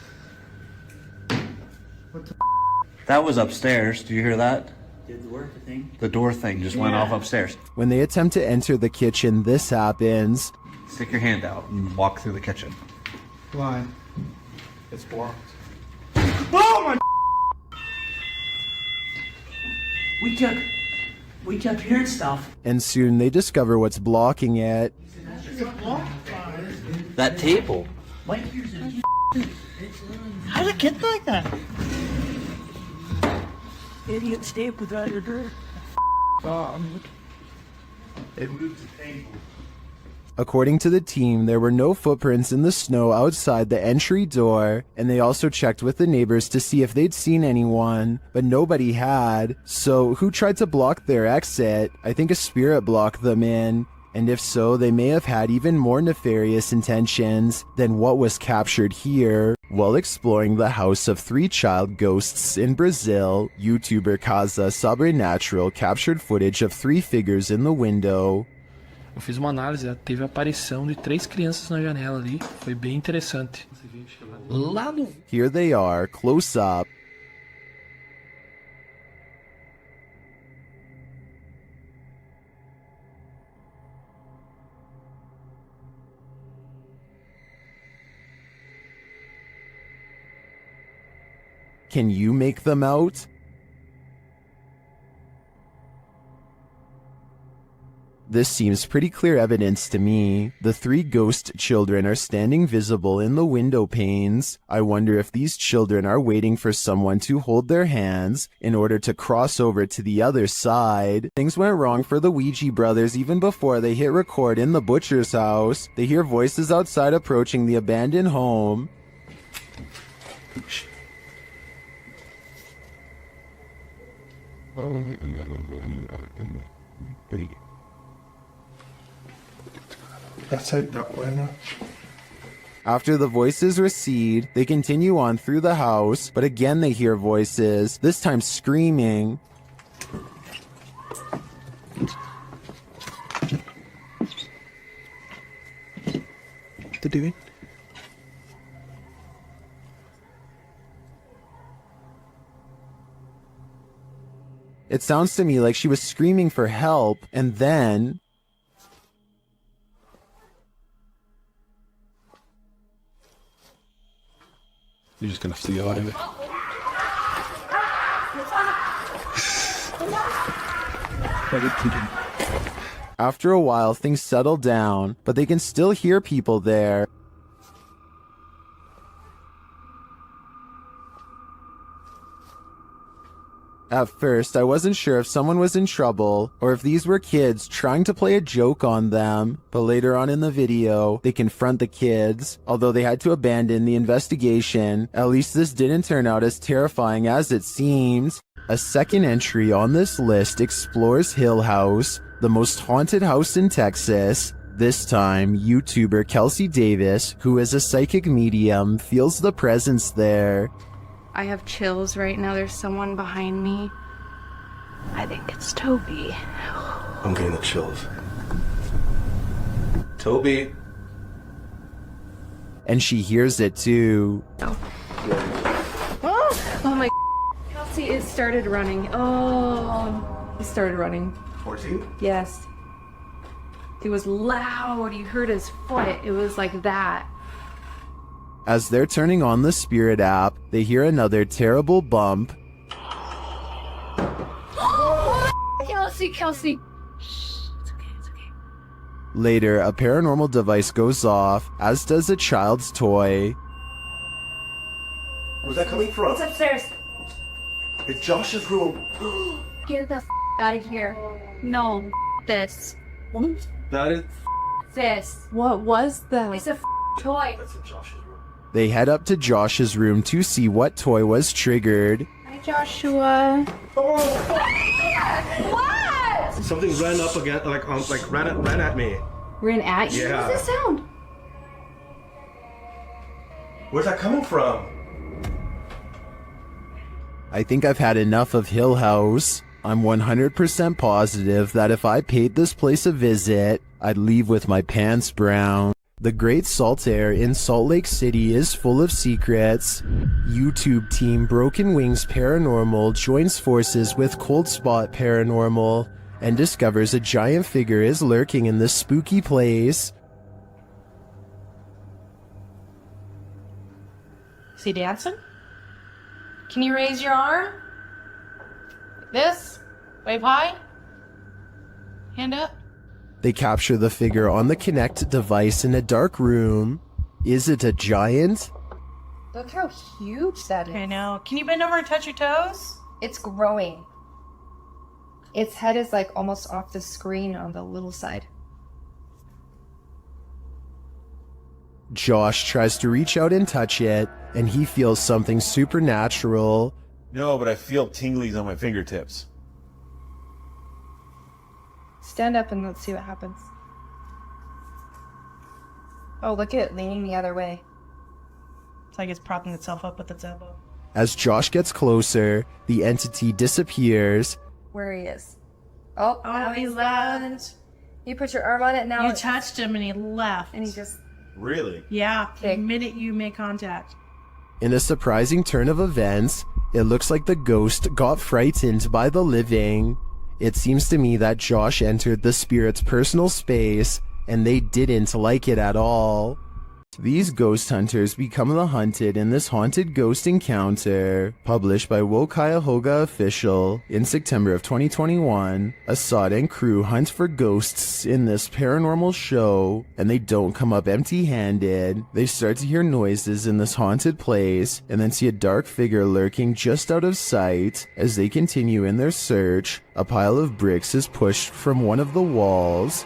[SPEAKER 10] That was upstairs. Do you hear that?
[SPEAKER 15] Did the work thing?
[SPEAKER 10] The door thing just went off upstairs.
[SPEAKER 1] When they attempt to enter the kitchen, this happens.
[SPEAKER 10] Stick your hand out and walk through the kitchen.
[SPEAKER 21] Why? It's blocked.
[SPEAKER 15] Oh my! We kept hearing stuff.
[SPEAKER 1] And soon they discover what's blocking it.
[SPEAKER 10] That table.
[SPEAKER 15] How did it get like that? Idiot stapled out your door.
[SPEAKER 21] It moved the table.
[SPEAKER 1] According to the team, there were no footprints in the snow outside the entry door, and they also checked with the neighbors to see if they'd seen anyone, but nobody had. So who tried to block their exit? I think a spirit blocked them in. And if so, they may have had even more nefarious intentions than what was captured here. While exploring the house of 3 child ghosts in Brazil, YouTuber Casa Sobrenatural captured footage of 3 figures in the window.
[SPEAKER 24] Eu fiz uma análise, teve a aparição de 3 crianças na janela ali. Foi bem interessante. Lá no...
[SPEAKER 1] Here they are, close up. Can you make them out? This seems pretty clear evidence to me. The 3 ghost children are standing visible in the window panes. I wonder if these children are waiting for someone to hold their hands in order to cross over to the other side. Things went wrong for the Ouija brothers even before they hit record in the butcher's house. They hear voices outside approaching the abandoned home.
[SPEAKER 3] That's out that way now.
[SPEAKER 1] After the voices recede, they continue on through the house, but again they hear voices, this time screaming.
[SPEAKER 24] What they doing?
[SPEAKER 1] It sounds to me like she was screaming for help, and then...
[SPEAKER 11] You're just gonna see out of it.
[SPEAKER 1] After a while, things settle down, but they can still hear people there. At first, I wasn't sure if someone was in trouble or if these were kids trying to play a joke on them, but later on in the video, they confront the kids. Although they had to abandon the investigation, at least this didn't turn out as terrifying as it seems. A second entry on this list explores Hill House, the most haunted house in Texas. This time, YouTuber Kelsey Davis, who is a psychic medium, feels the presence there.
[SPEAKER 14] I have chills right now. There's someone behind me. I think it's Toby.
[SPEAKER 11] I'm getting the chills. Toby.
[SPEAKER 1] And she hears it too.
[SPEAKER 14] Oh my. Kelsey, it started running. Oh, it started running.
[SPEAKER 11] 14?
[SPEAKER 14] Yes. It was loud. You heard his foot. It was like that.
[SPEAKER 1] As they're turning on the Spirit app, they hear another terrible bump.
[SPEAKER 14] Kelsey.
[SPEAKER 1] Later, a paranormal device goes off, as does a child's toy.
[SPEAKER 11] Where's that coming from?
[SPEAKER 8] It's upstairs.
[SPEAKER 11] It's Josh's room.
[SPEAKER 8] Get the out of here. No, this.
[SPEAKER 11] That is.
[SPEAKER 8] This.
[SPEAKER 14] What was that?
[SPEAKER 8] It's a toy.
[SPEAKER 11] That's in Josh's room.
[SPEAKER 1] They head up to Josh's room to see what toy was triggered.
[SPEAKER 14] Hi, Joshua.
[SPEAKER 8] What?
[SPEAKER 11] Something ran up again, ran at me.
[SPEAKER 14] Ran at you?
[SPEAKER 11] Yeah.
[SPEAKER 8] What's this sound?
[SPEAKER 11] Where's that coming from?
[SPEAKER 1] I think I've had enough of Hill House. I'm 100% positive that if I paid this place a visit, I'd leave with my pants brown. The Great Salt Air in Salt Lake City is full of secrets. YouTube team Broken Wings Paranormal joins forces with Cold Spot Paranormal and discovers a giant figure is lurking in this spooky place.
[SPEAKER 16] Is he dancing? Can you raise your arm? This? Wave high? Hand up?
[SPEAKER 1] They capture the figure on the Kinect device in a dark room. Is it a giant?
[SPEAKER 6] Look how huge that is.
[SPEAKER 16] Okay, now, can you bend over and touch your toes?
[SPEAKER 6] It's growing. Its head is like almost off the screen on the little side.
[SPEAKER 1] Josh tries to reach out and touch it, and he feels something supernatural.
[SPEAKER 11] No, but I feel tinglies on my fingertips.
[SPEAKER 6] Stand up and let's see what happens. Oh, look at it leaning the other way.
[SPEAKER 16] It's like it's propping itself up with its elbow.
[SPEAKER 1] As Josh gets closer, the entity disappears.
[SPEAKER 6] Where he is. Oh,
[SPEAKER 16] He left.
[SPEAKER 6] You put your arm on it now.
[SPEAKER 16] You touched him and he left.
[SPEAKER 6] And he just.
[SPEAKER 11] Really?
[SPEAKER 16] Yeah, the minute you make contact.
[SPEAKER 1] In a surprising turn of events, it looks like the ghost got frightened by the living. It seems to me that Josh entered the spirit's personal space, and they didn't like it at all. These ghost hunters become the hunted in this haunted ghost encounter. Published by Woke Cuyahoga Official in September of 2021, Assad and crew hunt for ghosts in this paranormal show, and they don't come up empty-handed. They start to hear noises in this haunted place, and then see a dark figure lurking just out of sight. As they continue in their search, a pile of bricks is pushed from one of the walls.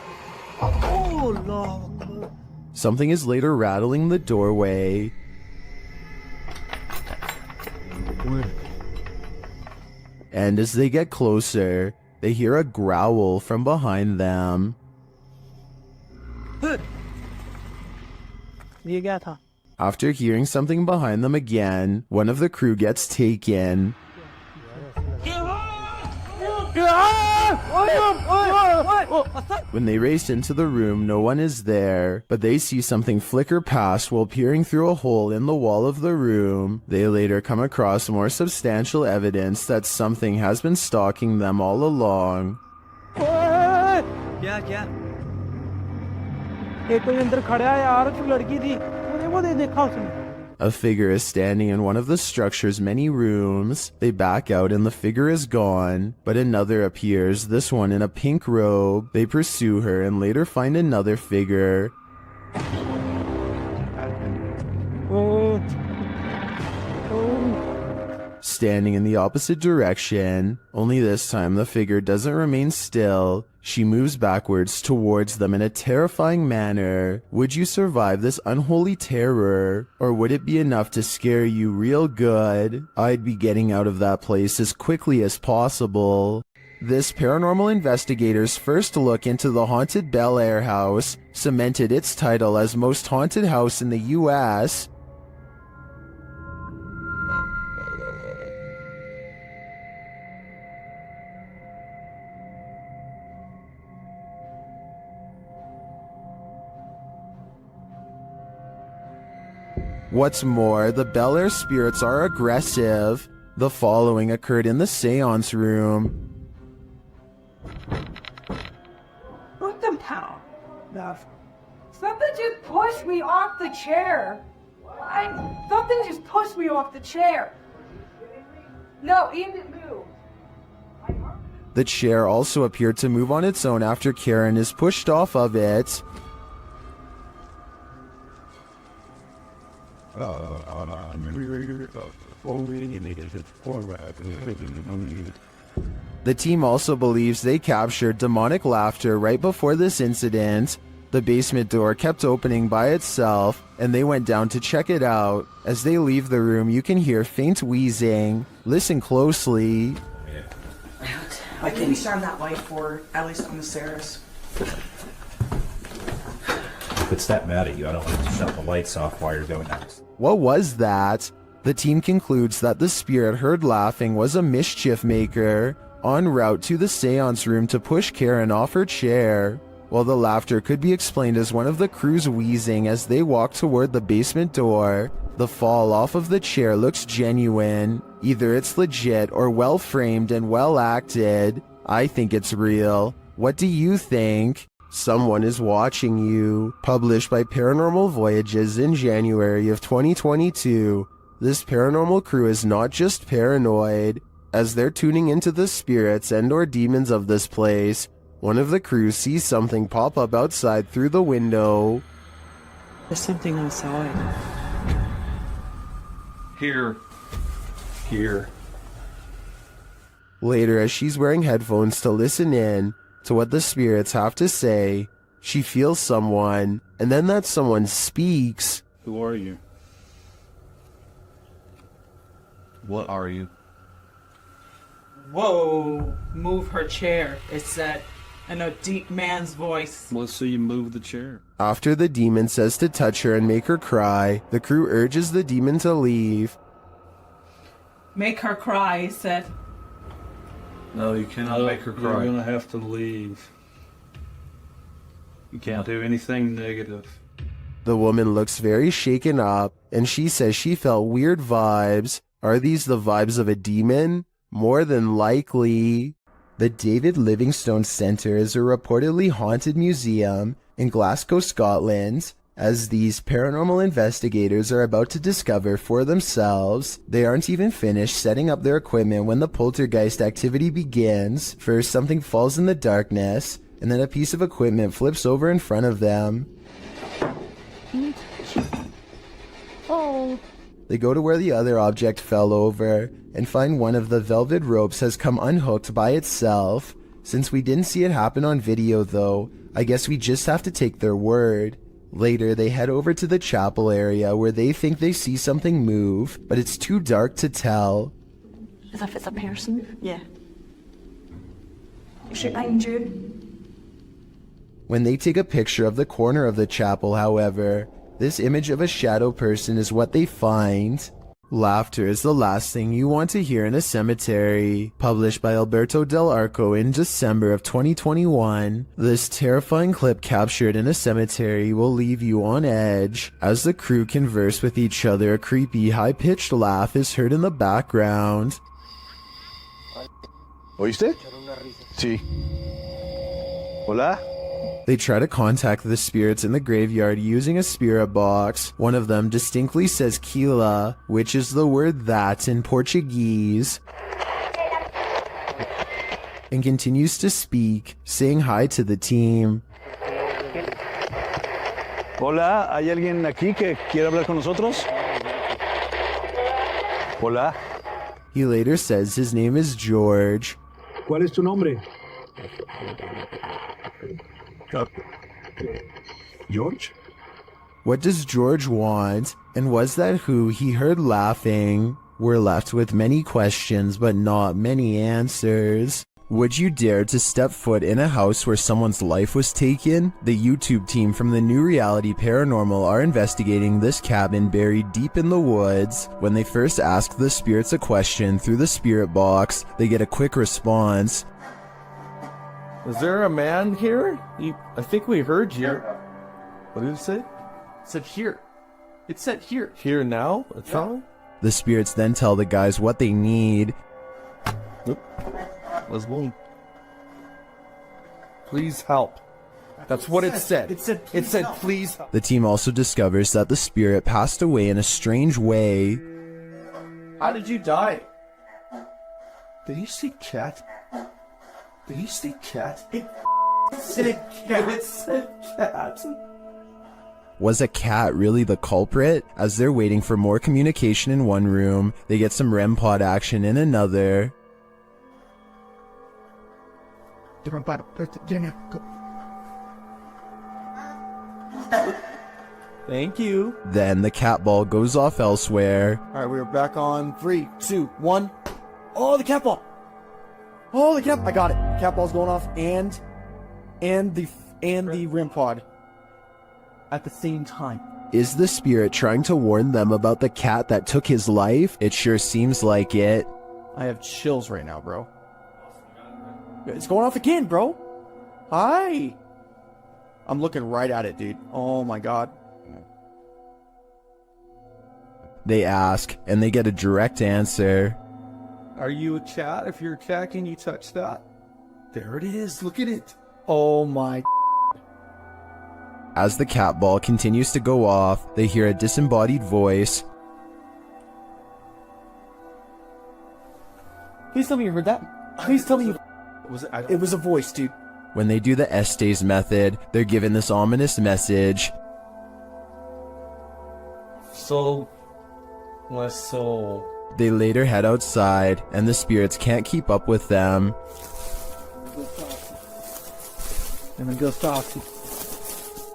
[SPEAKER 16] Oh, no.
[SPEAKER 1] Something is later rattling the doorway. And as they get closer, they hear a growl from behind them. After hearing something behind them again, one of the crew gets taken. When they race into the room, no one is there, but they see something flicker past while peering through a hole in the wall of the room. They later come across more substantial evidence that something has been stalking them all along.
[SPEAKER 24] क्या एक कोई अंदर खड़ा है यार, तू लड़की थी वो देखा उसने
[SPEAKER 1] A figure is standing in one of the structure's many rooms. They back out and the figure is gone, but another appears, this one in a pink robe. They pursue her and later find another figure. Standing in the opposite direction, only this time the figure doesn't remain still. She moves backwards towards them in a terrifying manner. Would you survive this unholy terror, or would it be enough to scare you real good? I'd be getting out of that place as quickly as possible. This paranormal investigator's first look into the haunted Bel Air house cemented its title as most haunted house in the US. What's more, the Bel Air spirits are aggressive. The following occurred in the seance room.
[SPEAKER 5] What the hell? Something just pushed me off the chair. Something just pushed me off the chair. No, it didn't move.
[SPEAKER 1] The chair also appeared to move on its own after Karen is pushed off of it. The team also believes they captured demonic laughter right before this incident. The basement door kept opening by itself, and they went down to check it out. As they leave the room, you can hear faint wheezing. Listen closely.
[SPEAKER 13] I can shine that light for at least on the stairs.
[SPEAKER 17] If it's that mad at you, I don't want to shut the lights off while you're doing that.
[SPEAKER 1] What was that? The team concludes that the spirit heard laughing was a mischief maker en route to the seance room to push Karen off her chair. While the laughter could be explained as one of the crew's wheezing as they walk toward the basement door, the fall off of the chair looks genuine. Either it's legit or well framed and well acted. I think it's real. What do you think? Someone is Watching You, published by Paranormal Voyages in January of 2022. This paranormal crew is not just paranoid. As they're tuning into the spirits and or demons of this place, one of the crew sees something pop up outside through the window.
[SPEAKER 13] There's something outside.
[SPEAKER 24] Here.
[SPEAKER 1] Later, as she's wearing headphones to listen in to what the spirits have to say, she feels someone, and then that someone speaks.
[SPEAKER 24] Who are you? What are you?
[SPEAKER 13] Whoa! Move her chair, it said, in a deep man's voice.
[SPEAKER 24] Let's see you move the chair.
[SPEAKER 1] After the demon says to touch her and make her cry, the crew urges the demon to leave.
[SPEAKER 13] Make her cry, he said.
[SPEAKER 24] No, you cannot make her cry. You're gonna have to leave. You can't do anything negative.
[SPEAKER 1] The woman looks very shaken up, and she says she felt weird vibes. Are these the vibes of a demon? More than likely. The David Livingstone Centre is a reportedly haunted museum in Glasgow, Scotland. As these paranormal investigators are about to discover for themselves, they aren't even finished setting up their equipment when the poltergeist activity begins. First, something falls in the darkness, and then a piece of equipment flips over in front of them.
[SPEAKER 16] Oh.
[SPEAKER 1] They go to where the other object fell over and find one of the velvet ropes has come unhooked by itself. Since we didn't see it happen on video though, I guess we just have to take their word. Later, they head over to the chapel area where they think they see something move, but it's too dark to tell.
[SPEAKER 14] As if it's a person?
[SPEAKER 13] Yeah.
[SPEAKER 5] Is it behind you?
[SPEAKER 1] When they take a picture of the corner of the chapel, however, this image of a shadow person is what they find. Laughter is the last thing you want to hear in a cemetery. Published by Alberto Del Arco in December of 2021, this terrifying clip captured in a cemetery will leave you on edge. As the crew converse with each other, a creepy, high-pitched laugh is heard in the background.
[SPEAKER 11] ¿Oíste? Sí. Hola?
[SPEAKER 1] They try to contact the spirits in the graveyard using a spirit box. One of them distinctly says Kila, which is the word that in Portuguese, and continues to speak, saying hi to the team.
[SPEAKER 20] Hola, ¿hay alguien aquí que quiere hablar con nosotros? Hola.
[SPEAKER 1] He later says his name is George.
[SPEAKER 20] ¿Cuál es tu nombre? George?
[SPEAKER 1] What does George want? And was that who he heard laughing? We're left with many questions, but not many answers. Would you dare to step foot in a house where someone's life was taken? The YouTube team from the New Reality Paranormal are investigating this cabin buried deep in the woods. When they first ask the spirits a question through the spirit box, they get a quick response.
[SPEAKER 18] Is there a man here? I think we heard you. What did it say?
[SPEAKER 3] It said here. It said here.
[SPEAKER 18] Here now? It's on?
[SPEAKER 1] The spirits then tell the guys what they need.
[SPEAKER 18] Let's go. Please help. That's what it said.
[SPEAKER 3] It said
[SPEAKER 18] please help.
[SPEAKER 1] The team also discovers that the spirit passed away in a strange way.
[SPEAKER 3] How did you die?
[SPEAKER 18] Did you see cat? Did you see cat?
[SPEAKER 3] It said cat. It said cat.
[SPEAKER 1] Was a cat really the culprit? As they're waiting for more communication in one room, they get some REM pod action in another.
[SPEAKER 3] Thank you.
[SPEAKER 1] Then the cat ball goes off elsewhere.
[SPEAKER 3] All right, we're back on 3, 2, 1. Oh, the cat ball. Oh, the cat. I got it. The cat ball's going off, and the REM pod at the same time.
[SPEAKER 1] Is the spirit trying to warn them about the cat that took his life? It sure seems like it.
[SPEAKER 3] I have chills right now, bro. It's going off again, bro. Hi. I'm looking right at it, dude. Oh my god.
[SPEAKER 1] They ask, and they get a direct answer.
[SPEAKER 3] Are you a cat? If you're a cat, can you touch that? There it is. Look at it. Oh my.
[SPEAKER 1] As the cat ball continues to go off, they hear a disembodied voice.
[SPEAKER 3] Please tell me you heard that. Please tell me you... It was a voice, dude.
[SPEAKER 1] When they do the Estes method, they're given this ominous message. They later head outside, and the spirits can't keep up with them.
[SPEAKER 3] And then go stop.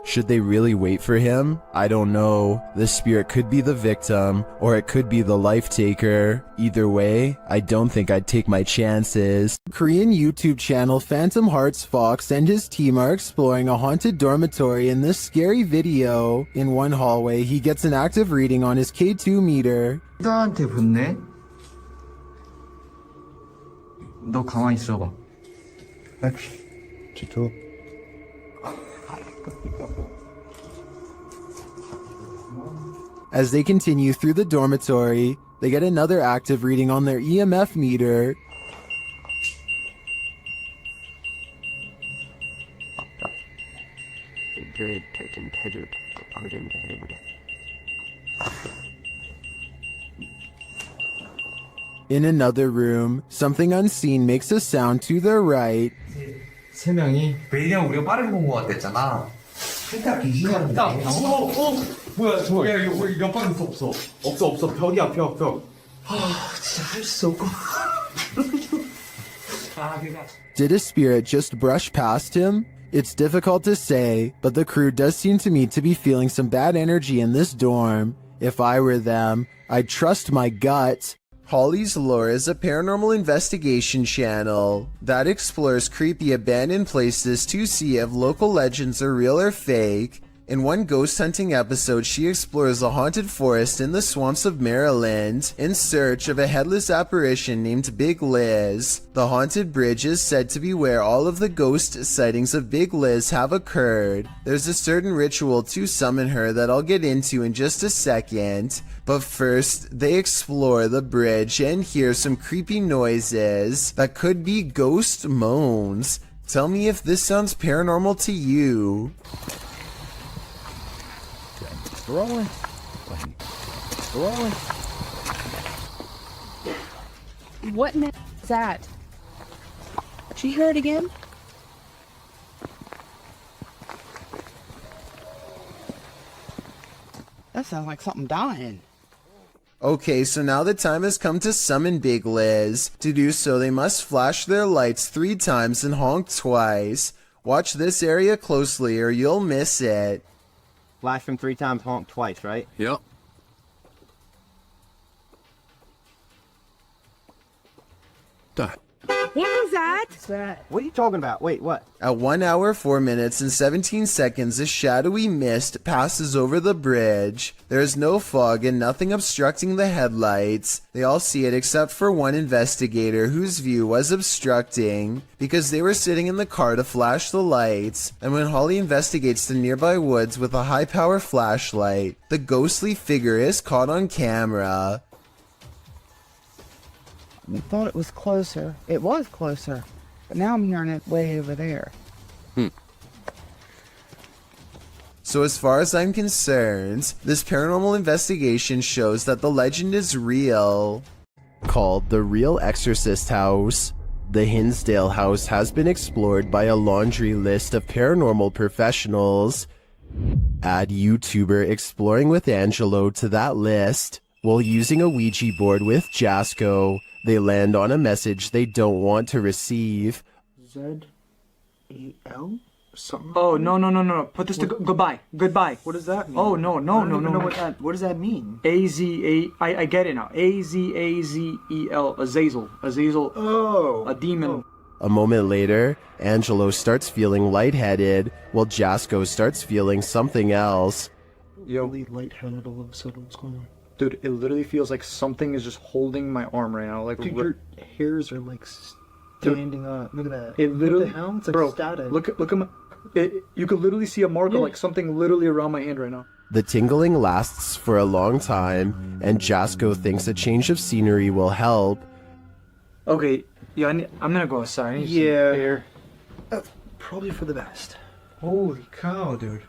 [SPEAKER 1] Should they really wait for him? I don't know. The spirit could be the victim, or it could be the life taker. Either way, I don't think I'd take my chances. Korean YouTube channel Phantom Hearts Fox and his team are exploring a haunted dormitory in this scary video. In one hallway, he gets an active reading on his K2 meter.
[SPEAKER 10] 너한테 붙네? 너 가만히 있어봐.
[SPEAKER 11] 지도.
[SPEAKER 1] As they continue through the dormitory, they get another active reading on their EMF meter. In another room, something unseen makes a sound to their right.
[SPEAKER 10] 세 명이 왜냐면 우리가 빠르게 본 것 같았잖아.
[SPEAKER 3] 뭐야 저거 야 이거 옆방에 없어 벽이야 벽
[SPEAKER 10] 진짜 할 수 없고.
[SPEAKER 1] Did a spirit just brush past him? It's difficult to say, but the crew does seem to me to be feeling some bad energy in this dorm. If I were them, I'd trust my gut. Holly's Lore is a paranormal investigation channel that explores creepy abandoned places to see if local legends are real or fake. In one ghost hunting episode, she explores a haunted forest in the swamps of Maryland in search of a headless apparition named Big Liz. The haunted bridge is said to be where all of the ghost sightings of Big Liz have occurred. There's a certain ritual to summon her that I'll get into in just a second. But first, they explore the bridge and hear some creepy noises that could be ghost moans. Tell me if this sounds paranormal to you.
[SPEAKER 17] Rolling. Rolling.
[SPEAKER 16] What is that? Did you hear it again?
[SPEAKER 15] That sounds like something dying.
[SPEAKER 1] Okay, so now the time has come to summon Big Liz. To do so, they must flash their lights 3 times and honk twice. Watch this area closely or you'll miss it.
[SPEAKER 4] Flash them 3 times, honk twice, right?
[SPEAKER 20] Yep.
[SPEAKER 4] Done.
[SPEAKER 15] What was that?
[SPEAKER 16] What's that?
[SPEAKER 4] What are you talking about? Wait, what?
[SPEAKER 1] At 1 hour, 4 minutes, and 17 seconds, a shadowy mist passes over the bridge. There is no fog and nothing obstructing the headlights. They all see it except for one investigator whose view was obstructing because they were sitting in the car to flash the lights. And when Holly investigates the nearby woods with a high-power flashlight, the ghostly figure is caught on camera.
[SPEAKER 15] I thought it was closer. It was closer. But now I'm hearing it way over there.
[SPEAKER 1] So as far as I'm concerned, this paranormal investigation shows that the legend is real. Called the Real Exorcist House, the Hinsdale house has been explored by a laundry list of paranormal professionals. Add YouTuber Exploring with Angelo to that list. While using a Ouija board with Jasco, they land on a message they don't want to receive.
[SPEAKER 24] Z-E-L? Something? Oh, no. Put this to goodbye. Goodbye. What does that mean? Oh, no. I don't even know what does that mean? A-Z-A... I get it now. A-Z-A-Z-E-L. Azazel. Azazel. Oh. A demon.
[SPEAKER 1] A moment later, Angelo starts feeling lightheaded, while Jasco starts feeling something else.
[SPEAKER 24] Yo. Lightheaded all of a sudden. What's going on? Dude, it literally feels like something is just holding my arm right now. Like, dude, your hairs are like standing up. Look at that. It literally, what the hell? It's like bro, static. Look at my. You could literally see a marker, like something literally around my hand right now.
[SPEAKER 1] The tingling lasts for a long time, and Jasco thinks a change of scenery will help.
[SPEAKER 24] Okay, yeah, I'm gonna go outside. I need some air. Probably for the best. Holy cow, dude.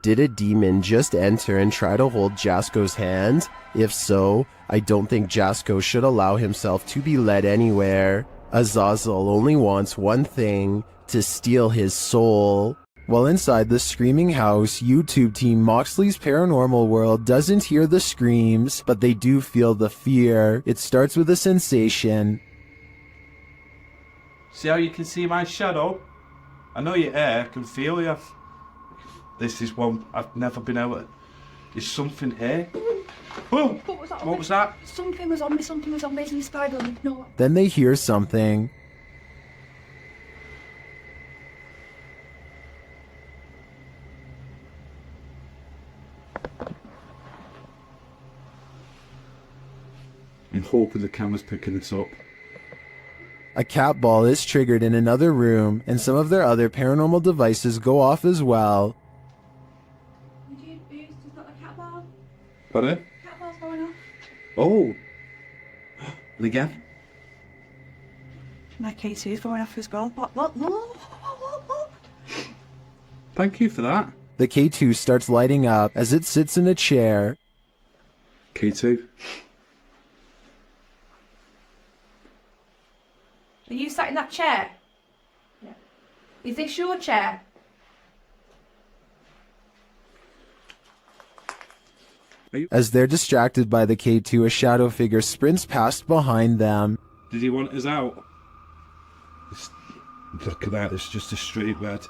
[SPEAKER 1] Did a demon just enter and try to hold Jasco's hand? If so, I don't think Jasco should allow himself to be led anywhere. Azazel only wants one thing, to steal his soul. While inside the screaming house, YouTube team Moxley's Paranormal World doesn't hear the screams, but they do feel the fear. It starts with a sensation.
[SPEAKER 21] See how you can see my shadow? I know you're here, I can feel you. This is one I've never been able to... There's something here. Oh, what was that?
[SPEAKER 5] Something was on me, there's a spider on me. No.
[SPEAKER 1] Then they hear something.
[SPEAKER 21] I'm hoping the camera's picking this up.
[SPEAKER 1] A cat ball is triggered in another room, and some of their other paranormal devices go off as well.
[SPEAKER 21] Pardon?
[SPEAKER 5] Cat ball's going off.
[SPEAKER 21] Oh! Again?
[SPEAKER 5] My K2 is going off as well. What?
[SPEAKER 21] Thank you for that.
[SPEAKER 1] The K2 starts lighting up as it sits in a chair.
[SPEAKER 21] K2?
[SPEAKER 5] Are you sat in that chair? Yeah. Is this your chair?
[SPEAKER 1] As they're distracted by the K2, a shadow figure sprints past behind them.
[SPEAKER 21] Did he want us out? Look at that, it's just a straight red.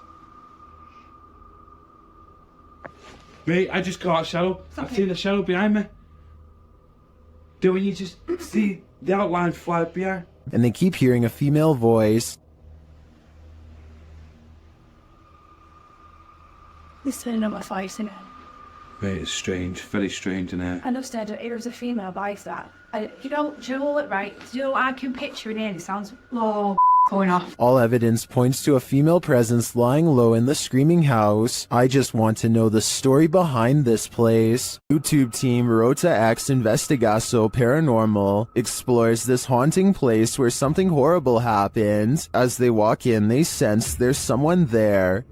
[SPEAKER 21] Mate, I just got a shadow. I've seen a shadow behind me. Don't you just see the outline fly behind?
[SPEAKER 1] And they keep hearing a female voice.
[SPEAKER 5] It's turning on my face, isn't it?
[SPEAKER 21] Mate, it's strange, very strange in here.
[SPEAKER 5] And upstairs, it was a female voice that. You know what, right? You know, I can picture it in. It sounds, going off.
[SPEAKER 1] All evidence points to a female presence lying low in the screaming house. I just want to know the story behind this place. YouTube team Rota X Investigaso Paranormal explores this haunting place where something horrible happened. As they walk in, they sense there's someone there.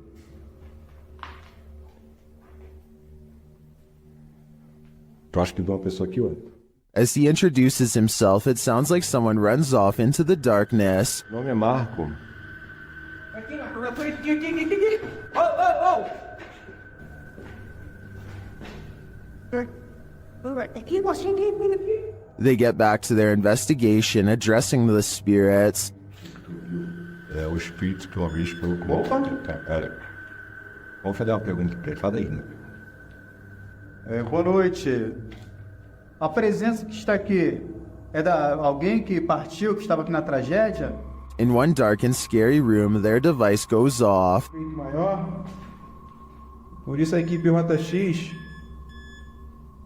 [SPEAKER 11] Tu acha que viu uma pessoa aqui, ué?
[SPEAKER 1] As he introduces himself, it sounds like someone runs off into the darkness.
[SPEAKER 11] Meu nome é Marco. They get back to their investigation, addressing the spirits. É o espírito que uma vez falou comigo. Pera. Vamos fazer uma pergunta pra ele. Fala aí.
[SPEAKER 2] Boa noite. A presença que está aqui é da alguém que partiu, que estava aqui na tragédia?
[SPEAKER 1] In one dark and scary room, their device goes off.
[SPEAKER 2] Maior. Por isso a equipe Rota X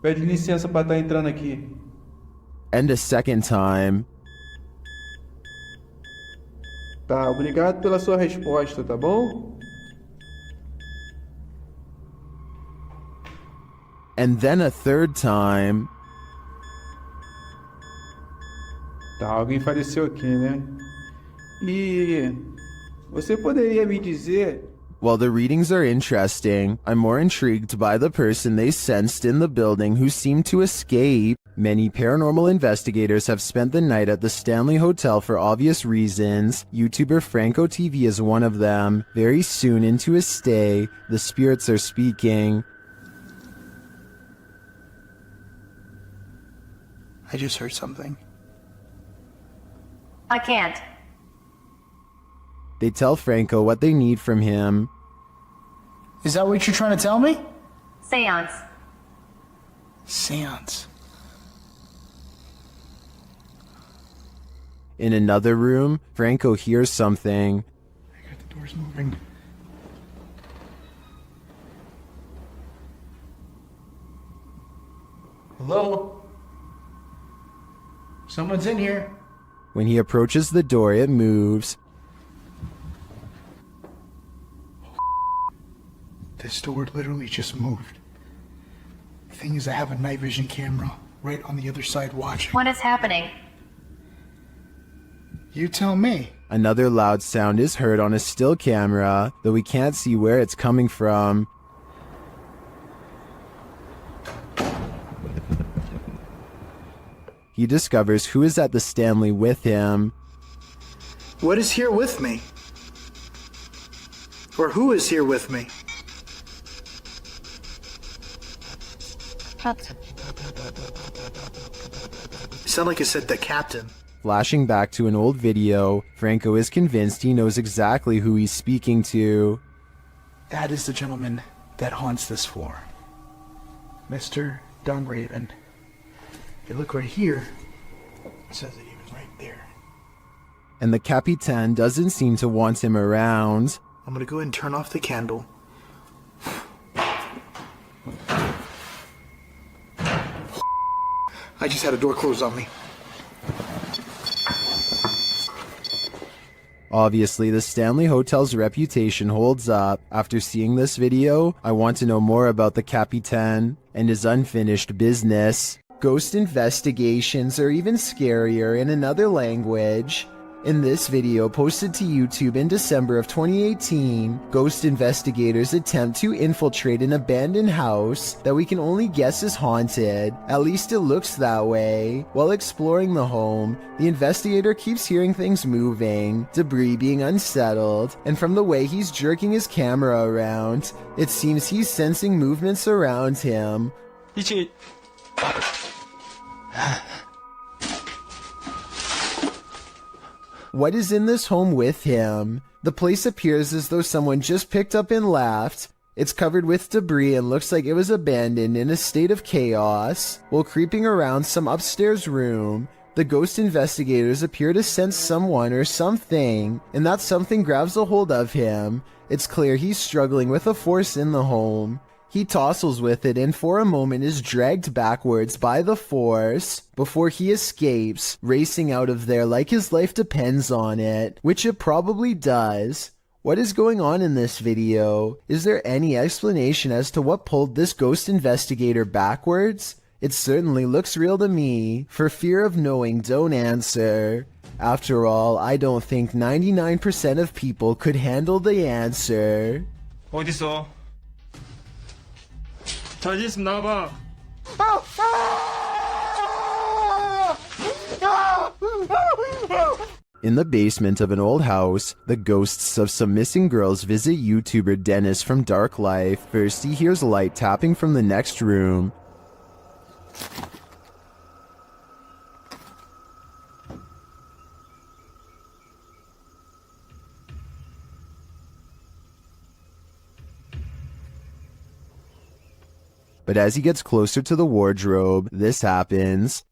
[SPEAKER 2] pede licença para estar entrando aqui.
[SPEAKER 1] And a second time.
[SPEAKER 2] Tá, obrigado pela sua resposta, tá bom?
[SPEAKER 1] And then a third time.
[SPEAKER 2] Tá, alguém faleceu aqui, né? E você poderia me dizer...
[SPEAKER 1] While the readings are interesting, I'm more intrigued by the person they sensed in the building who seemed to escape. Many paranormal investigators have spent the night at the Stanley Hotel for obvious reasons. YouTuber Franco TV is one of them. Very soon into his stay, the spirits are speaking.
[SPEAKER 24] I just heard something.
[SPEAKER 8] I can't.
[SPEAKER 1] They tell Franco what they need from him.
[SPEAKER 24] Is that what you're trying to tell me?
[SPEAKER 8] Seance.
[SPEAKER 24] Seance.
[SPEAKER 1] In another room, Franco hears something.
[SPEAKER 24] The door's moving. Hello? Someone's in here.
[SPEAKER 1] When he approaches the door, it moves.
[SPEAKER 24] This door literally just moved. The thing is, I have a night vision camera right on the other side watching.
[SPEAKER 8] What is happening?
[SPEAKER 24] You tell me.
[SPEAKER 1] Another loud sound is heard on a still camera, though we can't see where it's coming from. He discovers who is at the Stanley with him.
[SPEAKER 24] What is here with me? Or who is here with me?
[SPEAKER 15] Captain.
[SPEAKER 24] Sound like it said the captain.
[SPEAKER 1] Flashing back to an old video, Franco is convinced he knows exactly who he's speaking to.
[SPEAKER 24] That is the gentleman that haunts this floor. Mr. Dunraven. If you look right here, it says that he was right there.
[SPEAKER 1] And the Capitan doesn't seem to want him around.
[SPEAKER 24] I'm gonna go ahead and turn off the candle. I just had a door closed on me.
[SPEAKER 1] Obviously, the Stanley Hotel's reputation holds up. After seeing this video, I want to know more about the Capitan and his unfinished business. Ghost investigations are even scarier in another language. In this video, posted to YouTube in December of 2018, ghost investigators attempt to infiltrate an abandoned house that we can only guess is haunted. At least it looks that way. While exploring the home, the investigator keeps hearing things moving, debris being unsettled, and from the way he's jerking his camera around, it seems he's sensing movements around him. What is in this home with him? The place appears as though someone just picked up and left. It's covered with debris and looks like it was abandoned in a state of chaos. While creeping around some upstairs room, the ghost investigators appear to sense someone or something, and that something grabs a hold of him. It's clear he's struggling with a force in the home. He tossles with it and for a moment is dragged backwards by the force before he escapes, racing out of there like his life depends on it, which it probably does. What is going on in this video? Is there any explanation as to what pulled this ghost investigator backwards? It certainly looks real to me. For fear of knowing, don't answer. After all, I don't think 99% of people could handle the answer.
[SPEAKER 12] 어딨어? 자지 있으면 나와봐.
[SPEAKER 1] In the basement of an old house, the ghosts of some missing girls visit YouTuber Dennis from Dark Life. First, he hears light tapping from the next room. But as he gets closer to the wardrobe, this happens.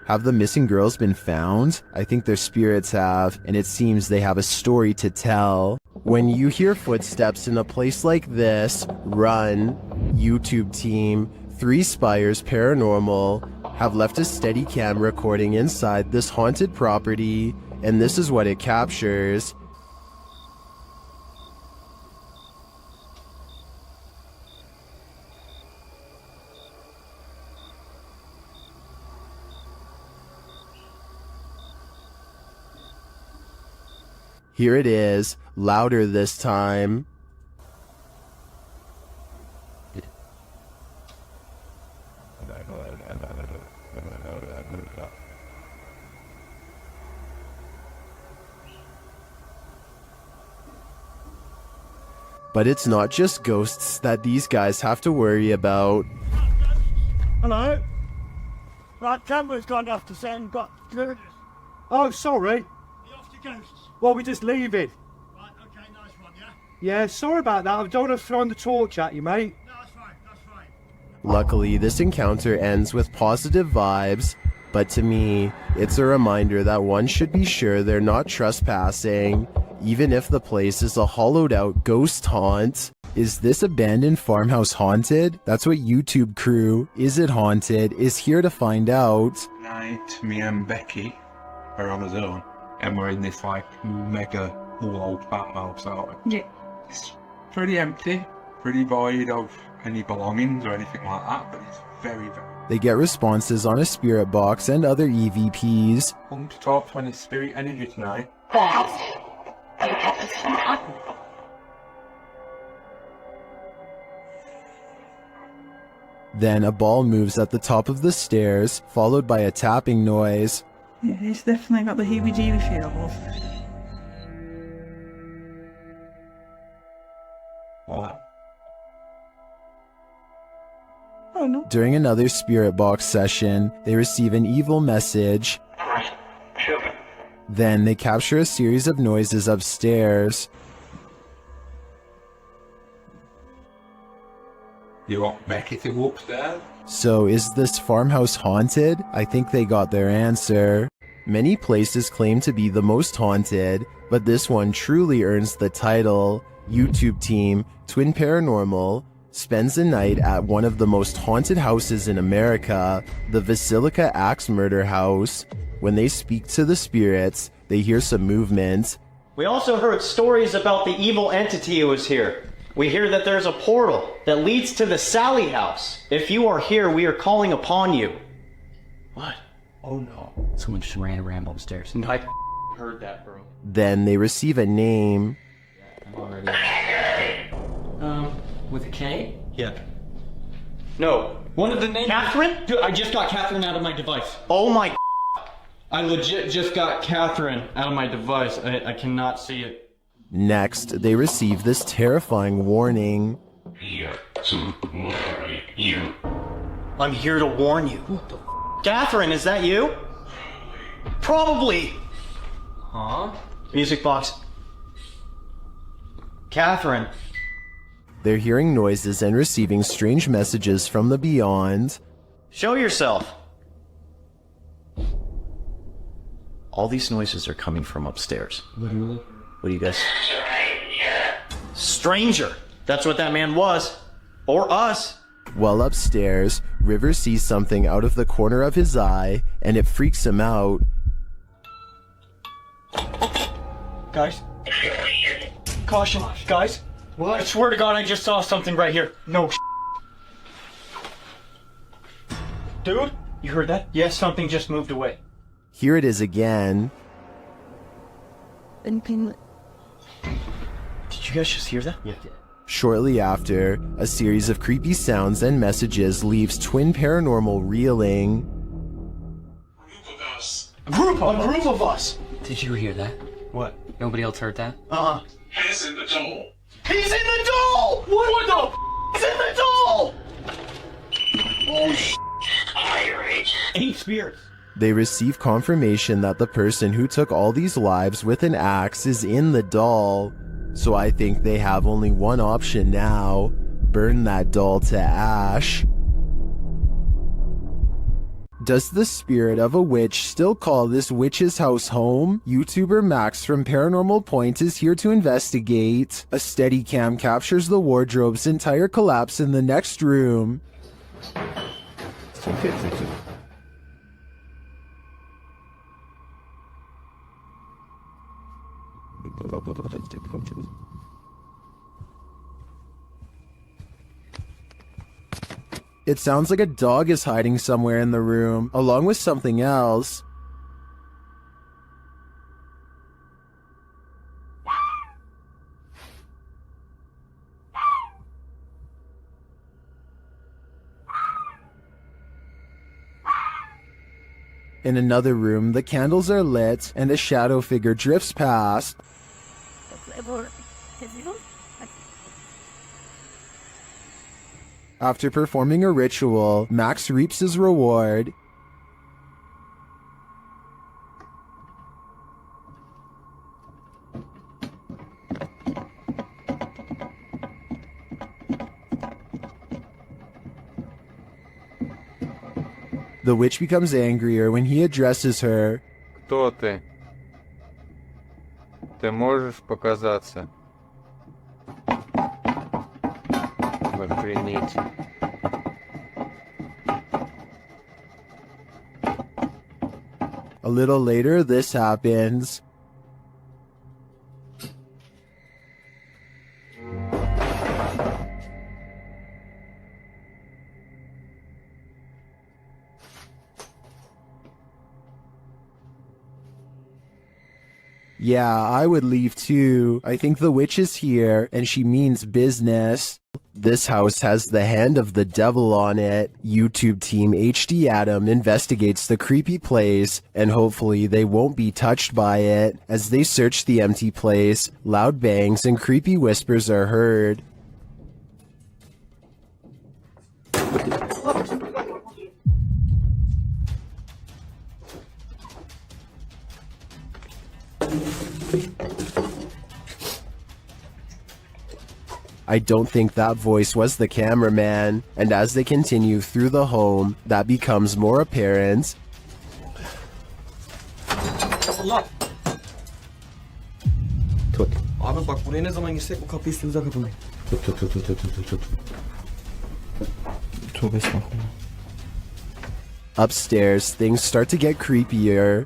[SPEAKER 1] Have the missing girls been found? I think their spirits have, and it seems they have a story to tell. When you hear footsteps in a place like this, run. YouTube team, 3 Spires Paranormal, have left a steady cam recording inside this haunted property, and this is what it captures. Here it is, louder this time. But it's not just ghosts that these guys have to worry about.
[SPEAKER 12] Hello? Right, camera's gone off the send. Oh, sorry. Well, we're just leaving. Right, okay, nice one, yeah? Yeah, sorry about that. I don't want to throw the torch at you, mate. No, that's fine, that's fine.
[SPEAKER 1] Luckily, this encounter ends with positive vibes, but to me, it's a reminder that one should be sure they're not trespassing, even if the place is a hollowed-out ghost haunt. Is this abandoned farmhouse haunted? That's what YouTube crew, Is It Haunted, is here to find out.
[SPEAKER 11] Tonight, me and Becky are on our own, and we're in this like mega old farmhouse out.
[SPEAKER 13] Yeah.
[SPEAKER 11] It's pretty empty, pretty void of any belongings or anything like that, but it's very, very...
[SPEAKER 1] They get responses on a spirit box and other EVPs.
[SPEAKER 11] Come to talk to any spirit energy tonight.
[SPEAKER 1] Then a ball moves at the top of the stairs, followed by a tapping noise.
[SPEAKER 13] Yeah, it's definitely got the heebie-jeebie feel.
[SPEAKER 11] What?
[SPEAKER 13] Oh no.
[SPEAKER 1] During another spirit box session, they receive an evil message. Then they capture a series of noises upstairs.
[SPEAKER 11] You want Becky to go upstairs?
[SPEAKER 1] So is this farmhouse haunted? I think they got their answer. Many places claim to be the most haunted, but this one truly earns the title. YouTube team, Twin Paranormal, spends a night at one of the most haunted houses in America, the Basilica Axe Murder House. When they speak to the spirits, they hear some movement.
[SPEAKER 9] We also heard stories about the evil entity who was here. We hear that there's a portal that leads to the Sally house. If you are here, we are calling upon you. What? Oh no.
[SPEAKER 19] Someone just ran around upstairs.
[SPEAKER 9] No, I heard that, bro.
[SPEAKER 1] Then they receive a name.
[SPEAKER 19] I'm already... with a K?
[SPEAKER 9] Yeah. No.
[SPEAKER 19] One of the names...
[SPEAKER 9] Catherine?
[SPEAKER 19] Dude, I just got Catherine out of my device.
[SPEAKER 9] Oh my...
[SPEAKER 19] I legit just got Catherine out of my device. I cannot see it.
[SPEAKER 1] Next, they receive this terrifying warning.
[SPEAKER 9] I'm here to warn you. What the Catherine, is that you? Probably.
[SPEAKER 19] Huh?
[SPEAKER 9] Music box. Catherine.
[SPEAKER 1] They're hearing noises and receiving strange messages from the beyond.
[SPEAKER 9] Show yourself. All these noises are coming from upstairs. Literally? What do you guys... Stranger! That's what that man was. Or us.
[SPEAKER 1] While upstairs, River sees something out of the corner of his eye, and it freaks him out.
[SPEAKER 9] Guys. Caution, guys. What? I swear to God, I just saw something right here. No. Dude, you heard that? Yes, something just moved away.
[SPEAKER 1] Here it is again.
[SPEAKER 9] Did you guys just hear that? Yeah.
[SPEAKER 1] Shortly after, a series of creepy sounds and messages leaves Twin Paranormal reeling.
[SPEAKER 9] A group of us!
[SPEAKER 10] Did you hear that?
[SPEAKER 9] What?
[SPEAKER 10] Nobody else heard that?
[SPEAKER 9] Uh-uh.
[SPEAKER 21] He's in the doll.
[SPEAKER 9] He's in the doll! What the He's in the doll! Oh, Eight spirits.
[SPEAKER 1] They receive confirmation that the person who took all these lives with an axe is in the doll. So I think they have only one option now. Burn that doll to ash. Does the spirit of a witch still call this witch's house home? YouTuber Max from Paranormal Point is here to investigate. A Steadicam captures the wardrobe's entire collapse in the next room. It sounds like a dog is hiding somewhere in the room, along with something else. In another room, the candles are lit and a shadow figure drifts past. After performing a ritual, Max reaps his reward. The witch becomes angrier when he addresses her.
[SPEAKER 6] Кто ты? Ты можешь показаться? Охренеть.
[SPEAKER 1] A little later, this happens. Yeah, I would leave too. I think the witch is here, and she means business. This house has the hand of the devil on it. YouTube team HD Adam investigates the creepy place, and hopefully they won't be touched by it. As they search the empty place, loud bangs and creepy whispers are heard. I don't think that voice was the cameraman, and as they continue through the home, that becomes more apparent.
[SPEAKER 3] Tut. Abi bak buraya ne zaman girsek bu kapıyı üstümüze kapamayın. Tut. Tövbe estağfurullah.
[SPEAKER 1] Upstairs, things start to get creepier.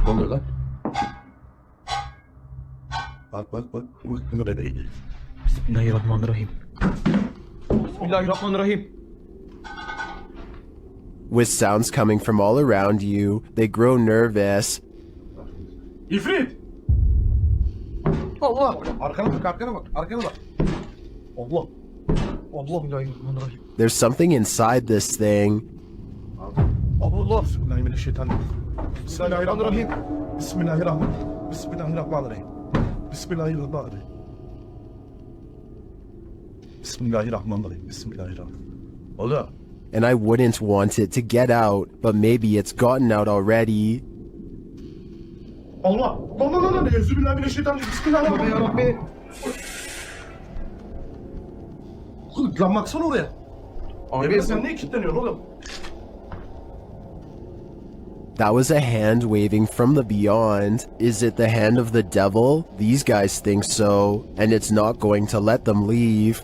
[SPEAKER 11] Ne oluyor lan? Bak. Bu ne değil?
[SPEAKER 3] Bismillahirrahmanirrahim. Bismillahirrahmanirrahim.
[SPEAKER 1] With sounds coming from all around you, they grow nervous.
[SPEAKER 11] İfrit!
[SPEAKER 3] Allah!
[SPEAKER 11] Arkana bak.
[SPEAKER 3] Allah! Allah bismillahirrahmanirrahim.
[SPEAKER 1] There's something inside this thing.
[SPEAKER 11] Allah! Bismillahirrahmanirrahim. Bismillahirrahmanirrahim. Bismillahirrahmanirrahim. Bismillahirrahmanirrahim. Allah.
[SPEAKER 1] And I wouldn't want it to get out, but maybe it's gotten out already.
[SPEAKER 11] Allah! Allah! Bismillahirrahmanirrahim. Bismillahirrahmanirrahim. Lan baksana oraya. Abi sen niye kilitleniyorsun oğlum?
[SPEAKER 1] That was a hand waving from the beyond. Is it the hand of the devil? These guys think so, and it's not going to let them leave.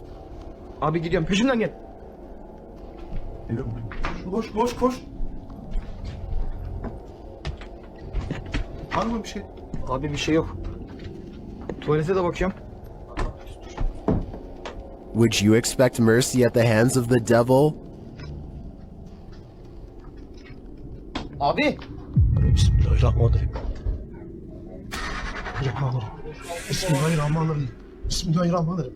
[SPEAKER 3] Abi gidiyorum peşimden gel.
[SPEAKER 21] Koş koş koş. Var mı bir şey?
[SPEAKER 3] Abi bir şey yok. Tuvalete de bakıyorum.
[SPEAKER 1] Would you expect mercy at the hands of the devil?
[SPEAKER 3] Abi.
[SPEAKER 11] Bismillahirrahmanirrahim. Bismillahirrahmanirrahim. Bismillahirrahmanirrahim.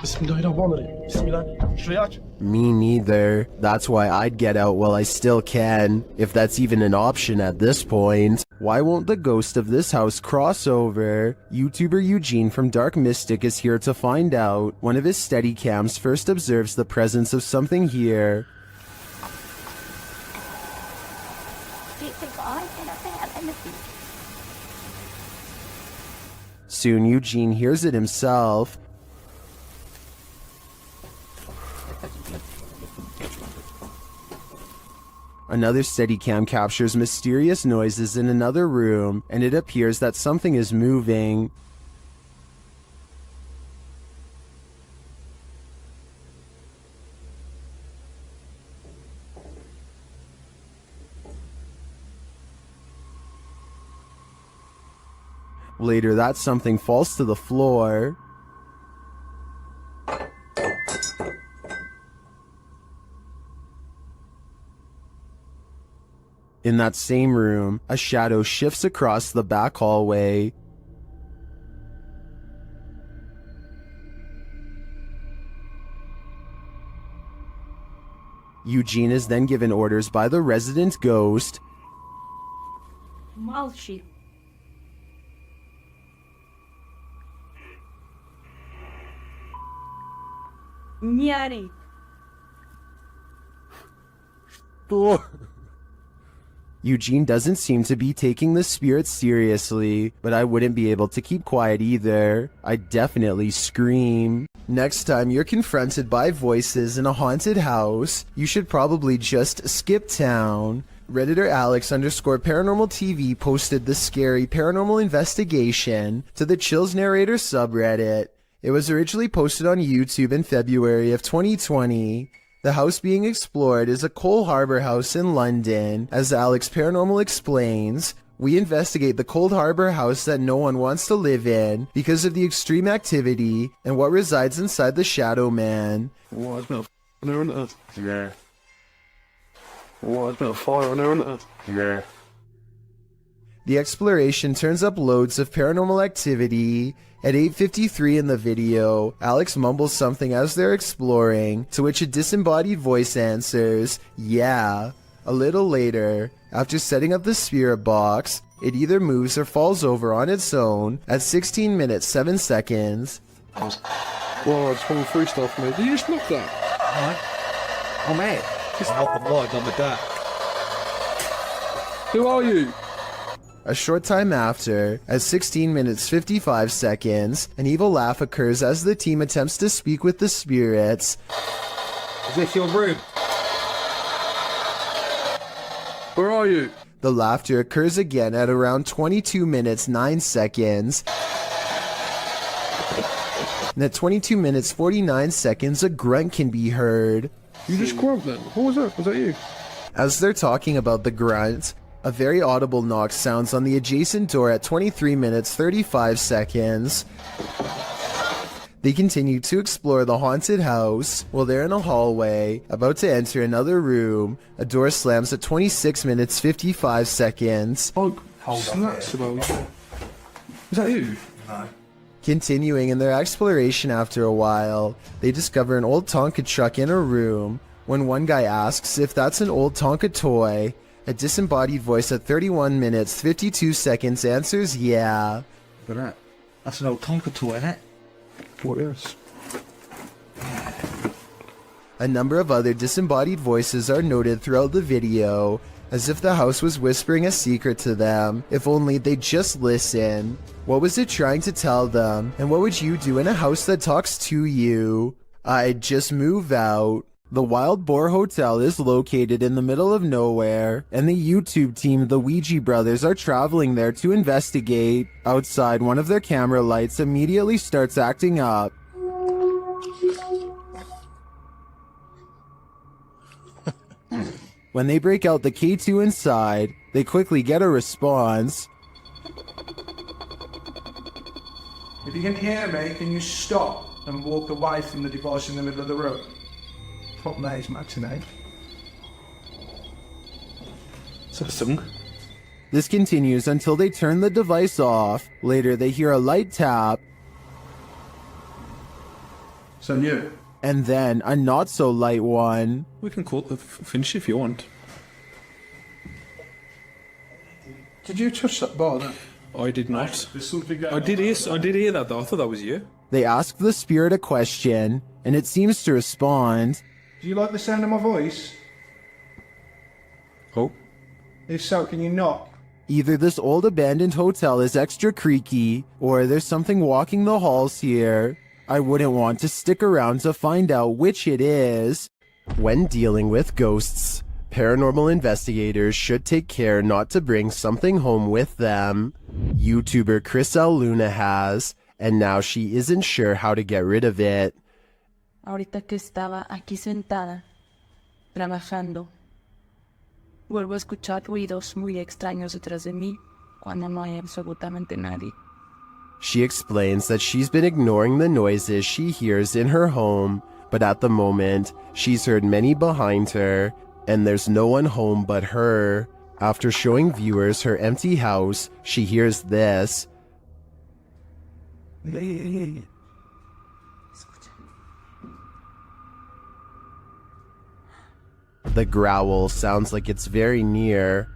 [SPEAKER 11] Bismillahirrahmanirrahim. Bismillah. Şurayı aç.
[SPEAKER 1] Me neither. That's why I'd get out while I still can, if that's even an option at this point. Why won't the ghost of this house cross over? YouTuber Eugene from Dark Mystic is here to find out. One of his Steadicams first observes the presence of something here. Soon Eugene hears it himself. Another Steadicam captures mysterious noises in another room, and it appears that something is moving. Later, that something falls to the floor. In that same room, a shadow shifts across the back hallway. Eugene is then given orders by the resident ghost.
[SPEAKER 8] Malshi. Nyari.
[SPEAKER 1] Eugene doesn't seem to be taking the spirits seriously, but I wouldn't be able to keep quiet either. I'd definitely scream. Next time you're confronted by voices in a haunted house, you should probably just skip town. Redditor Alex_paranormal TV posted the scary paranormal investigation to the Chills Narrator subreddit. It was originally posted on YouTube in February of 2020. The house being explored is a Cole Harbour house in London. As Alex Paranormal explains, we investigate the Cold Harbour house that no one wants to live in because of the extreme activity and what resides inside the Shadow Man.
[SPEAKER 11] Oh, I smell fire on earth. Yeah. Oh, I smell fire on earth. Yeah.
[SPEAKER 1] The exploration turns up loads of paranormal activity. At 8:53 in the video, Alex mumbles something as they're exploring, to which a disembodied voice answers, yeah. A little later, after setting up the spirit box, it either moves or falls over on its own at 16 minutes 7 seconds.
[SPEAKER 11] Whoa, it's all free stuff, mate. Did you just knock that?
[SPEAKER 3] Oh, mate.
[SPEAKER 11] Just knock the light on the deck. Who are you?
[SPEAKER 1] A short time after, at 16 minutes 55 seconds, an evil laugh occurs as the team attempts to speak with the spirits.
[SPEAKER 3] Is this your room?
[SPEAKER 11] Where are you?
[SPEAKER 1] The laughter occurs again at around 22 minutes 9 seconds. And at 22 minutes 49 seconds, a grunt can be heard.
[SPEAKER 11] You just grunt then? What was that? Was that you?
[SPEAKER 1] As they're talking about the grunt, a very audible knock sounds on the adjacent door at 23 minutes 35 seconds. They continue to explore the haunted house. While they're in a hallway, about to enter another room, a door slams at 26 minutes 55 seconds.
[SPEAKER 11] Oh, that's about you. Is that you? No.
[SPEAKER 1] Continuing in their exploration after a while, they discover an old Tonka truck in a room. When one guy asks if that's an old Tonka toy, a disembodied voice at 31 minutes 52 seconds answers yeah.
[SPEAKER 3] But that's an old Tonka toy, isn't it?
[SPEAKER 11] What is?
[SPEAKER 1] A number of other disembodied voices are noted throughout the video, as if the house was whispering a secret to them, if only they'd just listen. What was it trying to tell them, and what would you do in a house that talks to you? I'd just move out. The Wild Boar Hotel is located in the middle of nowhere, and the YouTube team, the Ouija brothers, are traveling there to investigate. Outside, one of their camera lights immediately starts acting up. When they break out the K2 inside, they quickly get a response.
[SPEAKER 12] If you can hear me, can you stop and walk away from the device in the middle of the room? Fuck that is matinee.
[SPEAKER 11] Is that a song?
[SPEAKER 1] This continues until they turn the device off. Later, they hear a light tap.
[SPEAKER 12] So new.
[SPEAKER 1] And then a not-so-light one.
[SPEAKER 11] We can call it finish if you want.
[SPEAKER 12] Did you touch that bar then?
[SPEAKER 11] I did not.
[SPEAKER 12] There's something going
[SPEAKER 11] I did hear that though. I thought that was you.
[SPEAKER 1] They ask the spirit a question, and it seems to respond.
[SPEAKER 12] Do you like the sound of my voice?
[SPEAKER 11] Oh.
[SPEAKER 12] If so, can you knock?
[SPEAKER 1] Either this old abandoned hotel is extra creaky, or there's something walking the halls here. I wouldn't want to stick around to find out which it is. When dealing with ghosts, paranormal investigators should take care not to bring something home with them. YouTuber Chris L. Luna has, and now she isn't sure how to get rid of it.
[SPEAKER 7] Ahorita que estaba aquí sentada, trabajando, vuelvo a escuchar ruidos muy extraños detrás de mí cuando no hay absolutamente nadie.
[SPEAKER 1] She explains that she's been ignoring the noises she hears in her home, but at the moment, she's heard many behind her, and there's no one home but her. After showing viewers her empty house, she hears this. The growl sounds like it's very near,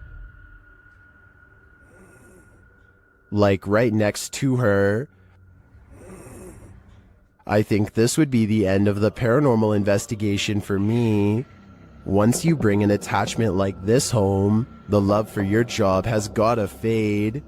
[SPEAKER 1] like right next to her. I think this would be the end of the paranormal investigation for me. Once you bring an attachment like this home, the love for your job has gotta fade.